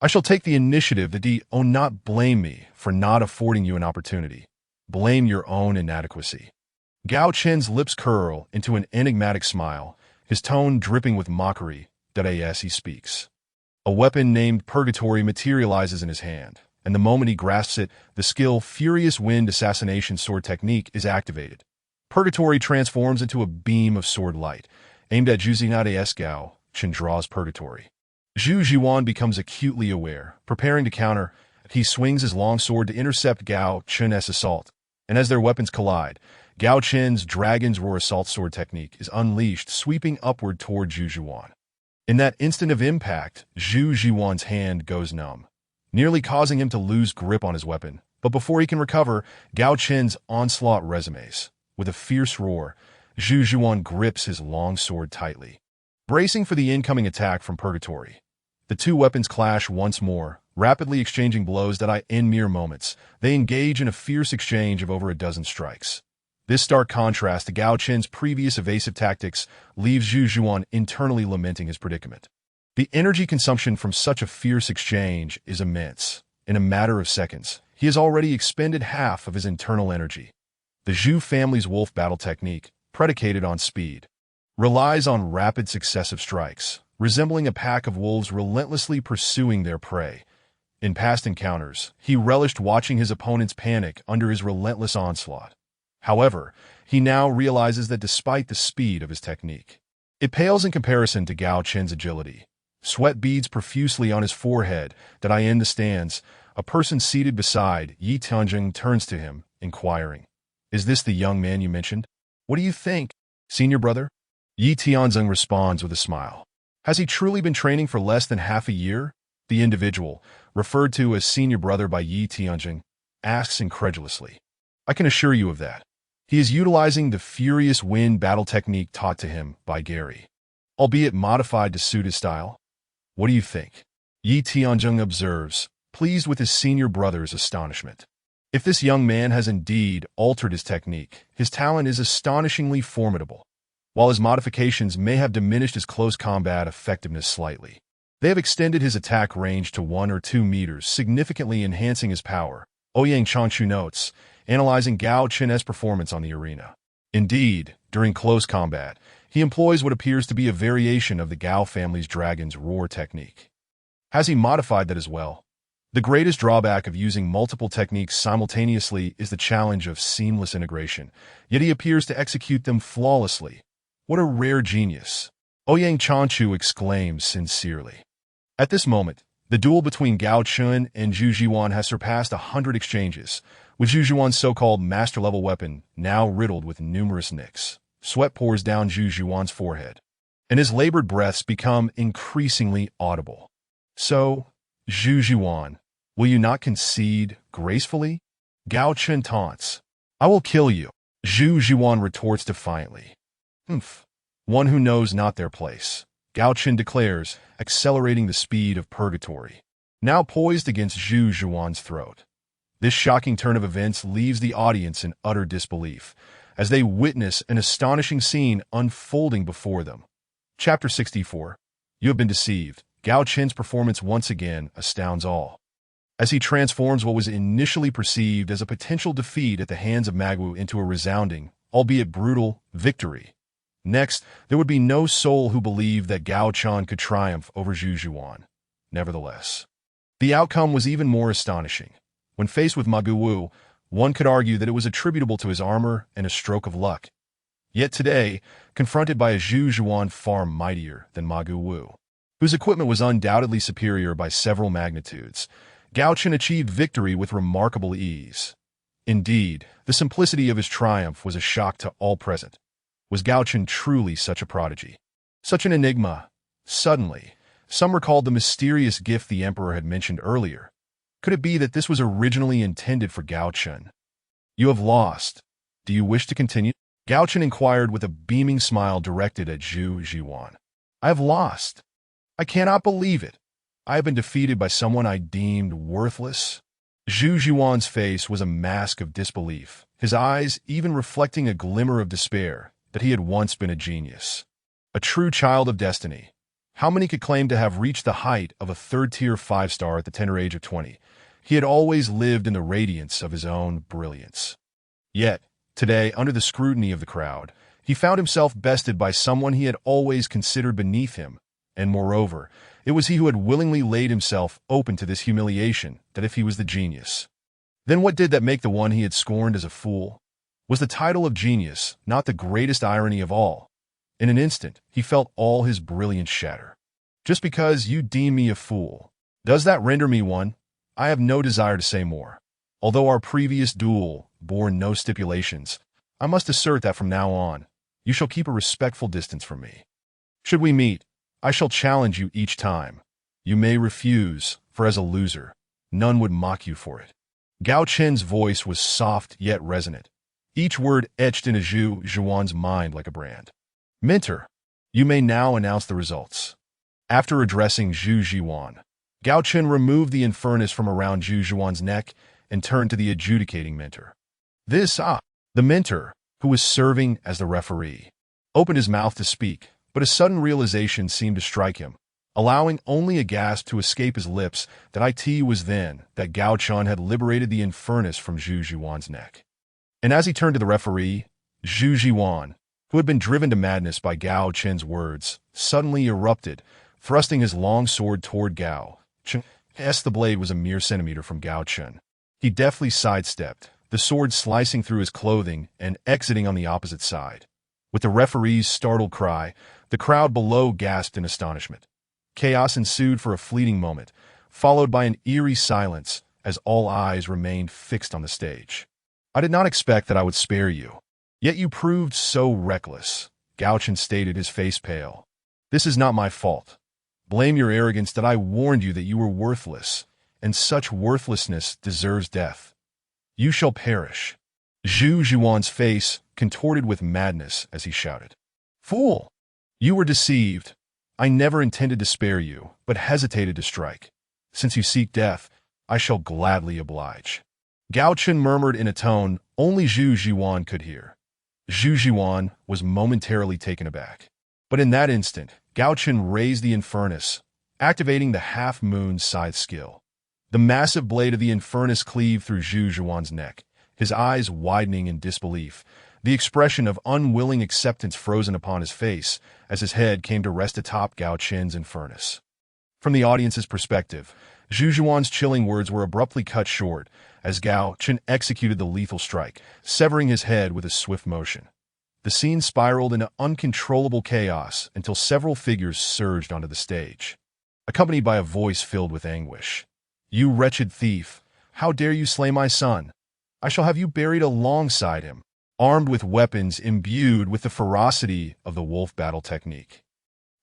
I shall take the initiative that do not blame me for not affording you an opportunity. Blame your own inadequacy." Gao Chen's lips curl into an enigmatic smile, his tone dripping with mockery as he speaks. A weapon named Purgatory materializes in his hand, and the moment he grasps it, the skill Furious Wind Assassination Sword Technique is activated. Purgatory transforms into a beam of sword light, aimed at Zhuzinade Gao Chen draws Purgatory. Zhu Zhuan becomes acutely aware, preparing to counter. He swings his long sword to intercept Gao Chen's assault, and as their weapons collide, Gao Chen's Dragon's Roar Assault Sword technique is unleashed, sweeping upward toward Zhu Zhuan. In that instant of impact, Zhu Zhuan's hand goes numb, nearly causing him to lose grip on his weapon. But before he can recover, Gao Chen's onslaught resumes. With a fierce roar, Zhu Zhuan grips his long sword tightly, bracing for the incoming attack from Purgatory. The two weapons clash once more, rapidly exchanging blows that in mere moments. They engage in a fierce exchange of over a dozen strikes. This stark contrast to Gao Chen's previous evasive tactics leaves Zhu Zhuan internally lamenting his predicament. The energy consumption from such a fierce exchange is immense. In a matter of seconds, he has already expended half of his internal energy. The Zhu family's wolf battle technique, predicated on speed, relies on rapid successive strikes, resembling a pack of wolves relentlessly pursuing their prey. In past encounters, he relished watching his opponents panic under his relentless onslaught. However, he now realizes that despite the speed of his technique, it pales in comparison to Gao Chen's agility. Sweat beads profusely on his forehead. Understands. A person seated beside Yi Tianjing turns to him, inquiring, "Is this the young man you mentioned? What do you think, senior brother?" Yi Tianjing responds with a smile. Has he truly been training for less than half a year? The individual, referred to as senior brother by Yi Tianjing, asks incredulously. "I can assure you of that. He is utilizing the Furious Wind battle technique taught to him by Gary, albeit modified to suit his style. What do you think?" Yi Tianjing observes, pleased with his senior brother's astonishment. If this young man has indeed altered his technique, his talent is astonishingly formidable. While his modifications may have diminished his close combat effectiveness slightly, they have extended his attack range to 1 or 2 meters, significantly enhancing his power. Ouyang Changchu notes, analyzing Gao Chen's performance on the arena. Indeed, during close combat, he employs what appears to be a variation of the Gao family's dragon's roar technique. Has he modified that as well? The greatest drawback of using multiple techniques simultaneously is the challenge of seamless integration, yet he appears to execute them flawlessly. What a rare genius! Ouyang Chanchu exclaims sincerely. At this moment, the duel between Gao Chen and Zhu Jiwan has surpassed 100 exchanges, with Zhu Jiwan's so-called master-level weapon now riddled with numerous nicks. Sweat pours down Zhu Jiwan's forehead, and his labored breaths become increasingly audible. So, Zhu Jiwan, will you not concede gracefully? Gao Chen taunts. I will kill you. Zhu Jiwan retorts defiantly. Humph. One who knows not their place, Gao Chen declares, accelerating the speed of purgatory. Now poised against Zhu Jiwan's throat. This shocking turn of events leaves the audience in utter disbelief, as they witness an astonishing scene unfolding before them. Chapter 64. You have been deceived. Gao Chen's performance once again astounds all, as he transforms what was initially perceived as a potential defeat at the hands of Magwu into a resounding, albeit brutal, victory. Next, there would be no soul who believed that Gao Chen could triumph over Zhu Jiwan. Nevertheless, the outcome was even more astonishing. When faced with Ma Guwu, one could argue that it was attributable to his armor and a stroke of luck. Yet today, confronted by a Zhu Jiwan far mightier than Ma Guwu, whose equipment was undoubtedly superior by several magnitudes, Gao Chen achieved victory with remarkable ease. Indeed, the simplicity of his triumph was a shock to all present. Was Gao Chen truly such a prodigy? Such an enigma? Suddenly, some recalled the mysterious gift the emperor had mentioned earlier. Could it be that this was originally intended for Gao Chen? You have lost. Do you wish to continue? Gao Chen inquired with a beaming smile directed at Zhu Jiwan. I have lost. I cannot believe it. I have been defeated by someone I deemed worthless. Zhu Jiwan's face was a mask of disbelief, his eyes even reflecting a glimmer of despair that he had once been a genius. A true child of destiny. How many could claim to have reached the height of a third-tier 5-star at the tender age of 20? He had always lived in the radiance of his own brilliance. Yet, today, under the scrutiny of the crowd, he found himself bested by someone he had always considered beneath him, and moreover, it was he who had willingly laid himself open to this humiliation, that if he was the genius. Then what did that make the one he had scorned as a fool? Was the title of genius not the greatest irony of all? In an instant, he felt all his brilliance shatter. Just because you deem me a fool, does that render me one? I have no desire to say more. Although our previous duel bore no stipulations, I must assert that from now on, you shall keep a respectful distance from me. Should we meet, I shall challenge you each time. You may refuse, for as a loser, none would mock you for it. Gao Chen's voice was soft yet resonant, each word etched into Zhu Jiwan's mind like a brand. Mentor, you may now announce the results. After addressing Zhu Jiwan, Gao Chen removed the infernus from around Zhu Jiwan's neck and turned to the adjudicating mentor. The mentor, who was serving as the referee, opened his mouth to speak, but a sudden realization seemed to strike him, allowing only a gasp to escape his lips that it was then that Gao Chen had liberated the infernus from Zhu Jiwan's neck. And as he turned to the referee, Zhu Jiwan, who had been driven to madness by Gao Chen's words, suddenly erupted, thrusting his long sword toward Gao Chen. The blade was a mere centimeter from Gao Chen. He deftly sidestepped, the sword slicing through his clothing and exiting on the opposite side. With the referee's startled cry, the crowd below gasped in astonishment. Chaos ensued for a fleeting moment, followed by an eerie silence as all eyes remained fixed on the stage. I did not expect that I would spare you. Yet you proved so reckless, Gao Chen stated, his face pale. This is not my fault. Blame your arrogance that I warned you that you were worthless, and such worthlessness deserves death. You shall perish. Zhu Jiwan's face contorted with madness as he shouted. Fool! You were deceived. I never intended to spare you, but hesitated to strike. Since you seek death, I shall gladly oblige. Gao Chen murmured in a tone only Zhu Jiwan could hear. Zhu Jiwan was momentarily taken aback. But in that instant, Gao Chen raised the infernus, activating the half-moon scythe skill. The massive blade of the infernus cleaved through Zhu Jiwan's neck, his eyes widening in disbelief, the expression of unwilling acceptance frozen upon his face as his head came to rest atop Gao Chen's furnace. From the audience's perspective, Zhu Zhuan's chilling words were abruptly cut short as Gao Chen executed the lethal strike, severing his head with a swift motion. The scene spiraled into uncontrollable chaos until several figures surged onto the stage, accompanied by a voice filled with anguish. "You wretched thief! How dare you slay my son? I shall have you buried alongside him," armed with weapons imbued with the ferocity of the wolf battle technique.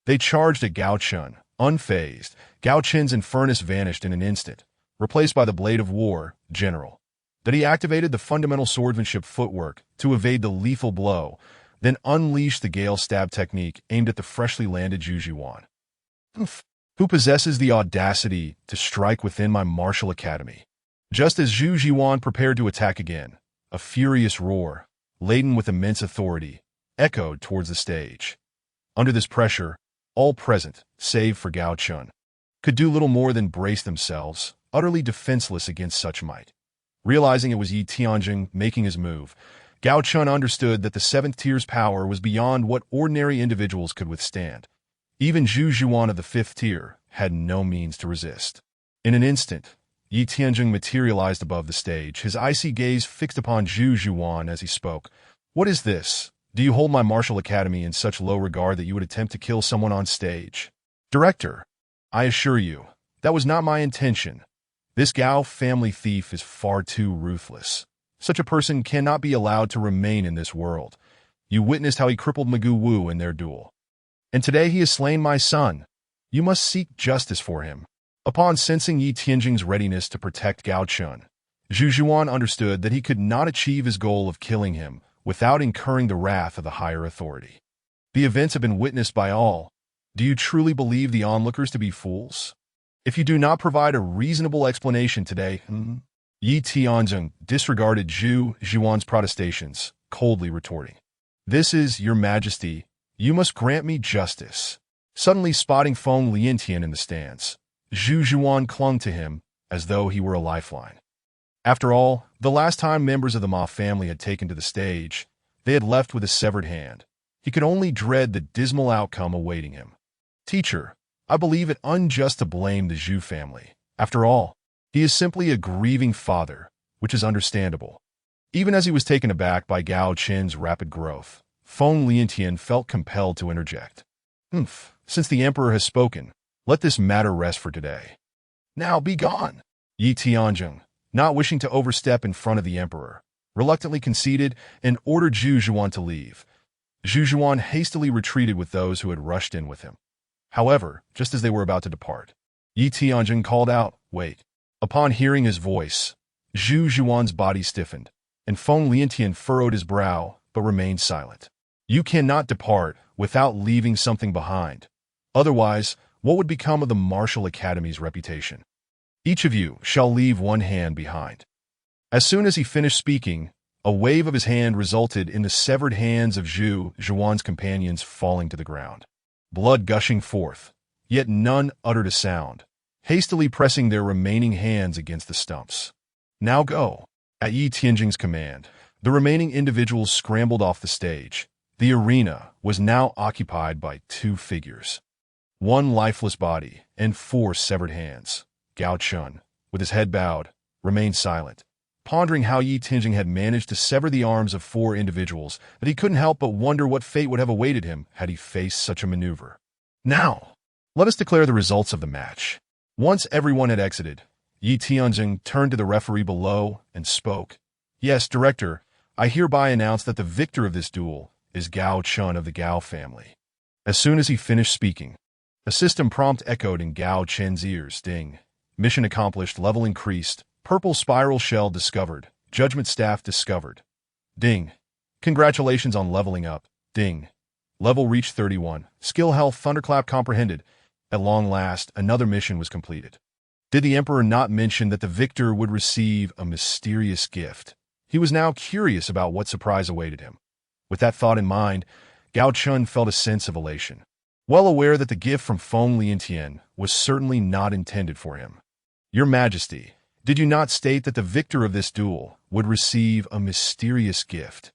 They charged at Gao Chen. Unfazed, Gao Chen's furnace vanished in an instant, replaced by the blade of war, general. That he activated the fundamental swordsmanship footwork to evade the lethal blow, then unleashed the Gale stab technique aimed at the freshly landed Zhu Zhuan. "Who possesses the audacity to strike within my martial academy?" Just as Zhu Zhuan prepared to attack again, a furious roar, laden with immense authority, echoed towards the stage. Under this pressure, all present, save for Gao Chen, could do little more than brace themselves, utterly defenseless against such might. Realizing it was Yi Tianjing making his move, Gao Chen understood that the seventh tier's power was beyond what ordinary individuals could withstand. Even Zhu Zhuan of the fifth tier had no means to resist. In an instant, Yi Tianjing materialized above the stage, his icy gaze fixed upon Zhu Zhuan as he spoke. "What is this? Do you hold my martial academy in such low regard that you would attempt to kill someone on stage?" "Director, I assure you, that was not my intention. This Gao family thief is far too ruthless. Such a person cannot be allowed to remain in this world. You witnessed how he crippled Magoo Wu in their duel. And today he has slain my son. You must seek justice for him." Upon sensing Yi Tianjing's readiness to protect Gao Chen, Zhu Zhuan understood that he could not achieve his goal of killing him without incurring the wrath of the higher authority. The events have been witnessed by all. Do you truly believe the onlookers to be fools? If you do not provide a reasonable explanation today, Yi Tianjing disregarded Zhu Zhuan's protestations, coldly retorting, "This is, Your Majesty, you must grant me justice." Suddenly spotting Feng Liantian in the stands, Zhu Zhuan clung to him as though he were a lifeline. After all, the last time members of the Ma family had taken to the stage, they had left with a severed hand. He could only dread the dismal outcome awaiting him. "Teacher, I believe it unjust to blame the Zhu family. After all, he is simply a grieving father, which is understandable." Even as he was taken aback by Gao Chen's rapid growth, Feng Liantian felt compelled to interject. Since the emperor has spoken, let this matter rest for today. Now be gone." Yi Tianjing, not wishing to overstep in front of the emperor, reluctantly conceded and ordered Zhu Zhuan to leave. Zhu Zhuan hastily retreated with those who had rushed in with him. However, just as they were about to depart, Yi Tianjing called out, "Wait." Upon hearing his voice, Zhu Zhuan's body stiffened, and Feng Liantian furrowed his brow but remained silent. "You cannot depart without leaving something behind. Otherwise, what would become of the martial academy's reputation? Each of you shall leave one hand behind." As soon as he finished speaking, a wave of his hand resulted in the severed hands of Zhu Zhuan's companions falling to the ground, blood gushing forth, yet none uttered a sound, hastily pressing their remaining hands against the stumps. "Now go." At Yi Tianjing's command, the remaining individuals scrambled off the stage. The arena was now occupied by two figures. One lifeless body and four severed hands. Gao Chen, with his head bowed, remained silent, pondering how Yi Tianjing had managed to sever the arms of four individuals that he couldn't help but wonder what fate would have awaited him had he faced such a maneuver. "Now, let us declare the results of the match." Once everyone had exited, Yi Tianjing turned to the referee below and spoke. "Yes, Director, I hereby announce that the victor of this duel is Gao Chen of the Gao family." As soon as he finished speaking, a system prompt echoed in Gao Chen's ears. Ding. Mission accomplished, level increased, purple spiral shell discovered, judgment staff discovered. Ding. Congratulations on leveling up. Ding. Level reached 31, skill health thunderclap comprehended. At long last, another mission was completed. Did the Emperor not mention that the victor would receive a mysterious gift? He was now curious about what surprise awaited him. With that thought in mind, Gao Chen felt a sense of elation, well aware that the gift from Feng Liantian was certainly not intended for him. "Your Majesty, did you not state that the victor of this duel would receive a mysterious gift?"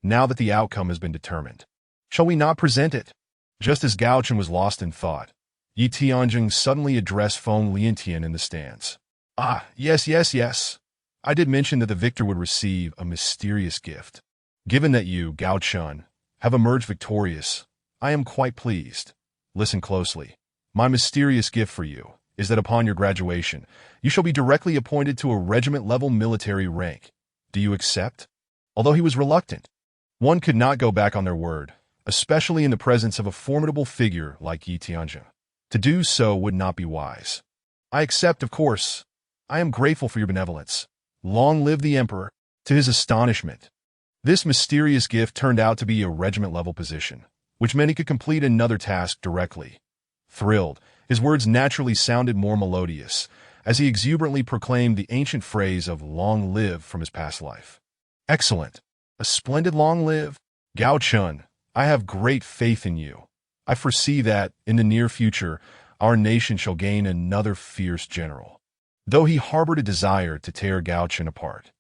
now that the outcome has been determined. Shall we not present it? Just as Gao Chen was lost in thought, Yi Tianjing suddenly addressed Feng Liantian in the stands. Ah, yes. I did mention that the victor would receive a mysterious gift. Given that you, Gao Chen, have emerged victorious, I am quite pleased. Listen closely. My mysterious gift for you is that upon your graduation, you shall be directly appointed to a regiment-level military rank. Do you accept? Although he was reluctant, one could not go back on their word, especially in the presence of a formidable figure like Yi Tianjing. To do so would not be wise. I accept, of course. I am grateful for your benevolence. Long live the emperor. To his astonishment, this mysterious gift turned out to be a regiment-level position, which meant he could complete another task directly. Thrilled, his words naturally sounded more melodious, as he exuberantly proclaimed the ancient phrase of long live from his past life. Excellent. A splendid long live. Gao Chen, I have great faith in you. I foresee that, in the near future, our nation shall gain another fierce general. Though he harbored a desire to tear Gao Chen apart.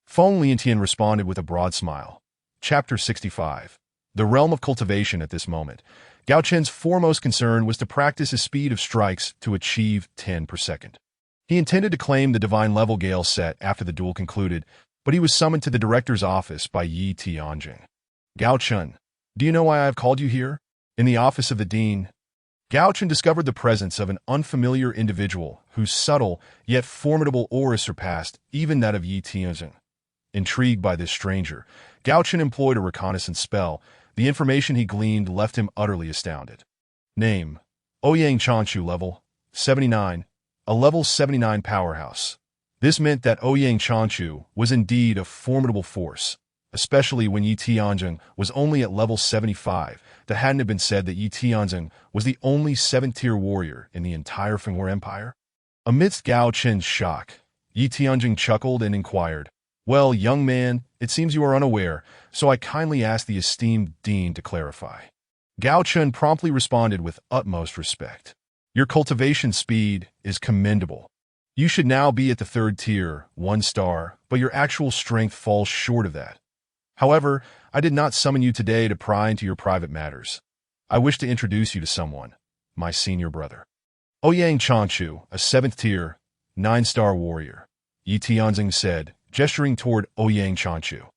Feng Liantian responded with a broad smile. Chapter 65. The realm of cultivation at this moment. Gao Chen's foremost concern was to practice his speed of strikes to achieve 10 per second. He intended to claim the divine level Gale set after the duel concluded, but he was summoned to the director's office by Yi Tianjing. Gao Chen, do you know why I have called you here? In the office of the dean, Gao Chen discovered the presence of an unfamiliar individual whose subtle yet formidable aura surpassed even that of Yi Tianjing. Intrigued by this stranger, Gao Chen employed a reconnaissance spell. The information he gleaned left him utterly astounded. Name: Ouyang Chanshu, level 79, a level 79 powerhouse. This meant that Ouyang Chanshu was indeed a formidable force, especially when Yi Tianjing was only at level 75. That hadn't it been said that Yi Tianjing was the only 7th-tier warrior in the entire Fenghor Empire? Amidst Gao Chen's shock, Yi Tianjing chuckled and inquired, "Well, young man, it seems you are unaware, so I kindly ask the esteemed dean to clarify." Gao Chen promptly responded with utmost respect. "Your cultivation speed is commendable. You should now be at the 3rd tier, 1 star, but your actual strength falls short of that. However, I did not summon you today to pry into your private matters. I wish to introduce you to someone, my senior brother. Ouyang Chanshu, a 7th tier, 9-star warrior," Yi Tianjing said, gesturing toward Ouyang Chanshu.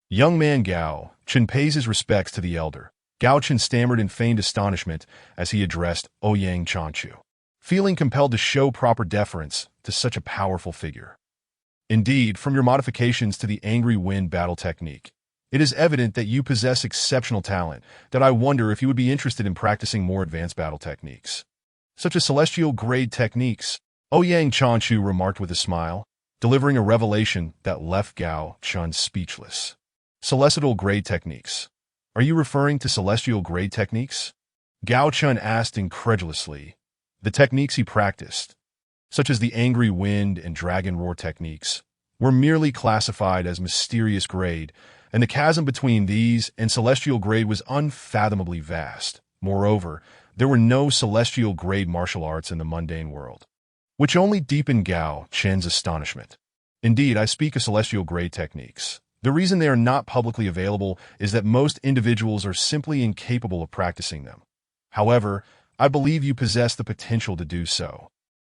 "Young man Gao Chen pays his respects to the elder." Gao Chen stammered in feigned astonishment as he addressed Ouyang Chanshu, feeling compelled to show proper deference to such a powerful figure. Indeed, from your modifications to the Angry Wind battle technique, it is evident that you possess exceptional talent, that I wonder if you would be interested in practicing more advanced battle techniques, such as celestial grade techniques, Ouyang Chanshu remarked with a smile, delivering a revelation that left Gao Chen speechless. Celestial grade techniques. Are you referring to celestial grade techniques? Gao Chen asked incredulously. The techniques he practiced, such as the Angry Wind and Dragon Roar techniques, were merely classified as mysterious grade, and the chasm between these and celestial grade was unfathomably vast. Moreover, there were no celestial grade martial arts in the mundane world, which only deepened Gao Chen's astonishment. Indeed, I speak of celestial grade techniques. The reason they are not publicly available is that most individuals are simply incapable of practicing them. However, I believe you possess the potential to do so.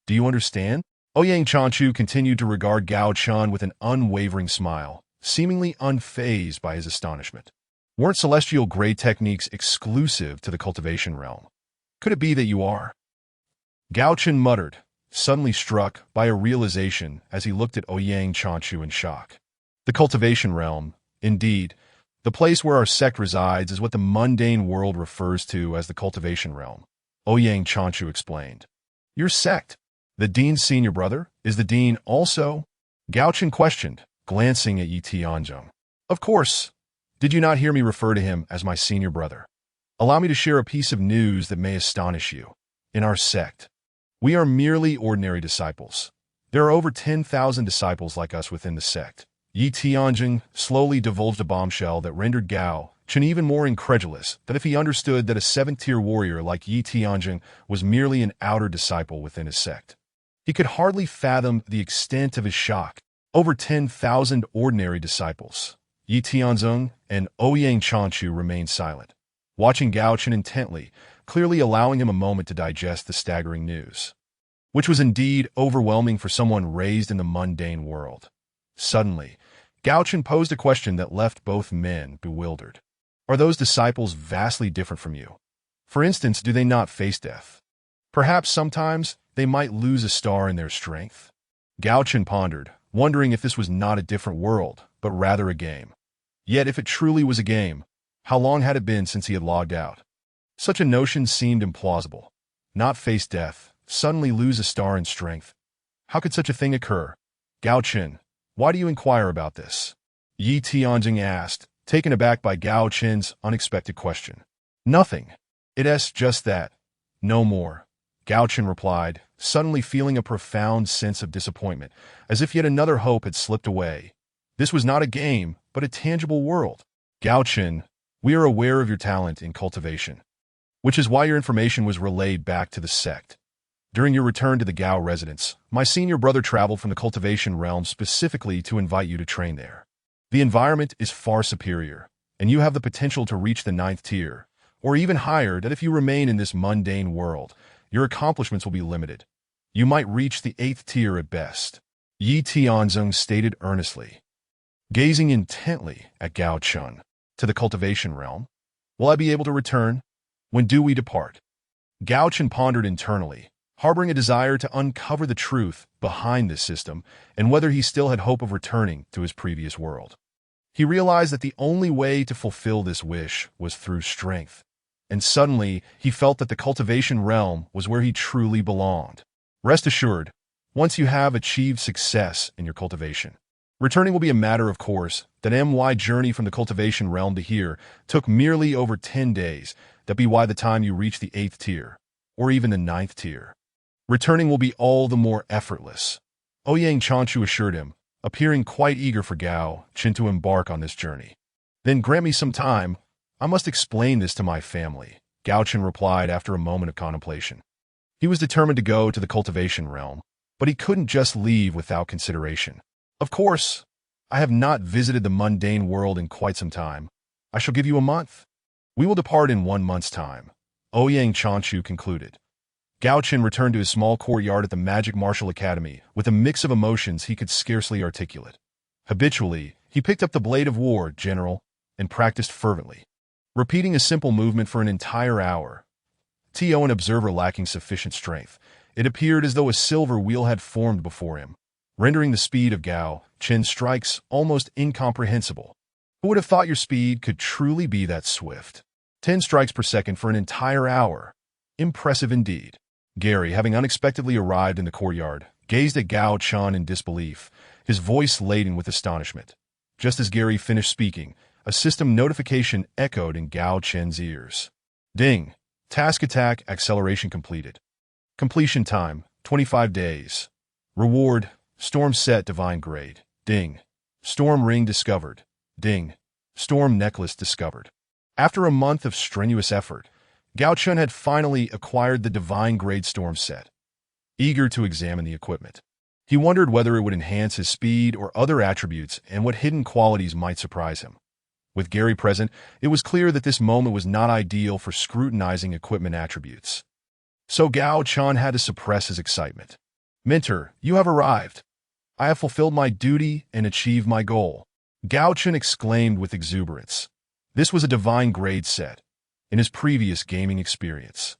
Do you understand? Ouyang Chanshu continued to regard Gao Chen with an unwavering smile, seemingly unfazed by his astonishment. Weren't celestial grade techniques exclusive to the cultivation realm? Could it be that you are? Gao Chen muttered, suddenly struck by a realization as he looked at Ouyang Chanshu in shock. The cultivation realm, indeed, the place where our sect resides, is what the mundane world refers to as the cultivation realm, Ouyang Chanshu explained. Your sect? The dean's senior brother? Is the dean also? Gao Chen questioned, glancing at Yi Tianjing. Of course. Did you not hear me refer to him as my senior brother? Allow me to share a piece of news that may astonish you. In our sect, we are merely ordinary disciples. There are over 10,000 disciples like us within the sect. Yi Tianjing slowly divulged a bombshell that rendered Gao Chen even more incredulous, that if he understood that a 7th-tier warrior like Yi Tianjing was merely an outer disciple within his sect, he could hardly fathom the extent of his shock. Over 10,000 ordinary disciples. Yi Tianzong and Ouyang Chanchu remained silent, watching Gao Chen intently, clearly allowing him a moment to digest the staggering news, which was indeed overwhelming for someone raised in the mundane world. Suddenly, Gao Chen posed a question that left both men bewildered. Are those disciples vastly different from you? For instance, do they not face death? Perhaps sometimes they might lose a star in their strength? Gao Chen pondered, wondering if this was not a different world, but rather a game. Yet if it truly was a game, how long had it been since he had logged out? Such a notion seemed implausible. Not face death, suddenly lose a star in strength. How could such a thing occur? Gao Chen, why do you inquire about this? Yi Tianjing asked, taken aback by Gao Chen's unexpected question. Nothing. It's just that. No more. Gao Chen replied, suddenly feeling a profound sense of disappointment, as if yet another hope had slipped away. This was not a game, but a tangible world. Gao Chen, we are aware of your talent in cultivation, which is why your information was relayed back to the sect. During your return to the Gao residence, my senior brother traveled from the cultivation realm specifically to invite you to train there. The environment is far superior, and you have the potential to reach the 9th tier, or even higher. That if you remain in this mundane world, your accomplishments will be limited. You might reach the 8th tier at best. Yi Tianzong stated earnestly, gazing intently at Gao Chen. To the cultivation realm? Will I be able to return? When do we depart? Gao Chen pondered internally, harboring a desire to uncover the truth behind this system and whether he still had hope of returning to his previous world. He realized that the only way to fulfill this wish was through strength, and suddenly he felt that the cultivation realm was where he truly belonged. Rest assured, once you have achieved success in your cultivation, returning will be a matter of course. That my journey from the cultivation realm to here took merely over 10 days. That be why the time you reach the 8th tier, or even the 9th tier, returning will be all the more effortless. Ouyang Chanchu assured him, appearing quite eager for Gao Chen to embark on this journey. Then grant me some time. I must explain this to my family, Gao Chen replied after a moment of contemplation. He was determined to go to the cultivation realm, but he couldn't just leave without consideration. Of course, I have not visited the mundane world in quite some time. I shall give you a month. We will depart in 1 month's time, Ouyang Chanchu concluded. Gao Chen returned to his small courtyard at the Magic Martial Academy with a mix of emotions he could scarcely articulate. Habitually, he picked up the blade of war, general, and practiced fervently, repeating a simple movement for an entire hour. To an observer lacking sufficient strength, it appeared as though a silver wheel had formed before him, rendering the speed of Gao Chen's strikes almost incomprehensible. Who would have thought your speed could truly be that swift? 10 strikes per second for an entire hour. Impressive indeed. Gary, having unexpectedly arrived in the courtyard, gazed at Gao Chen in disbelief, his voice laden with astonishment. Just as Gary finished speaking, a system notification echoed in Gao Chen's ears. Ding! Task attack acceleration completed. Completion time, 25 days. Reward, Storm Set Divine Grade. Ding. Storm Ring discovered. Ding. Storm Necklace discovered. After a month of strenuous effort, Gao Chen had finally acquired the Divine Grade Storm Set. Eager to examine the equipment, he wondered whether it would enhance his speed or other attributes and what hidden qualities might surprise him. With Gary present, it was clear that this moment was not ideal for scrutinizing equipment attributes. So Gao Chen had to suppress his excitement. Mentor, you have arrived. I have fulfilled my duty and achieved my goal, Gao Chen exclaimed with exuberance. This was a divine grade set. In his previous gaming experience,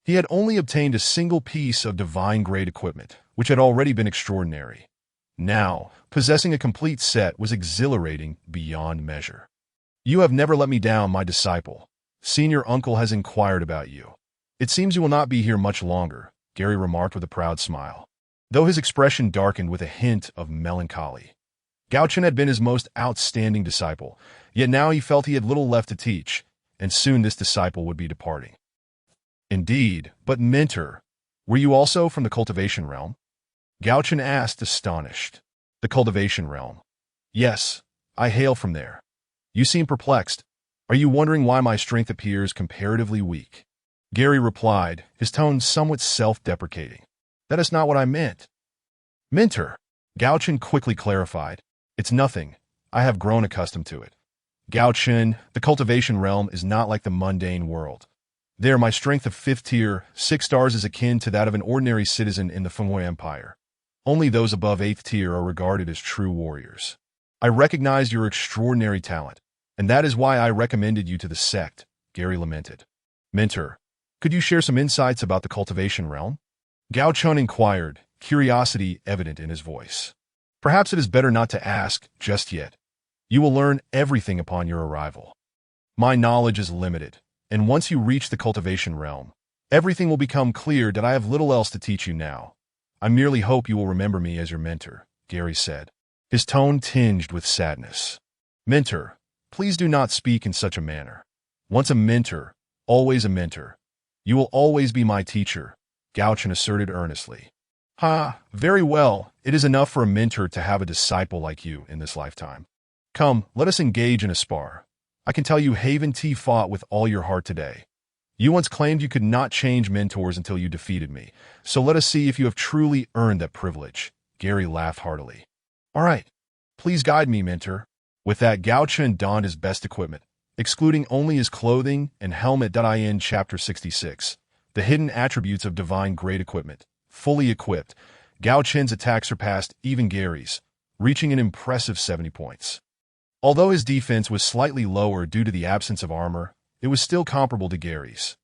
he had only obtained a single piece of divine grade equipment, which had already been extraordinary. Now, possessing a complete set was exhilarating beyond measure. You have never let me down, my disciple. Senior uncle has inquired about you. It seems you will not be here much longer, Gary remarked with a proud smile, though his expression darkened with a hint of melancholy. Gao Chen had been his most outstanding disciple, yet now he felt he had little left to teach, and soon this disciple would be departing. Indeed, but mentor, were you also from the cultivation realm? Gao Chen asked, astonished. The cultivation realm. Yes, I hail from there. You seem perplexed. Are you wondering why my strength appears comparatively weak? Gary replied, his tone somewhat self-deprecating. That is not what I meant. Mentor, Gao Chen quickly clarified. It's nothing. I have grown accustomed to it. Gao Chen, the cultivation realm is not like the mundane world. There, my strength of 5th tier, 6 stars is akin to that of an ordinary citizen in the Fenghui Empire. Only those above 8th tier are regarded as true warriors. I recognize your extraordinary talent, and that is why I recommended you to the sect, Gary lamented. Mentor, could you share some insights about the cultivation realm? Gao Chen inquired, curiosity evident in his voice. Perhaps it is better not to ask just yet. You will learn everything upon your arrival. My knowledge is limited, and once you reach the cultivation realm, everything will become clear that I have little else to teach you now. I merely hope you will remember me as your mentor, Gary said, his tone tinged with sadness. Mentor, please do not speak in such a manner. Once a mentor, always a mentor. You will always be my teacher, Gao Chen asserted earnestly. Very well. It is enough for a mentor to have a disciple like you in this lifetime. Come, let us engage in a spar. I can tell you Haven T fought with all your heart today. You once claimed you could not change mentors until you defeated me, so let us see if you have truly earned that privilege. Gary laughed heartily. All right, please guide me, mentor. With that, Gao Chen donned his best equipment, excluding only his clothing and helmet. In Chapter 66, the hidden attributes of divine grade equipment. Fully equipped, Gao Chen's attack surpassed even Gary's, reaching an impressive 70 points. Although his defense was slightly lower due to the absence of armor, it was still comparable to Gary's.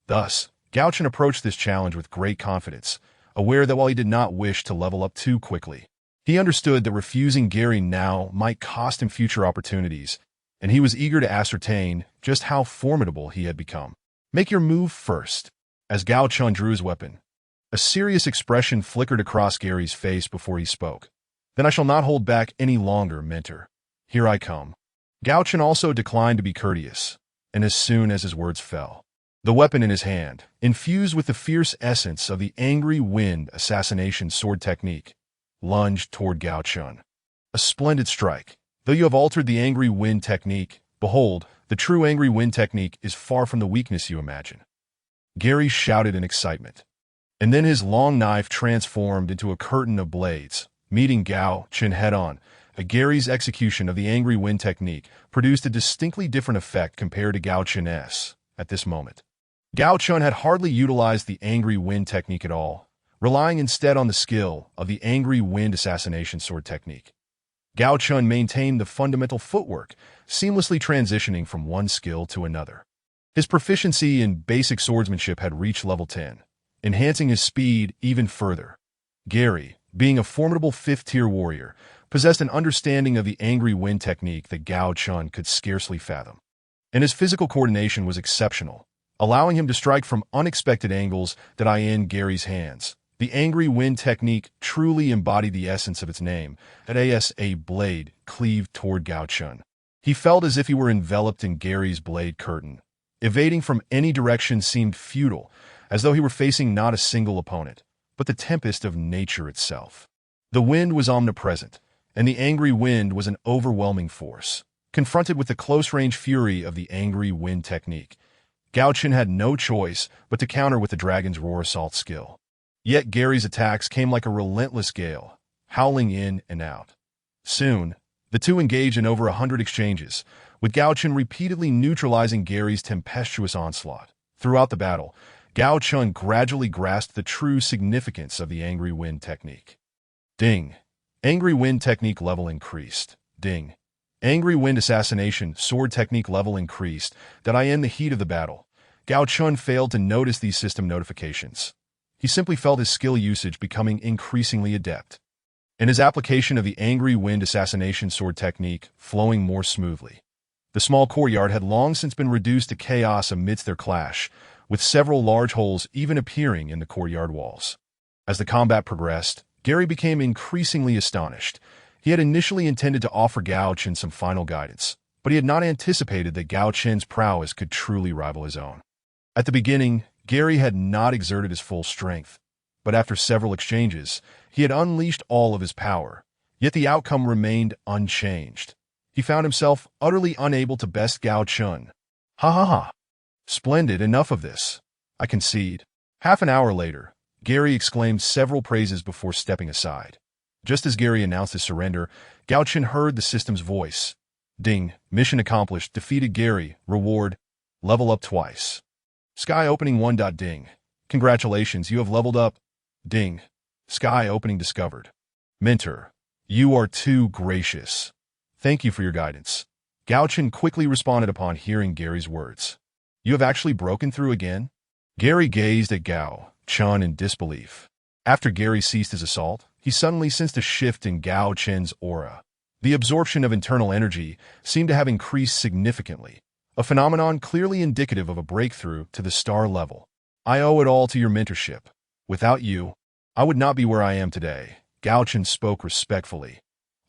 Thus, Gao Chen approached this challenge with great confidence, aware that while he did not wish to level up too quickly, he understood that refusing Gary now might cost him future opportunities, and he was eager to ascertain just how formidable he had become. Make your move first. As Gao Chen drew his weapon, a serious expression flickered across Gary's face before he spoke. Then I shall not hold back any longer, mentor. Here I come. Gao Chen also declined to be courteous, and as soon as his words fell, the weapon in his hand, infused with the fierce essence of the Angry Wind assassination sword technique, lunged toward Gao Chen. A splendid strike. Though you have altered the Angry Wind technique, behold, the true Angry Wind technique is far from the weakness you imagine. Gary shouted in excitement. And then his long knife transformed into a curtain of blades, meeting Gao Chen head-on. Gary's execution of the Angry Wind technique produced a distinctly different effect compared to Gao Chen's at this moment. Gao Chen had hardly utilized the Angry Wind technique at all, relying instead on the skill of the Angry Wind assassination sword technique. Gao Chen maintained the fundamental footwork, seamlessly transitioning from one skill to another. His proficiency in basic swordsmanship had reached level 10, enhancing his speed even further. Gary, being a formidable 5th-tier warrior, possessed an understanding of the Angry Wind technique that Gao Chen could scarcely fathom. And his physical coordination was exceptional, allowing him to strike from unexpected angles that in Gary's hands. The Angry Wind technique truly embodied the essence of its name, as a blade cleaved toward Gao Chen. He felt as if he were enveloped in Gary's blade curtain. Evading from any direction seemed futile, as though he were facing not a single opponent, but the tempest of nature itself. The wind was omnipresent, and the Angry Wind was an overwhelming force. Confronted with the close-range fury of the Angry Wind technique, Gao Chen had no choice but to counter with the Dragon's Roar assault skill. Yet Gary's attacks came like a relentless gale, howling in and out. Soon, the two engaged in over 100 exchanges, with Gao Chen repeatedly neutralizing Gary's tempestuous onslaught. Throughout the battle, Gao Chen gradually grasped the true significance of the Angry Wind technique. Ding. Angry Wind technique level increased. Ding. Angry Wind assassination sword technique level increased. In the heat of the battle, Gao Chen failed to notice these system notifications. He simply felt his skill usage becoming increasingly adept, and his application of the Angry Wind assassination sword technique flowing more smoothly. The small courtyard had long since been reduced to chaos amidst their clash, with several large holes even appearing in the courtyard walls. As the combat progressed, Gary became increasingly astonished. He had initially intended to offer Gao Chen some final guidance, but he had not anticipated that Gao Chen's prowess could truly rival his own. At the beginning, Gary had not exerted his full strength, but after several exchanges, he had unleashed all of his power, yet the outcome remained unchanged. He found himself utterly unable to best Gao Chen. Ha ha ha. Splendid, enough of this. I concede. Half an hour later, Gary exclaimed several praises before stepping aside. Just as Gary announced his surrender, Gao Chen heard the system's voice. Ding. Mission accomplished. Defeated Gary. Reward. Level up twice. Sky opening 1. Ding. Congratulations, you have leveled up. Ding. Sky opening discovered. Mentor. You are too gracious. Thank you for your guidance. Gao Chen quickly responded upon hearing Gary's words. You have actually broken through again? Gary gazed at Gao Chen in disbelief. After Gary ceased his assault, he suddenly sensed a shift in Gao Chen's aura. The absorption of internal energy seemed to have increased significantly, a phenomenon clearly indicative of a breakthrough to the star level. I owe it all to your mentorship. Without you, I would not be where I am today. Gao Chen spoke respectfully.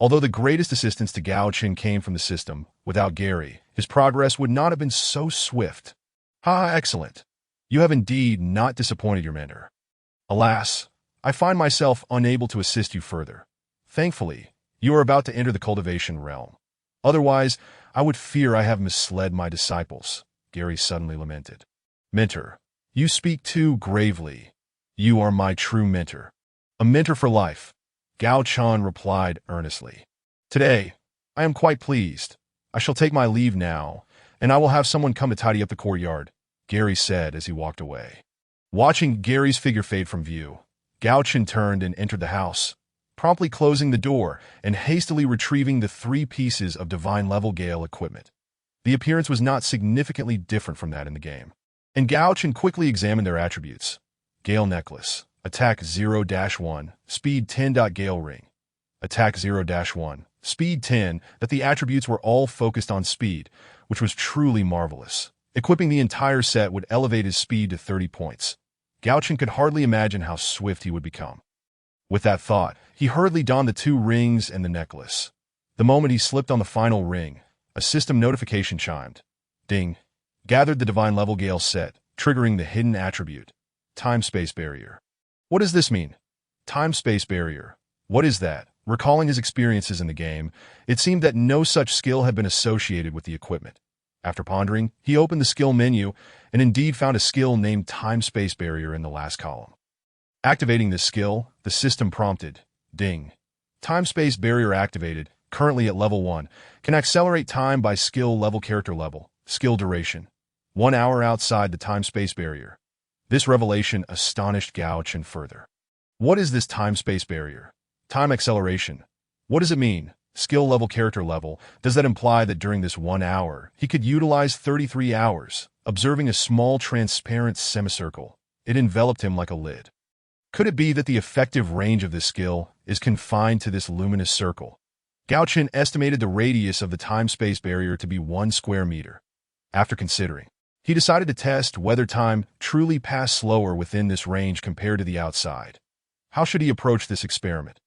Although the greatest assistance to Gao Chen came from the system, without Gary, his progress would not have been so swift. Excellent. You have indeed not disappointed your mentor. Alas, I find myself unable to assist you further. Thankfully, you are about to enter the cultivation realm. Otherwise, I would fear I have misled my disciples, Gary suddenly lamented. Mentor, you speak too gravely. You are my true mentor. A mentor for life, Gao Chen replied earnestly. Today, I am quite pleased. I shall take my leave now, and I will have someone come to tidy up the courtyard, Gary said as he walked away. Watching Gary's figure fade from view, Gao Chen turned and entered the house, promptly closing the door and hastily retrieving the 3 pieces of divine-level Gale equipment. The appearance was not significantly different from that in the game, and Gao Chen quickly examined their attributes. Gale Necklace, Attack 0-1, Speed 10. Gale Ring, Attack 0-1, Speed 10. That the attributes were all focused on speed, which was truly marvelous. Equipping the entire set would elevate his speed to 30 points. Gao Chen could hardly imagine how swift he would become. With that thought, he hurriedly donned the 2 rings and the necklace. The moment he slipped on the final ring, a system notification chimed. Ding. Gathered the divine level Gale set, triggering the hidden attribute. Time-space barrier. What does this mean? Time-space barrier. What is that? Recalling his experiences in the game, it seemed that no such skill had been associated with the equipment. After pondering, he opened the skill menu and indeed found a skill named Time-space barrier in the last column. Activating this skill, the system prompted. Ding. Time-space barrier activated, currently at level 1, can accelerate time by skill level character level. Skill duration. 1 hour outside the time-space barrier. This revelation astonished Gao Chen further. What is this time-space barrier? Time acceleration. What does it mean? Skill level character level. Does that imply that during this 1 hour, he could utilize 33 hours, observing a small transparent semicircle? It enveloped him like a lid. Could it be that the effective range of this skill is confined to this luminous circle? Gao Chen estimated the radius of the time-space barrier to be 1 square meter. After considering, he decided to test whether time truly passed slower within this range compared to the outside. How should he approach this experiment?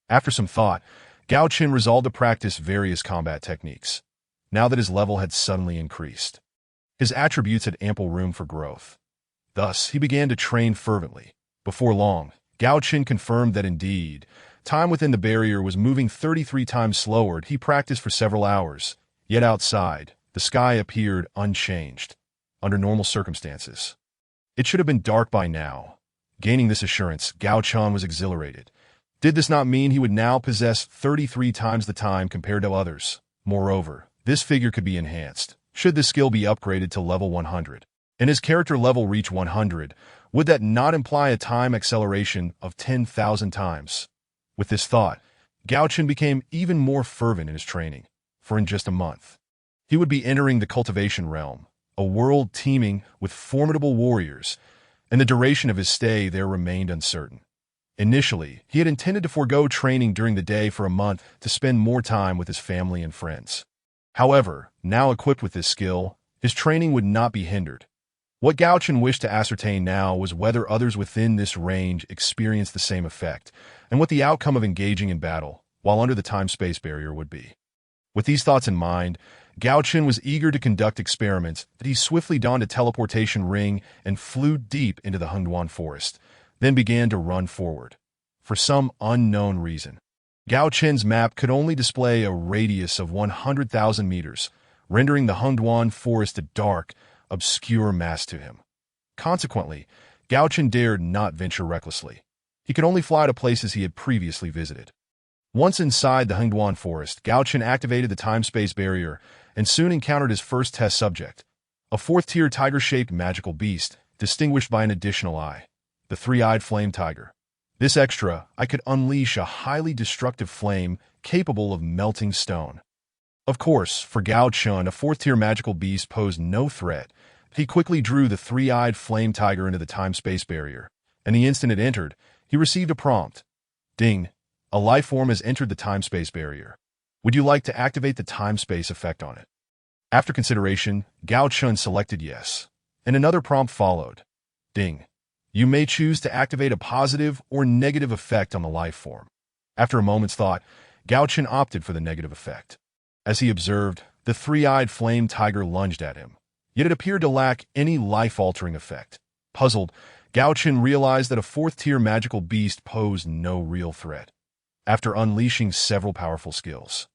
After some thought, Gao Chen resolved to practice various combat techniques, now that his level had suddenly increased. His attributes had ample room for growth. Thus, he began to train fervently. Before long, Gao Chen confirmed that indeed, time within the barrier was moving 33 times slower. He practiced for several hours, yet outside, the sky appeared unchanged. Under normal circumstances, it should have been dark by now. Gaining this assurance, Gao Chen was exhilarated. Did this not mean he would now possess 33 times the time compared to others? Moreover, this figure could be enhanced. Should this skill be upgraded to level 100, and his character level reach 100, would that not imply a time acceleration of 10,000 times? With this thought, Gao Chen became even more fervent in his training, for in just a month, he would be entering the cultivation realm, a world teeming with formidable warriors, and the duration of his stay there remained uncertain. Initially, he had intended to forego training during the day for a month to spend more time with his family and friends. However, now equipped with this skill, his training would not be hindered. What Gao Chen wished to ascertain now was whether others within this range experienced the same effect, and what the outcome of engaging in battle, while under the time-space barrier, would be. With these thoughts in mind, Gao Chen was eager to conduct experiments that he swiftly donned a teleportation ring and flew deep into the Hengduan forest, then began to run forward. For some unknown reason, Gao Chen's map could only display a radius of 100,000 meters, rendering the Hengduan forest a dark, obscure mass to him. Consequently, Gao Chen dared not venture recklessly. He could only fly to places he had previously visited. Once inside the Hengduan forest, Gao Chen activated the time-space barrier and soon encountered his first test subject, a fourth-tier tiger-shaped magical beast, distinguished by an additional eye, the three-eyed flame tiger. This extra eye could unleash a highly destructive flame capable of melting stone. Of course, for Gao Chen, a fourth-tier magical beast posed no threat. He quickly drew the three-eyed flame tiger into the time-space barrier, and the instant it entered, he received a prompt. Ding! A life form has entered the time-space barrier. Would you like to activate the time-space effect on it? After consideration, Gao Chen selected yes, and another prompt followed. Ding! You may choose to activate a positive or negative effect on the life form. After a moment's thought, Gao Chen opted for the negative effect. As he observed, the three-eyed flame tiger lunged at him, yet it appeared to lack any life-altering effect. Puzzled, Gao Chen realized that a fourth-tier magical beast posed no real threat. After unleashing several powerful skills,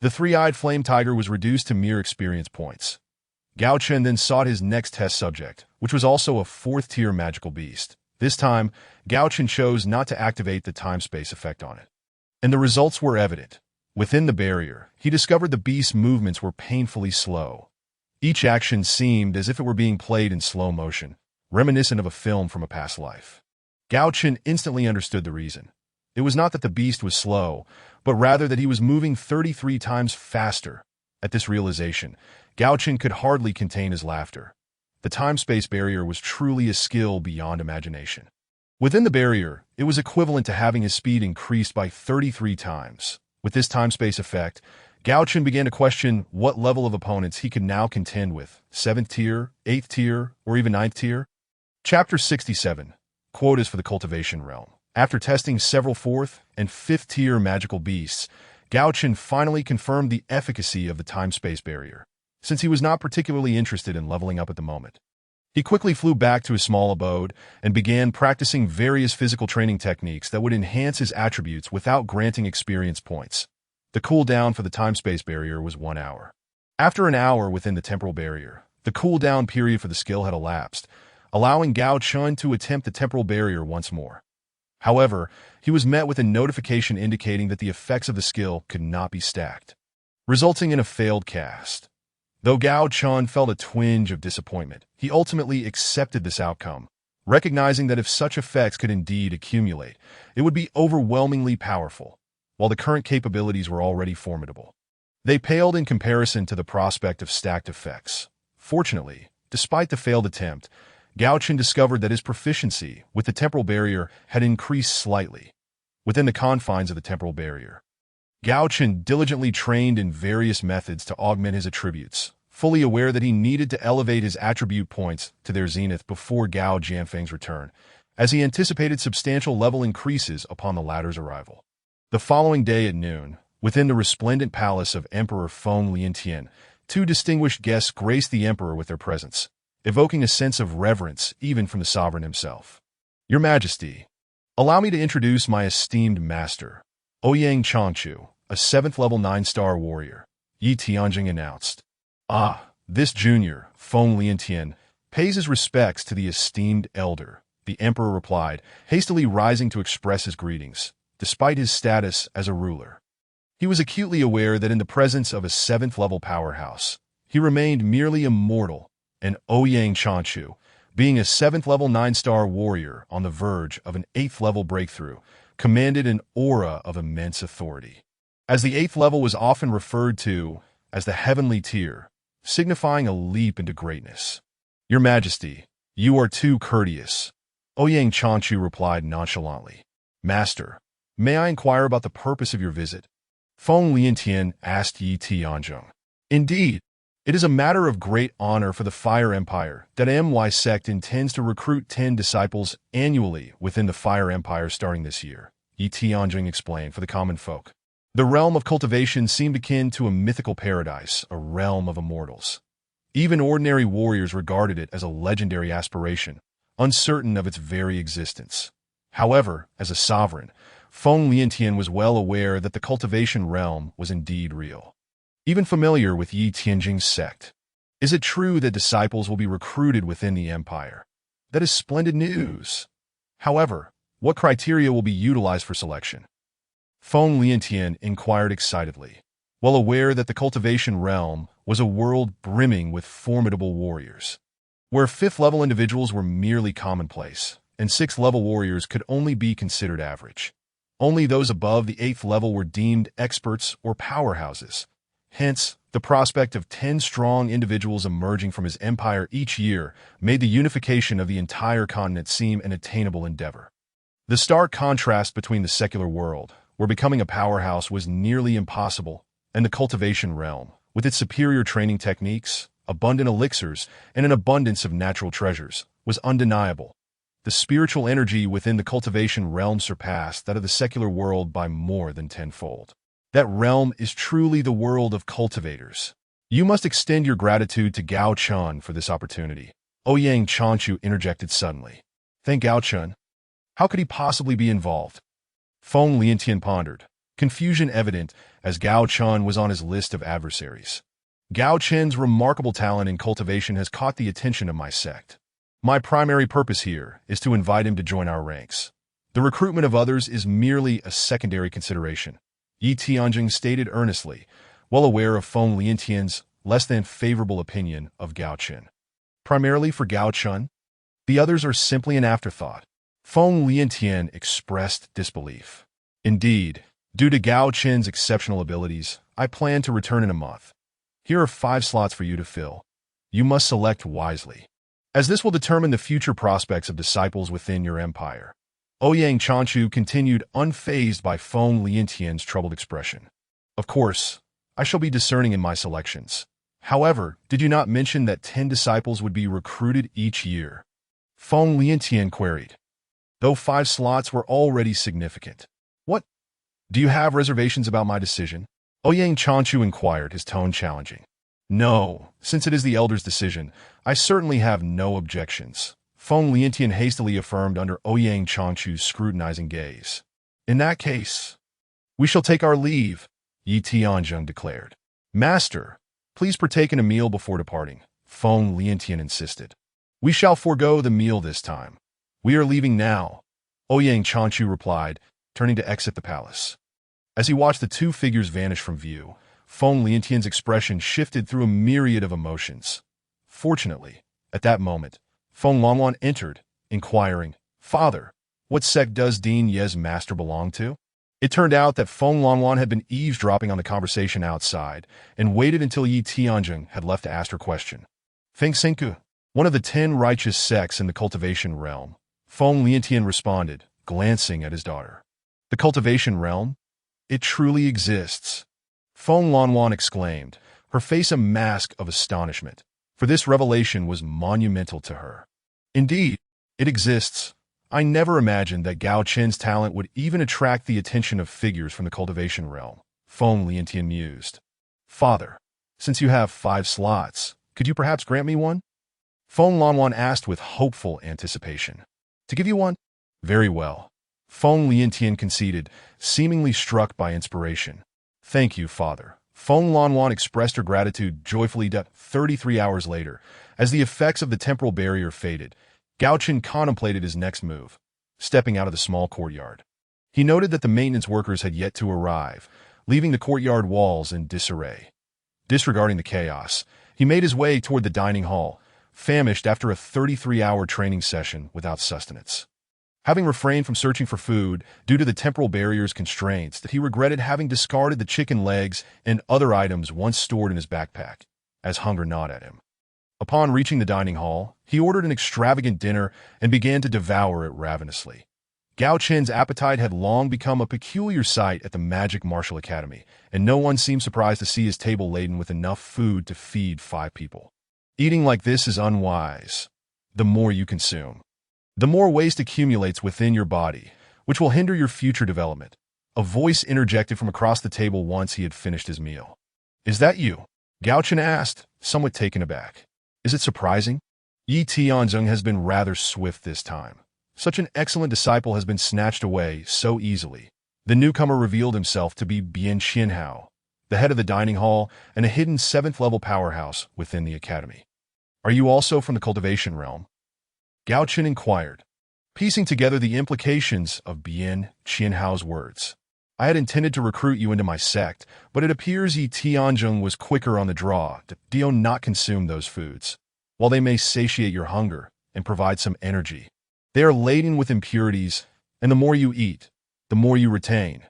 the three-eyed flame tiger was reduced to mere experience points. Gao Chen then sought his next test subject, which was also a fourth-tier magical beast. This time, Gao Chen chose not to activate the time-space effect on it. And the results were evident. Within the barrier, he discovered the beast's movements were painfully slow. Each action seemed as if it were being played in slow motion, reminiscent of a film from a past life. Gao Chen instantly understood the reason. It was not that the beast was slow, but rather that he was moving 33 times faster. At this realization, Gao Chen could hardly contain his laughter. The time-space barrier was truly a skill beyond imagination. Within the barrier, it was equivalent to having his speed increased by 33 times. With this time-space effect, Gao Chen began to question what level of opponents he could now contend with, 7th tier, 8th tier, or even 9th tier. Chapter 67, Quotas for the Cultivation Realm. After testing several 4th and 5th tier magical beasts, Gao Chen finally confirmed the efficacy of the time-space barrier, since he was not particularly interested in leveling up at the moment. He quickly flew back to his small abode and began practicing various physical training techniques that would enhance his attributes without granting experience points. The cooldown for the time-space barrier was 1 hour. After an hour within the temporal barrier, the cooldown period for the skill had elapsed, allowing Gao Chen to attempt the temporal barrier once more. However, he was met with a notification indicating that the effects of the skill could not be stacked, resulting in a failed cast. Though Gao Chen felt a twinge of disappointment, he ultimately accepted this outcome, recognizing that if such effects could indeed accumulate, it would be overwhelmingly powerful, while the current capabilities were already formidable. They paled in comparison to the prospect of stacked effects. Fortunately, despite the failed attempt, Gao Chen discovered that his proficiency with the temporal barrier had increased slightly. Within the confines of the temporal barrier, Gao Chen diligently trained in various methods to augment his attributes, fully aware that he needed to elevate his attribute points to their zenith before Gao Jianfeng's return, as he anticipated substantial level increases upon the latter's arrival. The following day at noon, within the resplendent palace of Emperor Feng Liantian, 2 distinguished guests graced the emperor with their presence, evoking a sense of reverence even from the sovereign himself. Your Majesty, allow me to introduce my esteemed master, Ouyang Changchu, a 7th level 9-star warrior, Yi Tianjing announced. Ah, this junior, Feng Liantian, pays his respects to the esteemed elder, the emperor replied, hastily rising to express his greetings, despite his status as a ruler. He was acutely aware that in the presence of a 7th level powerhouse, he remained merely a mortal, and Ouyang Changchu, being a 7th level 9-star warrior on the verge of an 8th level breakthrough, commanded an aura of immense authority. As the 8th level was often referred to as the heavenly tier, signifying a leap into greatness. Your Majesty, you are too courteous, Ouyang Changchu replied nonchalantly. Master, may I inquire about the purpose of your visit? Feng Liantian asked Yi Tianjing. Indeed, it is a matter of great honor for the Fire Empire that MY sect intends to recruit 10 disciples annually within the Fire Empire starting this year, Yi Tianjing explained for the common folk. The realm of cultivation seemed akin to a mythical paradise, a realm of immortals. Even ordinary warriors regarded it as a legendary aspiration, uncertain of its very existence. However, as a sovereign, Feng Liantian was well aware that the cultivation realm was indeed real. Even familiar with Yi Tianjing's sect. Is it true that disciples will be recruited within the empire? That is splendid news. However, what criteria will be utilized for selection? Feng Liantian inquired excitedly, well aware that the cultivation realm was a world brimming with formidable warriors, where fifth-level individuals were merely commonplace, and sixth-level warriors could only be considered average. Only those above the eighth level were deemed experts or powerhouses. Hence, the prospect of 10 strong individuals emerging from his empire each year made the unification of the entire continent seem an attainable endeavor. The stark contrast between the secular world, where becoming a powerhouse was nearly impossible, and the cultivation realm, with its superior training techniques, abundant elixirs, and an abundance of natural treasures, was undeniable. The spiritual energy within the cultivation realm surpassed that of the secular world by more than tenfold. That realm is truly the world of cultivators. You must extend your gratitude to Gao Chen for this opportunity. Ouyang Chanchu interjected suddenly. Thank Gao Chen? How could he possibly be involved? Feng Liantian pondered, confusion evident as Gao Chen was on his list of adversaries. Gao Chen's remarkable talent in cultivation has caught the attention of my sect. My primary purpose here is to invite him to join our ranks. The recruitment of others is merely a secondary consideration, Yi Tianjing stated earnestly, well aware of Feng Liantian's less than favorable opinion of Gao Chen. Primarily for Gao Chen, the others are simply an afterthought. Feng Liantian expressed disbelief. Indeed, due to Gao Chen's exceptional abilities, I plan to return in a month. Here are 5 slots for you to fill. You must select wisely, as this will determine the future prospects of disciples within your empire. Ouyang Chanchu continued, unfazed by Feng Liantian's troubled expression. Of course, I shall be discerning in my selections. However, did you not mention that 10 disciples would be recruited each year? Feng Liantian queried, though 5 slots were already significant. What? Do you have reservations about my decision? Ouyang Chanchu inquired, his tone challenging. No, since it is the elder's decision, I certainly have no objections, Feng Liantian hastily affirmed under Ouyang Chanchu's scrutinizing gaze. In that case, we shall take our leave, Yi Tianjing declared. Master, please partake in a meal before departing, Feng Liantian insisted. We shall forego the meal this time. We are leaving now, Ouyang Chanchu replied, turning to exit the palace. As he watched the 2 figures vanish from view, Feng Liantian's expression shifted through a myriad of emotions. Fortunately, at that moment, Feng Lanwan entered, inquiring, Father, what sect does Dean Ye's master belong to? It turned out that Feng Lanwan had been eavesdropping on the conversation outside and waited until Yi Tianjing had left to ask her question. Feng Senku, one of the 10 righteous sects in the cultivation realm, Feng Liantian responded, glancing at his daughter. The cultivation realm? It truly exists. Feng Lanwan exclaimed, her face a mask of astonishment, for this revelation was monumental to her. Indeed, it exists. I never imagined that Gao Chen's talent would even attract the attention of figures from the cultivation realm, Feng Liantian mused. Father, since you have 5 slots, could you perhaps grant me one? Feng Lanwan asked with hopeful anticipation. To give you one? Very well. Feng Liantian conceded, seemingly struck by inspiration. Thank you, Father. Feng Lanwan expressed her gratitude joyfully. 33 hours later, as the effects of the temporal barrier faded, Gao Chen contemplated his next move, stepping out of the small courtyard. He noted that the maintenance workers had yet to arrive, leaving the courtyard walls in disarray. Disregarding the chaos, he made his way toward the dining hall, famished after a 33-hour training session without sustenance. Having refrained from searching for food due to the temporal barrier's constraints, that he regretted having discarded the chicken legs and other items once stored in his backpack, as hunger gnawed at him. Upon reaching the dining hall, he ordered an extravagant dinner and began to devour it ravenously. Gao Chen's appetite had long become a peculiar sight at the Magic Martial Academy, and no one seemed surprised to see his table laden with enough food to feed 5 people. Eating like this is unwise. The more you consume, the more waste accumulates within your body, which will hinder your future development. A voice interjected from across the table once he had finished his meal. Is that you? Gao Chen asked, somewhat taken aback. Is it surprising? Yi Tianzeng has been rather swift this time. Such an excellent disciple has been snatched away so easily. The newcomer revealed himself to be Bian Qianhao, the head of the dining hall and a hidden 7th-level powerhouse within the academy. Are you also from the cultivation realm? Gao Chen inquired, piecing together the implications of Bian Qianhao's words. I had intended to recruit you into my sect, but it appears Yi Tianzheng was quicker on the draw. Do not consume those foods. While they may satiate your hunger and provide some energy, they are laden with impurities, and the more you eat, the more you retain,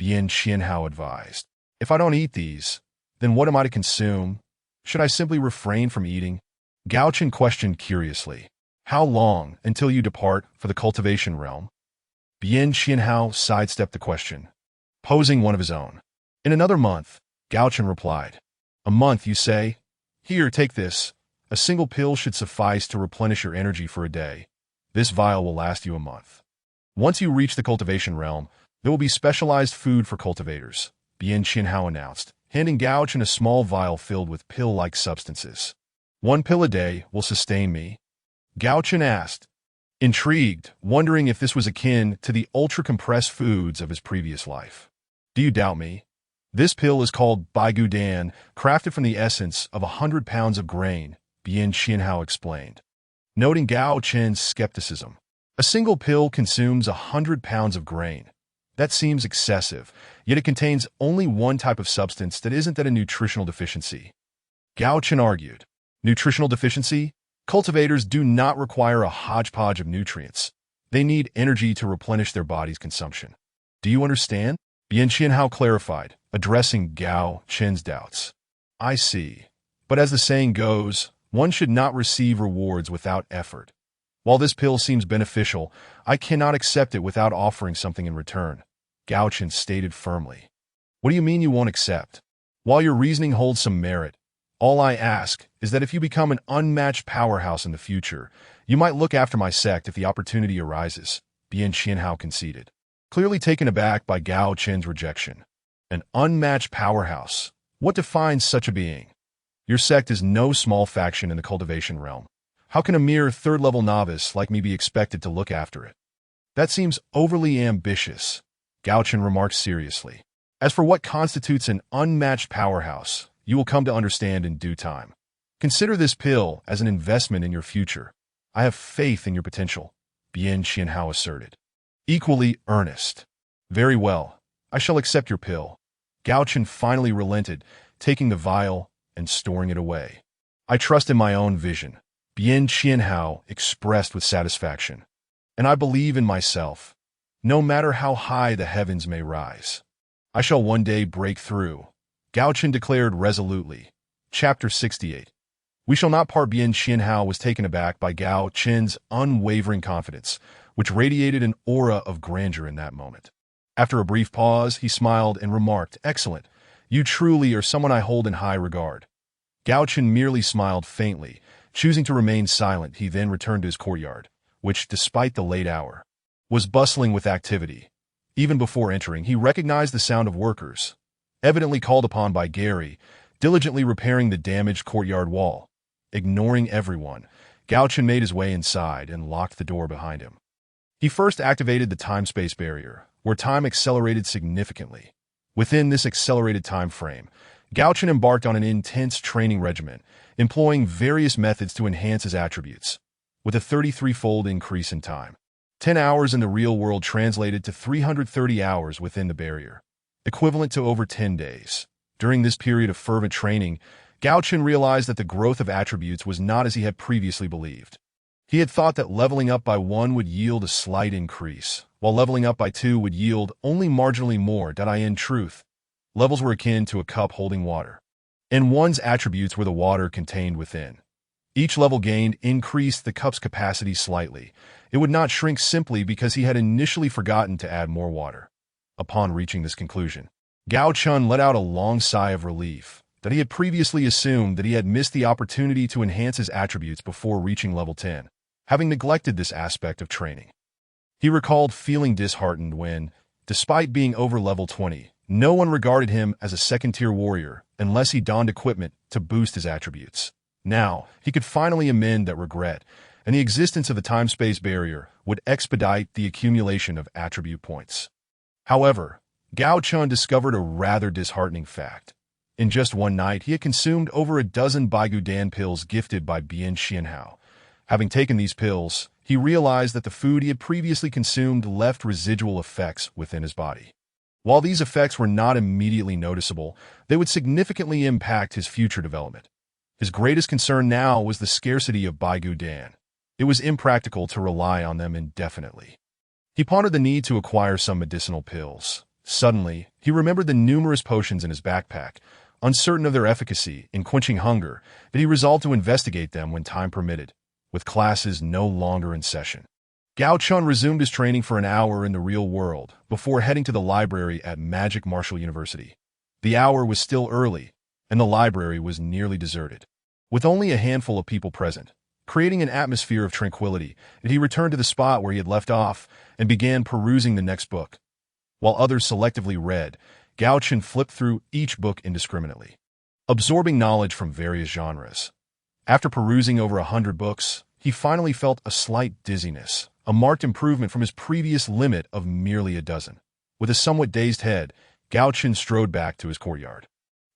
Bian Qianhao advised. If I don't eat these, then what am I to consume? Should I simply refrain from eating? Gao Chen questioned curiously. How long until you depart for the cultivation realm? Bian Qianhao sidestepped the question, posing one of his own. In another month, Gao Chen replied. A month, you say? Here, take this. A single pill should suffice to replenish your energy for a day. This vial will last you a month. Once you reach the cultivation realm, there will be specialized food for cultivators, Bian Qianhao announced, handing Gao Chen a small vial filled with pill-like substances. 1 pill a day will sustain me? Gao Chen asked, intrigued, wondering if this was akin to the ultra-compressed foods of his previous life. Do you doubt me? This pill is called Baigudan, crafted from the essence of 100 pounds of grain, Bian Qianhao explained. Noting Gao Chen's skepticism, a single pill consumes 100 pounds of grain. That seems excessive, yet it contains only one type of substance that isn't a nutritional deficiency. Gao Chen argued. Nutritional deficiency? Cultivators do not require a hodgepodge of nutrients. They need energy to replenish their body's consumption. Do you understand? Bian Qianhao clarified, addressing Gao Chen's doubts. I see. But as the saying goes, one should not receive rewards without effort. While this pill seems beneficial, I cannot accept it without offering something in return, Gao Chen stated firmly. What do you mean you won't accept? While your reasoning holds some merit, all I ask is that if you become an unmatched powerhouse in the future, you might look after my sect if the opportunity arises, Bian Qianhao conceded, clearly taken aback by Gao Chen's rejection. An unmatched powerhouse? What defines such a being? Your sect is no small faction in the cultivation realm. How can a mere third-level novice like me be expected to look after it? That seems overly ambitious, Gao Chen remarked seriously. As for what constitutes an unmatched powerhouse, you will come to understand in due time. Consider this pill as an investment in your future. I have faith in your potential, Bian Qianhao asserted. Equally earnest. Very well, I shall accept your pill. Gao Chen finally relented, taking the vial and storing it away. I trust in my own vision, Bian Qianhao expressed with satisfaction. And I believe in myself. No matter how high the heavens may rise, I shall one day break through, Gao Chen declared resolutely. Chapter 68. We shall not part. Bian Qianhao was taken aback by Gao Chen's unwavering confidence, which radiated an aura of grandeur in that moment. After a brief pause, he smiled and remarked, Excellent. You truly are someone I hold in high regard. Gao Chen merely smiled faintly, choosing to remain silent. He then returned to his courtyard, which, despite the late hour, was bustling with activity. Even before entering, he recognized the sound of workers, evidently called upon by Gary, diligently repairing the damaged courtyard wall. Ignoring everyone, Gao Chen made his way inside and locked the door behind him. He first activated the time-space barrier, where time accelerated significantly. Within this accelerated time frame, Gao Chen embarked on an intense training regimen, employing various methods to enhance his attributes, with a 33-fold increase in time. 10 hours in the real world translated to 330 hours within the barrier, equivalent to over 10 days. During this period of fervent training, Gao Chen realized that the growth of attributes was not as he had previously believed. He had thought that leveling up by 1 would yield a slight increase, while leveling up by 2 would yield only marginally more. In truth, levels were akin to a cup holding water, and one's attributes were the water contained within. Each level gained increased the cup's capacity slightly. It would not shrink simply because he had initially forgotten to add more water. Upon reaching this conclusion, Gao Chen let out a long sigh of relief that he had previously assumed that he had missed the opportunity to enhance his attributes before reaching level 10, having neglected this aspect of training. He recalled feeling disheartened when, despite being over level 20, no one regarded him as a second-tier warrior unless he donned equipment to boost his attributes. Now, he could finally amend that regret, and the existence of the time-space barrier would expedite the accumulation of attribute points. However, Gao Chen discovered a rather disheartening fact. In just one night, he had consumed over a dozen Baigudan pills gifted by Bian Qianhao. Having taken these pills, he realized that the food he had previously consumed left residual effects within his body. While these effects were not immediately noticeable, they would significantly impact his future development. His greatest concern now was the scarcity of Baigu Dan. It was impractical to rely on them indefinitely. He pondered the need to acquire some medicinal pills. Suddenly, he remembered the numerous potions in his backpack, uncertain of their efficacy in quenching hunger, that he resolved to investigate them when time permitted, with classes no longer in session. Gao Chen resumed his training for an hour in the real world before heading to the library at Magic Martial University. The hour was still early, and the library was nearly deserted. With only a handful of people present, creating an atmosphere of tranquility, he returned to the spot where he had left off and began perusing the next book. While others selectively read, Gao Chen flipped through each book indiscriminately, absorbing knowledge from various genres. After perusing over 100 books, he finally felt a slight dizziness, a marked improvement from his previous limit of merely a dozen. With a somewhat dazed head, Gao Chen strode back to his courtyard.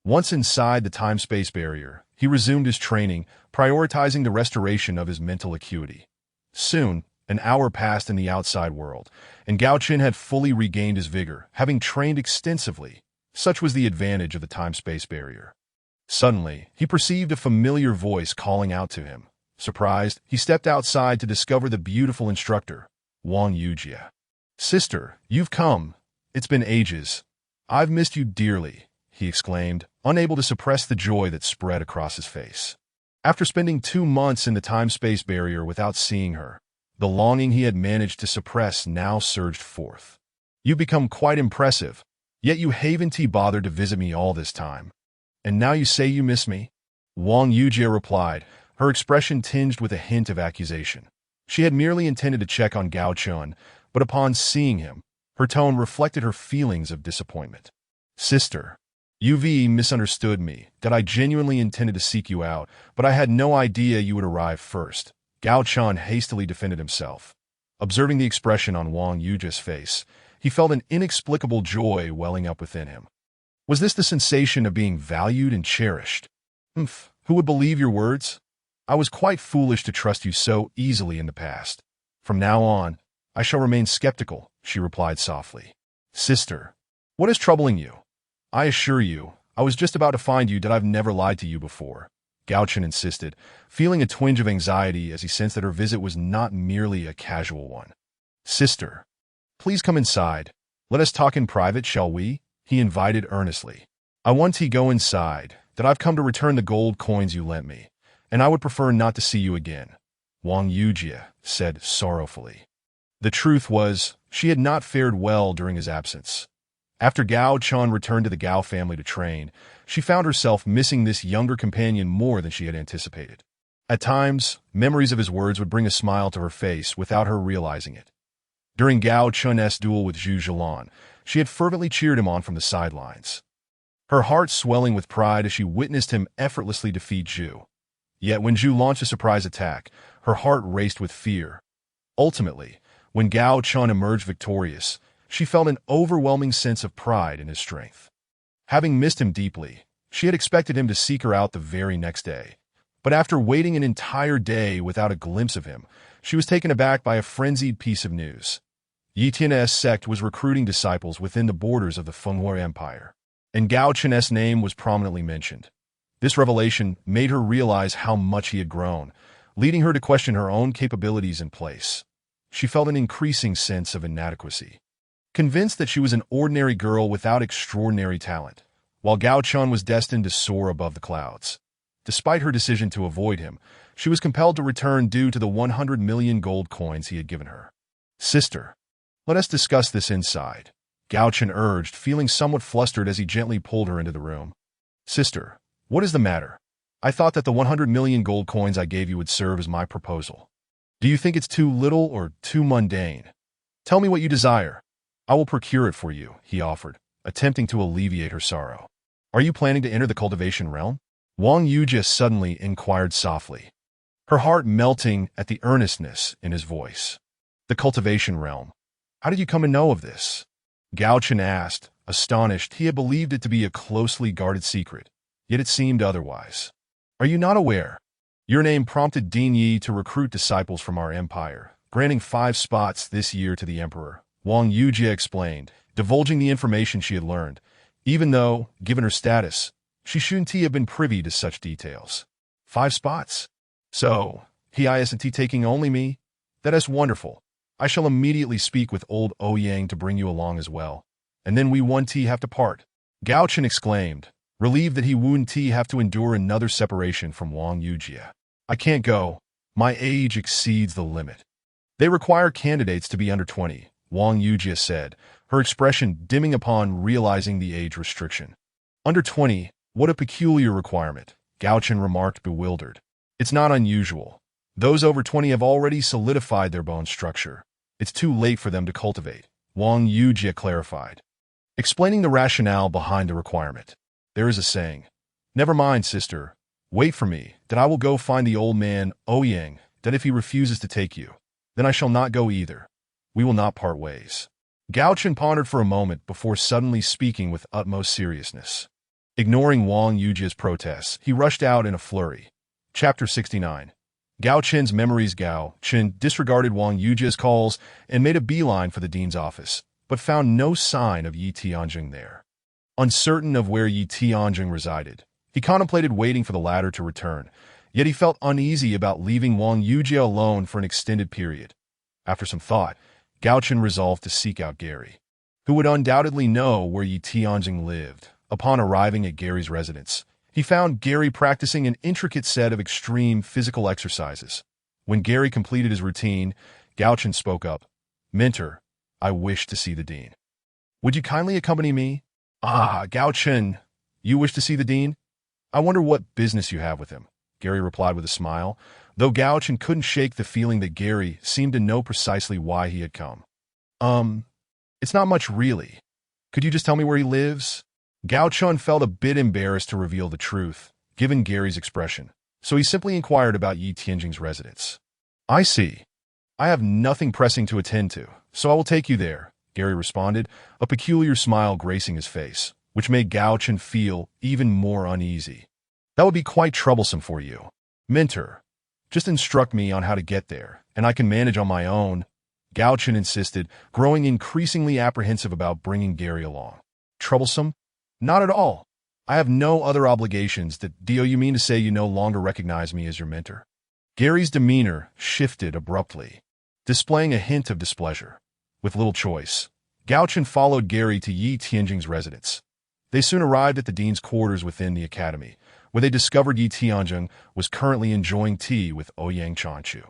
Once inside the time-space barrier, he resumed his training, prioritizing the restoration of his mental acuity. Soon, an hour passed in the outside world, and Gao Chen had fully regained his vigor, having trained extensively. Such was the advantage of the time-space barrier. Suddenly, he perceived a familiar voice calling out to him. Surprised, he stepped outside to discover the beautiful instructor, Wang Yujie. "Sister, you've come. It's been ages. I've missed you dearly," he exclaimed, unable to suppress the joy that spread across his face. After spending 2 months in the time-space barrier without seeing her, the longing he had managed to suppress now surged forth. "You've become quite impressive, yet you haven't bothered to visit me all this time. And now you say you miss me?" Wang Yujie replied, her expression tinged with a hint of accusation. She had merely intended to check on Gao Chen, but upon seeing him, her tone reflected her feelings of disappointment. "Sister, you've misunderstood me, that I genuinely intended to seek you out, but I had no idea you would arrive first." Gao Chen hastily defended himself. Observing the expression on Wang Yujie's face, he felt an inexplicable joy welling up within him. Was this the sensation of being valued and cherished? Who would believe your words? I was quite foolish to trust you so easily in the past. From now on, I shall remain skeptical, she replied softly. "Sister, what is troubling you? I assure you, I was just about to find you that I've never lied to you before," Gao Chen insisted, feeling a twinge of anxiety as he sensed that her visit was not merely a casual one. "Sister, please come inside. Let us talk in private, shall we?" he invited earnestly. "I want to go inside, that I've come to return the gold coins you lent me, and I would prefer not to see you again," Wang Yujie said sorrowfully. The truth was, she had not fared well during his absence. After Gao Chen returned to the Gao family to train, she found herself missing this younger companion more than she had anticipated. At times, memories of his words would bring a smile to her face without her realizing it. During Gao Chen's duel with Zhu Zhilan, she had fervently cheered him on from the sidelines, her heart swelling with pride as she witnessed him effortlessly defeat Zhu. Yet when Zhu launched a surprise attack, her heart raced with fear. Ultimately, when Gao Chen emerged victorious, she felt an overwhelming sense of pride in his strength. Having missed him deeply, she had expected him to seek her out the very next day. But after waiting an entire day without a glimpse of him, she was taken aback by a frenzied piece of news. Yi Tian's sect was recruiting disciples within the borders of the Fenghua Empire, and Gao Chen's name was prominently mentioned. This revelation made her realize how much he had grown, leading her to question her own capabilities and place. She felt an increasing sense of inadequacy. Convinced that she was an ordinary girl without extraordinary talent, while Gao Chen was destined to soar above the clouds. Despite her decision to avoid him, she was compelled to return due to the 100 million gold coins he had given her. "Sister, let us discuss this inside," Gao Chen urged, feeling somewhat flustered as he gently pulled her into the room. "Sister, what is the matter? I thought that the 100 million gold coins I gave you would serve as my proposal. Do you think it's too little or too mundane? Tell me what you desire. I will procure it for you," he offered, attempting to alleviate her sorrow. "Are you planning to enter the cultivation realm?" Wang Yujie suddenly inquired softly, her heart melting at the earnestness in his voice. "The cultivation realm? How did you come to know of this?" Gao Chen asked, astonished. He had believed it to be a closely guarded secret, yet it seemed otherwise. "Are you not aware? Your name prompted Dean Yi to recruit disciples from our empire, granting 5 spots this year to the emperor," Wang Yujie explained, divulging the information she had learned, even though, given her status, she shouldn't have been privy to such details. 5 spots. So, he isn't taking only me? That is wonderful. I shall immediately speak with old Ouyang to bring you along as well. And then we won't have to part. Gao Chen exclaimed, relieved that he wouldn't have to endure another separation from Wang Yujie. I can't go. My age exceeds the limit. They require candidates to be under 20, Wang Yujie said, her expression dimming upon realizing the age restriction. Under 20, what a peculiar requirement, Gao Chen remarked, bewildered. It's not unusual. Those over 20 have already solidified their bone structure. It's too late for them to cultivate, Wang Yujie clarified, explaining the rationale behind the requirement. There is a saying, never mind, sister. Wait for me, that I will go find the old man, Ouyang, that if he refuses to take you, then I shall not go either. We will not part ways. Gao Chen pondered for a moment before suddenly speaking with utmost seriousness. Ignoring Wang Yujie's protests, he rushed out in a flurry. Chapter 69. Gao Chen's memories. Gao Chen disregarded Wang Yujie's calls and made a beeline for the dean's office, but found no sign of Yi Tianjing there. Uncertain of where Yi Tianjing resided, he contemplated waiting for the latter to return, yet he felt uneasy about leaving Wang Yujie alone for an extended period. After some thought, Gao Chen resolved to seek out Gary, who would undoubtedly know where Yi Tianjing lived. Upon arriving at Gary's residence, he found Gary practicing an intricate set of extreme physical exercises. When Gary completed his routine, Gao Chen spoke up. Mentor, I wish to see the dean. Would you kindly accompany me? Ah, Gao Chen, you wish to see the dean? I wonder what business you have with him, Gary replied with a smile, though Gao Chen couldn't shake the feeling that Gary seemed to know precisely why he had come. It's not much really. Could you just tell me where he lives? Gao Chen felt a bit embarrassed to reveal the truth, given Gary's expression, so he simply inquired about Yi Tianjing's residence. I see. I have nothing pressing to attend to, so I will take you there, Gary responded, a peculiar smile gracing his face, which made Gao Chen feel even more uneasy. That would be quite troublesome for you. Mentor, just instruct me on how to get there, and I can manage on my own, Gao Chen insisted, growing increasingly apprehensive about bringing Gary along. Troublesome? Not at all. I have no other obligations. Do you mean to say you no longer recognize me as your mentor? Gary's demeanor shifted abruptly, displaying a hint of displeasure. With little choice, Gao Chen followed Gary to Yi Tianjing's residence. They soon arrived at the dean's quarters within the academy, where they discovered Yi Tianjing was currently enjoying tea with Ouyang Chanchu.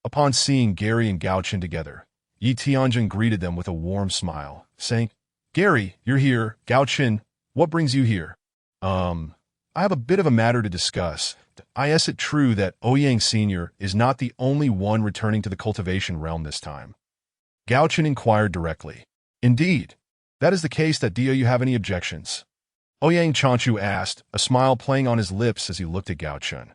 Upon seeing Gary and Gao Chen together, Yi Tianjing greeted them with a warm smile, saying, Gary, you're here. Gao Chen, what brings you here? I have a bit of a matter to discuss. Is it true that Ouyang Sr. is not the only one returning to the cultivation realm this time? Gao Chen inquired directly. Indeed. That is the case. Do you have any objections? Ouyang Chanchu asked, a smile playing on his lips as he looked at Gao Chen.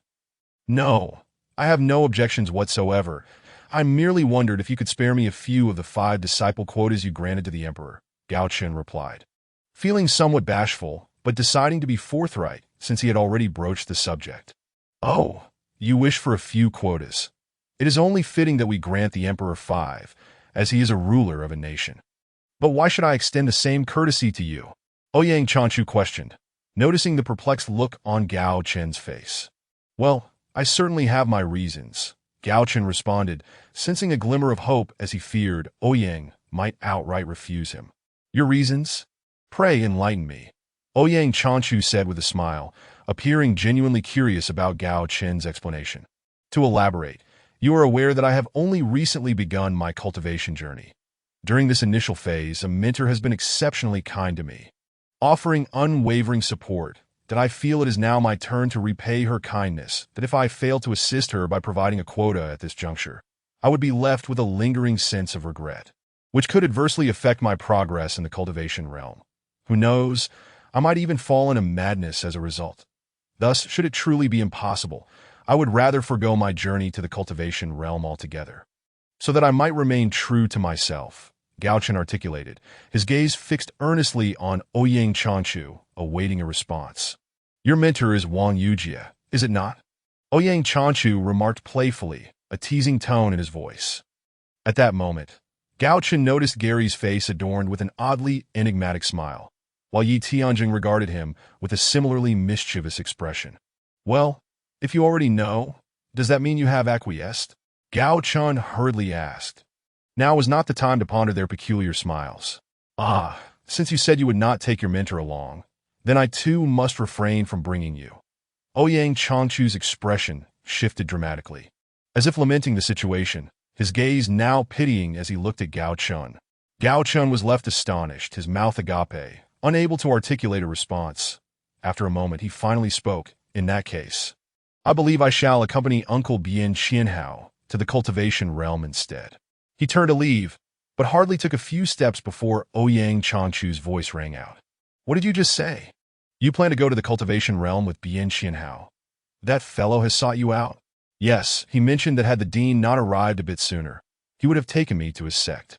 No, I have no objections whatsoever. I merely wondered if you could spare me a few of the 5 disciple quotas you granted to the emperor, Gao Chen replied, feeling somewhat bashful, but deciding to be forthright since he had already broached the subject. Oh, you wish for a few quotas. It is only fitting that we grant the emperor 5, as he is a ruler of a nation. But why should I extend the same courtesy to you? Ouyang Chanchu questioned, noticing the perplexed look on Gao Chen's face. Well, I certainly have my reasons, Gao Chen responded, sensing a glimmer of hope as he feared Ouyang might outright refuse him. Your reasons? Pray enlighten me, Ouyang Chanchu said with a smile, appearing genuinely curious about Gao Chen's explanation. To elaborate, you are aware that I have only recently begun my cultivation journey. During this initial phase, a mentor has been exceptionally kind to me, offering unwavering support, that I feel it is now my turn to repay her kindness, that if I fail to assist her by providing a quota at this juncture, I would be left with a lingering sense of regret, which could adversely affect my progress in the cultivation realm. Who knows, I might even fall into madness as a result. Thus, should it truly be impossible, I would rather forego my journey to the cultivation realm altogether, so that I might remain true to myself, Gao Chen articulated, his gaze fixed earnestly on Ouyang Chanchu, awaiting a response. Your mentor is Wang Yujie, is it not? Ouyang Chanchu remarked playfully, a teasing tone in his voice. At that moment, Gao Chen noticed Gary's face adorned with an oddly enigmatic smile, while Yi Tianjing regarded him with a similarly mischievous expression. Well, if you already know, does that mean you have acquiesced? Gao Chen hurriedly asked. Now was not the time to ponder their peculiar smiles. Ah, since you said you would not take your mentor along, then I too must refrain from bringing you. Ouyang Changchu's expression shifted dramatically. As if lamenting the situation, his gaze now pitying as he looked at Gao Chen. Gao Chen was left astonished, his mouth agape, unable to articulate a response. After a moment, he finally spoke. In that case, I believe I shall accompany Uncle Bian Qianhao to the cultivation realm instead. He turned to leave, but hardly took a few steps before Ouyang Changchu's voice rang out. What did you just say? You plan to go to the cultivation realm with Bian Qianhao? That fellow has sought you out? Yes, he mentioned that had the dean not arrived a bit sooner, he would have taken me to his sect.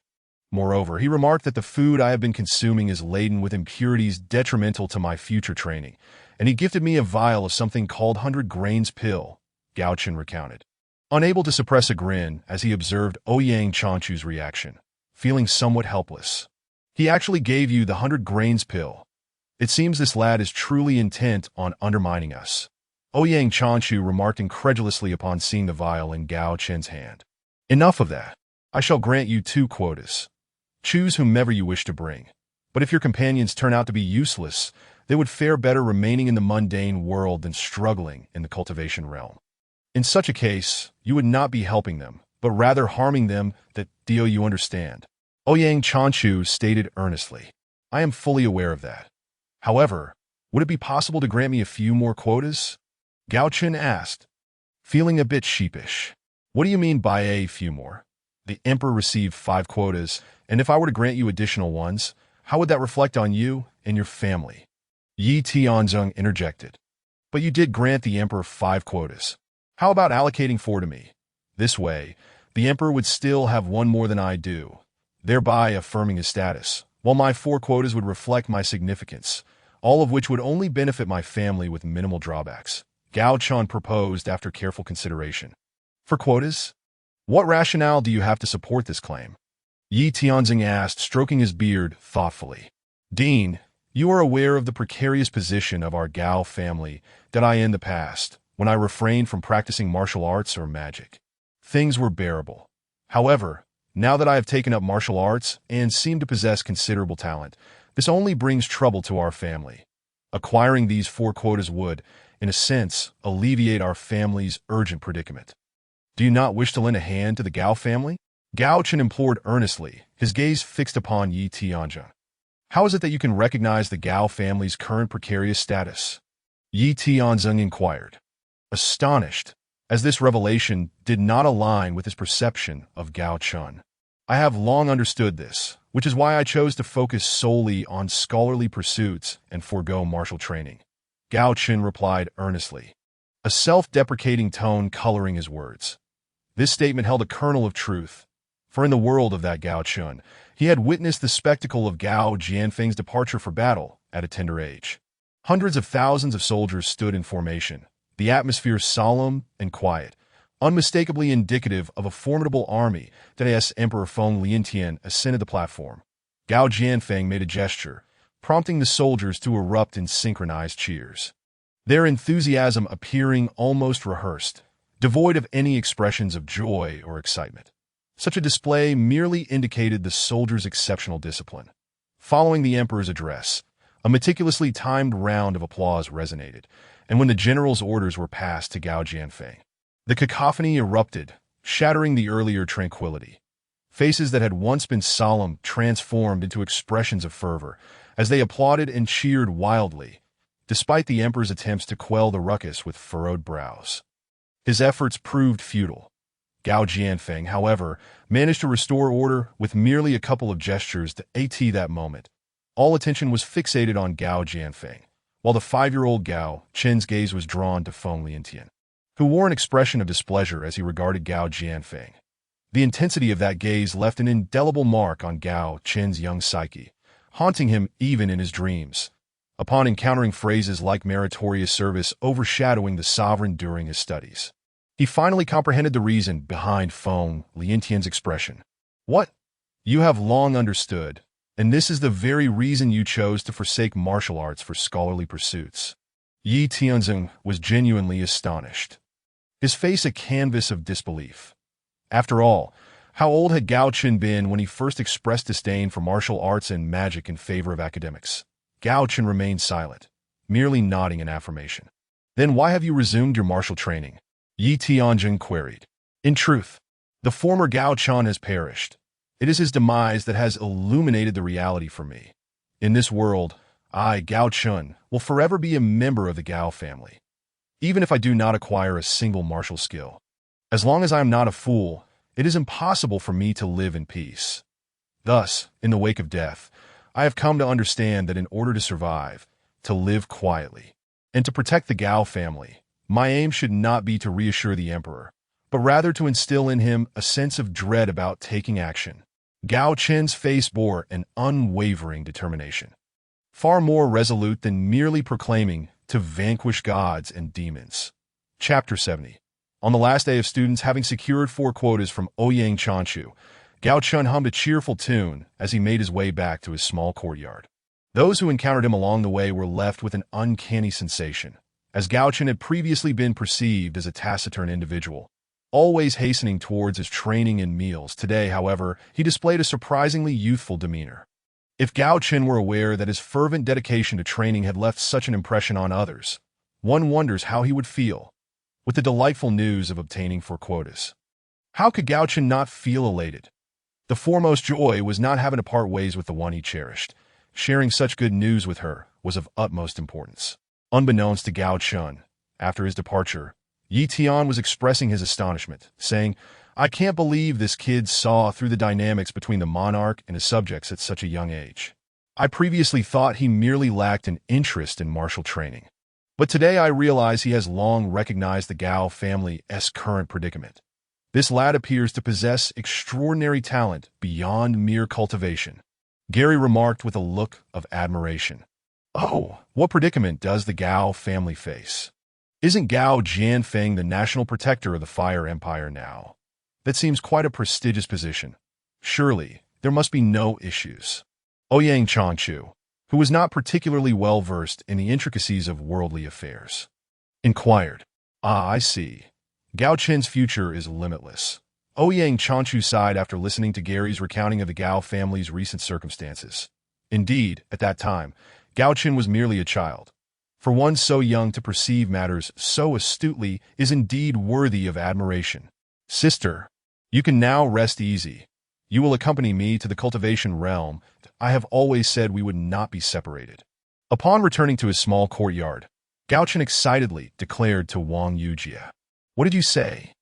Moreover, he remarked that the food I have been consuming is laden with impurities detrimental to my future training, and he gifted me a vial of something called 100 grains pill, Gao Chen recounted. Unable to suppress a grin as he observed Ouyang Changchu's reaction, feeling somewhat helpless. He actually gave you the 100 grains pill. It seems this lad is truly intent on undermining us. Ouyang Changchu remarked incredulously upon seeing the vial in Gao Chen's hand. Enough of that. I shall grant you 2 quotas. Choose whomever you wish to bring. But if your companions turn out to be useless, they would fare better remaining in the mundane world than struggling in the cultivation realm. In such a case, you would not be helping them, but rather harming them. That deal you understand. Ouyang Changchu stated earnestly. I am fully aware of that. However, would it be possible to grant me a few more quotas? Gao Chen asked, feeling a bit sheepish. What do you mean by a few more? The emperor received 5 quotas, and if I were to grant you additional ones, how would that reflect on you and your family? Yi Tianzong interjected. But you did grant the emperor 5 quotas. How about allocating 4 to me? This way, the emperor would still have 1 more than I do, thereby affirming his status, while my 4 quotas would reflect my significance, all of which would only benefit my family with minimal drawbacks. Gao Chen proposed after careful consideration. For quotas? What rationale do you have to support this claim? Yi Tianzing asked, stroking his beard thoughtfully. Dean, you are aware of the precarious position of our Gao family that I in the past, when I refrained from practicing martial arts or magic. Things were bearable. However, now that I have taken up martial arts and seem to possess considerable talent, this only brings trouble to our family. Acquiring these 4 quotas would, in a sense, alleviate our family's urgent predicament. Do you not wish to lend a hand to the Gao family? Gao Chen implored earnestly, his gaze fixed upon Yi Tianzheng. How is it that you can recognize the Gao family's current precarious status? Yi Tianzheng inquired, astonished, as this revelation did not align with his perception of Gao Chen. I have long understood this, which is why I chose to focus solely on scholarly pursuits and forego martial training. Gao Chen replied earnestly, a self-deprecating tone coloring his words. This statement held a kernel of truth, for in the world of that Gao Chen, he had witnessed the spectacle of Gao Jianfeng's departure for battle at a tender age. Hundreds of thousands of soldiers stood in formation, the atmosphere solemn and quiet, unmistakably indicative of a formidable army that as Emperor Feng Liantian ascended the platform. Gao Jianfeng made a gesture, prompting the soldiers to erupt in synchronized cheers. Their enthusiasm appearing almost rehearsed, devoid of any expressions of joy or excitement. Such a display merely indicated the soldiers' exceptional discipline. Following the emperor's address, a meticulously timed round of applause resonated, and when the general's orders were passed to Gao Jianfeng, the cacophony erupted, shattering the earlier tranquility. Faces that had once been solemn transformed into expressions of fervor, as they applauded and cheered wildly, despite the emperor's attempts to quell the ruckus with furrowed brows. His efforts proved futile. Gao Jianfeng, however, managed to restore order with merely a couple of gestures to that moment. All attention was fixated on Gao Jianfeng, while the 5-year-old Gao Chen's gaze was drawn to Feng Liantian, who wore an expression of displeasure as he regarded Gao Jianfeng. The intensity of that gaze left an indelible mark on Gao Chen's young psyche, haunting him even in his dreams. Upon encountering phrases like meritorious service overshadowing the sovereign during his studies, he finally comprehended the reason behind Feng Liantian's expression. What? You have long understood, and this is the very reason you chose to forsake martial arts for scholarly pursuits. Yi Tianzeng was genuinely astonished, his face a canvas of disbelief. After all, how old had Gao Chen been when he first expressed disdain for martial arts and magic in favor of academics? Gao Chen remained silent, merely nodding in affirmation. Then why have you resumed your martial training? Yi Tianzeng queried. In truth, the former Gao Chen has perished. It is his demise that has illuminated the reality for me. In this world, I, Gao Chen, will forever be a member of the Gao family, even if I do not acquire a single martial skill. As long as I am not a fool, it is impossible for me to live in peace. Thus, in the wake of death, I have come to understand that in order to survive, to live quietly, and to protect the Gao family, my aim should not be to reassure the emperor, but rather to instill in him a sense of dread about taking action. Gao Chen's face bore an unwavering determination, far more resolute than merely proclaiming to vanquish gods and demons. Chapter 70. On the last day of students having secured 4 quotas from Ouyang Chanshu, Gao Chen hummed a cheerful tune as he made his way back to his small courtyard. Those who encountered him along the way were left with an uncanny sensation, as Gao Chen had previously been perceived as a taciturn individual, always hastening towards his training and meals. Today, however, he displayed a surprisingly youthful demeanor. If Gao Chen were aware that his fervent dedication to training had left such an impression on others, one wonders how he would feel with the delightful news of obtaining 4 quotas. How could Gao Chen not feel elated? The foremost joy was not having to part ways with the one he cherished. Sharing such good news with her was of utmost importance. Unbeknownst to Gao Chen, after his departure, Yi Tian was expressing his astonishment, saying, I can't believe this kid saw through the dynamics between the monarch and his subjects at such a young age. I previously thought he merely lacked an interest in martial training. But today I realize he has long recognized the Gao family's current predicament. This lad appears to possess extraordinary talent beyond mere cultivation. Gary remarked with a look of admiration. Oh, what predicament does the Gao family face? Isn't Gao Jianfeng the national protector of the Fire Empire now? That seems quite a prestigious position. Surely, there must be no issues. Ouyang Chanshu, who was not particularly well-versed in the intricacies of worldly affairs, inquired. Ah, I see. Gao Chen's future is limitless. Ouyang Chanshu sighed after listening to Gary's recounting of the Gao family's recent circumstances. Indeed, at that time, Gao Chen was merely a child. For one so young to perceive matters so astutely is indeed worthy of admiration. Sister, you can now rest easy. You will accompany me to the cultivation realm. I have always said we would not be separated. Upon returning to his small courtyard, Gao Chen excitedly declared to Wang Yujie. What did you say?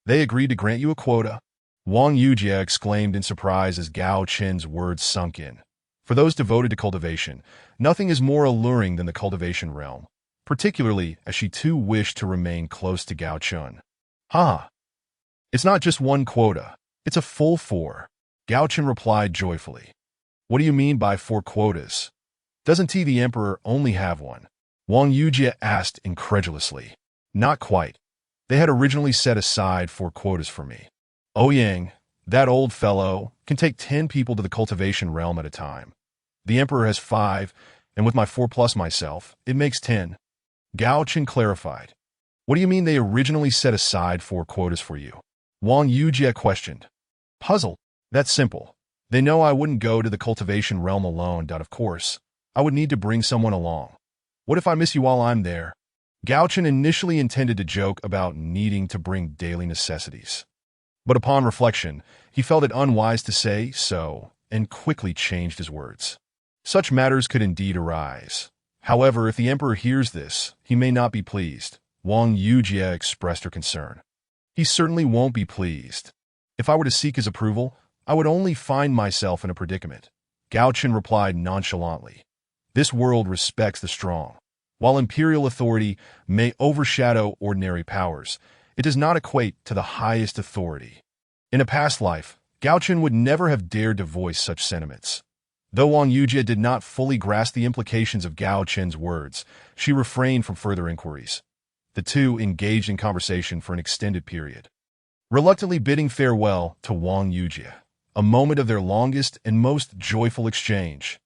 They agreed to grant you a quota? Wang Yujie exclaimed in surprise as Gao Chen's words sunk in. For those devoted to cultivation, nothing is more alluring than the cultivation realm, particularly as she too wished to remain close to Gao Chen. Ha! It's not just 1 quota, it's a full 4. Gao Chen replied joyfully. What do you mean by 4 quotas? Doesn't the emperor only have 1? Wang Yujie asked incredulously. Not quite. They had originally set aside 4 quotas for me. Ouyang, that old fellow, can take 10 people to the cultivation realm at a time. The emperor has 5, and with my 4 plus myself, it makes 10. Gao Chen clarified. What do you mean they originally set aside 4 quotas for you? Wang Yujie questioned. Puzzled. That's simple. They know I wouldn't go to the cultivation realm alone. Of course, I would need to bring someone along. What if I miss you while I'm there? Gao Chen initially intended to joke about needing to bring daily necessities. But upon reflection, he felt it unwise to say so, and quickly changed his words. Such matters could indeed arise. However, if the emperor hears this, he may not be pleased. Wang Yujie expressed her concern. He certainly won't be pleased. If I were to seek his approval, I would only find myself in a predicament. Gao Chen replied nonchalantly. This world respects the strong. While imperial authority may overshadow ordinary powers, it does not equate to the highest authority. In a past life, Gao Chen would never have dared to voice such sentiments. Though Wang Yujie did not fully grasp the implications of Gao Chen's words, she refrained from further inquiries. The two engaged in conversation for an extended period. Reluctantly bidding farewell to Wang Yujie, a moment of their longest and most joyful exchange.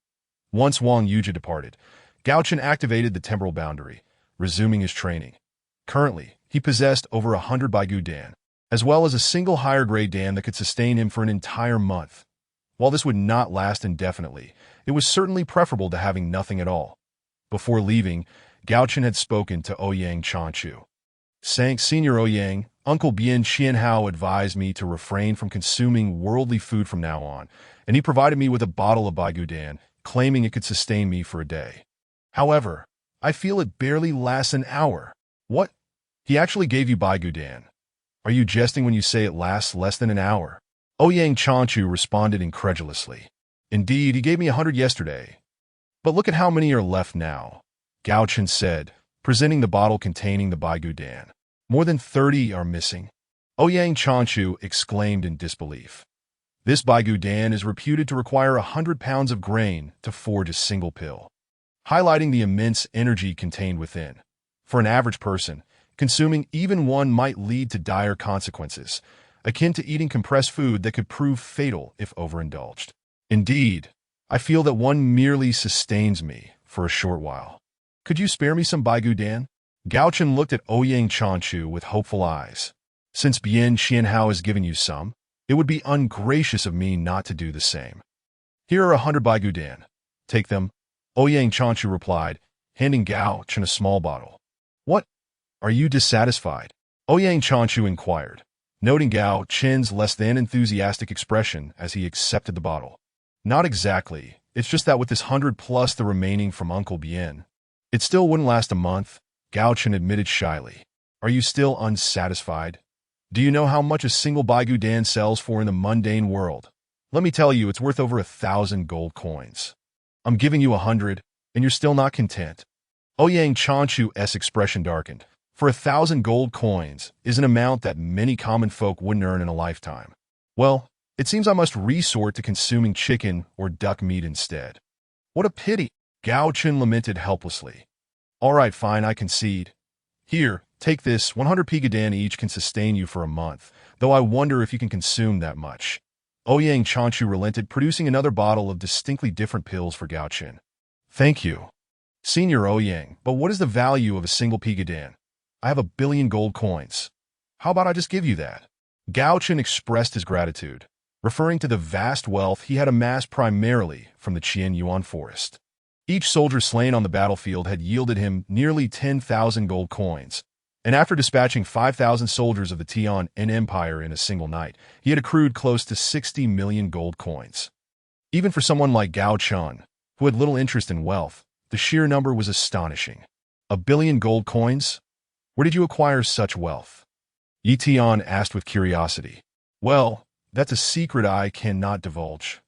Once Wang Yujia departed, Gao Chen activated the temporal boundary, resuming his training. Currently, he possessed over 100 Baigu Dan, as well as a single higher-grade Dan that could sustain him for an entire month. While this would not last indefinitely, it was certainly preferable to having nothing at all. Before leaving, Gao Chen had spoken to Ouyang Chanchu, saying, "Senior Ouyang, Uncle Bian Qianhao advised me to refrain from consuming worldly food from now on, and he provided me with a bottle of Baigu Dan, claiming it could sustain me for a day. However, I feel it barely lasts an hour." "What? He actually gave you Baigu Dan? Are you jesting when you say it lasts less than an hour?" Ouyang Chanchu responded incredulously. "Indeed, he gave me 100 yesterday. But look at how many are left now," Gao Chen said, presenting the bottle containing the Baigu Dan. "More than 30 are missing." Ouyang Chanchu exclaimed in disbelief. This Baigu Dan is reputed to require 100 pounds of grain to forge a single pill, highlighting the immense energy contained within. For an average person, consuming even one might lead to dire consequences, akin to eating compressed food that could prove fatal if overindulged. "Indeed, I feel that one merely sustains me for a short while. Could you spare me some Baigu Dan?" Gao Chen looked at Ouyang Chanchu with hopeful eyes. "Since Bian Qianhao has given you some, it would be ungracious of me not to do the same. Here are 100 Baigu Dan. Take them," Ouyang Chanchu replied, handing Gao Chen a small bottle. "What? Are you dissatisfied?" Ouyang Chanchu inquired, noting Gao Chen's less than enthusiastic expression as he accepted the bottle. "Not exactly. It's just that with this 100 plus the remaining from Uncle Bien, it still wouldn't last a month," Gao Chen admitted shyly. "Are you still unsatisfied? Do you know how much a single Baigu Dan sells for in the mundane world? Let me tell you, it's worth over 1,000 gold coins. I'm giving you 100, and you're still not content." Ouyang Chanchu's expression darkened. For 1,000 gold coins is an amount that many common folk wouldn't earn in a lifetime. "Well, it seems I must resort to consuming chicken or duck meat instead." "What a pity," Gao Chen lamented helplessly. "All right, fine, I concede. Here, take this. 100 pigadan each can sustain you for a month, though I wonder if you can consume that much." Ouyang Chanchu relented, producing another bottle of distinctly different pills for Gao Chen. "Thank you, Senior Ouyang, but what is the value of a single pigadan? I have 1 billion gold coins. How about I just give you that?" Gao Chen expressed his gratitude, referring to the vast wealth he had amassed primarily from the Qian Yuan forest. Each soldier slain on the battlefield had yielded him nearly 10,000 gold coins, and after dispatching 5,000 soldiers of the Tian Empire in a single night, he had accrued close to 60 million gold coins. Even for someone like Gao Chen, who had little interest in wealth, the sheer number was astonishing. 1 billion gold coins? Where did you acquire such wealth? Yi Tian asked with curiosity. "Well, that's a secret I cannot divulge.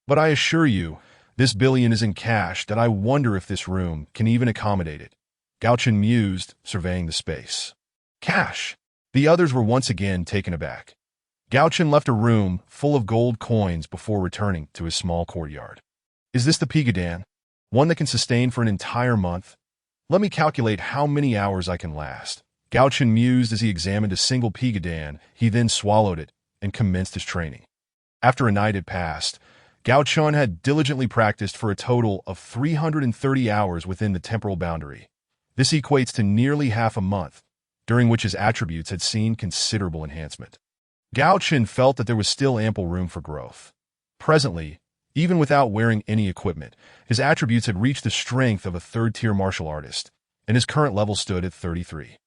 But I assure you, this billion is in cash that I wonder if this room can even accommodate it." Gao Chen mused, surveying the space. "Cash?" The others were once again taken aback. Gao Chen left a room full of gold coins before returning to his small courtyard. "Is this the pigadan? One that can sustain for an entire month? Let me calculate how many hours I can last." Gao Chen mused as he examined a single pigadan. He then swallowed it and commenced his training. After a night had passed, Gao Chen had diligently practiced for a total of 330 hours within the temporal boundary. This equates to nearly half a month, during which his attributes had seen considerable enhancement. Gao Chen felt that there was still ample room for growth. Presently, even without wearing any equipment, his attributes had reached the strength of a third-tier martial artist, and his current level stood at 33.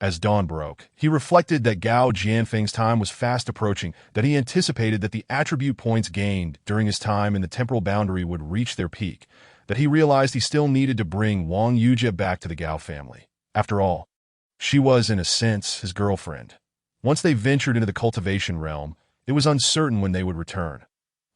As dawn broke, he reflected that Gao Jianfeng's time was fast approaching, that he anticipated that the attribute points gained during his time in the temporal boundary would reach their peak, that he realized he still needed to bring Wang Yujia back to the Gao family. After all, she was, in a sense, his girlfriend. Once they ventured into the cultivation realm, it was uncertain when they would return.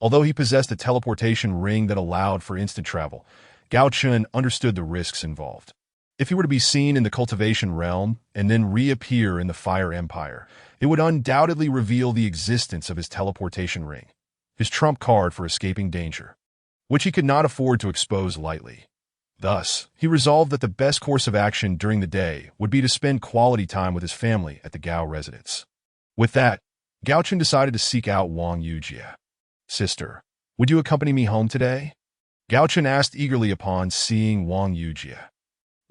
Although he possessed a teleportation ring that allowed for instant travel, Gao Chen understood the risks involved. If he were to be seen in the cultivation realm and then reappear in the Fire Empire, it would undoubtedly reveal the existence of his teleportation ring, his trump card for escaping danger, which he could not afford to expose lightly. Thus, he resolved that the best course of action during the day would be to spend quality time with his family at the Gao residence. With that, Gao Chen decided to seek out Wang Yujia. Sister, would you accompany me home today? Gao Chen asked eagerly upon seeing Wang Yujie.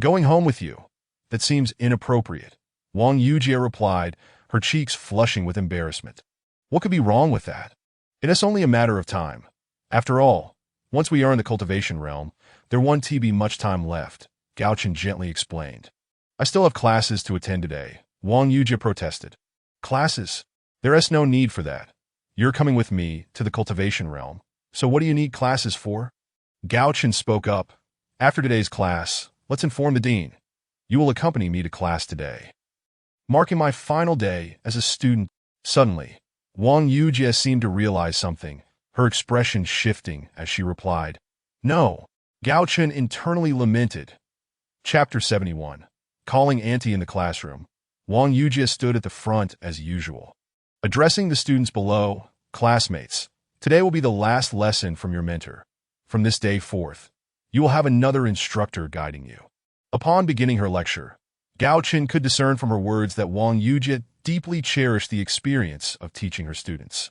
Going home with you? That seems inappropriate. Wang Yujie replied, her cheeks flushing with embarrassment. What could be wrong with that? It is only a matter of time. After all, once we are in the cultivation realm, there won't be much time left, Gao Chen gently explained. I still have classes to attend today, Wang Yujie protested. Classes? There is no need for that. You're coming with me to the cultivation realm, so what do you need classes for? Gao Chen spoke up. After today's class, let's inform the dean. You will accompany me to class today. Marking my final day as a student, suddenly, Wang Yujie seemed to realize something, her expression shifting as she replied, No. Gao Chen internally lamented. Chapter 71. Calling Auntie in the classroom. Wang Yujie stood at the front as usual. Addressing the students below, classmates, today will be the last lesson from your mentor. From this day forth, you will have another instructor guiding you. Upon beginning her lecture, Gao Chen could discern from her words that Wang Yujie deeply cherished the experience of teaching her students.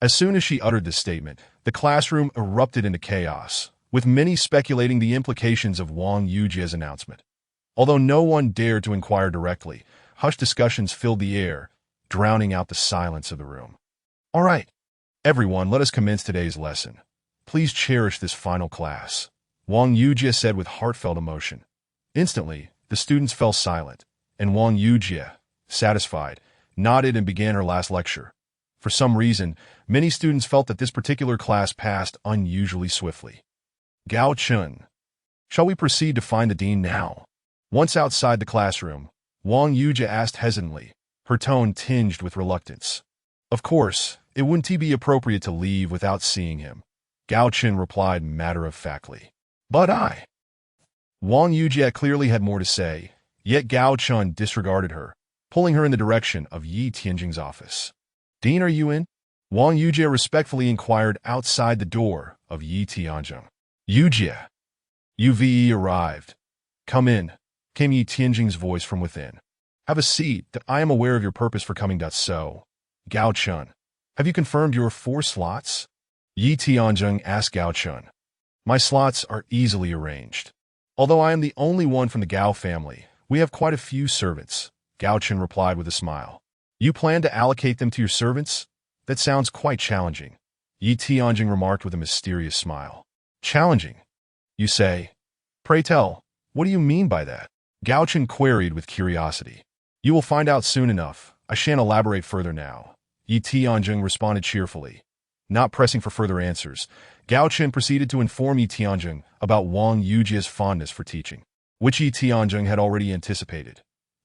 As soon as she uttered this statement, the classroom erupted into chaos, with many speculating the implications of Wang Yujie's announcement. Although no one dared to inquire directly, hushed discussions filled the air, drowning out the silence of the room. All right, everyone, let us commence today's lesson. Please cherish this final class, Wang Yujie said with heartfelt emotion. Instantly, the students fell silent, and Wang Yujie, satisfied, nodded and began her last lecture. For some reason, many students felt that this particular class passed unusually swiftly. Gao Chen. Shall we proceed to find the dean now? Once outside the classroom, Wang Yujie asked hesitantly, her tone tinged with reluctance. Of course, it wouldn't be appropriate to leave without seeing him, Gao Chen replied matter-of-factly. But Wang Yujie clearly had more to say, yet Gao Chen disregarded her, pulling her in the direction of Yi Tianjing's office. Dean, are you in? Wang Yujie respectfully inquired outside the door of Yi Tianjing. Yujie. Uve arrived. Come in, came Yi Tianjing's voice from within. Have a seat, that I am aware of your purpose for coming. So, Gao Chen, have you confirmed your 4 slots? Yi Tianjing asked Gao Chen. My slots are easily arranged. Although I am the only one from the Gao family, we have quite a few servants, Gao Chen replied with a smile. You plan to allocate them to your servants? That sounds quite challenging, Yi Tianjing remarked with a mysterious smile. Challenging? You say? Pray tell, what do you mean by that? Gao Chen queried with curiosity. You will find out soon enough. I shan't elaborate further now, Yi Tianjing responded cheerfully. Not pressing for further answers, Gao Chen proceeded to inform Yi Tianjing about Wang Yujie's fondness for teaching, which Yi Tianjing had already anticipated.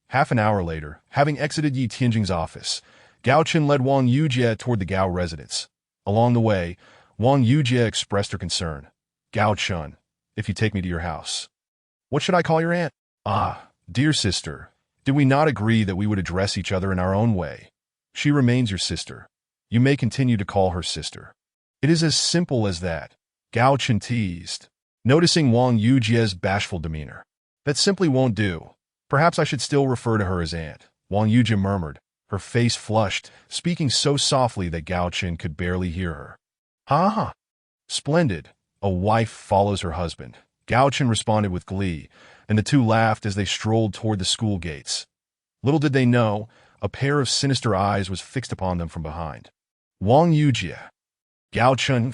Half an hour later, having exited Yi Tianjing's office, Gao Chen led Wang Yujie toward the Gao residence. Along the way, Wang Yujie expressed her concern. Gao Chen, if you take me to your house. What should I call your aunt? Dear sister, did we not agree that we would address each other in our own way? She remains your sister. You may continue to call her sister. It is as simple as that, Gao Chen teased, noticing Wang Yujie's bashful demeanor. That simply won't do. Perhaps I should still refer to her as aunt, Wang Yujie murmured, her face flushed, speaking so softly that Gao Chen could barely hear her. Ha! Splendid. A wife follows her husband, Gao Chen responded with glee, and the two laughed as they strolled toward the school gates. Little did they know, a pair of sinister eyes was fixed upon them from behind. Wang Yujie. Gao Chen.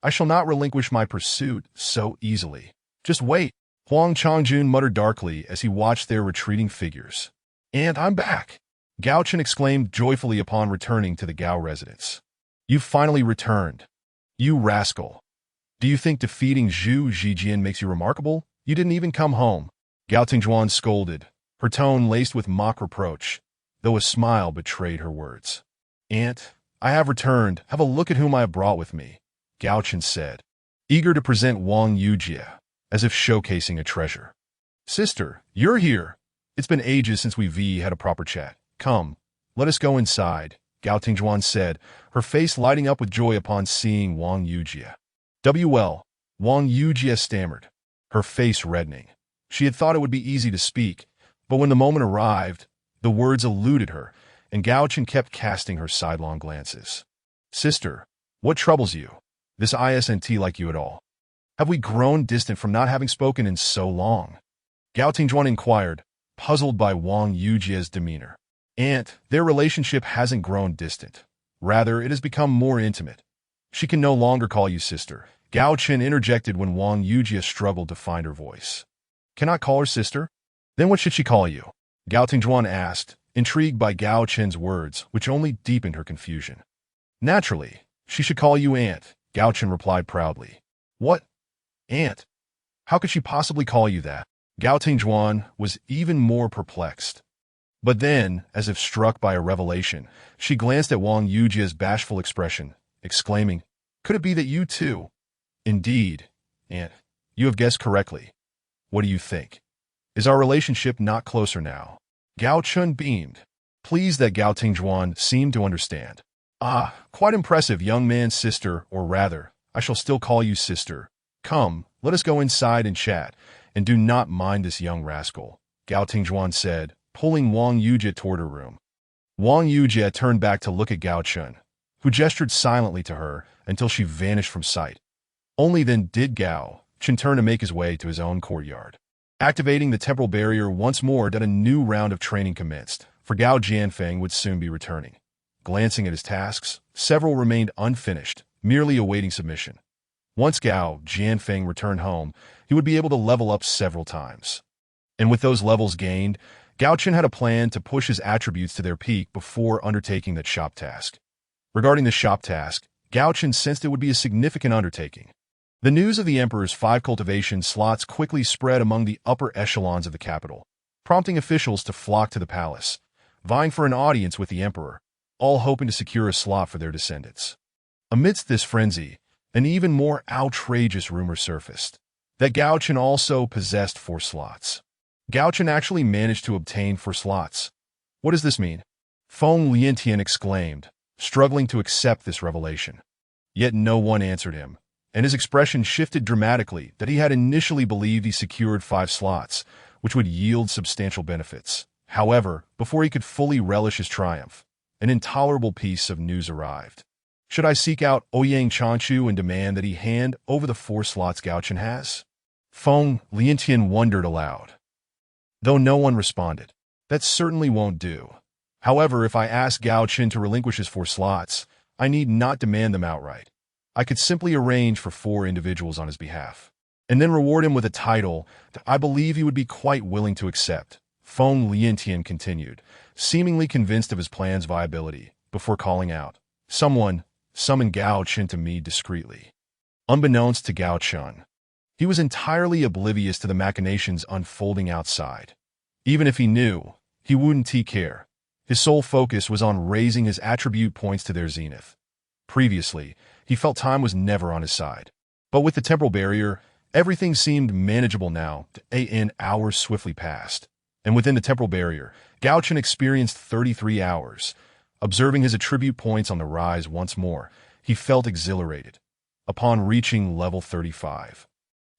I shall not relinquish my pursuit so easily. Just wait, Huang Changjun muttered darkly as he watched their retreating figures. And I'm back, Gao Chen exclaimed joyfully upon returning to the Gao residence. You've finally returned. You rascal. Do you think defeating Zhu Zijian makes you remarkable? You didn't even come home, Gao Tingjuan scolded, her tone laced with mock reproach, though a smile betrayed her words. Aunt, I have returned. Have a look at whom I have brought with me, Gao Chen said, eager to present Wang Yujie, as if showcasing a treasure. Sister, you're here. It's been ages since we've had a proper chat. Come, let us go inside, Gao Tingjuan said, her face lighting up with joy upon seeing Wang Yujie. Well, Wang Yujie stammered, her face reddening. She had thought it would be easy to speak, but when the moment arrived, the words eluded her, and Gao Chen kept casting her sidelong glances. Sister, What troubles you? This isn't like you at all. Have we grown distant from not having spoken in so long? Gao Tingjuan inquired, puzzled by Wang Yujia's demeanor. Aunt, their relationship hasn't grown distant. Rather, it has become more intimate. She can no longer call you sister. Gao Chen interjected when Wang Yujia struggled to find her voice. Cannot call her sister? Then what should she call you? Gao Tingjuan asked, intrigued by Gao Chen's words, which only deepened her confusion. Naturally, she should call you aunt, Gao Chen replied proudly. What? Aunt? How could she possibly call you that? Gao Tingjuan was even more perplexed. But then, as if struck by a revelation, she glanced at Wang Yujia's bashful expression, exclaiming, Could it be that you too? Indeed, aunt, you have guessed correctly. What do you think? Is our relationship not closer now? Gao Chen beamed, pleased that Gao Tingjuan seemed to understand. Ah, quite impressive, young man's sister, or rather, I shall still call you sister. Come, let us go inside and chat, and do not mind this young rascal, Gao Tingjuan said, pulling Wang Yujia toward her room. Wang Yujia turned back to look at Gao Chen, who gestured silently to her until she vanished from sight. Only then did Gao Chen turn to make his way to his own courtyard. Activating the temporal barrier once more, that a new round of training commenced, for Gao Jianfeng would soon be returning. Glancing at his tasks, several remained unfinished, merely awaiting submission. Once Gao Jianfeng returned home, he would be able to level up several times. And with those levels gained, Gao Chen had a plan to push his attributes to their peak before undertaking that shop task. Regarding the shop task, Gao Chen sensed it would be a significant undertaking. The news of the Emperor's 5 cultivation slots quickly spread among the upper echelons of the capital, prompting officials to flock to the palace, vying for an audience with the Emperor, all hoping to secure a slot for their descendants. Amidst this frenzy, an even more outrageous rumor surfaced, that Gao Chen also possessed 4 slots. Gao Chen actually managed to obtain 4 slots. What does this mean? Feng Liantian exclaimed, struggling to accept this revelation. Yet no one answered him, and his expression shifted dramatically that he had initially believed he secured 5 slots, which would yield substantial benefits. However, before he could fully relish his triumph, an intolerable piece of news arrived. Should I seek out Ouyang Chanchu and demand that he hand over the 4 slots Gao Chen has? Feng Liantian wondered aloud. Though no one responded. That certainly won't do. However, if I ask Gao Chen to relinquish his 4 slots, I need not demand them outright. I could simply arrange for 4 individuals on his behalf, and then reward him with a title that I believe he would be quite willing to accept, Feng Liantian continued, seemingly convinced of his plan's viability, before calling out, Someone, summon Gao Chen to me discreetly. Unbeknownst to Gao Chen, he was entirely oblivious to the machinations unfolding outside. Even if he knew, he wouldn't care. His sole focus was on raising his attribute points to their zenith. Previously, he felt time was never on his side. But with the temporal barrier, everything seemed manageable now. Hours swiftly passed. And within the temporal barrier, Gao Chen experienced 33 hours. Observing his attribute points on the rise once more, he felt exhilarated. Upon reaching level 35,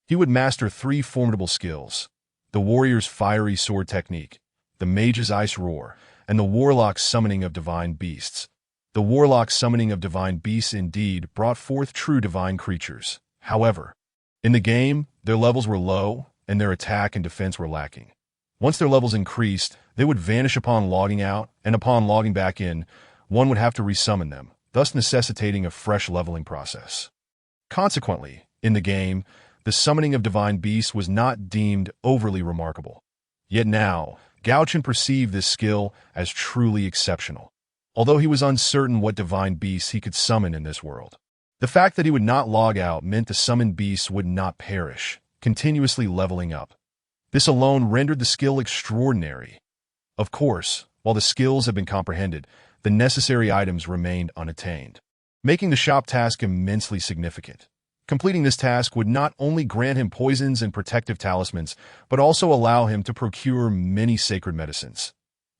he would master 3 formidable skills: the warrior's fiery sword technique, the mage's ice roar, and the warlock's summoning of divine beasts. The warlock's summoning of divine beasts indeed brought forth true divine creatures. However, in the game, their levels were low, and their attack and defense were lacking. Once their levels increased, they would vanish upon logging out, and upon logging back in, one would have to resummon them, thus necessitating a fresh leveling process. Consequently, in the game, the summoning of divine beasts was not deemed overly remarkable. Yet now, Gao Chen perceived this skill as truly exceptional, although he was uncertain what divine beasts he could summon in this world. The fact that he would not log out meant the summoned beasts would not perish, continuously leveling up. This alone rendered the skill extraordinary. Of course, while the skills had been comprehended, the necessary items remained unattained, making the shop task immensely significant. Completing this task would not only grant him poisons and protective talismans, but also allow him to procure many sacred medicines.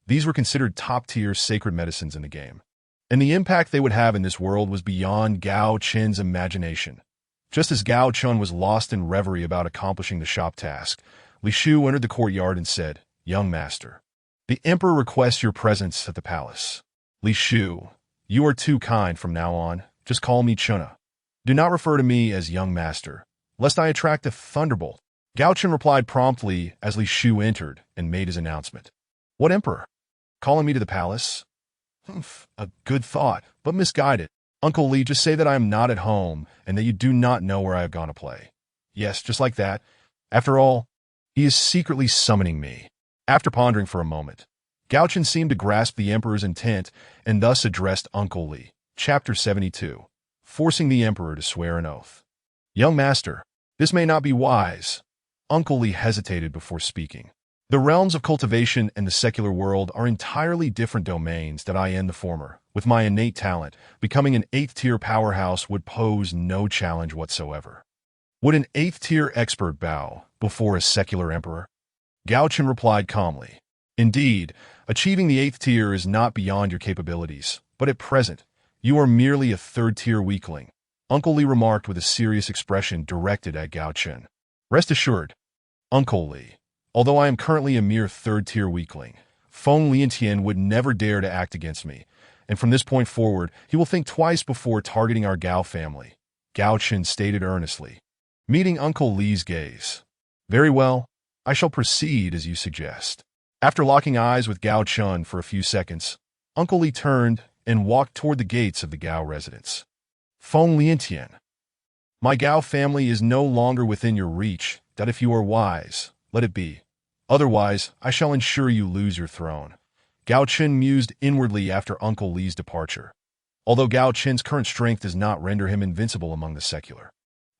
These were considered top-tier sacred medicines in the game, and the impact they would have in this world was beyond Gao Chen's imagination. Just as Gao Chen was lost in reverie about accomplishing the shop task, Li Shu entered the courtyard and said, Young master, the Emperor requests your presence at the palace. Li Shu, you are too kind from now on. Just call me Chuna. Do not refer to me as young master, lest I attract a thunderbolt. Gao Chen replied promptly as Li Shu entered and made his announcement. What emperor? Calling me to the palace? Humph, a good thought, but misguided. Uncle Li, just say that I am not at home and that you do not know where I have gone to play. Yes, just like that. After all, he is secretly summoning me. After pondering for a moment, Gao Chen seemed to grasp the emperor's intent and thus addressed Uncle Li. Chapter 72. Forcing the emperor to swear an oath. Young master, this may not be wise. Uncle Li hesitated before speaking. The realms of cultivation and the secular world are entirely different domains that I am the former. With my innate talent, becoming an 8th-tier powerhouse would pose no challenge whatsoever. Would an 8th-tier expert bow before a secular emperor? Gao Chen replied calmly. Indeed, achieving the 8th tier is not beyond your capabilities, but at present, you are merely a 3rd-tier weakling. Uncle Li remarked with a serious expression directed at Gao Chen. Rest assured, Uncle Li, although I am currently a mere 3rd-tier weakling, Feng Liantian would never dare to act against me, and from this point forward, he will think twice before targeting our Gao family, Gao Chen stated earnestly. Meeting Uncle Li's gaze. Very well, I shall proceed as you suggest. After locking eyes with Gao Chen for a few seconds, Uncle Li turned and walked toward the gates of the Gao residence. Feng Liantian, my Gao family is no longer within your reach, that if you are wise, let it be. Otherwise, I shall ensure you lose your throne. Gao Chen mused inwardly after Uncle Li's departure. Although Gao Chen's current strength does not render him invincible among the secular,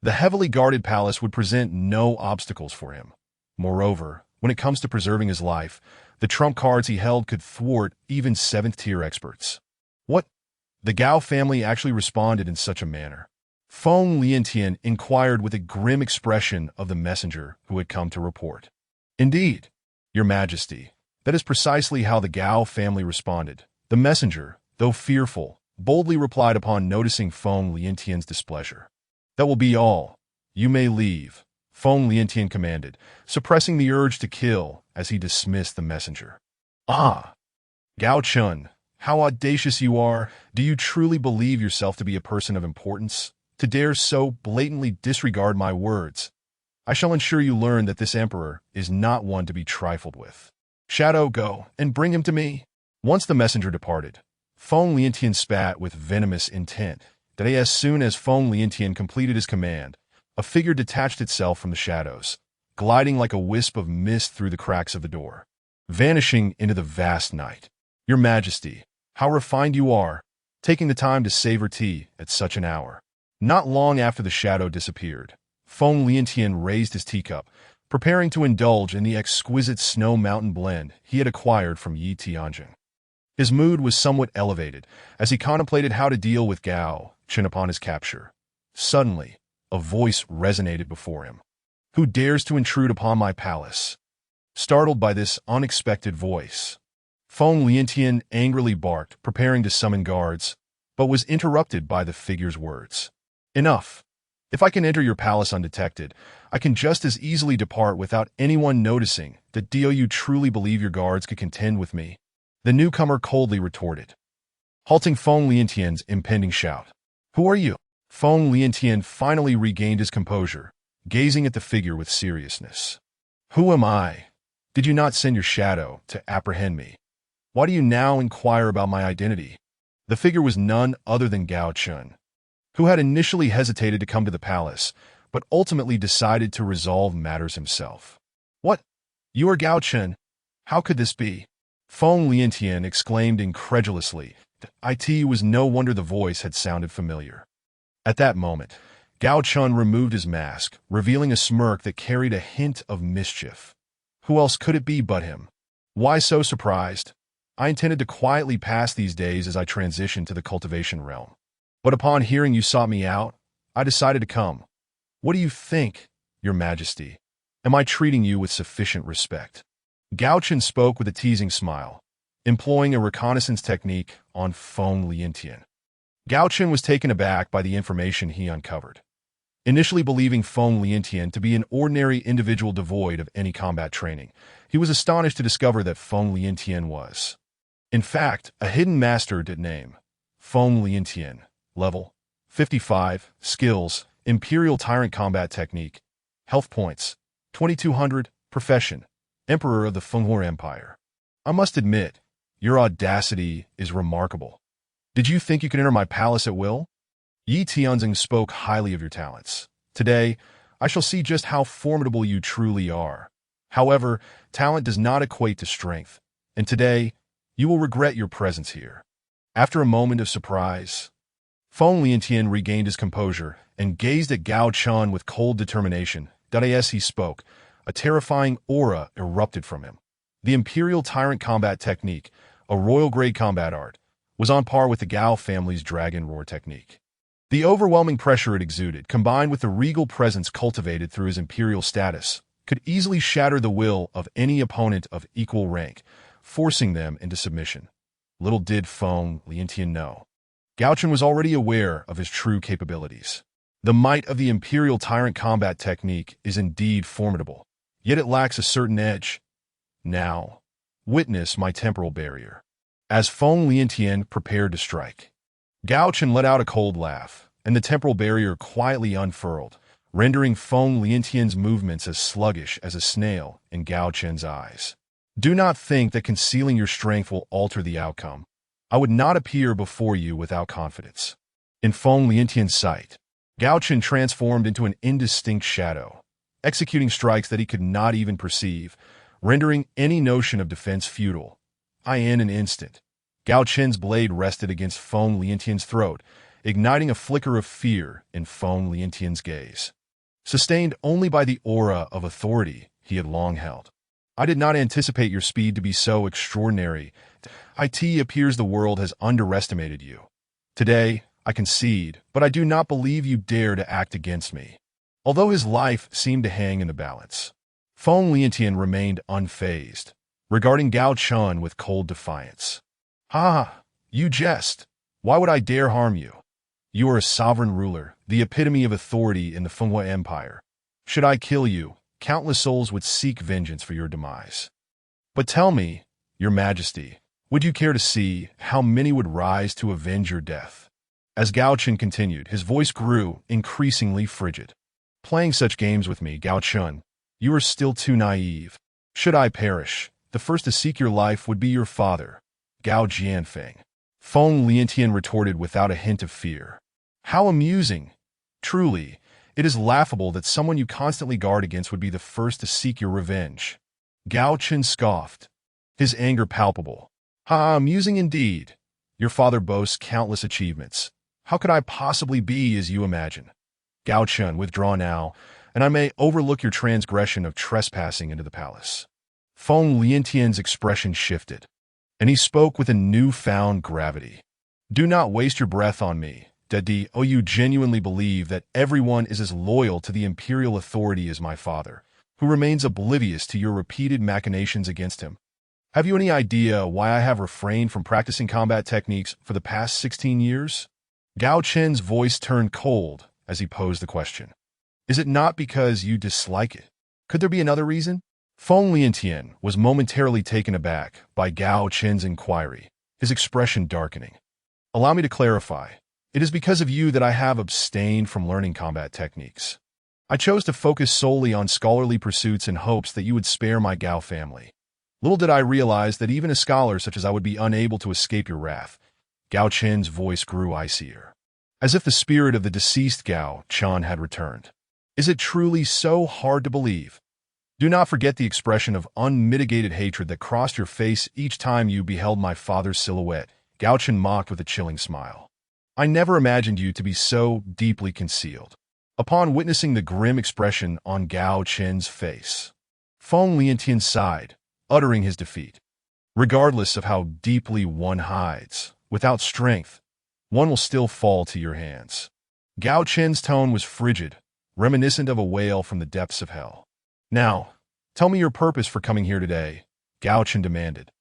the heavily guarded palace would present no obstacles for him. Moreover, when it comes to preserving his life, the trump cards he held could thwart even 7th-tier experts. What? The Gao family actually responded in such a manner. Feng Liantian inquired with a grim expression of the messenger who had come to report. Indeed, Your Majesty, that is precisely how the Gao family responded. The messenger, though fearful, boldly replied upon noticing Feng Liantian's displeasure. That will be all. You may leave, Feng Liantian commanded, suppressing the urge to kill as he dismissed the messenger. Ah! Gao Chen, how audacious you are! Do you truly believe yourself to be a person of importance? To dare so blatantly disregard my words? I shall ensure you learn that this emperor is not one to be trifled with. Shadow, go and bring him to me. Once the messenger departed, Feng Liantian spat with venomous intent that as soon as Feng Liantian completed his command, a figure detached itself from the shadows, gliding like a wisp of mist through the cracks of the door, vanishing into the vast night. Your Majesty, how refined you are, taking the time to savor tea at such an hour. Not long after the shadow disappeared, Feng Liantian raised his teacup, preparing to indulge in the exquisite snow mountain blend he had acquired from Yi Tianjing. His mood was somewhat elevated as he contemplated how to deal with Gao Chen upon his capture. Suddenly, a voice resonated before him. Who dares to intrude upon my palace? Startled by this unexpected voice, Feng Liantian angrily barked, preparing to summon guards, but was interrupted by the figure's words. Enough. If I can enter your palace undetected, I can just as easily depart without anyone noticing that do you truly believe your guards could contend with me? The newcomer coldly retorted, halting Feng Liantian's impending shout. Who are you? Feng Liantian finally regained his composure, gazing at the figure with seriousness. Who am I? Did you not send your shadow to apprehend me? Why do you now inquire about my identity? The figure was none other than Gao Chen, who had initially hesitated to come to the palace, but ultimately decided to resolve matters himself. What? You are Gao Chen? How could this be? Feng Liantian exclaimed incredulously. It was no wonder the voice had sounded familiar. At that moment, Gao Chen removed his mask, revealing a smirk that carried a hint of mischief. Who else could it be but him? Why so surprised? I intended to quietly pass these days as I transitioned to the cultivation realm. But upon hearing you sought me out, I decided to come. What do you think, Your Majesty? Am I treating you with sufficient respect? Gao Chen spoke with a teasing smile, employing a reconnaissance technique on Feng Liantian. Gao Chen was taken aback by the information he uncovered. Initially believing Feng Liantian to be an ordinary individual devoid of any combat training, he was astonished to discover that Feng Liantian was, in fact, a hidden master name, Feng Liantian, level 55. Skills. Imperial Tyrant Combat Technique. Health points. 2200. Profession. Emperor of the Fenghua Empire. I must admit, your audacity is remarkable. Did you think you could enter my palace at will? Yi Tianzing spoke highly of your talents. Today, I shall see just how formidable you truly are. However, talent does not equate to strength, and today, you will regret your presence here. After a moment of surprise, Feng Liantian regained his composure and gazed at Gao Chen with cold determination. As he spoke, a terrifying aura erupted from him. The Imperial Tyrant Combat Technique, a royal-grade combat art, was on par with the Gao family's Dragon Roar technique. The overwhelming pressure it exuded, combined with the regal presence cultivated through his imperial status, could easily shatter the will of any opponent of equal rank, forcing them into submission. Little did Feng Liantian know, Gao Chen was already aware of his true capabilities. The might of the Imperial Tyrant Combat Technique is indeed formidable, yet it lacks a certain edge. Now, witness my temporal barrier. As Feng Liantian prepared to strike, Gao Chen let out a cold laugh, and the temporal barrier quietly unfurled, rendering Feng Liantian's movements as sluggish as a snail in Gao Chen's eyes. Do not think that concealing your strength will alter the outcome. I would not appear before you without confidence. In Feng Liantian's sight, Gao Chen transformed into an indistinct shadow, executing strikes that he could not even perceive, rendering any notion of defense futile. In an instant, Gao Chen's blade rested against Feng Liantian's throat, igniting a flicker of fear in Feng Liantian's gaze. Sustained only by the aura of authority he had long held. I did not anticipate your speed to be so extraordinary. It appears the world has underestimated you. Today, I concede, but I do not believe you dare to act against me. Although his life seemed to hang in the balance, Feng Liantian remained unfazed, regarding Gao Chen with cold defiance. You jest. Why would I dare harm you? You are a sovereign ruler, the epitome of authority in the Fenghua Empire. Should I kill you, countless souls would seek vengeance for your demise. But tell me, your majesty, would you care to see how many would rise to avenge your death? As Gao Chen continued, his voice grew increasingly frigid. Playing such games with me, Gao Chen, you are still too naive. Should I perish, the first to seek your life would be your father, Gao Jianfeng. Feng Liantian retorted without a hint of fear. How amusing! Truly, it is laughable that someone you constantly guard against would be the first to seek your revenge. Gao Chen scoffed, his anger palpable. Amusing indeed. Your father boasts countless achievements. How could I possibly be as you imagine? Gao Chen, withdraw now, and I may overlook your transgression of trespassing into the palace. Feng Liantian's expression shifted, and he spoke with a newfound gravity. Do not waste your breath on me, you genuinely believe that everyone is as loyal to the imperial authority as my father, who remains oblivious to your repeated machinations against him. Have you any idea why I have refrained from practicing combat techniques for the past 16 years? Gao Chen's voice turned cold as he posed the question. Is it not because you dislike it? Could there be another reason? Feng Liantian was momentarily taken aback by Gao Chen's inquiry, his expression darkening. Allow me to clarify. It is because of you that I have abstained from learning combat techniques. I chose to focus solely on scholarly pursuits in hopes that you would spare my Gao family. Little did I realize that even a scholar such as I would be unable to escape your wrath. Gao Chen's voice grew icier, as if the spirit of the deceased Gao Chen had returned. Is it truly so hard to believe? Do not forget the expression of unmitigated hatred that crossed your face each time you beheld my father's silhouette. Gao Chen mocked with a chilling smile. I never imagined you to be so deeply concealed. Upon witnessing the grim expression on Gao Chen's face, Feng Liantian sighed, uttering his defeat. Regardless of how deeply one hides, without strength, one will still fall to your hands. Gao Chen's tone was frigid, reminiscent of a wail from the depths of hell. Now, tell me your purpose for coming here today, Gao Chen demanded,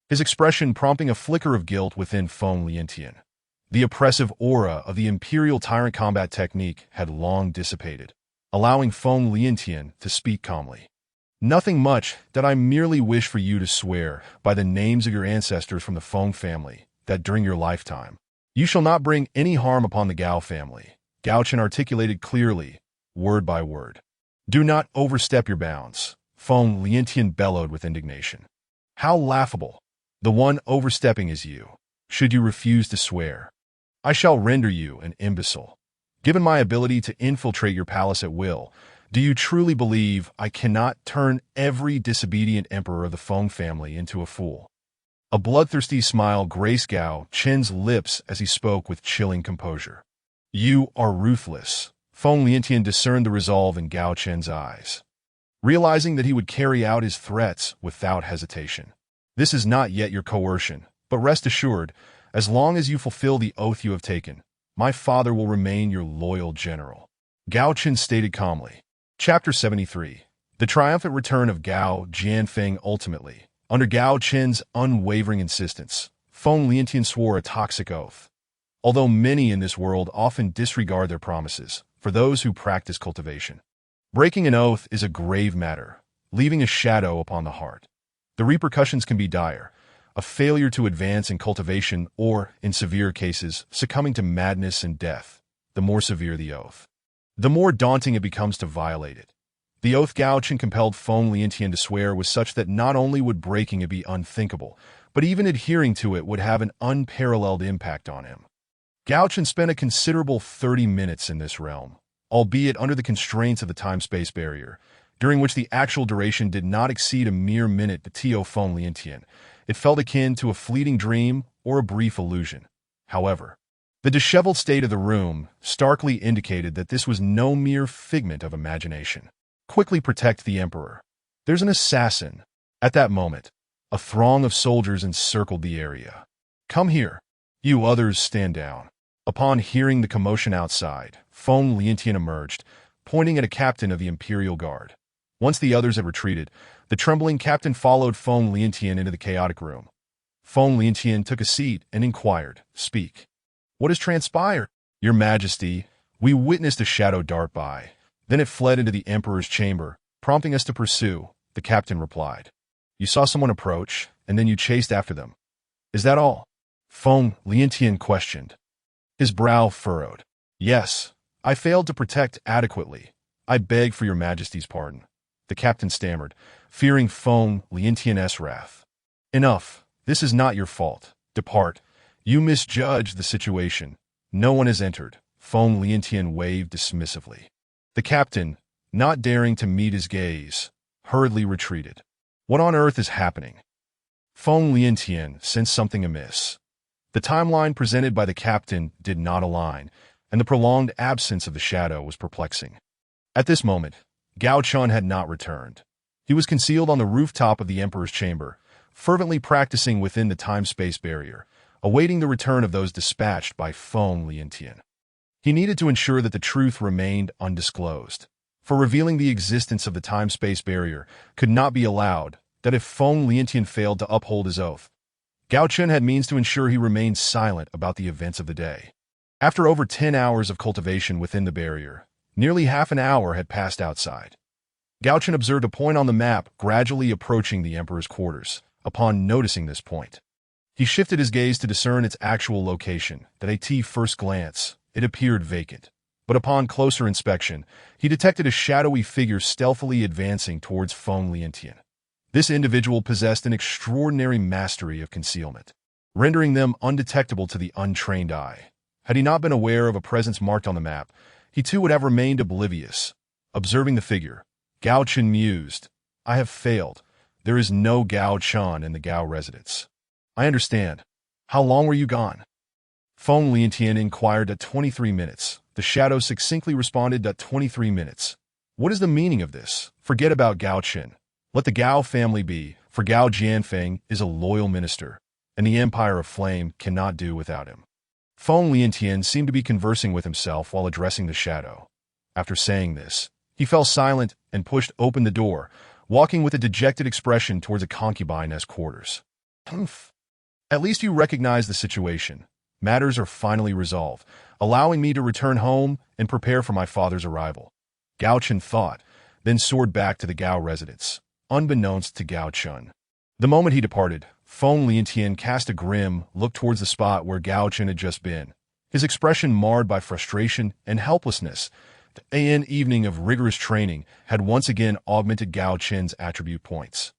his expression prompting a flicker of guilt within Feng Liantian. The oppressive aura of the Imperial Tyrant Combat Technique had long dissipated, allowing Feng Liantian to speak calmly. Nothing much, that I merely wish for you to swear by the names of your ancestors from the Feng family that during your lifetime, You shall not bring any harm upon the Gao family, Gao Chen articulated clearly, word by word. Do not overstep your bounds, Feng Liantian bellowed with indignation. How laughable! The one overstepping is you. Should you refuse to swear, I shall render you an imbecile. Given my ability to infiltrate your palace at will, do you truly believe I cannot turn every disobedient emperor of the Feng family into a fool? A bloodthirsty smile graced Gao Chen's lips as he spoke with chilling composure. You are ruthless. Feng Liantian discerned the resolve in Gao Chen's eyes, realizing that he would carry out his threats without hesitation. This is not yet your coercion, but rest assured, as long as you fulfill the oath you have taken, my father will remain your loyal general. Gao Chen stated calmly. Chapter 73. The triumphant return of Gao Jianfeng. Ultimately, under Gao Chen's unwavering insistence, Feng Liantian swore a toxic oath. Although many in this world often disregard their promises, for those who practice cultivation, breaking an oath is a grave matter, leaving a shadow upon the heart. The repercussions can be dire: a failure to advance in cultivation or, in severe cases, succumbing to madness and death. The more severe the oath, the more daunting it becomes to violate it. The oath Gao Chen compelled Feng Liantian to swear was such that not only would breaking it be unthinkable, but even adhering to it would have an unparalleled impact on him. Gao Chen spent a considerable 30 minutes in this realm, albeit under the constraints of the time-space barrier, during which the actual duration did not exceed a mere minute to Tio Feng Liantian. It felt akin to a fleeting dream or a brief illusion. However, the disheveled state of the room starkly indicated that this was no mere figment of imagination. Quickly protect the emperor. There's an assassin. At that moment, a throng of soldiers encircled the area. Come here. You others stand down. Upon hearing the commotion outside, Feng Liantian emerged, pointing at a captain of the Imperial Guard. Once the others had retreated, the trembling captain followed Feng Liantian into the chaotic room. Feng Liantian took a seat and inquired, Speak. What has transpired? Your Majesty, we witnessed a shadow dart by. Then it fled into the Emperor's chamber, prompting us to pursue, the captain replied. You saw someone approach, and then you chased after them. Is that all? Feng Liantian questioned. His brow furrowed. Yes, I failed to protect adequately. I beg for your Majesty's pardon. The captain stammered, fearing Feng Liantian's wrath. Enough. This is not your fault. Depart. You misjudged the situation. No one has entered. Feng Liantian waved dismissively. The captain, not daring to meet his gaze, hurriedly retreated. What on earth is happening? Feng Liantian sensed something amiss. The timeline presented by the captain did not align, and the prolonged absence of the shadow was perplexing. At this moment, Gao Chen had not returned. He was concealed on the rooftop of the Emperor's chamber, fervently practicing within the time-space barrier, awaiting the return of those dispatched by Feng Liantian. He needed to ensure that the truth remained undisclosed, for revealing the existence of the time-space barrier could not be allowed, that if Feng Liantian failed to uphold his oath, Gao Chen had means to ensure he remained silent about the events of the day. After over 10 hours of cultivation within the barrier, nearly half an hour had passed outside. Gao Chen observed a point on the map gradually approaching the Emperor's quarters. Upon noticing this point, he shifted his gaze to discern its actual location. At first glance, it appeared vacant. But upon closer inspection, he detected a shadowy figure stealthily advancing towards Feng Liantian. This individual possessed an extraordinary mastery of concealment, rendering them undetectable to the untrained eye. Had he not been aware of a presence marked on the map, he too would have remained oblivious. Observing the figure, Gao Chen mused, I have failed. There is no Gao Chen in the Gao residence. I understand. How long were you gone? Feng Liantian inquired at 23 minutes. The shadow succinctly responded at 23 minutes. What is the meaning of this? Forget about Gao Chen. Let the Gao family be, for Gao Jianfeng is a loyal minister, and the Empire of Flame cannot do without him. Feng Liantian seemed to be conversing with himself while addressing the shadow. After saying this, he fell silent and pushed open the door, walking with a dejected expression towards a concubine's quarters. Humph. At least you recognize the situation. Matters are finally resolved, allowing me to return home and prepare for my father's arrival. Gao Chen thought, then soared back to the Gao residence, unbeknownst to Gao Chen. The moment he departed, Feng Liantian cast a grim look towards the spot where Gao Chen had just been, his expression marred by frustration and helplessness. The evening of rigorous training had once again augmented Gao Chen's attribute points.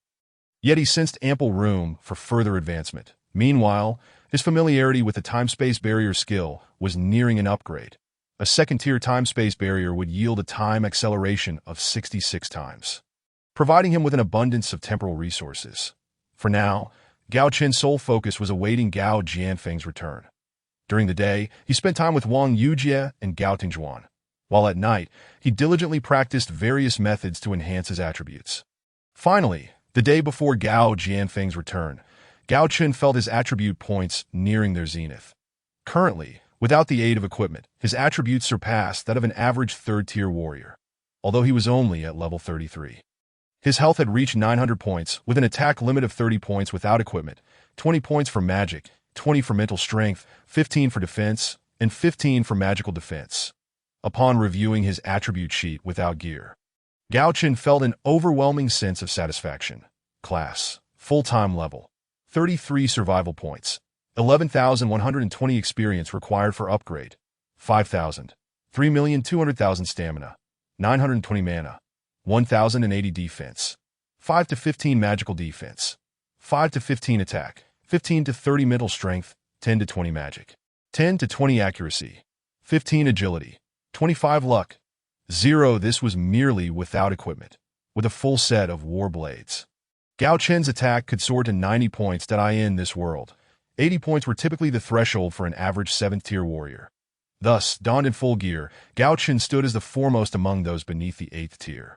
Yet he sensed ample room for further advancement. Meanwhile, his familiarity with the time-space barrier skill was nearing an upgrade. A second-tier time-space barrier would yield a time acceleration of 66 times, providing him with an abundance of temporal resources. For now, Gao Chen's sole focus was awaiting Gao Jianfeng's return. During the day, he spent time with Wang Yujie and Gao Tingjuan, while at night, he diligently practiced various methods to enhance his attributes. Finally, the day before Gao Jianfeng's return, Gao Chen felt his attribute points nearing their zenith. Currently, without the aid of equipment, his attributes surpassed that of an average third-tier warrior, although he was only at level 33. His health had reached 900 points, with an attack limit of 30 points without equipment, 20 points for magic, 20 for mental strength, 15 for defense, and 15 for magical defense. Upon reviewing his attribute sheet without gear, Gao Chen felt an overwhelming sense of satisfaction. Class: full-time level. 33 survival points. 11,120 experience required for upgrade. 5,000. 3,200,000 stamina. 920 mana. 1,080 defense. 5 to 15 magical defense. 5 to 15 attack. 15 to 30 mental strength. 10 to 20 magic. 10 to 20 accuracy. 15 agility. 25 luck. 0. This was merely without equipment, with a full set of war blades. Gao Chen's attack could soar to 90 points in this world. 80 points were typically the threshold for an average 7th-tier warrior. Thus, donned in full gear, Gao Chen stood as the foremost among those beneath the 8th tier.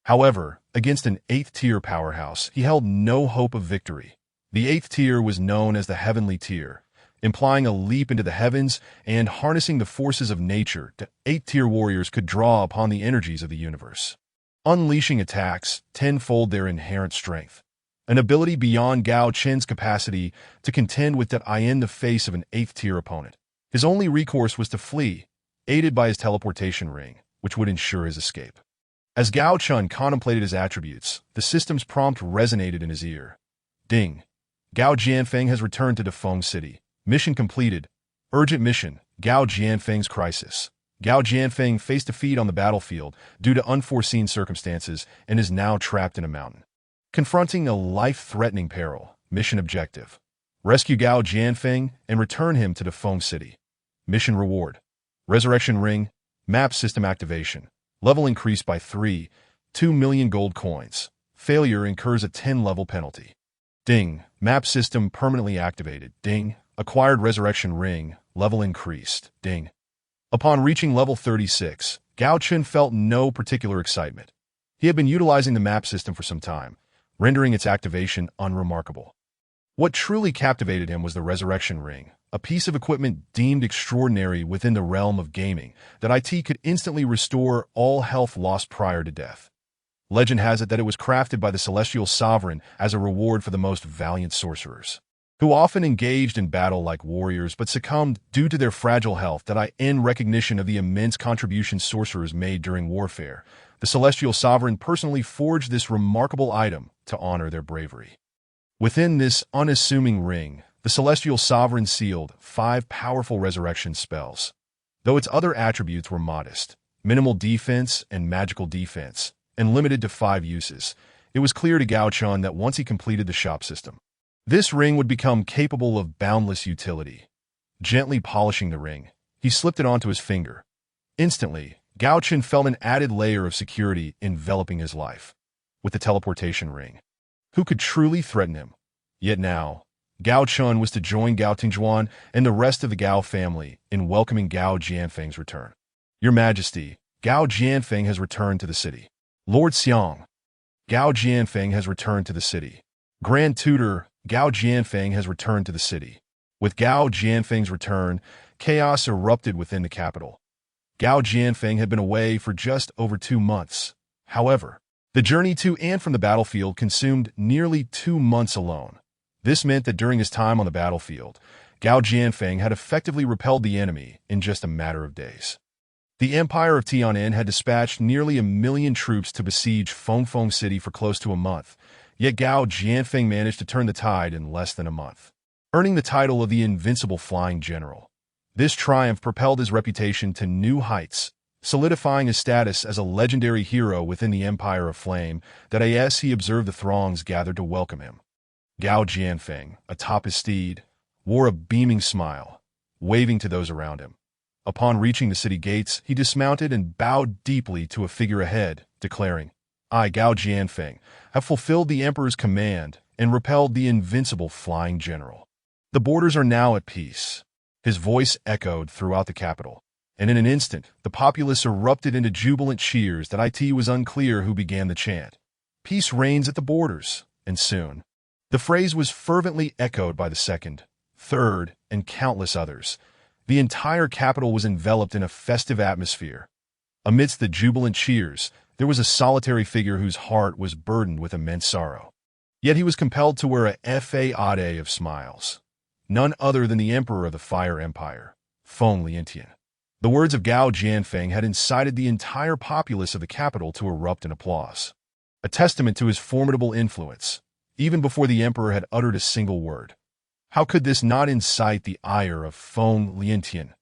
However, against an 8th-tier powerhouse, he held no hope of victory. The 8th tier was known as the heavenly tier, implying a leap into the heavens and harnessing the forces of nature. 8th-tier warriors could draw upon the energies of the universe, unleashing attacks tenfold their inherent strength, an ability beyond Gao Chen's capacity to contend with in the face of an 8th-tier opponent. His only recourse was to flee, aided by his teleportation ring, which would ensure his escape. As Gao Chen contemplated his attributes, the system's prompt resonated in his ear. Ding! Gao Jianfeng has returned to Defeng City. Mission completed. Urgent mission, Gao Jianfeng's crisis. Gao Jianfeng faced defeat on the battlefield due to unforeseen circumstances and is now trapped in a mountain, confronting a life-threatening peril. Mission objective: rescue Gao Jianfeng and return him to Defeng City. Mission reward: Resurrection Ring, map system activation, level increased by 2 million gold coins. Failure incurs a 10-level penalty. Ding, map system permanently activated. Ding, acquired Resurrection Ring, level increased. Ding. Upon reaching level 36, Gao Chen felt no particular excitement. He had been utilizing the map system for some time, rendering its activation unremarkable. What truly captivated him was the Resurrection Ring, a piece of equipment deemed extraordinary within the realm of gaming that could instantly restore all health lost prior to death. Legend has it that it was crafted by the Celestial Sovereign as a reward for the most valiant sorcerers, who often engaged in battle like warriors but succumbed due to their fragile health. In recognition of the immense contributions sorcerers made during warfare, the Celestial Sovereign personally forged this remarkable item to honor their bravery. Within this unassuming ring, the Celestial Sovereign sealed 5 powerful resurrection spells. Though its other attributes were modest, minimal defense and magical defense, and limited to 5 uses, it was clear to Gao Chen that once he completed the shop system, this ring would become capable of boundless utility. Gently polishing the ring, he slipped it onto his finger. Instantly, Gao Chen felt an added layer of security enveloping his life. With the teleportation ring, who could truly threaten him? Yet now, Gao Chen was to join Gao Tingjuan and the rest of the Gao family in welcoming Gao Jianfeng's return. Your Majesty, Gao Jianfeng has returned to the city. Lord Xiang, Gao Jianfeng has returned to the city. Grand Tutor, Gao Jianfeng has returned to the city. With Gao Jianfeng's return, chaos erupted within the capital. Gao Jianfeng had been away for just over 2 months. However, the journey to and from the battlefield consumed nearly 2 months alone. This meant that during his time on the battlefield, Gao Jianfeng had effectively repelled the enemy in just a matter of days. The Empire of Tian'an had dispatched nearly 1 million troops to besiege Fengfeng City for close to a month, Yet Gao Jianfeng managed to turn the tide in less than a month, earning the title of the Invincible Flying General. This triumph propelled his reputation to new heights, solidifying his status as a legendary hero within the Empire of Flame. That as he observed the throngs gathered to welcome him, Gao Jianfeng, atop his steed, wore a beaming smile, waving to those around him. Upon reaching the city gates, he dismounted and bowed deeply to a figure ahead, declaring, "I, Gao Jianfeng, have fulfilled the Emperor's command and repelled the invincible Flying General. The borders are now at peace." His voice echoed throughout the capital, and in an instant, the populace erupted into jubilant cheers. That it was unclear who began the chant. "Peace reigns at the borders," and soon, the phrase was fervently echoed by the second, third, and countless others. The entire capital was enveloped in a festive atmosphere. Amidst the jubilant cheers, there was a solitary figure whose heart was burdened with immense sorrow. Yet he was compelled to wear a facade of smiles. None other than the Emperor of the Fire Empire, Feng Liantian. The words of Gao Jianfeng had incited the entire populace of the capital to erupt in applause, a testament to his formidable influence, even before the Emperor had uttered a single word. How could this not incite the ire of Feng Liantian?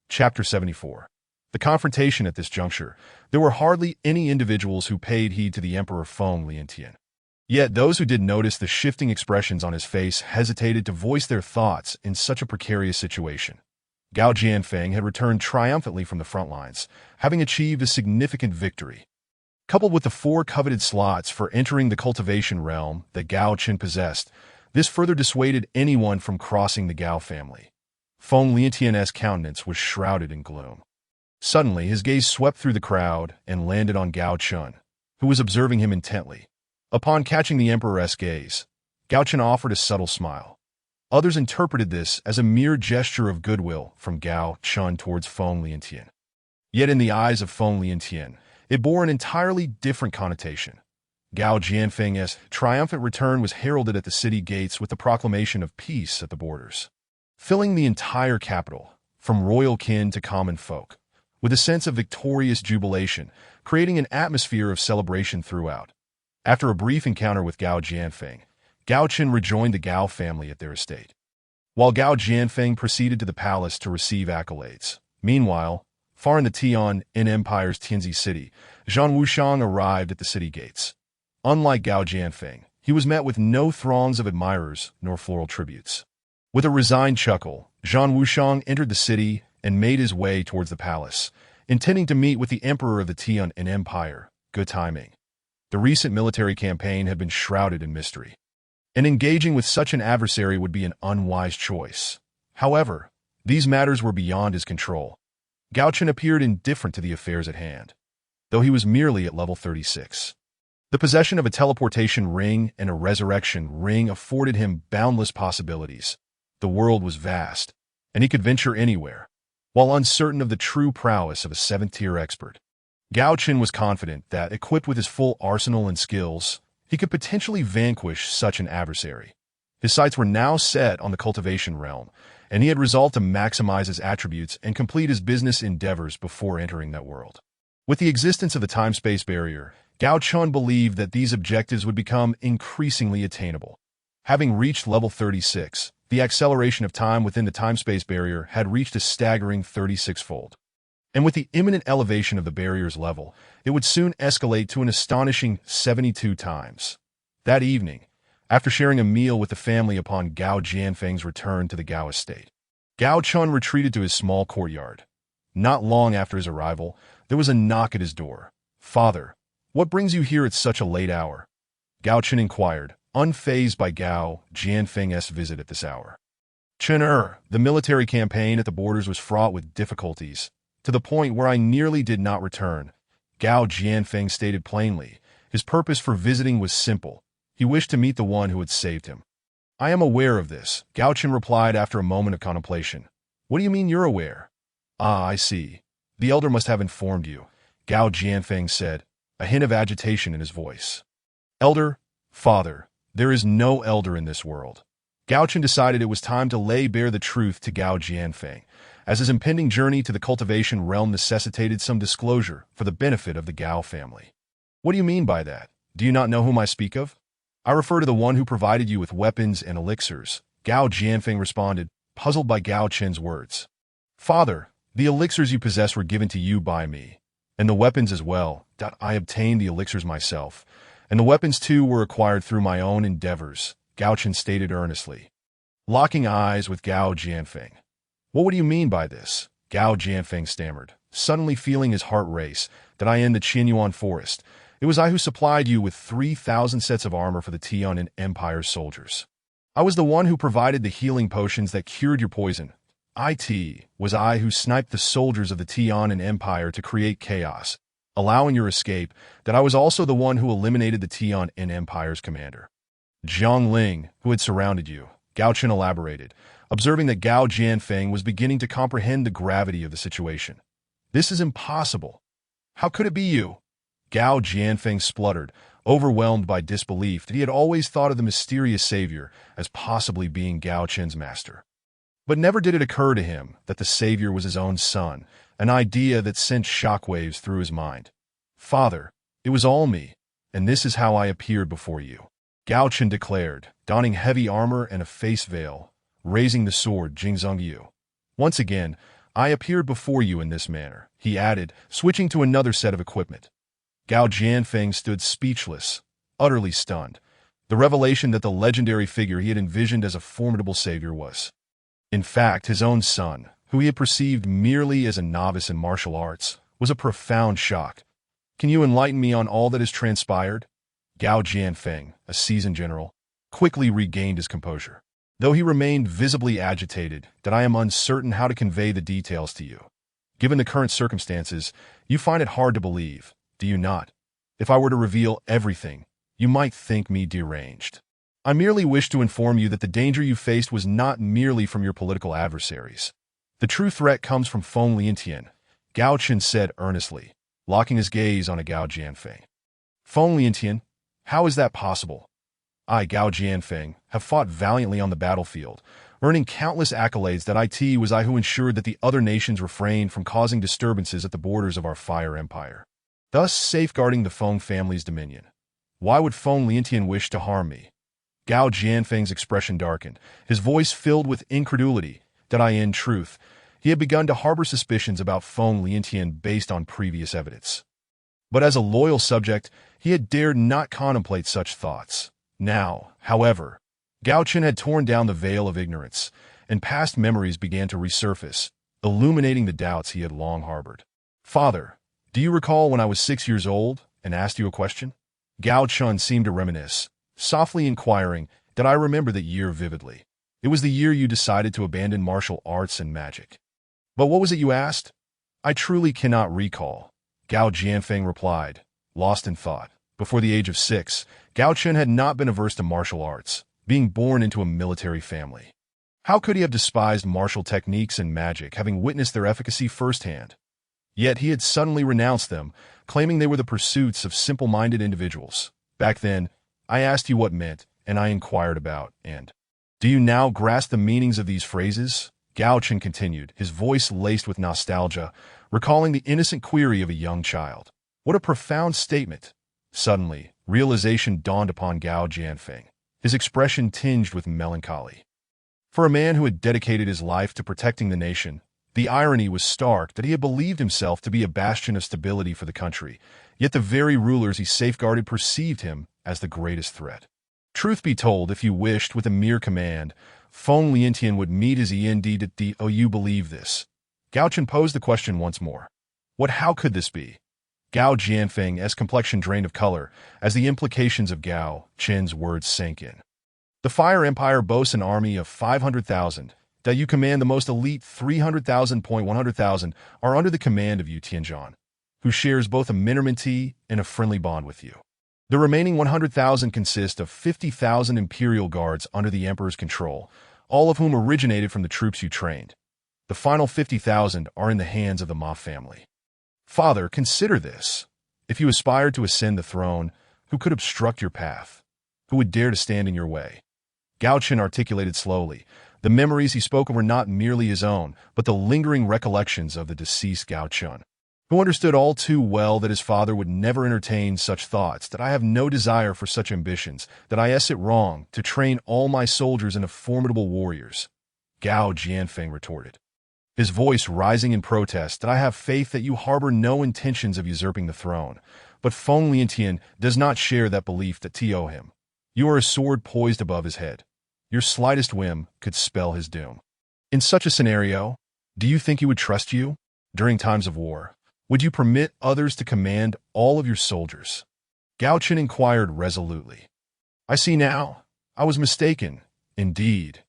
Chapter 74. The confrontation. At this juncture, there were hardly any individuals who paid heed to the Emperor Feng Liantian. Yet those who did notice the shifting expressions on his face hesitated to voice their thoughts in such a precarious situation. Gao Jianfeng had returned triumphantly from the front lines, having achieved a significant victory. Coupled with the 4 coveted slots for entering the cultivation realm that Gao Chen possessed, this further dissuaded anyone from crossing the Gao family. Feng Liantian's countenance was shrouded in gloom. Suddenly, his gaze swept through the crowd and landed on Gao Chen, who was observing him intently. Upon catching the Emperor's gaze, Gao Chen offered a subtle smile. Others interpreted this as a mere gesture of goodwill from Gao Chen towards Feng Liantian. Yet in the eyes of Feng Liantian, it bore an entirely different connotation. Gao Jianfeng's triumphant return was heralded at the city gates with the proclamation of peace at the borders, filling the entire capital, from royal kin to common folk, with a sense of victorious jubilation, creating an atmosphere of celebration throughout. After a brief encounter with Gao Jianfeng, Gao Chen rejoined the Gao family at their estate, while Gao Jianfeng proceeded to the palace to receive accolades. Meanwhile, far in the Tian Empire's Tianzi city, Zhang Wushang arrived at the city gates. Unlike Gao Jianfeng, he was met with no throngs of admirers nor floral tributes. With a resigned chuckle, Zhang Wushang entered the city and made his way towards the palace, intending to meet with the Emperor of the Tian Empire. Good timing. The recent military campaign had been shrouded in mystery, and engaging with such an adversary would be an unwise choice. However, these matters were beyond his control. Gao Chen appeared indifferent to the affairs at hand, though he was merely at level 36. The possession of a teleportation ring and a resurrection ring afforded him boundless possibilities. The world was vast, and he could venture anywhere. While uncertain of the true prowess of a 7th-tier expert, Gao Chen was confident that, equipped with his full arsenal and skills, he could potentially vanquish such an adversary. His sights were now set on the cultivation realm, and he had resolved to maximize his attributes and complete his business endeavors before entering that world. With the existence of the time-space barrier, Gao Chen believed that these objectives would become increasingly attainable. Having reached level 36, the acceleration of time within the time-space barrier had reached a staggering 36-fold. And with the imminent elevation of the barrier's level, it would soon escalate to an astonishing 72 times. That evening, after sharing a meal with the family upon Gao Jianfeng's return to the Gao estate, Gao Chen retreated to his small courtyard. Not long after his arrival, there was a knock at his door. "Father, what brings you here at such a late hour?" Gao Chen inquired, unfazed by Gao Jianfeng's visit at this hour. "Chen, the military campaign at the borders was fraught with difficulties, to the point where I nearly did not return," Gao Jianfeng stated plainly. His purpose for visiting was simple. He wished to meet the one who had saved him. "I am aware of this," Gao Chen replied after a moment of contemplation. "What do you mean you're aware?" "Ah, I see. The elder must have informed you," Gao Jianfeng said, a hint of agitation in his voice. "Elder? Father, there is no elder in this world." Gao Chen decided it was time to lay bare the truth to Gao Jianfeng, as his impending journey to the cultivation realm necessitated some disclosure for the benefit of the Gao family. "What do you mean by that? Do you not know whom I speak of?" I refer to the one who provided you with weapons and elixirs, Gao Jianfeng responded, puzzled by Gao Chen's words. Father, the elixirs you possess were given to you by me, and the weapons as well. I obtained the elixirs myself, and the weapons too were acquired through my own endeavors, Gao Chen stated earnestly, locking eyes with Gao Jianfeng. What do you mean by this? Gao Jianfeng stammered, suddenly feeling his heart race. That I in the Qianyuan forest. It was I who supplied you with 3,000 sets of armor for the Tian Empire's soldiers. I was the one who provided the healing potions that cured your poison. Was I who sniped the soldiers of the Tian Empire to create chaos, allowing your escape. That I was also the one who eliminated the Tian Empire's commander, Zhang Ling, who had surrounded you. Gao Chen elaborated, observing that Gao Jianfeng was beginning to comprehend the gravity of the situation. This is impossible. How could it be you? Gao Jianfeng spluttered, overwhelmed by disbelief that he had always thought of the mysterious savior as possibly being Gao Chen's master. But never did it occur to him that the savior was his own son, an idea that sent shockwaves through his mind. Father, it was all me, and this is how I appeared before you, Gao Chen declared, donning heavy armor and a face veil, raising the sword Jingzhongyu. Once again, I appeared before you in this manner, he added, switching to another set of equipment. Gao Jianfeng stood speechless, utterly stunned. The revelation that the legendary figure he had envisioned as a formidable savior was, in fact, his own son, who he had perceived merely as a novice in martial arts, was a profound shock. Can you enlighten me on all that has transpired? Gao Jianfeng, a seasoned general, quickly regained his composure. Though he remained visibly agitated, that I am uncertain how to convey the details to you. Given the current circumstances, you find it hard to believe, do you not? If I were to reveal everything, you might think me deranged. I merely wish to inform you that the danger you faced was not merely from your political adversaries. The true threat comes from Feng Liantian, Gao Chen said earnestly, locking his gaze on a Gao Jianfeng. Feng Liantian? How is that possible? I, Gao Jianfeng, have fought valiantly on the battlefield, earning countless accolades. That it was I who ensured that the other nations refrained from causing disturbances at the borders of our Fire Empire, thus safeguarding the Feng family's dominion. Why would Feng Liantian wish to harm me? Gao Jianfeng's expression darkened, his voice filled with incredulity. That in truth, he had begun to harbor suspicions about Feng Liantian based on previous evidence. But as a loyal subject, he had dared not contemplate such thoughts. Now, however, Gao Chen had torn down the veil of ignorance, and past memories began to resurface, illuminating the doubts he had long harbored. Father, do you recall when I was 6 years old and asked you a question? Gao Chen seemed to reminisce, softly inquiring. That I remember that year vividly. It was the year you decided to abandon martial arts and magic. But what was it you asked? I truly cannot recall, Gao Jianfeng replied, lost in thought. Before the age of 6, Gao Chen had not been averse to martial arts, being born into a military family. How could he have despised martial techniques and magic, having witnessed their efficacy firsthand? Yet he had suddenly renounced them, claiming they were the pursuits of simple-minded individuals. Back then, I asked you what meant, and I inquired about, and do you now grasp the meanings of these phrases? Gao Chen continued, his voice laced with nostalgia, recalling the innocent query of a young child. What a profound statement! Suddenly, realization dawned upon Gao Jianfeng, his expression tinged with melancholy. For a man who had dedicated his life to protecting the nation, the irony was stark that he had believed himself to be a bastion of stability for the country, yet the very rulers he safeguarded perceived him as the greatest threat. Truth be told, if you wished, with a mere command, Feng Liantian would meet his end at the you believe this? Gao Chen posed the question once more. How could this be? Gao Jianfeng's complexion drained of color as the implications of Gao Chen's words sank in. The Fire Empire boasts an army of 500,000. That you command the most elite 300,000. 100,000 are under the command of Yu Tianzhan, who shares both a minority and a friendly bond with you. The remaining 100,000 consist of 50,000 imperial guards under the emperor's control, all of whom originated from the troops you trained. The final 50,000 are in the hands of the Ma family. Father, consider this. If you aspired to ascend the throne, who could obstruct your path? Who would dare to stand in your way? Gao Chen articulated slowly. The memories he spoke of were not merely his own, but the lingering recollections of the deceased Gao Chen. who understood all too well that his father would never entertain such thoughts, that I have no desire for such ambitions, that I es it wrong to train all my soldiers into formidable warriors. Gao Jianfeng retorted, his voice rising in protest, that I have faith that you harbor no intentions of usurping the throne. But Feng Liantian does not share that belief that to him. You are a sword poised above his head. Your slightest whim could spell his doom. In such a scenario, do you think he would trust you? During times of war, would you permit others to command all of your soldiers? Gao Chen inquired resolutely. I see now. I was mistaken. Indeed.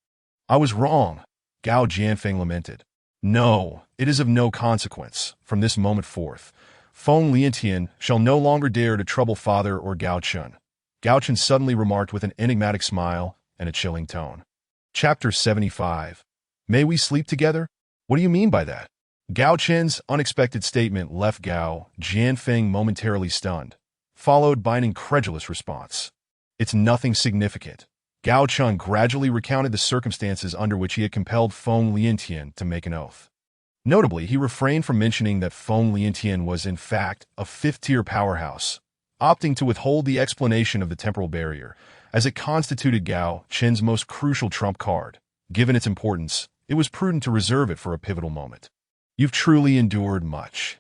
I was wrong, Gao Jianfeng lamented. No, it is of no consequence. From this moment forth, Feng Liantian shall no longer dare to trouble father or Gao Chen. Gao Chen suddenly remarked with an enigmatic smile and a chilling tone. Chapter 75. May we sleep together? What do you mean by that? Gao Chen's unexpected statement left Gao Jianfeng momentarily stunned, followed by an incredulous response. It's nothing significant. Gao Chen gradually recounted the circumstances under which he had compelled Feng Liantian to make an oath. Notably, he refrained from mentioning that Feng Liantian was in fact a fifth-tier powerhouse, opting to withhold the explanation of the temporal barrier, as it constituted Gao Chen's most crucial trump card. Given its importance, it was prudent to reserve it for a pivotal moment. You've truly endured much.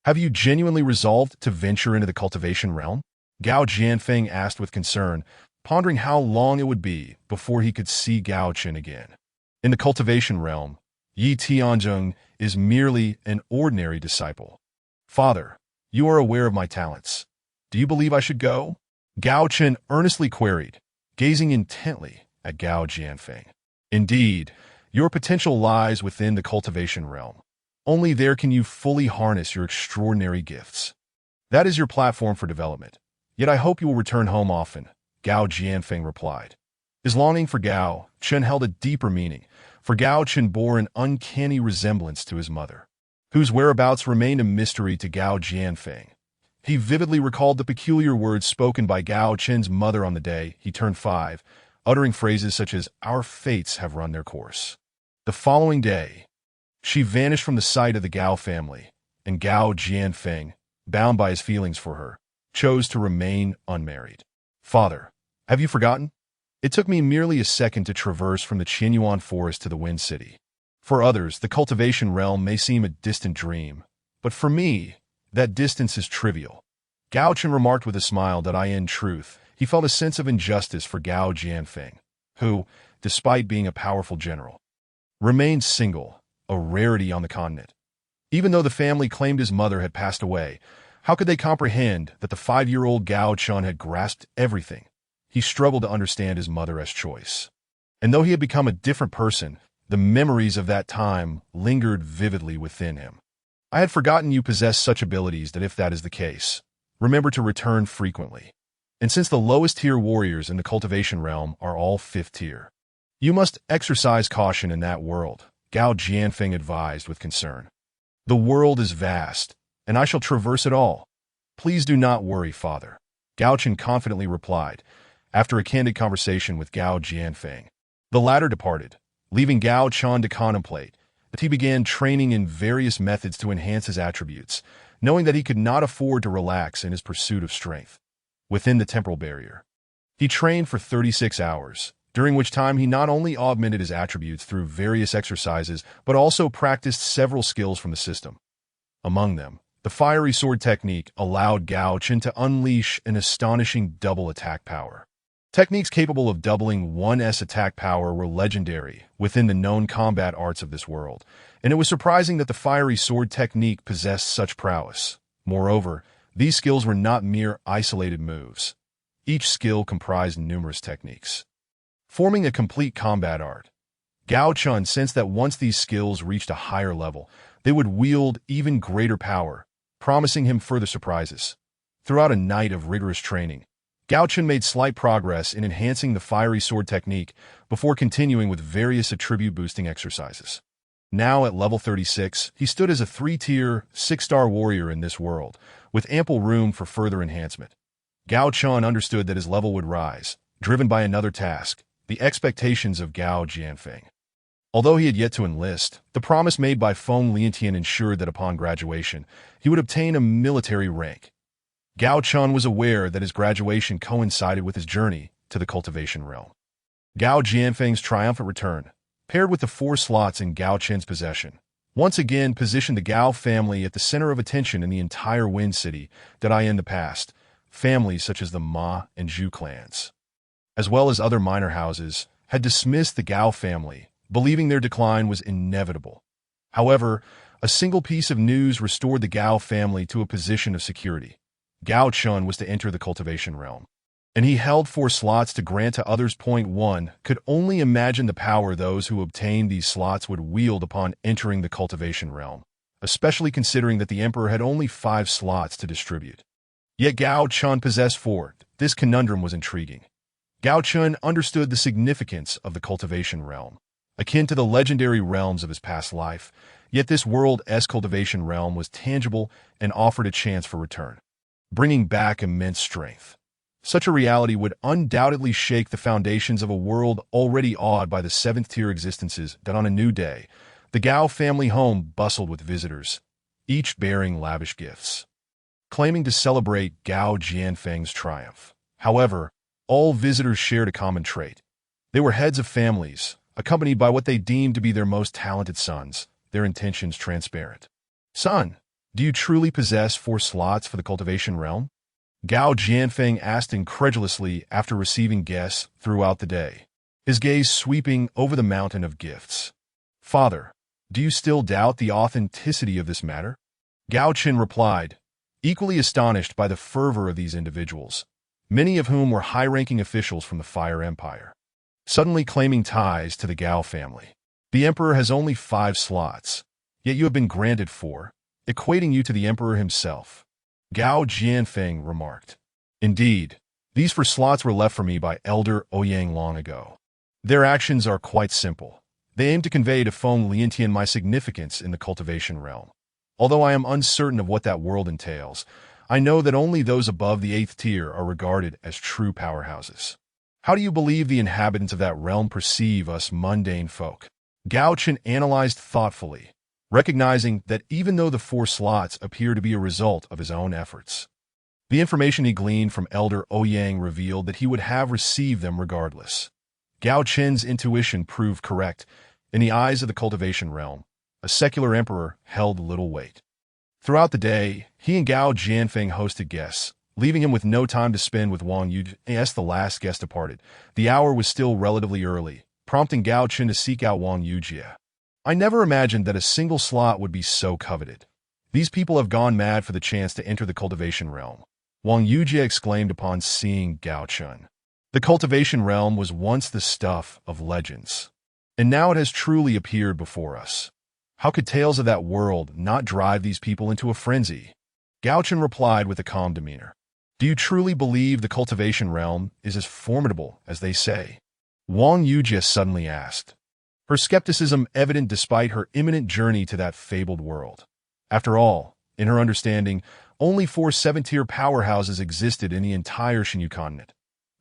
Have you genuinely resolved to venture into the cultivation realm? Gao Jianfeng asked with concern, pondering how long it would be before he could see Gao Chen again. In the cultivation realm, Yi Tianzheng is merely an ordinary disciple. Father, you are aware of my talents. Do you believe I should go? Gao Chen earnestly queried, gazing intently at Gao Jianfeng. Indeed, your potential lies within the cultivation realm. Only there can you fully harness your extraordinary gifts. That is your platform for development. Yet I hope you will return home often, Gao Jianfeng replied. His longing for Gao Chen held a deeper meaning, for Gao Chen bore an uncanny resemblance to his mother, whose whereabouts remained a mystery to Gao Jianfeng. He vividly recalled the peculiar words spoken by Gao Chen's mother on the day he turned 5, uttering phrases such as, "Our fates have run their course." The following day, she vanished from the sight of the Gao family, and Gao Jianfeng, bound by his feelings for her, chose to remain unmarried. Father, have you forgotten? It took me merely a second to traverse from the Qianyuan forest to the Wind City. For others, the cultivation realm may seem a distant dream, but for me, that distance is trivial. Gao Chen remarked with a smile that in truth, he felt a sense of injustice for Gao Jianfeng, who, despite being a powerful general, remained single, a rarity on the continent. Even though the family claimed his mother had passed away, how could they comprehend that the 5-year-old Gao Chen had grasped everything? He struggled to understand his mother's choice. And though he had become a different person, the memories of that time lingered vividly within him. I had forgotten you possess such abilities that if that is the case, remember to return frequently. And since the lowest tier warriors in the cultivation realm are all 5th tier, you must exercise caution in that world, Gao Jianfeng advised with concern. The world is vast, and I shall traverse it all. Please do not worry, father, Gao Chen confidently replied, after a candid conversation with Gao Jianfeng. The latter departed, leaving Gao Chen to contemplate that he began training in various methods to enhance his attributes, knowing that he could not afford to relax in his pursuit of strength. Within the temporal barrier, he trained for 36 hours, during which time he not only augmented his attributes through various exercises, but also practiced several skills from the system. Among them, the fiery sword technique allowed Gao Chen to unleash an astonishing double attack power. Techniques capable of doubling one's attack power were legendary within the known combat arts of this world, and it was surprising that the fiery sword technique possessed such prowess. Moreover, these skills were not mere isolated moves. Each skill comprised numerous techniques, forming a complete combat art. Gao Chen sensed that once these skills reached a higher level, they would wield even greater power, promising him further surprises. Throughout a night of rigorous training, Gao Chen made slight progress in enhancing the fiery sword technique before continuing with various attribute-boosting exercises. Now at level 36, he stood as a 3-tier, 6-star warrior in this world, with ample room for further enhancement. Gao Chen understood that his level would rise, driven by another task, the expectations of Gao Jianfeng. Although he had yet to enlist, the promise made by Feng Liantian ensured that upon graduation, he would obtain a military rank. Gao Chen was aware that his graduation coincided with his journey to the cultivation realm. Gao Jianfeng's triumphant return, paired with the 4 slots in Gao Chen's possession, once again positioned the Gao family at the center of attention in the entire Wind City that in the past, families such as the Ma and Zhu clans, as well as other minor houses, had dismissed the Gao family, believing their decline was inevitable. However, a single piece of news restored the Gao family to a position of security. Gao Chen was to enter the cultivation realm, and he held 4 slots to grant to others. Point 1 could only imagine the power those who obtained these slots would wield upon entering the cultivation realm, especially considering that the emperor had only 5 slots to distribute. Yet Gao Chen possessed 4. This conundrum was intriguing. Gao Chen understood the significance of the cultivation realm, akin to the legendary realms of his past life, yet this world's cultivation realm was tangible and offered a chance for return, bringing back immense strength. Such a reality would undoubtedly shake the foundations of a world already awed by the 7th-tier existences that on a new day, the Gao family home bustled with visitors, each bearing lavish gifts, claiming to celebrate Gao Jianfeng's triumph. However, all visitors shared a common trait. They were heads of families, accompanied by what they deemed to be their most talented sons, their intentions transparent. "Son, do you truly possess 4 slots for the cultivation realm?" Gao Jianfeng asked incredulously after receiving guests throughout the day, his gaze sweeping over the mountain of gifts. "Father, do you still doubt the authenticity of this matter?" Gao Chen replied, equally astonished by the fervor of these individuals, many of whom were high-ranking officials from the Fire Empire, suddenly claiming ties to the Gao family. "The emperor has only 5 slots, yet you have been granted 4, equating you to the emperor himself," Gao Jianfeng remarked. "Indeed, these 4 slots were left for me by Elder Ouyang long ago. Their actions are quite simple. They aim to convey to Feng Liantian my significance in the cultivation realm. Although I am uncertain of what that world entails, I know that only those above the 8th tier are regarded as true powerhouses. How do you believe the inhabitants of that realm perceive us mundane folk?" Gao Chen analyzed thoughtfully, recognizing that even though the 4 slots appear to be a result of his own efforts, the information he gleaned from Elder Ouyang revealed that he would have received them regardless. Gao Chen's intuition proved correct. In the eyes of the cultivation realm, a secular emperor held little weight. Throughout the day, he and Gao Jianfeng hosted guests, leaving him with no time to spend with Wang Yu. As the last guest departed, the hour was still relatively early, prompting Gao Chen to seek out Wang Yujie. "I never imagined that a single slot would be so coveted. These people have gone mad for the chance to enter the cultivation realm," Wang Yujie exclaimed upon seeing Gao Chen. "The cultivation realm was once the stuff of legends, and now it has truly appeared before us. How could tales of that world not drive these people into a frenzy?" Gao Chen replied with a calm demeanor. "Do you truly believe the cultivation realm is as formidable as they say?" Wang Yujie suddenly asked, her skepticism evident despite her imminent journey to that fabled world. After all, in her understanding, only 4 7th-tier powerhouses existed in the entire Xinyu continent.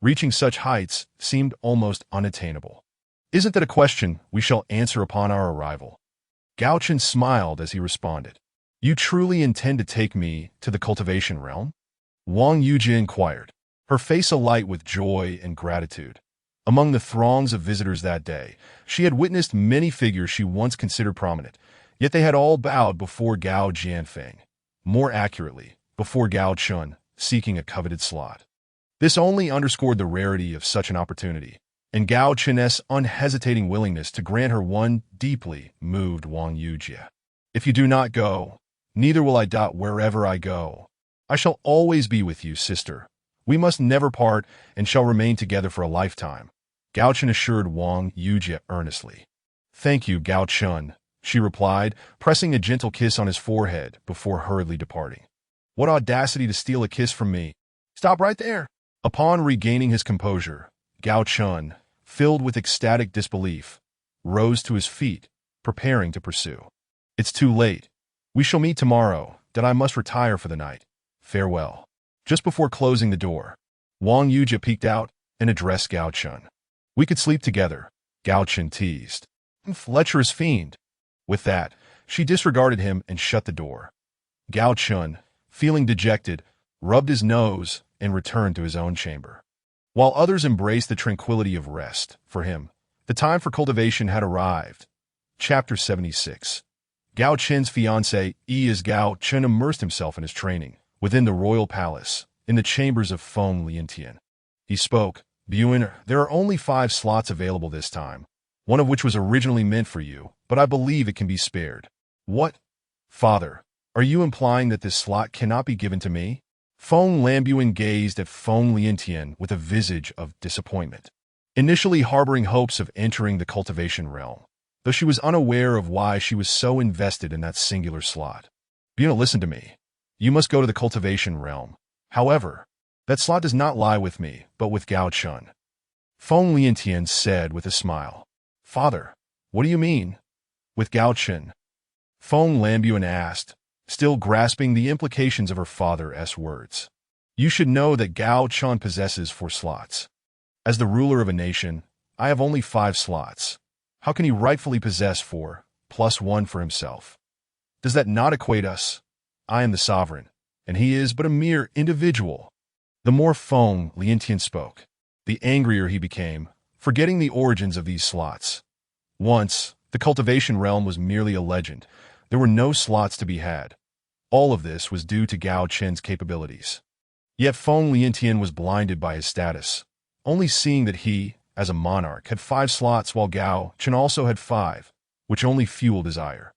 Reaching such heights seemed almost unattainable. "Isn't that a question we shall answer upon our arrival?" Gao Chen smiled as he responded. "You truly intend to take me to the cultivation realm?" Wang Yujie inquired, her face alight with joy and gratitude. Among the throngs of visitors that day, she had witnessed many figures she once considered prominent, yet they had all bowed before Gao Jianfeng, more accurately, before Gao Chen, seeking a coveted slot. This only underscored the rarity of such an opportunity, and Gao Chen's unhesitating willingness to grant her one deeply moved Wang Yujie. "If you do not go, neither will I. Wherever I go, I shall always be with you, sister. We must never part and shall remain together for a lifetime," Gao Chen assured Wang Yujie earnestly. "Thank you, Gao Chen," she replied, pressing a gentle kiss on his forehead before hurriedly departing. "What audacity to steal a kiss from me! Stop right there!" Upon regaining his composure, Gao Chen, filled with ecstatic disbelief, rose to his feet, preparing to pursue. "It's too late. We shall meet tomorrow, that I must retire for the night. Farewell." Just before closing the door, Wang Yujie peeked out and addressed Gao Chen. "We could sleep together," Gao Chen teased. Lecherous fiend. With that, she disregarded him and shut the door. Gao Chen, feeling dejected, rubbed his nose and returned to his own chamber. While others embraced the tranquility of rest, for him, the time for cultivation had arrived. Chapter 76. Gao Chen's fiancé, as Gao Chen immersed himself in his training, within the royal palace, in the chambers of Feng Liantian. He spoke, Buin, there are only 5 slots available this time, one of which was originally meant for you, but I believe it can be spared. What? Father, are you implying that this slot cannot be given to me? Feng Lambuin gazed at Feng Liantian with a visage of disappointment. Initially harboring hopes of entering the cultivation realm, though she was unaware of why she was so invested in that singular slot. Buna, listen to me. You must go to the cultivation realm. However, that slot does not lie with me, but with Gao Chen. Feng Liantian said with a smile. Father, what do you mean? With Gao Chen? Feng Lambuin asked, still grasping the implications of her father's words. You should know that Gao Chen possesses 4 slots. As the ruler of a nation, I have only 5 slots. How can he rightfully possess 4, plus 1 for himself? Does that not equate us? I am the sovereign, and he is but a mere individual. The more Feng Liantian spoke, the angrier he became, forgetting the origins of these slots. Once, the cultivation realm was merely a legend. There were no slots to be had. All of this was due to Gao Chen's capabilities. Yet Feng Liantian was blinded by his status, only seeing that he, as a monarch, had 5 slots while Gao Chen also had 5, which only fueled desire.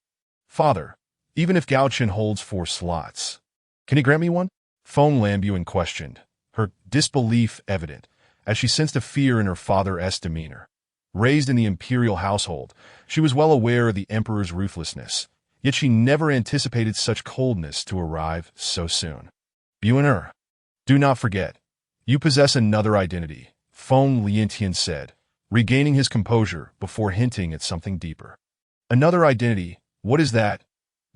Father, even if Gao Chen holds 4 slots, can he grant me one? Feng Lambuin questioned, her disbelief evident, as she sensed a fear in her father's demeanor. Raised in the imperial household, she was well aware of the emperor's ruthlessness, yet she never anticipated such coldness to arrive so soon. Buiner, do not forget, you possess another identity, Feng Liantian said, regaining his composure before hinting at something deeper. Another identity, what is that?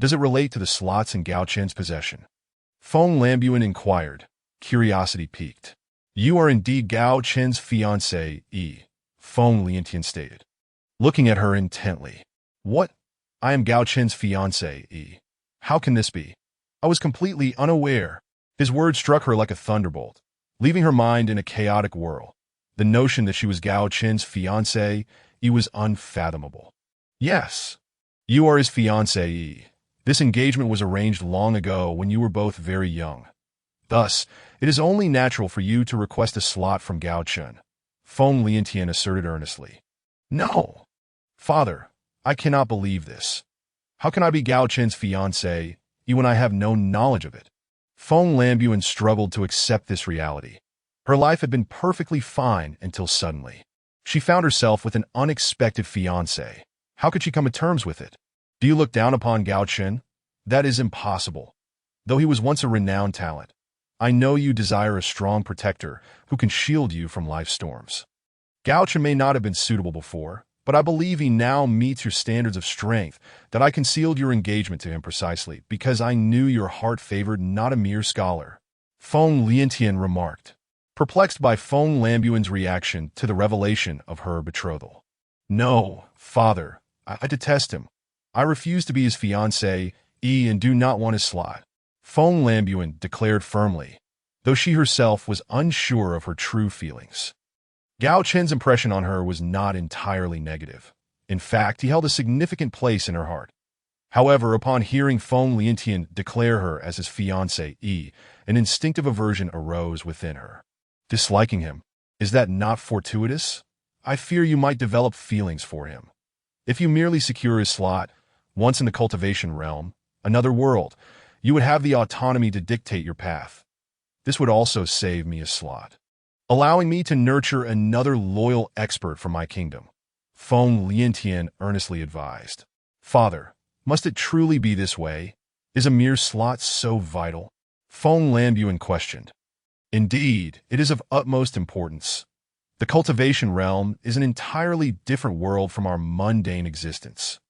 Does it relate to the slots in Gao Chen's possession? Feng Lambuin inquired, curiosity piqued. You are indeed Gao Chen's fiancé, Feng Liantian stated, looking at her intently. What? I am Gao Chen's fiancé, How can this be? I was completely unaware. His words struck her like a thunderbolt, leaving her mind in a chaotic whirl. The notion that she was Gao Chen's fiancé, was unfathomable. Yes, you are his fiancé. This engagement was arranged long ago when you were both very young. Thus, it is only natural for you to request a slot from Gao Chen, Feng Liantian asserted earnestly. No, father, I cannot believe this. How can I be Gao Chen's fiancé, when I have no knowledge of it? Feng Lambuin struggled to accept this reality. Her life had been perfectly fine until suddenly she found herself with an unexpected fiancé. How could she come to terms with it? Do you look down upon Gao Chen? That is impossible. Though he was once a renowned talent, I know you desire a strong protector who can shield you from life's storms. Gao Chen may not have been suitable before, but I believe he now meets your standards of strength, that I concealed your engagement to him precisely because I knew your heart favored not a mere scholar. Feng Liantian remarked, perplexed by Feng Lambuin's reaction to the revelation of her betrothal. No, father, I detest him. I refuse to be his fiancé, and do not want his slot. Feng Lambuin declared firmly, though she herself was unsure of her true feelings. Gao Chen's impression on her was not entirely negative. In fact, he held a significant place in her heart. However, upon hearing Feng Liantian declare her as his fiancé, an instinctive aversion arose within her. Disliking him, is that not fortuitous? I fear you might develop feelings for him. If you merely secure his slot, once in the cultivation realm, another world, you would have the autonomy to dictate your path. This would also save me a slot, allowing me to nurture another loyal expert for my kingdom. Feng Liantian earnestly advised. Father, must it truly be this way? Is a mere slot so vital? Feng Lambuin questioned. Indeed, it is of utmost importance. The cultivation realm is an entirely different world from our mundane existence,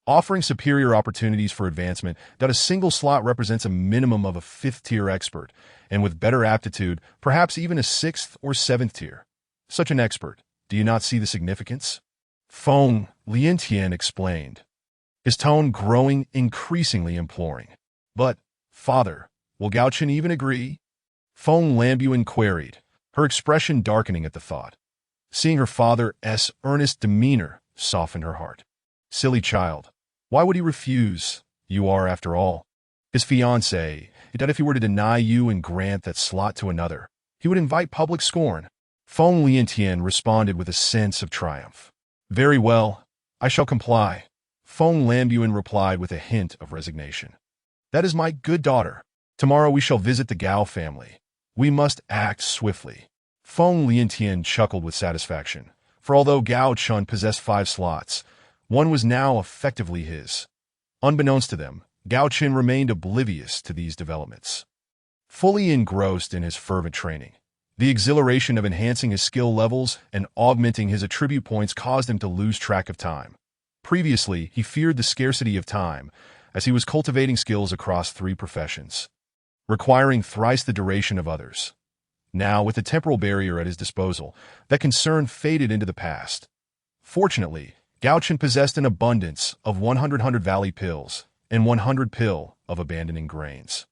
offering superior opportunities for advancement that a single slot represents a minimum of a 5th-tier expert, and with better aptitude, perhaps even a 6th or 7th tier. Such an expert, do you not see the significance? Feng Lin Tian explained, his tone growing increasingly imploring. But, father, will Gao Chen even agree? Feng Lambuan queried, her expression darkening at the thought. Seeing her father's earnest demeanor softened her heart. Silly child. Why would he refuse? You are, after all, his fiancée. That if he were to deny you and grant that slot to another, he would invite public scorn. Feng Liantian responded with a sense of triumph. Very well, I shall comply. Feng Lambuan replied with a hint of resignation. That is my good daughter. Tomorrow we shall visit the Gao family. We must act swiftly. Feng Liantian chuckled with satisfaction, for although Gao Chen possessed 5 slots, one was now effectively his. Unbeknownst to them, Gao Chen remained oblivious to these developments. Fully engrossed in his fervent training, the exhilaration of enhancing his skill levels and augmenting his attribute points caused him to lose track of time. Previously, he feared the scarcity of time, as he was cultivating skills across 3 professions, requiring thrice the duration of others. Now, with the temporal barrier at his disposal, that concern faded into the past. Fortunately, Gao Chen possessed an abundance of 100 Valley pills and 100 pill of abandoning grains,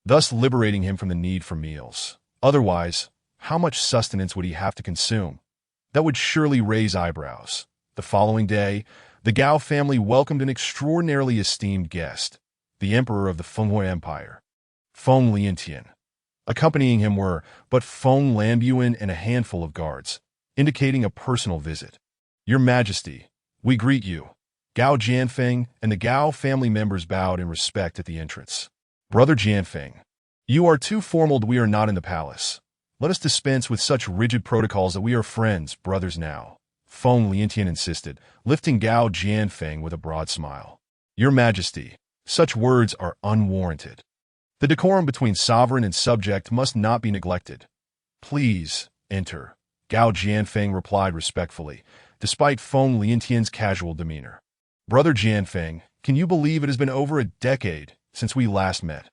thus liberating him from the need for meals. Otherwise, how much sustenance would he have to consume? That would surely raise eyebrows. The following day, the Gao family welcomed an extraordinarily esteemed guest, the Emperor of the Fenghui Empire, Feng Liantian. Accompanying him were but Feng Lambuan and a handful of guards, indicating a personal visit. Your Majesty, we greet you. Gao Jianfeng and the Gao family members bowed in respect at the entrance. Brother Jianfeng, you are too formal. We are not in the palace. Let us dispense with such rigid protocols that we are friends, brothers now. Feng Liantian insisted, lifting Gao Jianfeng with a broad smile. Your Majesty, such words are unwarranted. The decorum between sovereign and subject must not be neglected. Please, enter, Gao Jianfeng replied respectfully, despite Feng Liantian's casual demeanor. Brother Jianfeng, can you believe it has been over a decade since we last met?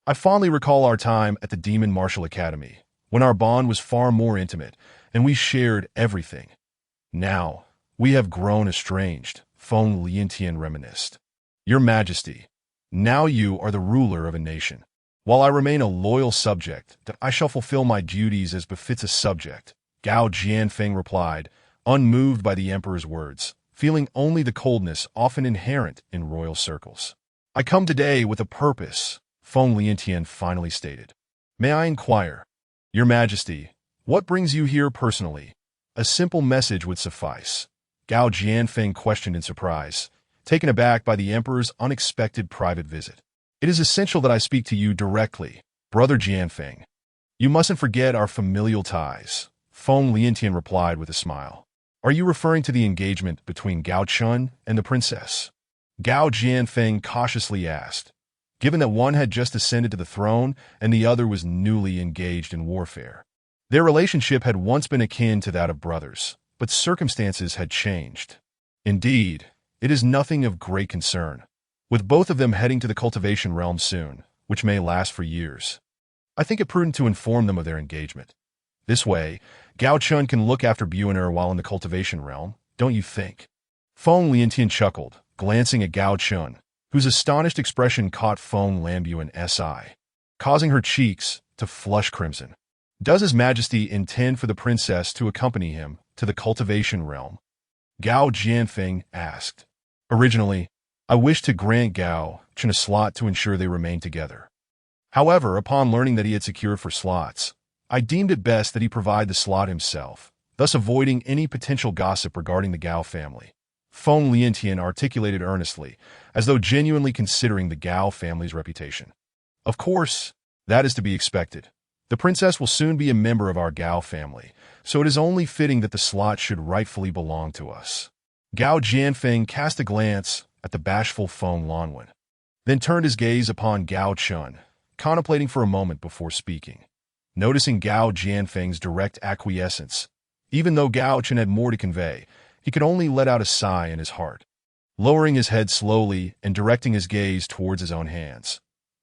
I fondly recall our time at the Demon Martial Academy, when our bond was far more intimate, and we shared everything. Now, we have grown estranged, Feng Liantian reminisced. Your Majesty, now you are the ruler of a nation. While I remain a loyal subject, I shall fulfill my duties as befits a subject, Gao Jianfeng replied, unmoved by the emperor's words, feeling only the coldness often inherent in royal circles. I come today with a purpose, Feng Liantian finally stated. May I inquire? Your Majesty, what brings you here personally? A simple message would suffice, Gao Jianfeng questioned in surprise, taken aback by the emperor's unexpected private visit. It is essential that I speak to you directly, Brother Jianfeng. You mustn't forget our familial ties, Feng Liantian replied with a smile. Are you referring to the engagement between Gao Chen and the princess? Gao Jianfeng cautiously asked, given that one had just ascended to the throne and the other was newly engaged in warfare. Their relationship had once been akin to that of brothers, but circumstances had changed. Indeed, it is nothing of great concern, with both of them heading to the cultivation realm soon, which may last for years. I think it prudent to inform them of their engagement. This way, Gao Chen can look after Buener while in the cultivation realm, don't you think? Feng Liantian chuckled, glancing at Gao Chen, whose astonished expression caught Feng Lambuan's eye, causing her cheeks to flush crimson. Does His Majesty intend for the princess to accompany him to the cultivation realm? Gao Jianfeng asked. Originally, I wished to grant Gao Chen a slot to ensure they remained together. However, upon learning that he had secured 4 slots, I deemed it best that he provide the slot himself, thus avoiding any potential gossip regarding the Gao family. Feng Liantian articulated earnestly, as though genuinely considering the Gao family's reputation. Of course, that is to be expected. The princess will soon be a member of our Gao family, so it is only fitting that the slot should rightfully belong to us. Gao Jianfeng cast a glance at the bashful Feng Lanwen, then turned his gaze upon Gao Chen, contemplating for a moment before speaking. Noticing Gao Jianfeng's direct acquiescence, even though Gao Chen had more to convey, he could only let out a sigh in his heart. Lowering his head slowly and directing his gaze towards his own hands,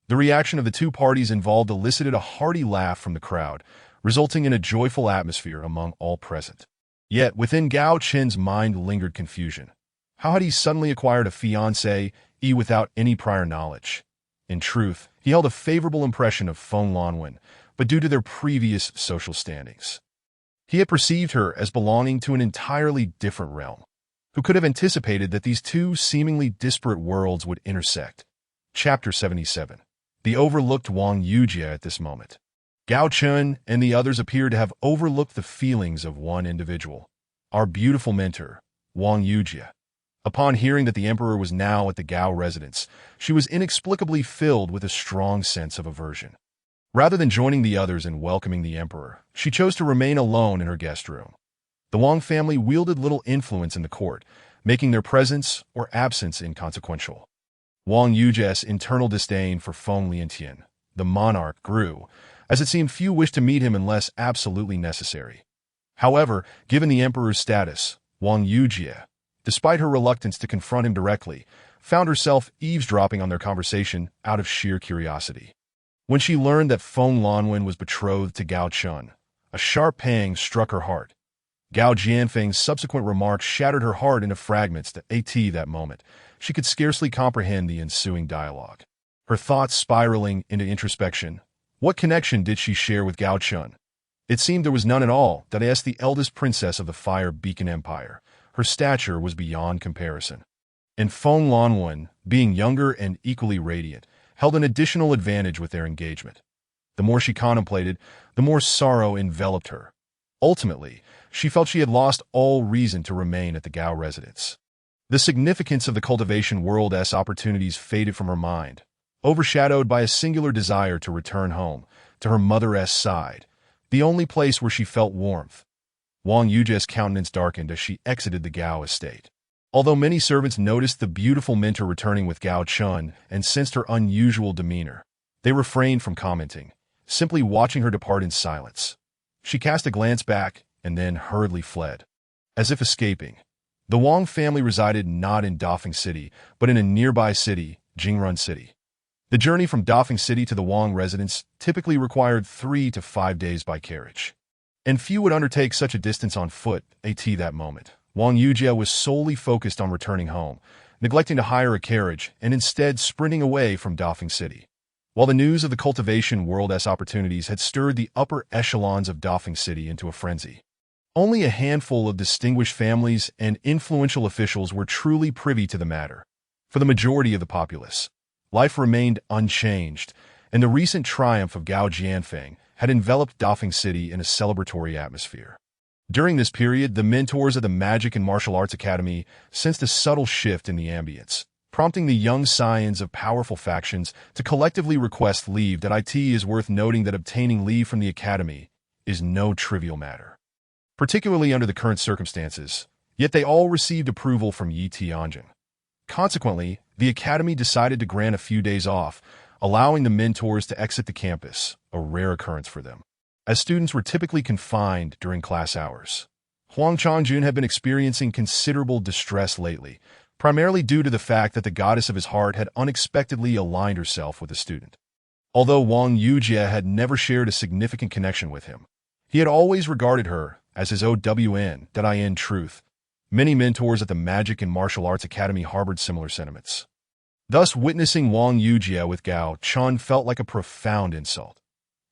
the reaction of the 2 parties involved elicited a hearty laugh from the crowd, resulting in a joyful atmosphere among all present. Yet within Gao Chen's mind lingered confusion. How had he suddenly acquired a fiancée without any prior knowledge? In truth, he held a favorable impression of Feng Lanwen, but due to their previous social standings. He had perceived her as belonging to an entirely different realm. Who could have anticipated that these two seemingly disparate worlds would intersect? Chapter 77. The overlooked Wang Yujie at this moment. Gao Chen and the others appeared to have overlooked the feelings of one individual, our beautiful mentor, Wang Yujie. Upon hearing that the emperor was now at the Gao residence, she was inexplicably filled with a strong sense of aversion. Rather than joining the others in welcoming the emperor, she chose to remain alone in her guest room. The Wang family wielded little influence in the court, making their presence or absence inconsequential. Wang Yujie's internal disdain for Feng Liantian, the monarch, grew, as it seemed few wished to meet him unless absolutely necessary. However, given the emperor's status, Wang Yujie, despite her reluctance to confront him directly, found herself eavesdropping on their conversation out of sheer curiosity. When she learned that Feng Lanwen was betrothed to Gao Chen, a sharp pang struck her heart. Gao Jianfeng's subsequent remarks shattered her heart into fragments that moment. She could scarcely comprehend the ensuing dialogue. Her thoughts spiraling into introspection. What connection did she share with Gao Chen? It seemed there was none at all. As the eldest princess of the Fire Beacon Empire, her stature was beyond comparison. And Feng Lanwen, being younger and equally radiant, held an additional advantage with their engagement. The more she contemplated, the more sorrow enveloped her. Ultimately, she felt she had lost all reason to remain at the Gao residence. The significance of the cultivation world's opportunities faded from her mind, overshadowed by a singular desire to return home, to her mother's side, the only place where she felt warmth. Wang Yujie's countenance darkened as she exited the Gao estate. Although many servants noticed the beautiful mentor returning with Gao Chen and sensed her unusual demeanor, they refrained from commenting, simply watching her depart in silence. She cast a glance back and then hurriedly fled. As if escaping, the Wang family resided not in Dafeng City, but in a nearby city, Jingrun City. The journey from Dafeng City to the Wang residence typically required 3 to 5 days by carriage. And few would undertake such a distance on foot. At that moment, Wang Yujie was solely focused on returning home, neglecting to hire a carriage and instead sprinting away from Dafeng City. While the news of the cultivation world's opportunities had stirred the upper echelons of Dafeng City into a frenzy, only a handful of distinguished families and influential officials were truly privy to the matter. For the majority of the populace, life remained unchanged, and the recent triumph of Gao Jianfeng had enveloped Dafeng City in a celebratory atmosphere. During this period, the mentors of the Magic and Martial Arts Academy sensed a subtle shift in the ambience, prompting the young scions of powerful factions to collectively request leave. It is worth noting that obtaining leave from the Academy is no trivial matter, particularly under the current circumstances, yet they all received approval from Yi Tianjin. Consequently, the Academy decided to grant a few days off, allowing the mentors to exit the campus, a rare occurrence for them, as students were typically confined during class hours. Huang Changjun had been experiencing considerable distress lately, primarily due to the fact that the goddess of his heart had unexpectedly aligned herself with a student. Although Wang Yujie had never shared a significant connection with him, he had always regarded her as his OWN. In truth, many mentors at the Magic and Martial Arts Academy harbored similar sentiments. Thus, witnessing Wang Yujie with Gao Chen felt like a profound insult.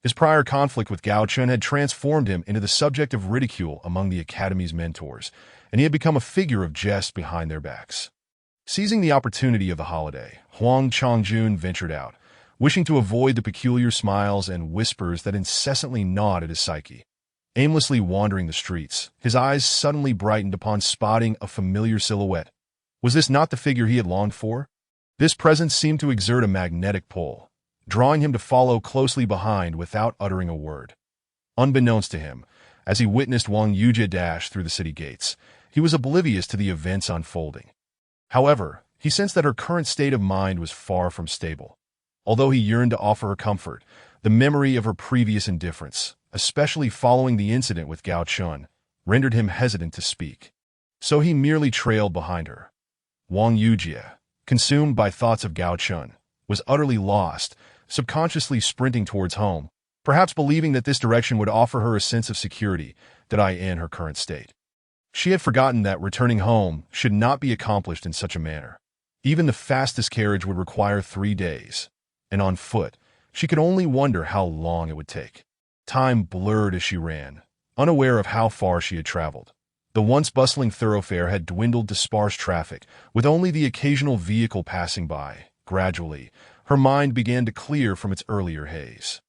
His prior conflict with Gao Chen had transformed him into the subject of ridicule among the Academy's mentors, and he had become a figure of jest behind their backs. Seizing the opportunity of the holiday, Huang Changjun ventured out, wishing to avoid the peculiar smiles and whispers that incessantly gnawed at his psyche. Aimlessly wandering the streets, his eyes suddenly brightened upon spotting a familiar silhouette. Was this not the figure he had longed for? This presence seemed to exert a magnetic pull, drawing him to follow closely behind without uttering a word. Unbeknownst to him, as he witnessed Wang Yujie dash through the city gates, he was oblivious to the events unfolding. However, he sensed that her current state of mind was far from stable. Although he yearned to offer her comfort, the memory of her previous indifference, especially following the incident with Gao Chen, rendered him hesitant to speak. So he merely trailed behind her. Wang Yujie, consumed by thoughts of Gao Chen, was utterly lost, subconsciously sprinting towards home, perhaps believing that this direction would offer her a sense of security in her current state. She had forgotten that returning home should not be accomplished in such a manner. Even the fastest carriage would require 3 days, and on foot, she could only wonder how long it would take. Time blurred as she ran, unaware of how far she had traveled. The once bustling thoroughfare had dwindled to sparse traffic, with only the occasional vehicle passing by. Gradually, her mind began to clear from its earlier haze.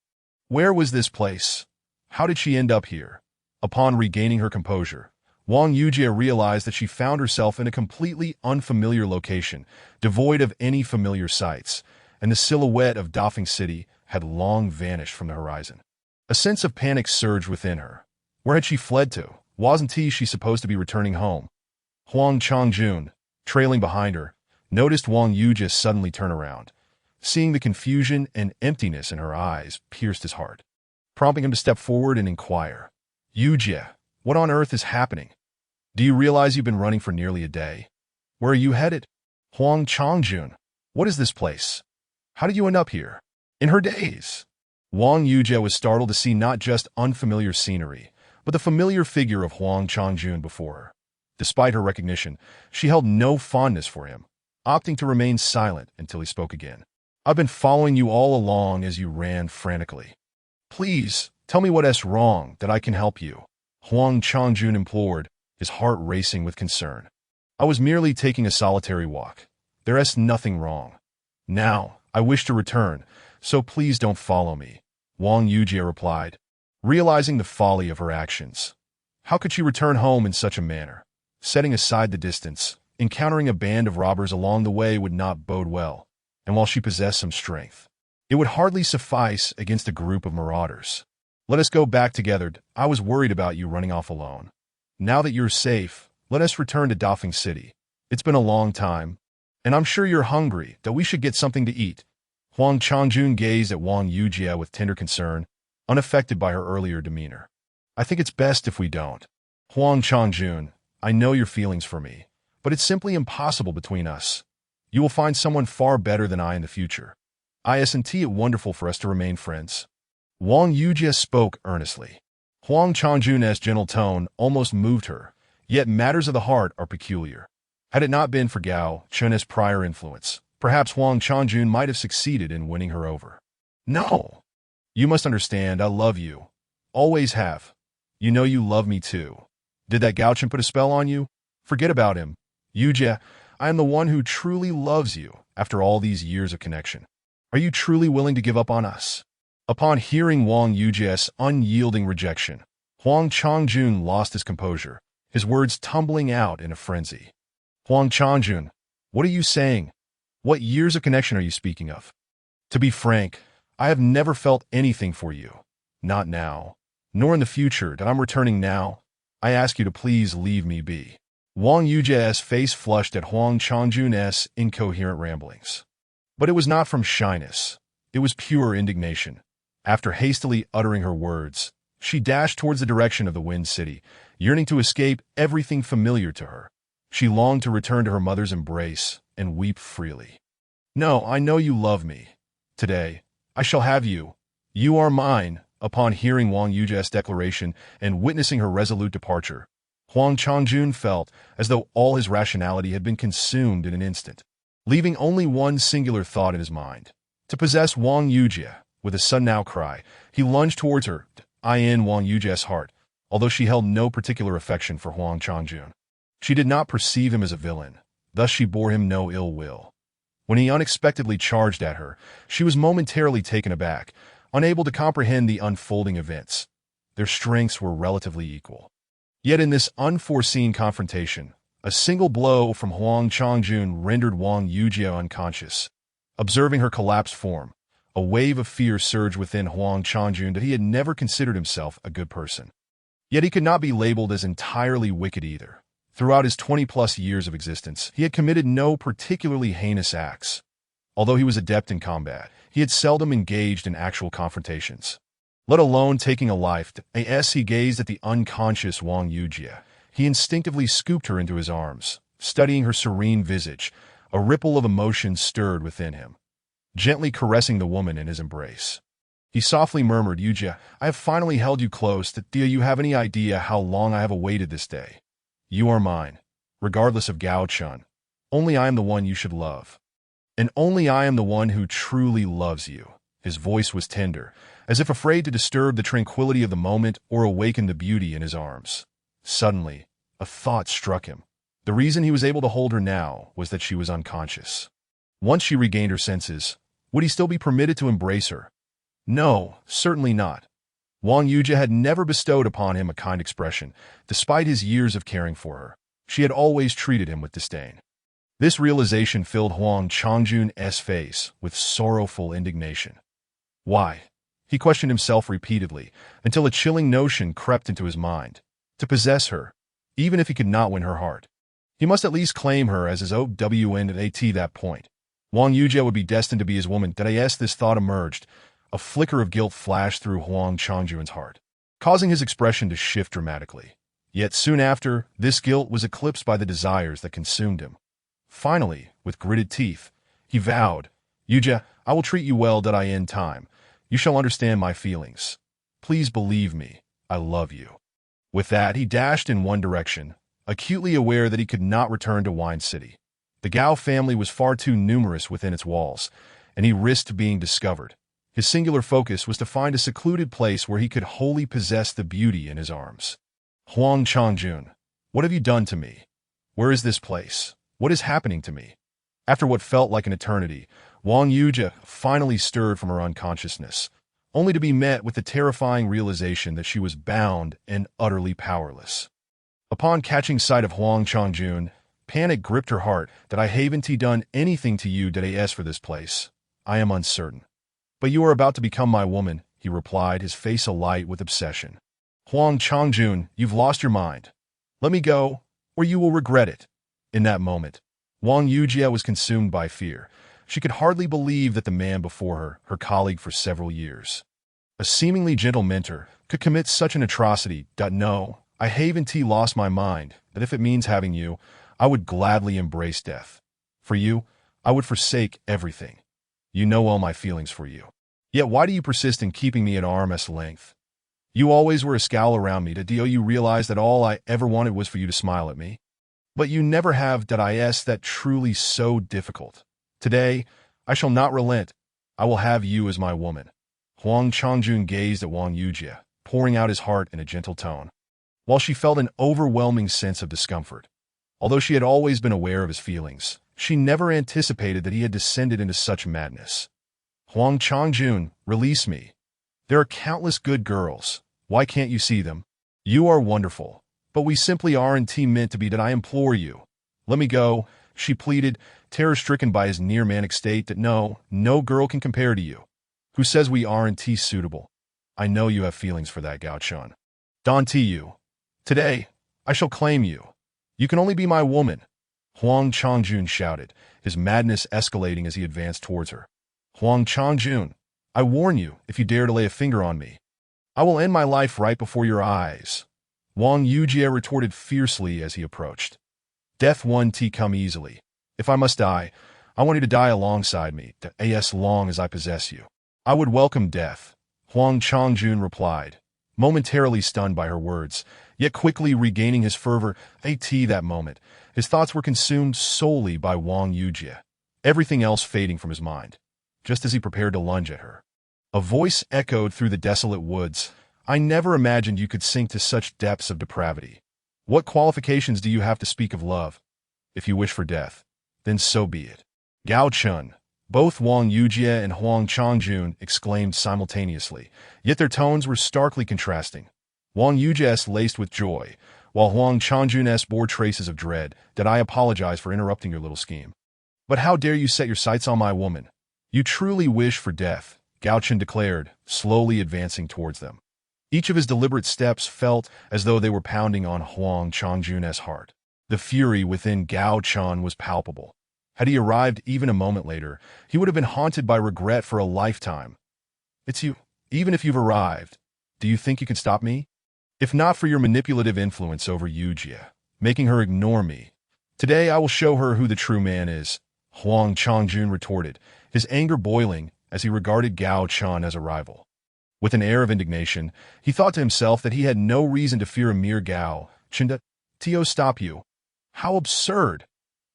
Where was this place? How did she end up here? Upon regaining her composure, Wang Yujie realized that she found herself in a completely unfamiliar location, devoid of any familiar sights, and the silhouette of Dafeng City had long vanished from the horizon. A sense of panic surged within her. Where had she fled to? Wasn't she supposed to be returning home? Huang Changjun, trailing behind her, noticed Wang Yujie suddenly turn around. Seeing the confusion and emptiness in her eyes pierced his heart, prompting him to step forward and inquire, "Yujie, what on earth is happening? Do you realize you've been running for nearly a day? Where are you headed?" "Huang Changjun, what is this place? How did you end up here?" In her daze, Wang Yujie was startled to see not just unfamiliar scenery, but the familiar figure of Huang Changjun before her. Despite her recognition, she held no fondness for him, opting to remain silent until he spoke again. "I've been following you all along as you ran frantically. Please, tell me what's wrong that I can help you," Huang Changjun implored, his heart racing with concern. "I was merely taking a solitary walk. There's nothing wrong. Now, I wish to return, so please don't follow me," Wang Yujie replied, realizing the folly of her actions. How could she return home in such a manner? Setting aside the distance, encountering a band of robbers along the way would not bode well, and while she possessed some strength, it would hardly suffice against a group of marauders. "Let us go back together. I was worried about you running off alone. Now that you're safe, let us return to Dafeng City. It's been a long time, and I'm sure you're hungry, that we should get something to eat." Huang Changjun gazed at Wang Yujie with tender concern, unaffected by her earlier demeanor. "I think it's best if we don't. Huang Changjun, I know your feelings for me, but it's simply impossible between us. You will find someone far better than I in the future. Isn't it wonderful for us to remain friends?" Wang Yujie spoke earnestly. Huang Changjun's gentle tone almost moved her, yet matters of the heart are peculiar. Had it not been for Gao Chen's prior influence, perhaps Huang Changjun might have succeeded in winning her over. "No! You must understand, I love you. Always have. You know you love me too. Did that Gao Chen put a spell on you? Forget about him. Yujie, I am the one who truly loves you after all these years of connection. Are you truly willing to give up on us?" Upon hearing Wang Yujie's unyielding rejection, Huang Changjun lost his composure, his words tumbling out in a frenzy. "Huang Changjun, what are you saying? What years of connection are you speaking of? To be frank, I have never felt anything for you. Not now, nor in the future that I'm returning now. I ask you to please leave me be." Wang Yujie's face flushed at Huang Changjun's incoherent ramblings. But it was not from shyness. It was pure indignation. After hastily uttering her words, she dashed towards the direction of the Wind City, yearning to escape everything familiar to her. She longed to return to her mother's embrace and weep freely. "No, I know you love me. Today, I shall have you. You are mine." Upon hearing Wang Yujie's declaration and witnessing her resolute departure, Huang Changjun felt as though all his rationality had been consumed in an instant, leaving only one singular thought in his mind: to possess Wang Yujie. With a sudden outcry, he lunged towards her, in Wang Yujie's heart, although she held no particular affection for Huang Changjun. She did not perceive him as a villain, thus she bore him no ill will. When he unexpectedly charged at her, she was momentarily taken aback, unable to comprehend the unfolding events. Their strengths were relatively equal. Yet in this unforeseen confrontation, a single blow from Huang Changjun rendered Wang Yujie unconscious. Observing her collapsed form, a wave of fear surged within Huang Changjun that he had never considered himself a good person. Yet he could not be labeled as entirely wicked either. Throughout his 20-plus years of existence, he had committed no particularly heinous acts. Although he was adept in combat, he had seldom engaged in actual confrontations, let alone taking a life. As he gazed at the unconscious Wang Yujie, he instinctively scooped her into his arms. Studying her serene visage, a ripple of emotion stirred within him, gently caressing the woman in his embrace. He softly murmured, "Yujie, I have finally held you close. Do you have any idea how long I have awaited this day? You are mine, regardless of Gao Chen. Only I am the one you should love. And only I am the one who truly loves you. His voice was tender, as if afraid to disturb the tranquility of the moment or awaken the beauty in his arms. Suddenly, a thought struck him. The reason he was able to hold her now was that she was unconscious. Once she regained her senses, would he still be permitted to embrace her? No, certainly not. Wang Yujie had never bestowed upon him a kind expression, despite his years of caring for her. She had always treated him with disdain. This realization filled Huang Changjun's face with sorrowful indignation. Why? He questioned himself repeatedly, until a chilling notion crept into his mind. To possess her, even if he could not win her heart. He must at least claim her as his OWN at that point. Wang Yujie would be destined to be his woman. As this thought emerged, a flicker of guilt flashed through Huang Changjun's heart, causing his expression to shift dramatically. Yet soon after, this guilt was eclipsed by the desires that consumed him. Finally, with gritted teeth, he vowed, Yujie, I will treat you well in time. You shall understand my feelings. Please believe me, I love you. With that, he dashed in one direction, acutely aware that he could not return to Wine City. The Gao family was far too numerous within its walls, and he risked being discovered. His singular focus was to find a secluded place where he could wholly possess the beauty in his arms. Huang Changjun, what have you done to me? Where is this place? What is happening to me? After what felt like an eternity, Wang Yujie finally stirred from her unconsciousness, only to be met with the terrifying realization that she was bound and utterly powerless. Upon catching sight of Huang Changjun, panic gripped her heart. That I haven't done anything to you for this place. I am uncertain. But you are about to become my woman, he replied, his face alight with obsession. Huang Changjun, you've lost your mind. Let me go, or you will regret it. In that moment, Wang Yujie was consumed by fear. She could hardly believe that the man before her colleague for several years, a seemingly gentle mentor, could commit such an atrocity. No, I haven't lost my mind, that if it means having you, I would gladly embrace death. For you, I would forsake everything. You know all my feelings for you. Yet why do you persist in keeping me at arm's length? You always were a scowl around me. Do you realize that all I ever wanted was for you to smile at me? But you never have. That truly so difficult. Today, I shall not relent. I will have you as my woman. Huang Changjun gazed at Wang Yujie, pouring out his heart in a gentle tone, while she felt an overwhelming sense of discomfort. Although she had always been aware of his feelings, she never anticipated that he had descended into such madness. Huang Changjun, release me. There are countless good girls. Why can't you see them? You are wonderful, but we simply aren't meant to be. I implore you. Let me go, she pleaded, terror-stricken by his near-manic state. No girl can compare to you. Who says we aren't suitable? I know you have feelings for that, Gao Chen. You. Today, I shall claim you. You can only be my woman. Huang Changjun shouted, his madness escalating as he advanced towards her. Huang Changjun, I warn you, if you dare to lay a finger on me, I will end my life right before your eyes. Wang Yujie retorted fiercely as he approached. Death won't come easily. If I must die, I want you to die alongside me, as long as I possess you. I would welcome death, Huang Changjun replied, momentarily stunned by her words, yet quickly regaining his fervor. That moment, his thoughts were consumed solely by Wang Yujie, everything else fading from his mind, just as he prepared to lunge at her. A voice echoed through the desolate woods. I never imagined you could sink to such depths of depravity. What qualifications do you have to speak of love? If you wish for death, then so be it. Gao Chen. Both Wang Yujie and Huang Changjun exclaimed simultaneously, yet their tones were starkly contrasting. Wang Yujie's laced with joy, while Huang Changjun's bore traces of dread. I apologize for interrupting your little scheme. But how dare you set your sights on my woman? You truly wish for death, Gao Chen declared, slowly advancing towards them. Each of his deliberate steps felt as though they were pounding on Huang Changjun's heart. The fury within Gao Chen was palpable. Had he arrived even a moment later, he would have been haunted by regret for a lifetime. It's you. Even if you've arrived, do you think you can stop me? If not for your manipulative influence over Yujie, making her ignore me, today I will show her who the true man is, Huang Changjun retorted, his anger boiling as he regarded Gao Chen as a rival. With an air of indignation, he thought to himself that he had no reason to fear a mere Gao Chen. Tio stop you. How absurd!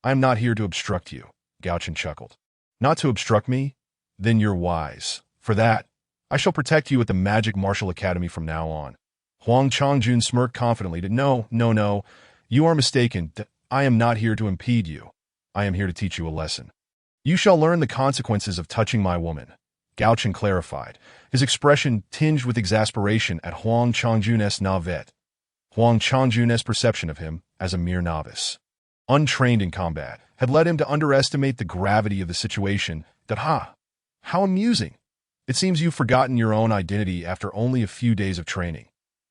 I am not here to obstruct you, Gao Chen chuckled. Not to obstruct me? Then you're wise. For that, I shall protect you at the Magic Martial Academy from now on. Huang Changjun smirked confidently. No, you are mistaken. I am not here to impede you. I am here to teach you a lesson. You shall learn the consequences of touching my woman, Gao Chen clarified, his expression tinged with exasperation at Huang Changjun's navet. Huang Changjun's perception of him as a mere novice, untrained in combat, had led him to underestimate the gravity of the situation. How amusing! It seems you've forgotten your own identity after only a few days of training.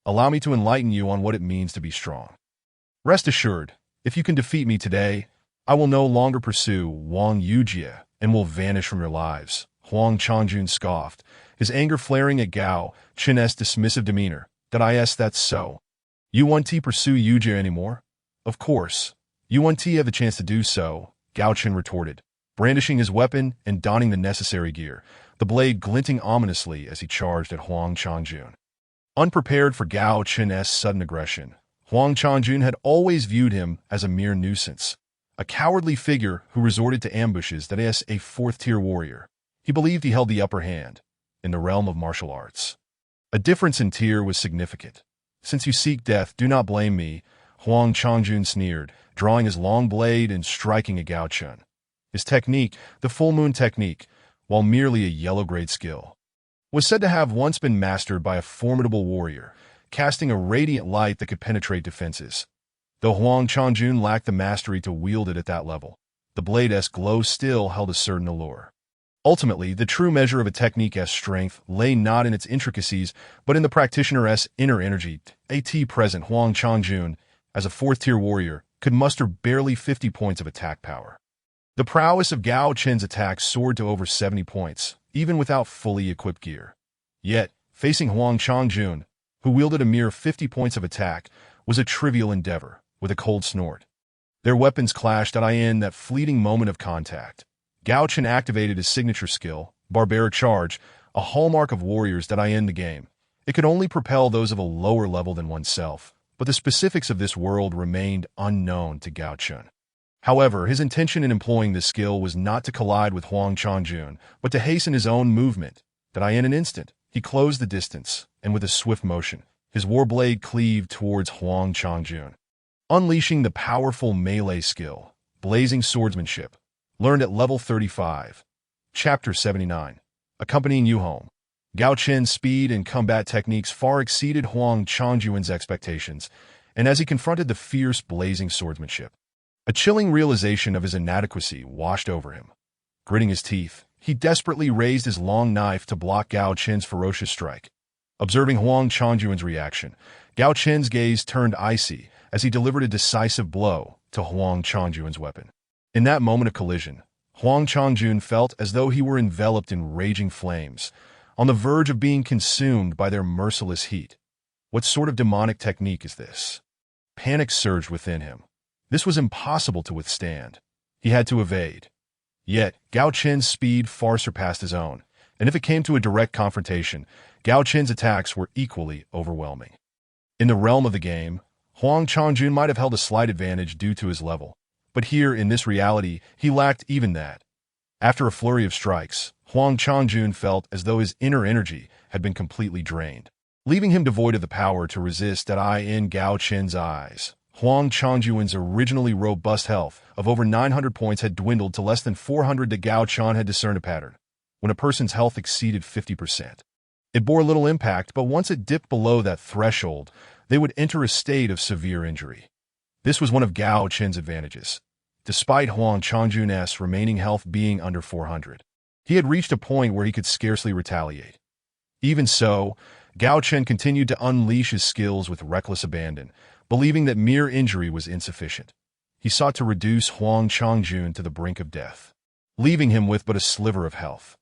Allow me to enlighten you on what it means to be strong. Rest assured, if you can defeat me today, I will no longer pursue Wang Yujie and will vanish from your lives. Huang Changjun scoffed, his anger flaring at Gao Chen's dismissive demeanor. That's so. You won't pursue Yujie anymore? Of course. You won't have the chance to do so, Gao Chen retorted, brandishing his weapon and donning the necessary gear, the blade glinting ominously as he charged at Huang Changjun. Unprepared for Gao Chen's sudden aggression, Huang Changjun had always viewed him as a mere nuisance, a cowardly figure who resorted to ambushes. A fourth-tier warrior. He believed he held the upper hand in the realm of martial arts. A difference in tier was significant. Since you seek death, do not blame me, Huang Changjun sneered, drawing his long blade and striking at Gao Chen. His technique, the full moon technique, while merely a yellow-grade skill, was said to have once been mastered by a formidable warrior, casting a radiant light that could penetrate defenses. Though Huang Changjun lacked the mastery to wield it at that level, the blade's glow still held a certain allure. Ultimately, the true measure of a technique's strength lay not in its intricacies, but in the practitioner's inner energy. Present Huang Changjun, as a fourth-tier warrior, could muster barely 50 points of attack power. The prowess of Gao Chen's attacks soared to over 70 points, even without fully equipped gear. Yet, facing Huang Changjun, who wielded a mere 50 points of attack, was a trivial endeavor, with a cold snort. Their weapons clashed in that fleeting moment of contact. Gao Chen activated his signature skill, Barbaric Charge, a hallmark of warriors in the game. It could only propel those of a lower level than oneself, but the specifics of this world remained unknown to Gao Chen. However, his intention in employing this skill was not to collide with Huang Changjun, but to hasten his own movement. In an instant, he closed the distance, and with a swift motion, his warblade cleaved towards Huang Changjun. Unleashing the powerful melee skill, Blazing Swordsmanship, learned at level 35. Chapter 79. Accompanying you home. Gao Chen's speed and combat techniques far exceeded Huang Changjun's expectations, and as he confronted the fierce blazing swordsmanship, a chilling realization of his inadequacy washed over him. Gritting his teeth, he desperately raised his long knife to block Gao Chen's ferocious strike. Observing Huang Changjun's reaction, Gao Chen's gaze turned icy as he delivered a decisive blow to Huang Changjun's weapon. In that moment of collision, Huang Changjun felt as though he were enveloped in raging flames, on the verge of being consumed by their merciless heat. What sort of demonic technique is this? Panic surged within him. This was impossible to withstand. He had to evade. Yet, Gao Chen's speed far surpassed his own, and if it came to a direct confrontation, Gao Chen's attacks were equally overwhelming. In the realm of the game, Huang Changjun might have held a slight advantage due to his level, but here in this reality, he lacked even that. After a flurry of strikes, Huang Changjun felt as though his inner energy had been completely drained, leaving him devoid of the power to resist. In Gao Chen's eyes, Huang Changjun's originally robust health of over 900 points had dwindled to less than 400. Gao Chen had discerned a pattern. When a person's health exceeded 50%, it bore little impact, but once it dipped below that threshold, they would enter a state of severe injury. This was one of Gao Chen's advantages. Despite Huang Changjun's remaining health being under 400, he had reached a point where he could scarcely retaliate. Even so, Gao Chen continued to unleash his skills with reckless abandon, believing that mere injury was insufficient. He sought to reduce Huang Changjun to the brink of death, leaving him with but a sliver of health.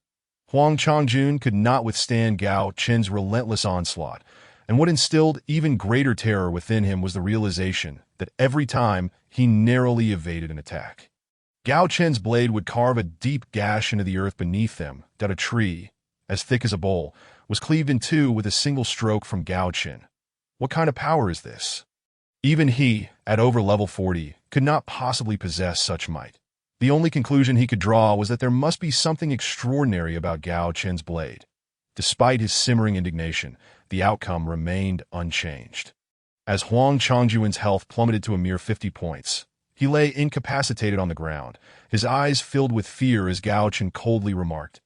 Huang Changjun could not withstand Gao Chen's relentless onslaught, and what instilled even greater terror within him was the realization that every time he narrowly evaded an attack, Gao Chen's blade would carve a deep gash into the earth beneath them. A tree, as thick as a bowl, was cleaved in two with a single stroke from Gao Chen. What kind of power is this? Even he, at over level 40, could not possibly possess such might. The only conclusion he could draw was that there must be something extraordinary about Gao Chen's blade. Despite his simmering indignation, the outcome remained unchanged. As Huang Changjuan's health plummeted to a mere 50 points, he lay incapacitated on the ground, his eyes filled with fear as Gao Chen coldly remarked,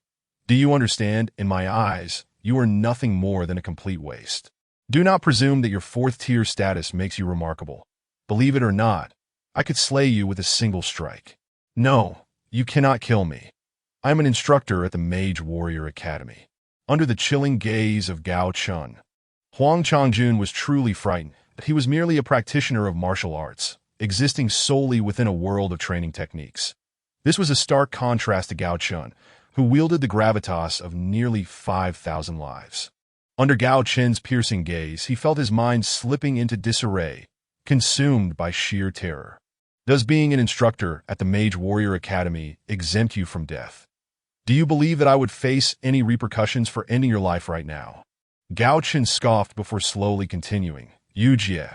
"Do you understand? In my eyes, you are nothing more than a complete waste. Do not presume that your fourth-tier status makes you remarkable. Believe it or not, I could slay you with a single strike. No, you cannot kill me. I am an instructor at the Mage Warrior Academy." Under the chilling gaze of Gao Chen, Huang Changjun was truly frightened that he was merely a practitioner of martial arts, existing solely within a world of training techniques. This was a stark contrast to Gao Chen, who wielded the gravitas of nearly 5,000 lives. Under Gao Chen's piercing gaze, he felt his mind slipping into disarray, consumed by sheer terror. Does being an instructor at the Mage Warrior Academy exempt you from death? Do you believe that I would face any repercussions for ending your life right now? Gao Chen scoffed before slowly continuing. Yu Jie,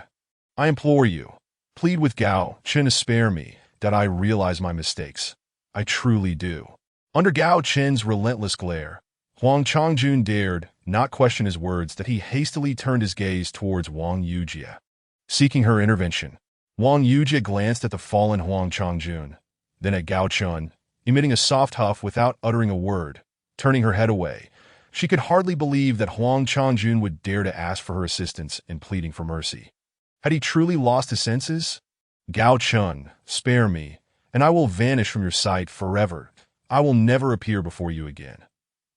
I implore you, plead with Gao Chen to spare me, that I realize my mistakes. I truly do. Under Gao Chen's relentless glare, Huang Changjun dared not question his words that he hastily turned his gaze towards Wang Yujie. Seeking her intervention, Wang Yujie glanced at the fallen Huang Changjun, then at Gao Chen, emitting a soft huff without uttering a word. Turning her head away, she could hardly believe that Huang Changjun would dare to ask for her assistance in pleading for mercy. Had he truly lost his senses? Gao Chen, spare me, and I will vanish from your sight forever. I will never appear before you again.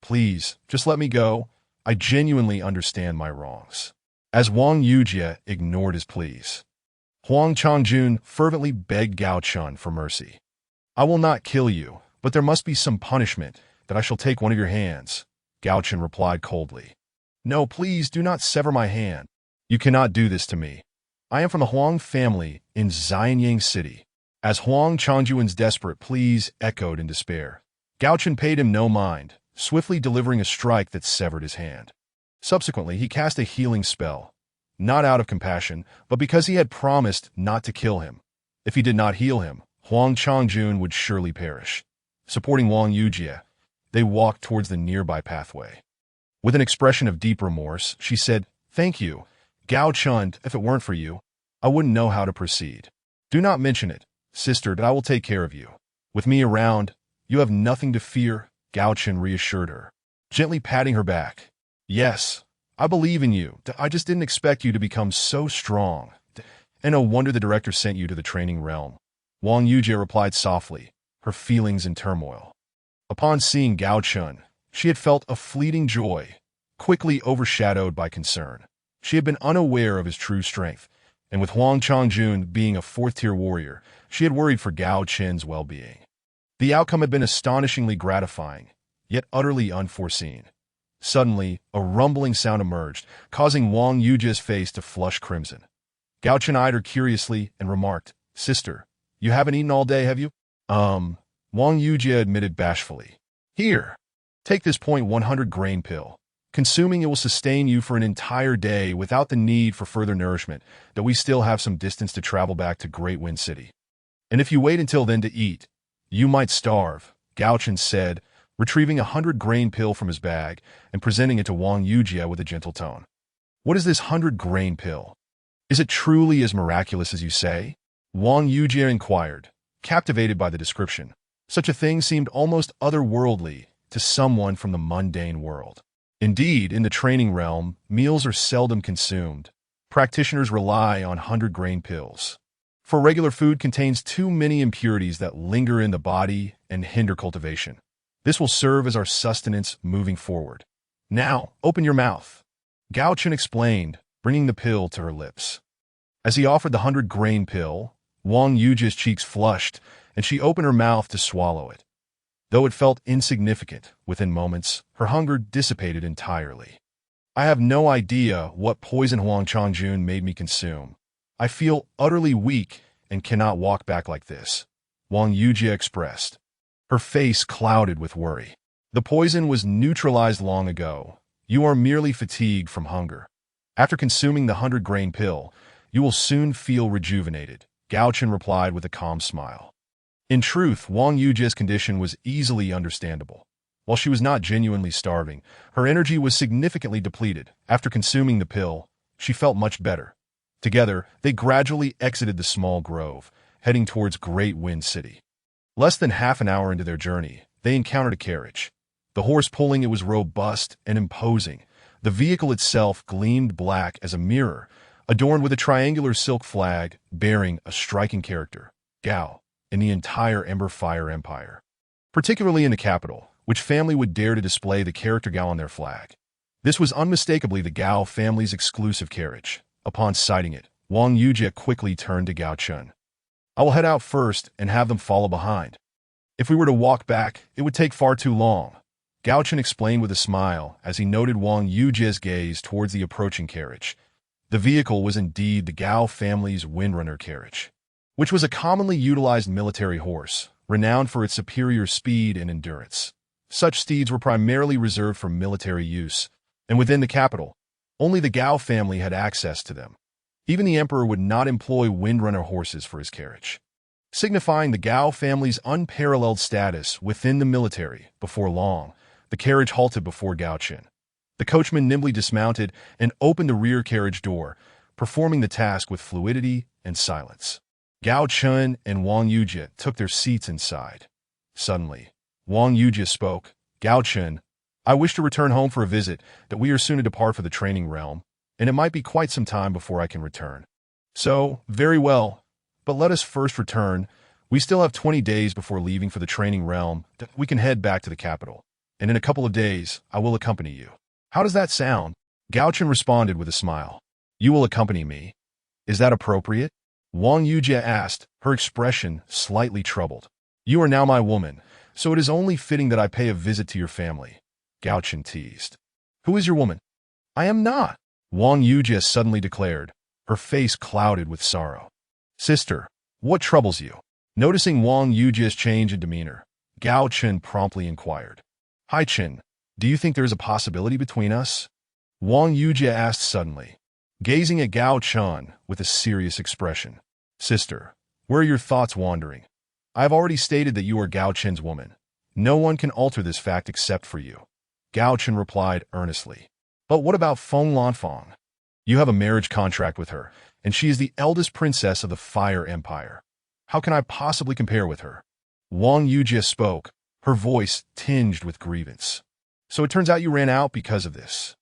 Please, just let me go. I genuinely understand my wrongs. As Wang Yujie ignored his pleas, Huang Changjun fervently begged Gao Chen for mercy. I will not kill you, but there must be some punishment, that I shall take one of your hands. Gao Chen replied coldly. No, please do not sever my hand. You cannot do this to me. I am from the Huang family in Xianyang City. As Huang Changjuan's desperate pleas echoed in despair, Gao Chen paid him no mind, swiftly delivering a strike that severed his hand. Subsequently, he cast a healing spell, not out of compassion, but because he had promised not to kill him. If he did not heal him, Huang Changjun would surely perish. Supporting Wang Yujie, they walked towards the nearby pathway. With an expression of deep remorse, she said, "Thank you, Gao Chen. If it weren't for you, I wouldn't know how to proceed. Do not mention it, sister, that I will take care of you. With me around, you have nothing to fear," Gao Chen reassured her, gently patting her back. "Yes, I believe in you. I just didn't expect you to become so strong. And no wonder the director sent you to the training realm." Wang Yujie replied softly, her feelings in turmoil. Upon seeing Gao Chen, she had felt a fleeting joy, quickly overshadowed by concern. She had been unaware of his true strength, and with Huang Changjun being a fourth-tier warrior, she had worried for Gao Chen's well-being. The outcome had been astonishingly gratifying, yet utterly unforeseen. Suddenly, a rumbling sound emerged, causing Wang Yujie's face to flush crimson. Gao Chen eyed her curiously and remarked, "Sister, you haven't eaten all day, have you?" Wang Yujie admitted bashfully. "Here, take this 0.100 grain pill. Consuming it will sustain you for an entire day without the need for further nourishment, though we still have some distance to travel back to Great Wind City. And if you wait until then to eat, you might starve," Gao Chen said, retrieving a 100-grain pill from his bag and presenting it to Wang Yujie with a gentle tone. "What is this 100-grain pill? Is it truly as miraculous as you say?" Wang Yujie inquired, captivated by the description. Such a thing seemed almost otherworldly to someone from the mundane world. Indeed, in the training realm, meals are seldom consumed. Practitioners rely on 100-grain pills. For regular food contains too many impurities that linger in the body and hinder cultivation. This will serve as our sustenance moving forward. Now, open your mouth," Gao Chen explained, bringing the pill to her lips. As he offered the 100-grain pill, Wang Yujie's cheeks flushed, and she opened her mouth to swallow it. Though it felt insignificant, within moments, her hunger dissipated entirely. "I have no idea what poison Huang Changjun made me consume. I feel utterly weak and cannot walk back like this," Wang Yujie expressed, her face clouded with worry. "The poison was neutralized long ago. You are merely fatigued from hunger. After consuming the 100-grain pill, You will soon feel rejuvenated, Gao Chen replied with a calm smile. In truth, Wang Yujie's condition was easily understandable. While she was not genuinely starving, her energy was significantly depleted. After consuming the pill, she felt much better. Together, they gradually exited the small grove, heading towards Great Wind City. Less than half an hour into their journey, they encountered a carriage. The horse pulling it was robust and imposing. The vehicle itself gleamed black as a mirror, adorned with a triangular silk flag bearing a striking character, Gao, in the entire Ember Fire Empire. Particularly in the capital, which family would dare to display the character Gao on their flag? This was unmistakably the Gao family's exclusive carriage. Upon sighting it, Wang Yujie quickly turned to Gao Chen. I will head out first and have them follow behind. If we were to walk back, it would take far too long, Gao Chen explained with a smile as he noted Wang Yujie's gaze towards the approaching carriage. The vehicle was indeed the Gao family's Windrunner carriage, which was a commonly utilized military horse, renowned for its superior speed and endurance. Such steeds were primarily reserved for military use, and within the capital, only the Gao family had access to them. Even the emperor would not employ Windrunner horses for his carriage, signifying the Gao family's unparalleled status within the military. Before long, the carriage halted before Gao Chen. The coachman nimbly dismounted and opened the rear carriage door, performing the task with fluidity and silence. Gao Chen and Wang Yujie took their seats inside. Suddenly, Wang Yujie spoke. Gao Chen, I wish to return home for a visit, that we are soon to depart for the training realm, and it might be quite some time before I can return. So, very well, but let us first return. We still have 20 days before leaving for the training realm. We can head back to the capital, and in a couple of days, I will accompany you. How does that sound? Gao Chen responded with a smile. You will accompany me? Is that appropriate? Wang Yujie asked, her expression slightly troubled. You are now my woman, so it is only fitting that I pay a visit to your family, Gao Chen teased. Who is your woman? I am not, Wang Yujie suddenly declared, her face clouded with sorrow. Sister, what troubles you? Noticing Wang Yujie's change in demeanor, Gao Chen promptly inquired. Hi Chen, do you think there is a possibility between us? Wang Yujie asked suddenly, gazing at Gao Chen with a serious expression. Sister, where are your thoughts wandering? I have already stated that you are Gao Chen's woman. No one can alter this fact except for you. Gao Chen replied earnestly. But what about Feng Lanfang? You have a marriage contract with her, and she is the eldest princess of the Fire Empire. How can I possibly compare with her? Wang Yujie spoke, her voice tinged with grievance. So it turns out you ran out because of this.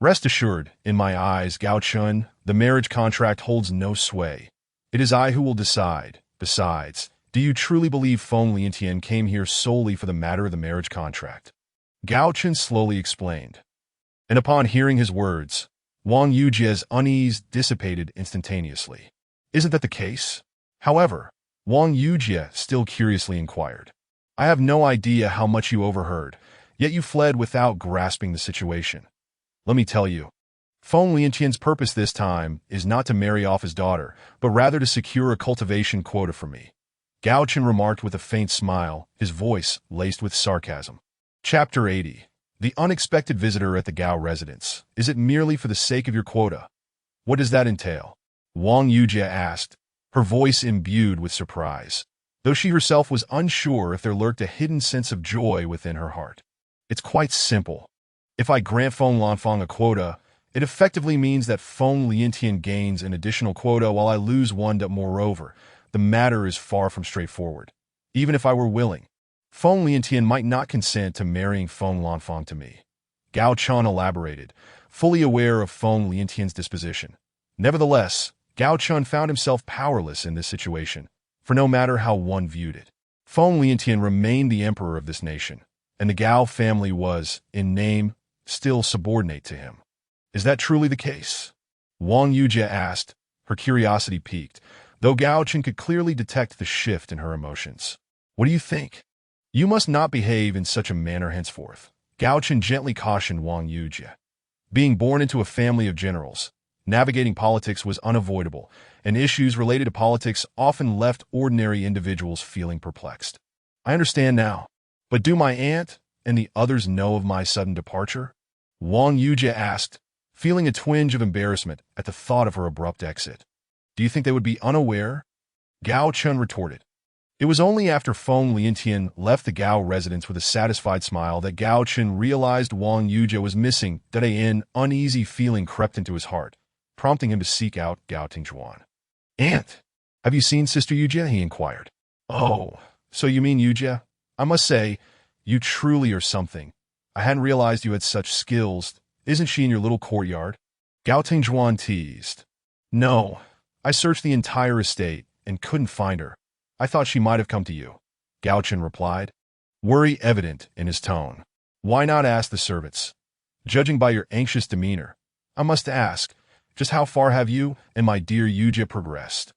Rest assured, in my eyes, Gao Chen, the marriage contract holds no sway. It is I who will decide. Besides, do you truly believe Feng Liantian came here solely for the matter of the marriage contract? Gao Chen slowly explained. And upon hearing his words, Wang Yujie's unease dissipated instantaneously. Isn't that the case? However, Wang Yujie still curiously inquired. I have no idea how much you overheard, yet you fled without grasping the situation. Let me tell you, Feng Liantian's purpose this time is not to marry off his daughter, but rather to secure a cultivation quota for me. Gao Chen remarked with a faint smile, his voice laced with sarcasm. Chapter 80. The unexpected visitor at the Gao residence. Is it merely for the sake of your quota? What does that entail? Wang Yujie asked, her voice imbued with surprise, though she herself was unsure if there lurked a hidden sense of joy within her heart. It's quite simple. If I grant Feng Lanfang a quota, it effectively means that Feng Liantian gains an additional quota while I lose one. Moreover, the matter is far from straightforward. Even if I were willing, Feng Liantian might not consent to marrying Feng Lanfang to me. Gao Chen elaborated, fully aware of Feng Liantian's disposition. Nevertheless, Gao Chen found himself powerless in this situation, for no matter how one viewed it, Feng Liantian remained the emperor of this nation, and the Gao family was, in name, still subordinate to him. Is that truly the case? Wang Yujie asked, her curiosity piqued, though Gao Chen could clearly detect the shift in her emotions. What do you think? You must not behave in such a manner henceforth, Gao Chen gently cautioned Wang Yujie. Being born into a family of generals, navigating politics was unavoidable, and issues related to politics often left ordinary individuals feeling perplexed. I understand now, but do my aunt and the others know of my sudden departure? Wang Yujie asked, feeling a twinge of embarrassment at the thought of her abrupt exit. Do you think they would be unaware? Gao Chen retorted. It was only after Feng Liantian left the Gao residence with a satisfied smile that Gao Chen realized Wang Yujie was missing, that an uneasy feeling crept into his heart, prompting him to seek out Gao Tingjuan. Aunt, have you seen Sister Yujie? He inquired. Oh, so you mean Yujie? I must say, you truly are something. I hadn't realized you had such skills. Isn't she in your little courtyard? Gao Tingjuan teased. No, I searched the entire estate and couldn't find her. I thought she might have come to you, Gao Chen replied, worry evident in his tone. Why not ask the servants? Judging by your anxious demeanor, I must ask, just how far have you and my dear Yujie progressed?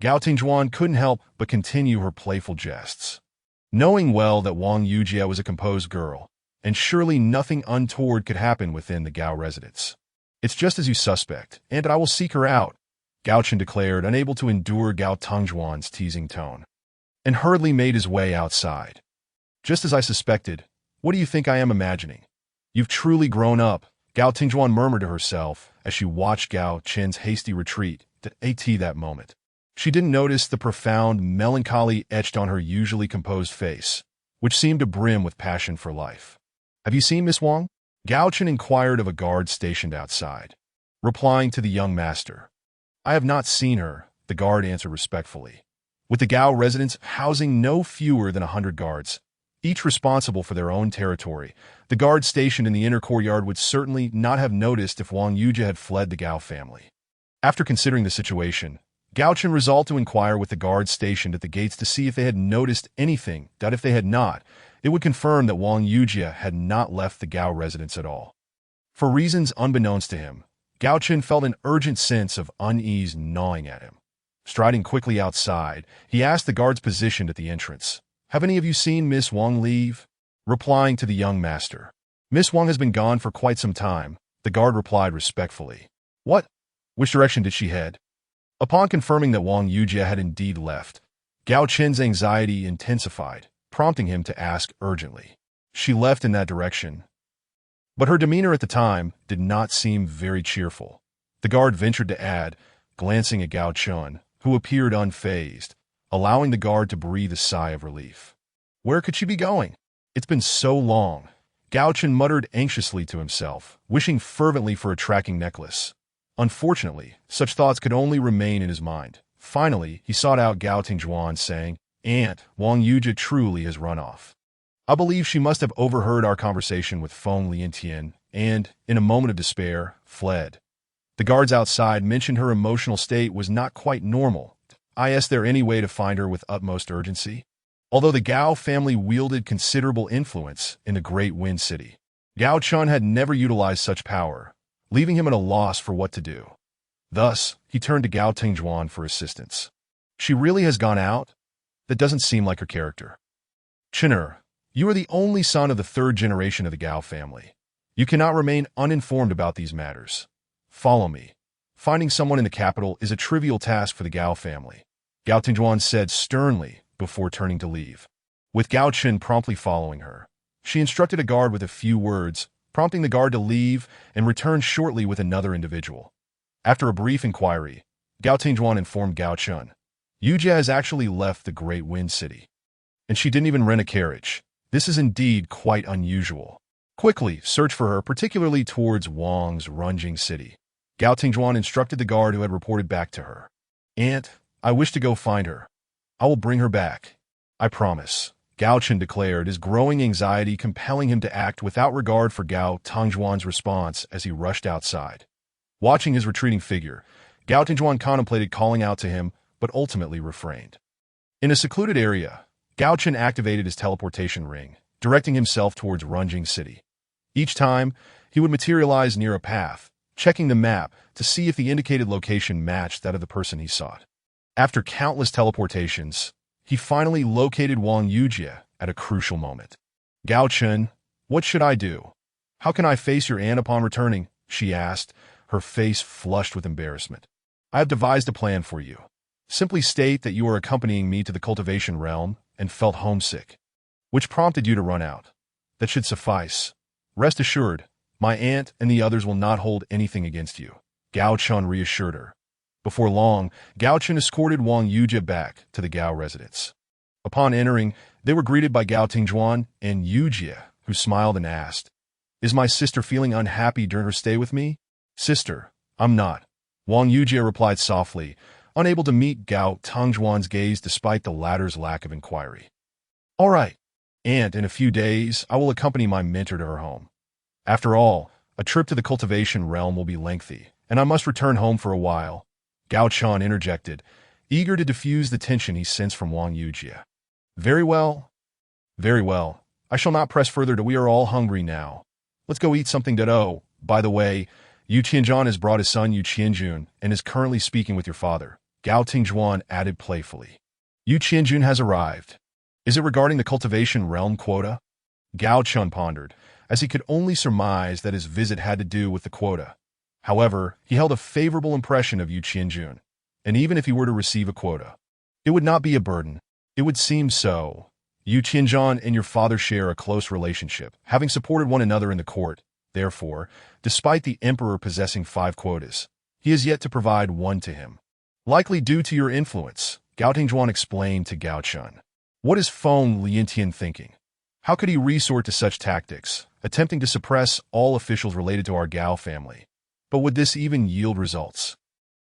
Gao Tingjuan couldn't help but continue her playful jests. Knowing well that Wang Yujie was a composed girl, and surely nothing untoward could happen within the Gao residence. It's just as you suspect, and I will seek her out, Gao Chen declared, unable to endure Gao Tingjuan's teasing tone, and hurriedly made his way outside. Just as I suspected, what do you think I am imagining? You've truly grown up, Gao Tingjuan murmured to herself as she watched Gao Chen's hasty retreat to that moment. She didn't notice the profound melancholy etched on her usually composed face, which seemed to brim with passion for life. Have you seen Miss Wang? Gao Chen inquired of a guard stationed outside. Replying to the young master, I have not seen her, the guard answered respectfully. With the Gao residence housing no fewer than 100 guards, each responsible for their own territory, the guard stationed in the inner courtyard would certainly not have noticed if Wang Yujie had fled the Gao family. After considering the situation, Gao Chen resolved to inquire with the guards stationed at the gates to see if they had noticed anything, that if they had not, it would confirm that Wang Yujie had not left the Gao residence at all. For reasons unbeknownst to him, Gao Chen felt an urgent sense of unease gnawing at him. Striding quickly outside, he asked the guards positioned at the entrance, Have any of you seen Miss Wang leave? Replying to the young master, Miss Wang has been gone for quite some time, the guard replied respectfully. What? Which direction did she head? Upon confirming that Wang Yujie had indeed left, Gao Chen's anxiety intensified, prompting him to ask urgently. She left in that direction. But her demeanor at the time did not seem very cheerful. The guard ventured to add, glancing at Gao Chen, who appeared unfazed, allowing the guard to breathe a sigh of relief. Where could she be going? It's been so long. Gao Chen muttered anxiously to himself, wishing fervently for a tracking necklace. Unfortunately, such thoughts could only remain in his mind. Finally, he sought out Gao Tingjuan, saying, Aunt, Wang Yujie truly has run off. I believe she must have overheard our conversation with Feng Liantian and, in a moment of despair, fled. The guards outside mentioned her emotional state was not quite normal. Is there any way to find her with utmost urgency? Although the Gao family wielded considerable influence in the Great Wind City, Gao Chen had never utilized such power, leaving him at a loss for what to do. Thus, he turned to Gao Tingjuan for assistance. She really has gone out? That doesn't seem like her character. Chener, you are the only son of the third generation of the Gao family. You cannot remain uninformed about these matters. Follow me. Finding someone in the capital is a trivial task for the Gao family, Gao Tingjuan said sternly before turning to leave. With Gao Chen promptly following her, she instructed a guard with a few words, prompting the guard to leave and return shortly with another individual. After a brief inquiry, Gao Tingjuan informed Gao Chen, Yujie has actually left the Great Wind City. And she didn't even rent a carriage. This is indeed quite unusual. Quickly search for her, particularly towards Wang's Runjing City. Gao Tingjuan instructed the guard who had reported back to her. Aunt, I wish to go find her. I will bring her back. I promise, Gao Chen declared, his growing anxiety compelling him to act without regard for Gao Tingjuan's response as he rushed outside. Watching his retreating figure, Gao Tingjuan contemplated calling out to him, but ultimately refrained. In a secluded area, Gao Chen activated his teleportation ring, directing himself towards Runjing City. Each time, he would materialize near a path, checking the map to see if the indicated location matched that of the person he sought. After countless teleportations, he finally located Wang Yujie at a crucial moment. Gao Chen, what should I do? How can I face your aunt upon returning? She asked, her face flushed with embarrassment. I have devised a plan for you. Simply state that you are accompanying me to the cultivation realm and felt homesick, which prompted you to run out. That should suffice. Rest assured, my aunt and the others will not hold anything against you, Gao Chen reassured her. Before long, Gao Chen escorted Wang Yujie back to the Gao residence. Upon entering, they were greeted by Gao Tingjuan and Yujie, who smiled and asked, "Is my sister feeling unhappy during her stay with me?" "Sister, I'm not," Wang Yujie replied softly, unable to meet Gao Tingjuan's gaze despite the latter's lack of inquiry. "All right, and in a few days, I will accompany my mentor to her home. After all, a trip to the cultivation realm will be lengthy, and I must return home for a while," Gao Chen interjected, eager to diffuse the tension he sensed from Wang Yujie. Very well. Very well. I shall not press further. We are all hungry now. Let's go eat something. Oh, by the way, Yu Qianzhan has brought his son Yu Qianjun and is currently speaking with your father, Gao Tingjuan added playfully. Yu Qianjun has arrived. Is it regarding the cultivation realm quota? Gao Chen pondered, as he could only surmise that his visit had to do with the quota. However, he held a favorable impression of Yu Qianjun, and even if he were to receive a quota, it would not be a burden. It would seem so. Yu Qianzhan and your father share a close relationship, having supported one another in the court. Therefore, despite the emperor possessing 5 quotas, he has yet to provide one to him. Likely due to your influence, Gao Tingjuan explained to Gao Chen. What is Feng Liantian thinking? How could he resort to such tactics, attempting to suppress all officials related to our Gao family? But would this even yield results?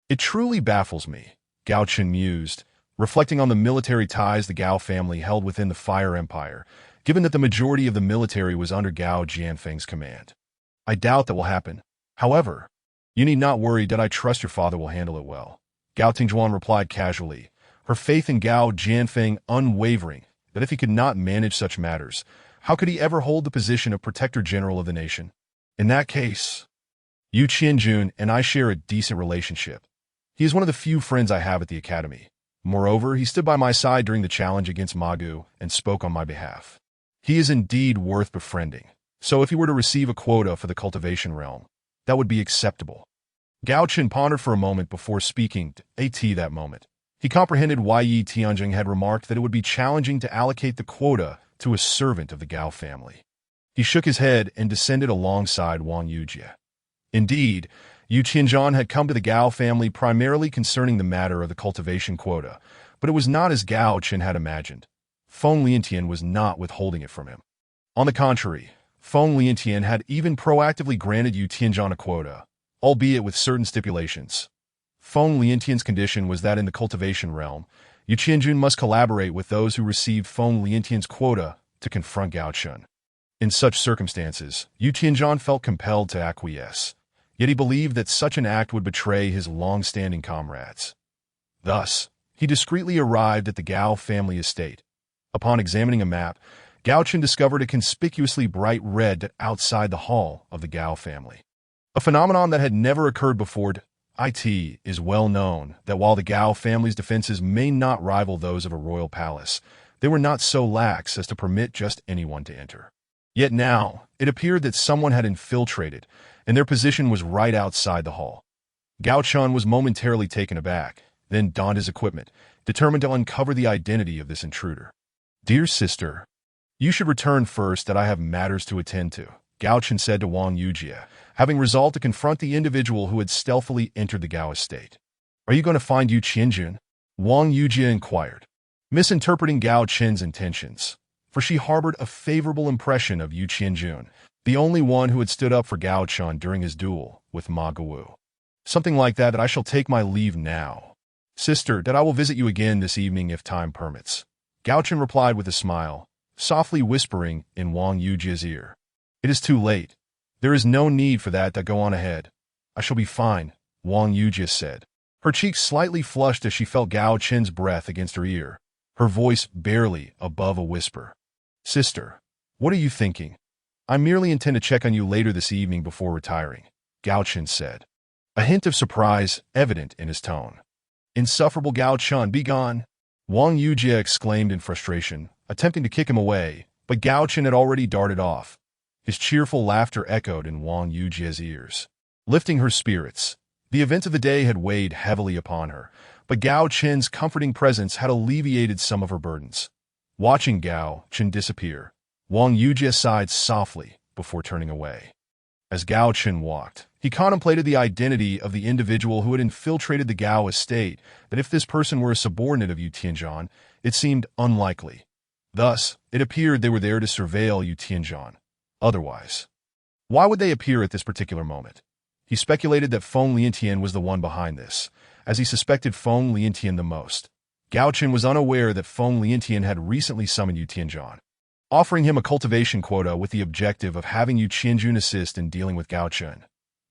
It truly baffles me, Gao Chen mused, reflecting on the military ties the Gao family held within the Fire Empire, given that the majority of the military was under Gao Jianfeng's command. I doubt that will happen. However, you need not worry that I trust your father will handle it well. Gao Tingjuan replied casually, her faith in Gao Jianfeng unwavering, that if he could not manage such matters, how could he ever hold the position of Protector General of the nation? In that case, Yu Qianjun and I share a decent relationship. He is one of the few friends I have at the academy. Moreover, he stood by my side during the challenge against Magu and spoke on my behalf. He is indeed worth befriending, so if he were to receive a quota for the cultivation realm, that would be acceptable. Gao Chen pondered for a moment before speaking to that moment. He comprehended why Yi Tianjing had remarked that it would be challenging to allocate the quota to a servant of the Gao family. He shook his head and descended alongside Wang Yujie. Indeed, Yu Qianzhan had come to the Gao family primarily concerning the matter of the cultivation quota, but it was not as Gao Chen had imagined. Feng Liantian was not withholding it from him. On the contrary, Feng Liantian had even proactively granted Yu Tianzhan a quota, albeit with certain stipulations. Feng Liantian's condition was that in the cultivation realm, Yu Qianjun must collaborate with those who received Feng Liantian's quota to confront Gao Chen. In such circumstances, Yu Qianzhan felt compelled to acquiesce. Yet he believed that such an act would betray his long-standing comrades. Thus, he discreetly arrived at the Gao family estate. Upon examining a map, Gao Chen discovered a conspicuously bright red dot outside the hall of the Gao family. A phenomenon that had never occurred before. It is well known that while the Gao family's defenses may not rival those of a royal palace, they were not so lax as to permit just anyone to enter. Yet now, it appeared that someone had infiltrated, and their position was right outside the hall. Gao Chen was momentarily taken aback, then donned his equipment, determined to uncover the identity of this intruder. "Dear sister, you should return first that I have matters to attend to," Gao Chen said to Wang Yujie, having resolved to confront the individual who had stealthily entered the Gao estate. "Are you going to find Yu Qianjun?" Wang Yujie inquired, misinterpreting Gao Chen's intentions, for she harbored a favorable impression of Yu Qianjun, the only one who had stood up for Gao Chen during his duel with Ma Guwu. "Something like that I shall take my leave now. Sister, that I will visit you again this evening if time permits," Gao Chen replied with a smile, softly whispering in Wang Yujie's ear. "It is too late. There is no need for that. Go on ahead. I shall be fine," Wang Yujie said. Her cheeks slightly flushed as she felt Gao Chen's breath against her ear, her voice barely above a whisper. "Sister, what are you thinking? I merely intend to check on you later this evening before retiring," Gao Chen said, a hint of surprise evident in his tone. "Insufferable Gao Chen, be gone!" Wang Yujie exclaimed in frustration, attempting to kick him away, but Gao Chen had already darted off. His cheerful laughter echoed in Wang Yujie's ears, lifting her spirits. The events of the day had weighed heavily upon her, but Gao Chen's comforting presence had alleviated some of her burdens. Watching Gao Chen disappear, Wang Yujie sighed softly before turning away. As Gao Chen walked, He contemplated the identity of the individual who had infiltrated the Gao estate, that if this person were a subordinate of Yu Tianzhan, it seemed unlikely. Thus, it appeared they were there to surveil Yu Tianzhan. Otherwise, why would they appear at this particular moment? He speculated that Feng Liantian was the one behind this, as he suspected Feng Liantian the most. Gao Chen was unaware that Feng Liantian had recently summoned Yu Tianzhan, offering him a cultivation quota with the objective of having Yu Tianzhan assist in dealing with Gao Chen.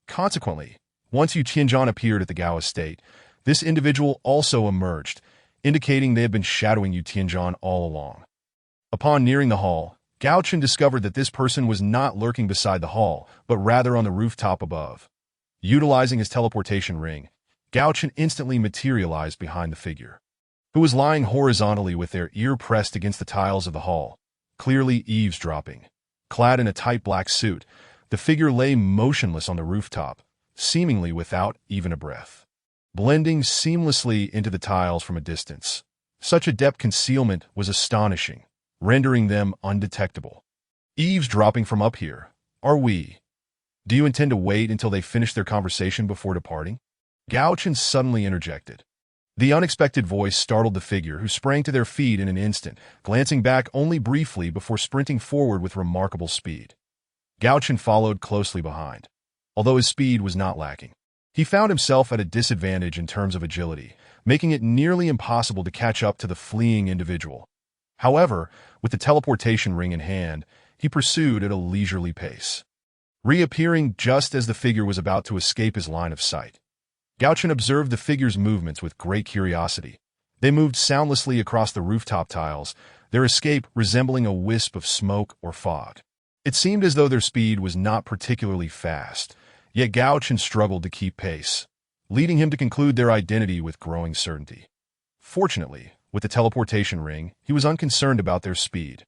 Consequently, once Yu Tianzhan appeared at the Gao estate, this individual also emerged, indicating they had been shadowing Yu Tianzhan all along. Upon nearing the hall, Gao Chen discovered that this person was not lurking beside the hall, but rather on the rooftop above. Utilizing his teleportation ring, Gao Chen instantly materialized behind the figure, who was lying horizontally with their ear pressed against the tiles of the hall, clearly eavesdropping. Clad in a tight black suit, the figure lay motionless on the rooftop, seemingly without even a breath, blending seamlessly into the tiles from a distance. Such adept concealment was astonishing, rendering them undetectable. Eavesdropping from up here, are we? Do you intend to wait until they finish their conversation before departing? Gao Chen suddenly interjected. The unexpected voice startled the figure, who sprang to their feet in an instant, glancing back only briefly before sprinting forward with remarkable speed. Gao Chen followed closely behind. Although his speed was not lacking, he found himself at a disadvantage in terms of agility, making it nearly impossible to catch up to the fleeing individual. However, with the teleportation ring in hand, he pursued at a leisurely pace, reappearing just as the figure was about to escape his line of sight. Gao Chen observed the figure's movements with great curiosity. They moved soundlessly across the rooftop tiles, their escape resembling a wisp of smoke or fog. It seemed as though their speed was not particularly fast, yet Gao Chen struggled to keep pace, leading him to conclude their identity with growing certainty. Fortunately, with the teleportation ring, he was unconcerned about their speed,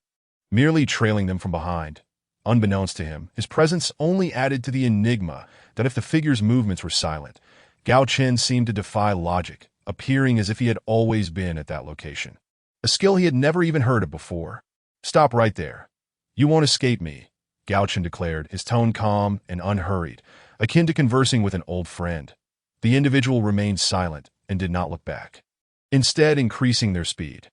merely trailing them from behind. Unbeknownst to him, his presence only added to the enigma that if the figure's movements were silent, Gao Chen seemed to defy logic, appearing as if he had always been at that location. A skill he had never even heard of before. Stop right there. You won't escape me, Gao Chen declared, his tone calm and unhurried, akin to conversing with an old friend. The individual remained silent and did not look back, instead increasing their speed.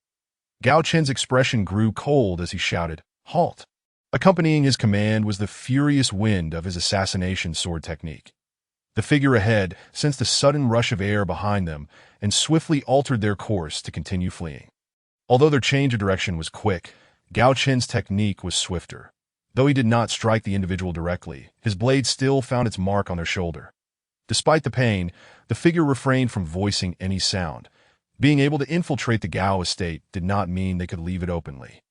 Gao Chen's expression grew cold as he shouted, "Halt!" Accompanying his command was the furious wind of his assassination sword technique. The figure ahead sensed a sudden rush of air behind them and swiftly altered their course to continue fleeing. Although their change of direction was quick, Gao Chen's technique was swifter. Though he did not strike the individual directly, his blade still found its mark on their shoulder. Despite the pain, the figure refrained from voicing any sound. Being able to infiltrate the Gao estate did not mean they could leave it openly.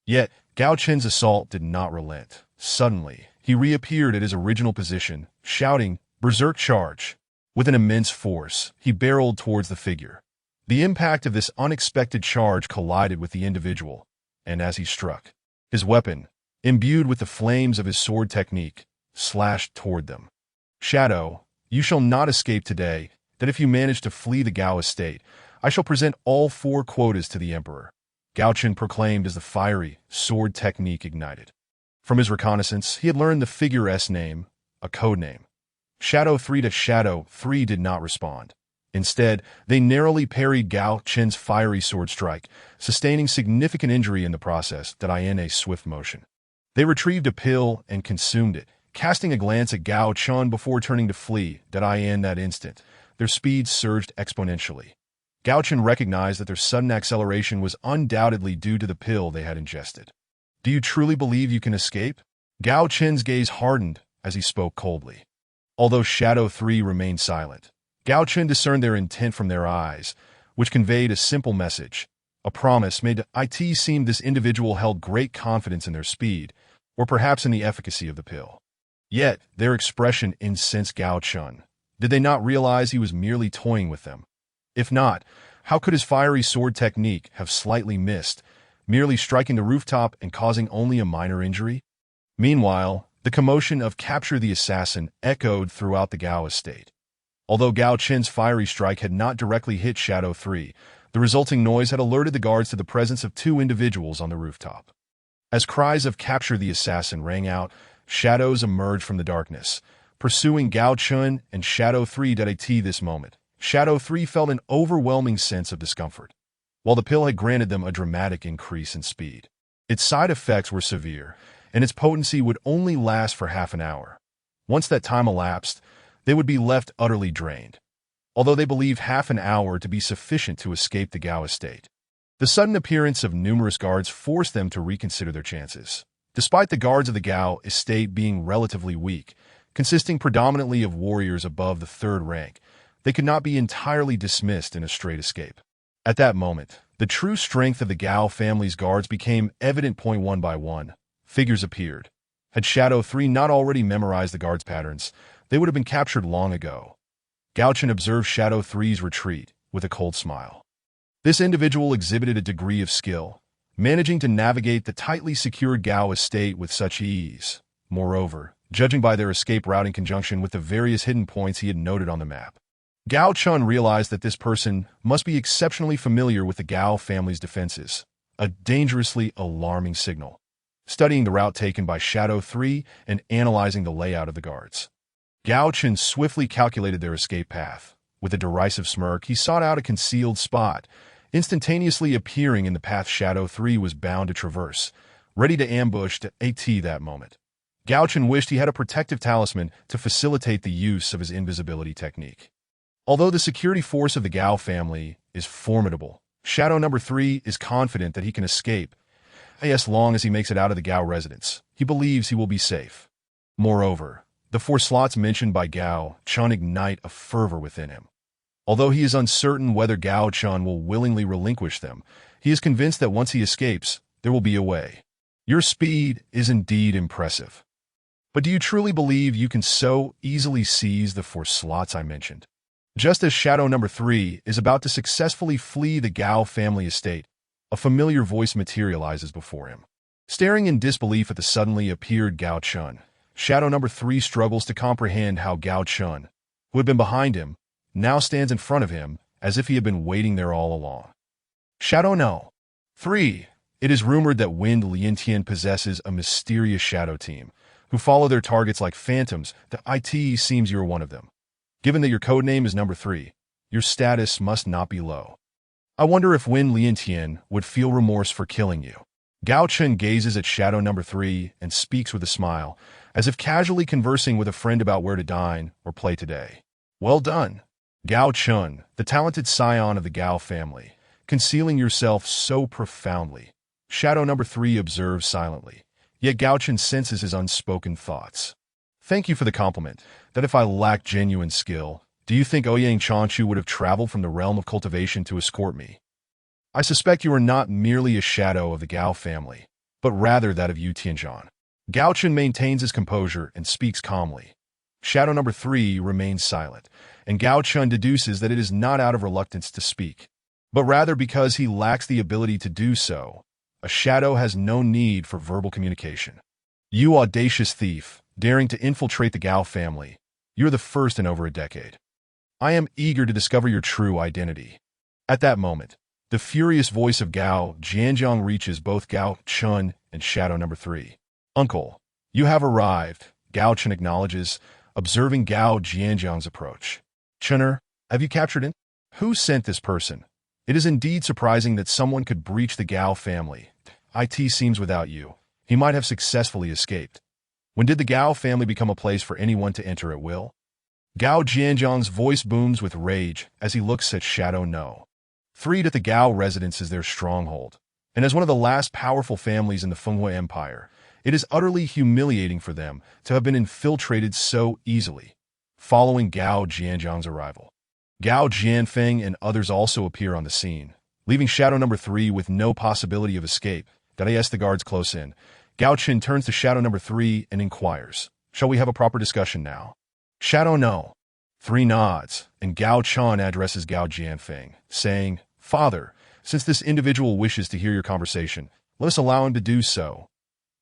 Yet, Gao Chen's assault did not relent. Suddenly, he reappeared at his original position, shouting, "Berserk charge!" With an immense force, he barreled towards the figure. The impact of this unexpected charge collided with the individual, and as he struck, his weapon, imbued with the flames of his sword technique, slashed toward them. "Shadow, you shall not escape today, that if you manage to flee the Gao estate, I shall present all 4 quotas to the Emperor," Gao Chen proclaimed as the fiery sword technique ignited. From his reconnaissance, he had learned the figure's name, a code name. Shadow 3 to Shadow 3 did not respond. Instead, they narrowly parried Gao Chen's fiery sword strike, sustaining significant injury in the process in a swift motion. They retrieved a pill and consumed it, casting a glance at Gao Chen before turning to flee in that instant. Their speed surged exponentially. Gao Chen recognized that their sudden acceleration was undoubtedly due to the pill they had ingested. "Do you truly believe you can escape?" Gao Chen's gaze hardened as he spoke coldly. Although Shadow 3 remained silent, Gao Chen discerned their intent from their eyes, which conveyed a simple message. A promise made to it seemed this individual held great confidence in their speed, or perhaps in the efficacy of the pill. Yet, their expression incensed Gao Chen. Did they not realize he was merely toying with them? If not, how could his fiery sword technique have slightly missed, merely striking the rooftop and causing only a minor injury? Meanwhile, the commotion of "Capture the Assassin" echoed throughout the Gao estate. Although Gao Chen's fiery strike had not directly hit Shadow 3, the resulting noise had alerted the guards to the presence of 2 individuals on the rooftop. As cries of "Capture the Assassin" rang out, shadows emerged from the darkness, pursuing Gao Chen and Shadow 3. At this moment, Shadow 3 felt an overwhelming sense of discomfort. While the pill had granted them a dramatic increase in speed, its side effects were severe, and its potency would only last for half an hour. Once that time elapsed, they would be left utterly drained, although they believed half an hour to be sufficient to escape the Gao estate. The sudden appearance of numerous guards forced them to reconsider their chances. Despite the guards of the Gao estate being relatively weak, consisting predominantly of warriors above the third rank, they could not be entirely dismissed in a straight escape. At that moment, the true strength of the Gao family's guards became evident. One by one, figures appeared. Had Shadow 3 not already memorized the guards' patterns, they would have been captured long ago. Gao Chen observed Shadow 3's retreat with a cold smile. This individual exhibited a degree of skill, managing to navigate the tightly secured Gao estate with such ease. Moreover, judging by their escape route in conjunction with the various hidden points he had noted on the map, Gao Chen realized that this person must be exceptionally familiar with the Gao family's defenses, a dangerously alarming signal. Studying the route taken by Shadow 3 and analyzing the layout of the guards, Gao Chen swiftly calculated their escape path. With a derisive smirk, he sought out a concealed spot, instantaneously appearing in the path Shadow 3 was bound to traverse, ready to ambush at that moment. Gao Chen wished he had a protective talisman to facilitate the use of his invisibility technique. Although the security force of the Gao family is formidable, Shadow number 3 is confident that he can escape. As long as he makes it out of the Gao residence, he believes he will be safe. Moreover, the 4 slots mentioned by Gao Chen ignite a fervor within him. Although he is uncertain whether Gao Chen will willingly relinquish them, he is convinced that once he escapes, there will be a way. Your speed is indeed impressive. But do you truly believe you can so easily seize the 4 slots I mentioned? Just as Shadow number 3 is about to successfully flee the Gao family estate, a familiar voice materializes before him. Staring in disbelief at the suddenly appeared Gao Chen, Shadow number 3 struggles to comprehend how Gao Chen, who had been behind him, now stands in front of him as if he had been waiting there all along. Shadow No. 3. It is rumored that Wind Liantian possesses a mysterious shadow team, who follow their targets like phantoms. It seems you're one of them. Given that your codename is number 3, your status must not be low. I wonder if Wind Liantian would feel remorse for killing you. Gao Chen gazes at Shadow number 3 and speaks with a smile, as if casually conversing with a friend about where to dine or play today. Well done, Gao Chen, the talented scion of the Gao family, concealing yourself so profoundly. Shadow number 3 observes silently, yet Gao Chen senses his unspoken thoughts. Thank you for the compliment. That if I lacked genuine skill, do you think Ouyang Changchu would have traveled from the realm of cultivation to escort me? I suspect you are not merely a shadow of the Gao family, but rather that of Yu Tianzhan. Gao Chen maintains his composure and speaks calmly. Shadow number 3 remains silent, and Gao Chen deduces that it is not out of reluctance to speak, but rather because he lacks the ability to do so. A shadow has no need for verbal communication. You audacious thief, daring to infiltrate the Gao family. You're the first in over a decade. I am eager to discover your true identity. At that moment, the furious voice of Gao Jianjiang reaches both Gao Chen and Shadow number 3. Uncle, you have arrived, Gao Chen acknowledges, observing Gao Jianjiang's approach. Chener, have you captured him? Who sent this person? It is indeed surprising that someone could breach the Gao family. It seems without you, he might have successfully escaped. When did the Gao family become a place for anyone to enter at will? Gao Jianjiang's voice booms with rage as he looks at Shadow No. 3. The Gao residence is their stronghold, and as one of the last powerful families in the Fenghua Empire, it is utterly humiliating for them to have been infiltrated so easily. Following Gao Jianjiang's arrival, Gao Jianfeng and others also appear on the scene, leaving Shadow number 3 with no possibility of escape. The guards close in. Gao Chen turns to Shadow number 3 and inquires, shall we have a proper discussion now? Shadow No. 3 nods, and Gao Chen addresses Gao Jianfeng, saying, Father, since this individual wishes to hear your conversation, let us allow him to do so.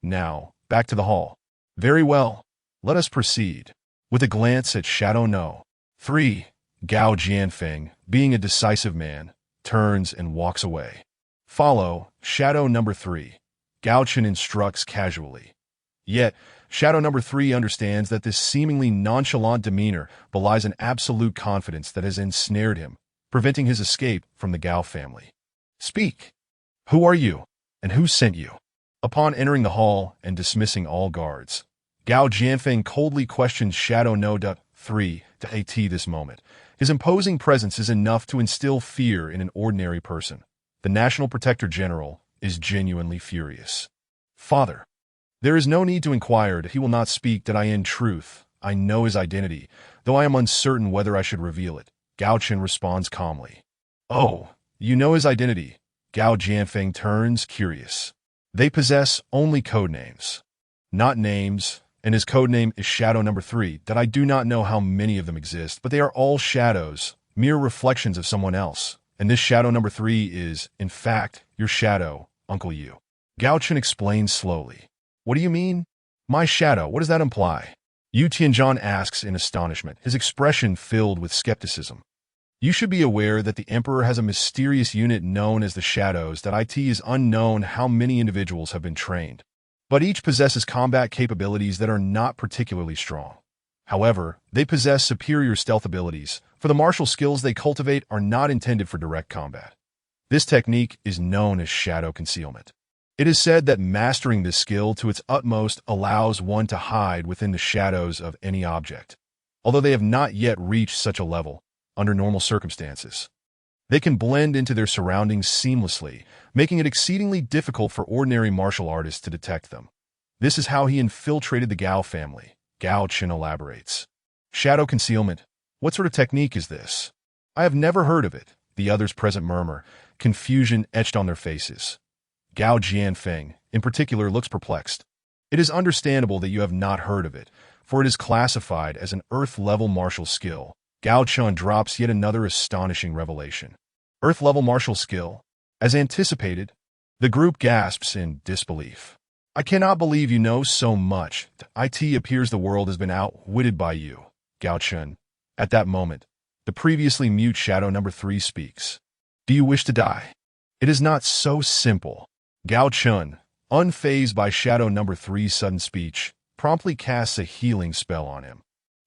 Now, back to the hall. Very well, let us proceed. With a glance at Shadow No. 3, Gao Jianfeng, being a decisive man, turns and walks away. Follow Shadow number 3. Gao Chen instructs casually. Yet, Shadow number 3 understands that this seemingly nonchalant demeanor belies an absolute confidence that has ensnared him, preventing his escape from the Gao family. Speak! Who are you, and who sent you? Upon entering the hall and dismissing all guards, Gao Jianfeng coldly questions Shadow No. 3 to AT this moment. His imposing presence is enough to instill fear in an ordinary person. The National Protector General is genuinely furious. Father, there is no need to inquire that he will not speak that in truth. I know his identity, though I am uncertain whether I should reveal it. Gao Chen responds calmly. Oh, you know his identity. Gao Jianfeng turns curious. They possess only codenames, not names, and his codename is Shadow number 3, that I do not know how many of them exist, but they are all shadows, mere reflections of someone else. And this Shadow number 3 is, in fact, your shadow, Uncle Yu. Gao Chen explains slowly. What do you mean? My shadow, what does that imply? Yu Tianzhan asks in astonishment, his expression filled with skepticism. You should be aware that the Emperor has a mysterious unit known as the Shadows that it is unknown how many individuals have been trained. But each possesses combat capabilities that are not particularly strong. However, they possess superior stealth abilities, for the martial skills they cultivate are not intended for direct combat. This technique is known as shadow concealment. It is said that mastering this skill to its utmost allows one to hide within the shadows of any object. Although they have not yet reached such a level, under normal circumstances, they can blend into their surroundings seamlessly, making it exceedingly difficult for ordinary martial artists to detect them. This is how he infiltrated the Gao family. Gao Chen elaborates. Shadow concealment. What sort of technique is this? I have never heard of it, the others present murmur, confusion etched on their faces. Gao Jianfeng, in particular, looks perplexed. It is understandable that you have not heard of it, for it is classified as an Earth-level martial skill. Gao Chen drops yet another astonishing revelation. Earth-level martial skill? As anticipated, the group gasps in disbelief. I cannot believe you know so much. It appears the world has been outwitted by you, Gao Chen. At that moment, the previously mute Shadow number 3 speaks. Do you wish to die? It is not so simple. Gao Chen, unfazed by Shadow number 3's sudden speech, promptly casts a healing spell on him.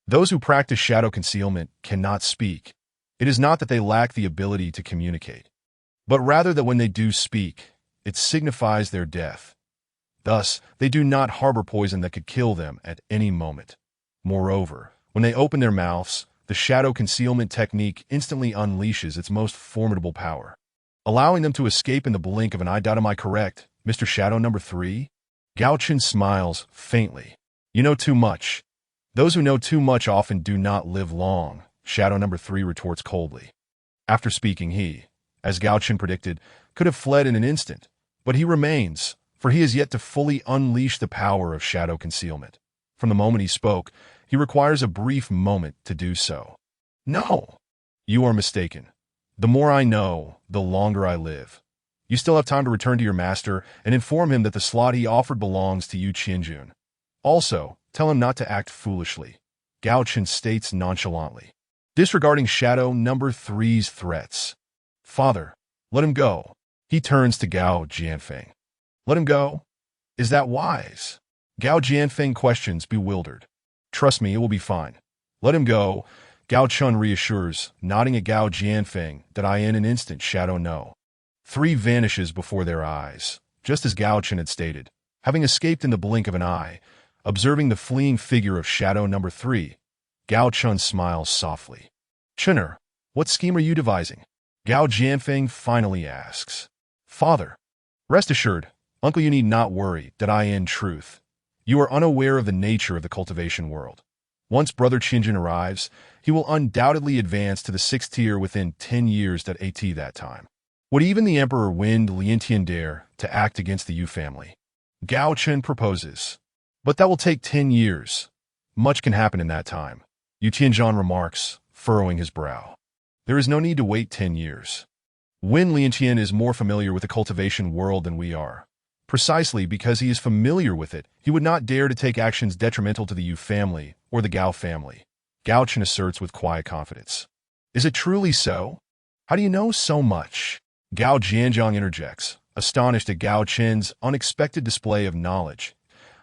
Those who practice shadow concealment cannot speak. It is not that they lack the ability to communicate, but rather that when they do speak, it signifies their death. Thus, they do not harbor poison that could kill them at any moment. Moreover, when they open their mouths, the shadow concealment technique instantly unleashes its most formidable power, allowing them to escape in the blink of an eye. Am I correct, Mr. Shadow number 3? Gao Chen smiles faintly. You know too much. Those who know too much often do not live long, Shadow number 3 retorts coldly. After speaking, he, as Gao Chen predicted, could have fled in an instant, but he remains, for he has yet to fully unleash the power of shadow concealment. From the moment he spoke, he requires a brief moment to do so. No! You are mistaken. The more I know, the longer I live. You still have time to return to your master and inform him that the slot he offered belongs to Yu Qianjun. Also, tell him not to act foolishly, Gao Chen states nonchalantly, disregarding Shadow number 3's threats. Father, let him go. He turns to Gao Jianfeng. Let him go? Is that wise? Gao Jianfeng questions, bewildered. Trust me, it will be fine. Let him go, Gao Chen reassures, nodding at Gao Jianfeng that in an instant Shadow No. 3 vanishes before their eyes, just as Gao Chen had stated, having escaped in the blink of an eye. Observing the fleeing figure of Shadow number 3, Gao Chen smiles softly. Chener, what scheme are you devising? Gao Jianfeng finally asks. Father, rest assured, Uncle, you need not worry that in truth, you are unaware of the nature of the cultivation world. Once Brother Qianjun arrives, he will undoubtedly advance to the 6th tier within 10 years that time. Would even the Emperor Wind Liantian dare to act against the Yu family? Gao Chen proposes. But that will take 10 years. Much can happen in that time, Yu Tianzhan remarks, furrowing his brow. There is no need to wait 10 years. Wen Liantian is more familiar with the cultivation world than we are. Precisely because he is familiar with it, he would not dare to take actions detrimental to the Yu family or the Gao family, Gao Chen asserts with quiet confidence. Is it truly so? How do you know so much? Gao Jianzhang interjects, astonished at Gao Chen's unexpected display of knowledge.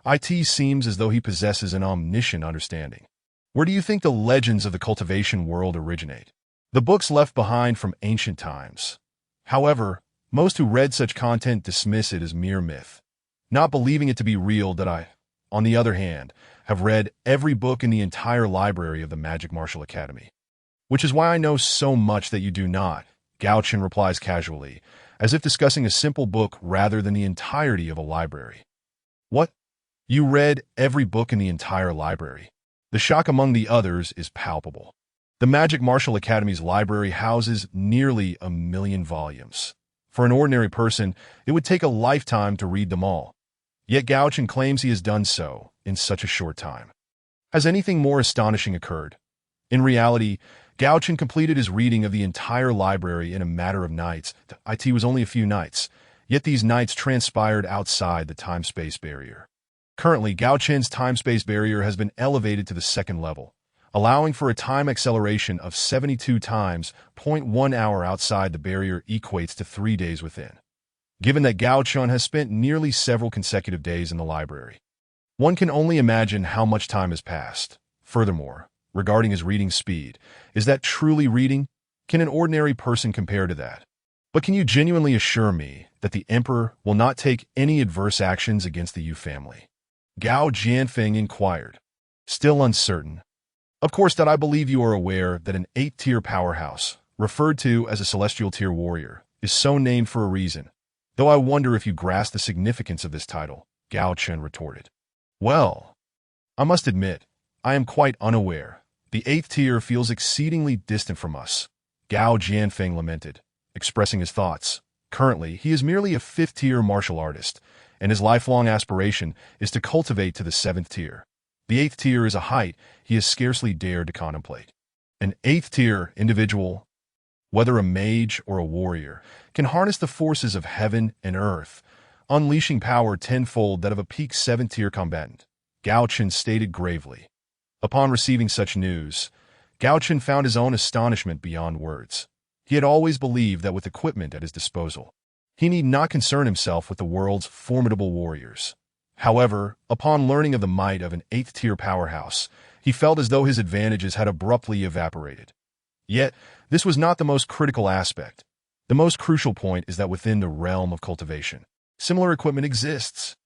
It seems as though he possesses an omniscient understanding. Where do you think the legends of the cultivation world originate? The books left behind from ancient times. However, most who read such content dismiss it as mere myth, not believing it to be real. That I, on the other hand, have read every book in the entire library of the Magic Martial Academy. Which is why I know so much that you do not, Gao Chen replies casually, as if discussing a simple book rather than the entirety of a library. What? You read every book in the entire library? The shock among the others is palpable. The Magic Martial Academy's library houses nearly 1,000,000 volumes. For an ordinary person, it would take a lifetime to read them all. Yet Gao Chen claims he has done so in such a short time. Has anything more astonishing occurred? In reality, Gao Chen completed his reading of the entire library in a matter of nights. It was only a few nights, yet these nights transpired outside the time-space barrier. Currently, Gao Chen's time-space barrier has been elevated to the second level, allowing for a time acceleration of 72 times. 1 hour outside the barrier equates to 3 days within. Given that Gao Chen has spent nearly several consecutive days in the library, one can only imagine how much time has passed. Furthermore, regarding his reading speed, is that truly reading? Can an ordinary person compare to that? But can you genuinely assure me that the Emperor will not take any adverse actions against the Yu family? Gao Jianfeng inquired, still uncertain. Of course, that I believe you are aware that an 8th-tier powerhouse, referred to as a celestial tier warrior, is so named for a reason. Though I wonder if you grasp the significance of this title, Gao Chen retorted. Well, I must admit, I am quite unaware. The 8th tier feels exceedingly distant from us, Gao Jianfeng lamented, expressing his thoughts. Currently, he is merely a 5th-tier martial artist, and his lifelong aspiration is to cultivate to the 7th tier. The 8th tier is a height he has scarcely dared to contemplate. An 8th tier individual, whether a mage or a warrior, can harness the forces of heaven and earth, unleashing power tenfold that of a peak 7th tier combatant, Gao Chen stated gravely. Upon receiving such news, Gao Chen found his own astonishment beyond words. He had always believed that with equipment at his disposal, he need not concern himself with the world's formidable warriors. However, upon learning of the might of an 8th-tier powerhouse, he felt as though his advantages had abruptly evaporated. Yet, this was not the most critical aspect. The most crucial point is that within the realm of cultivation, similar equipment exists.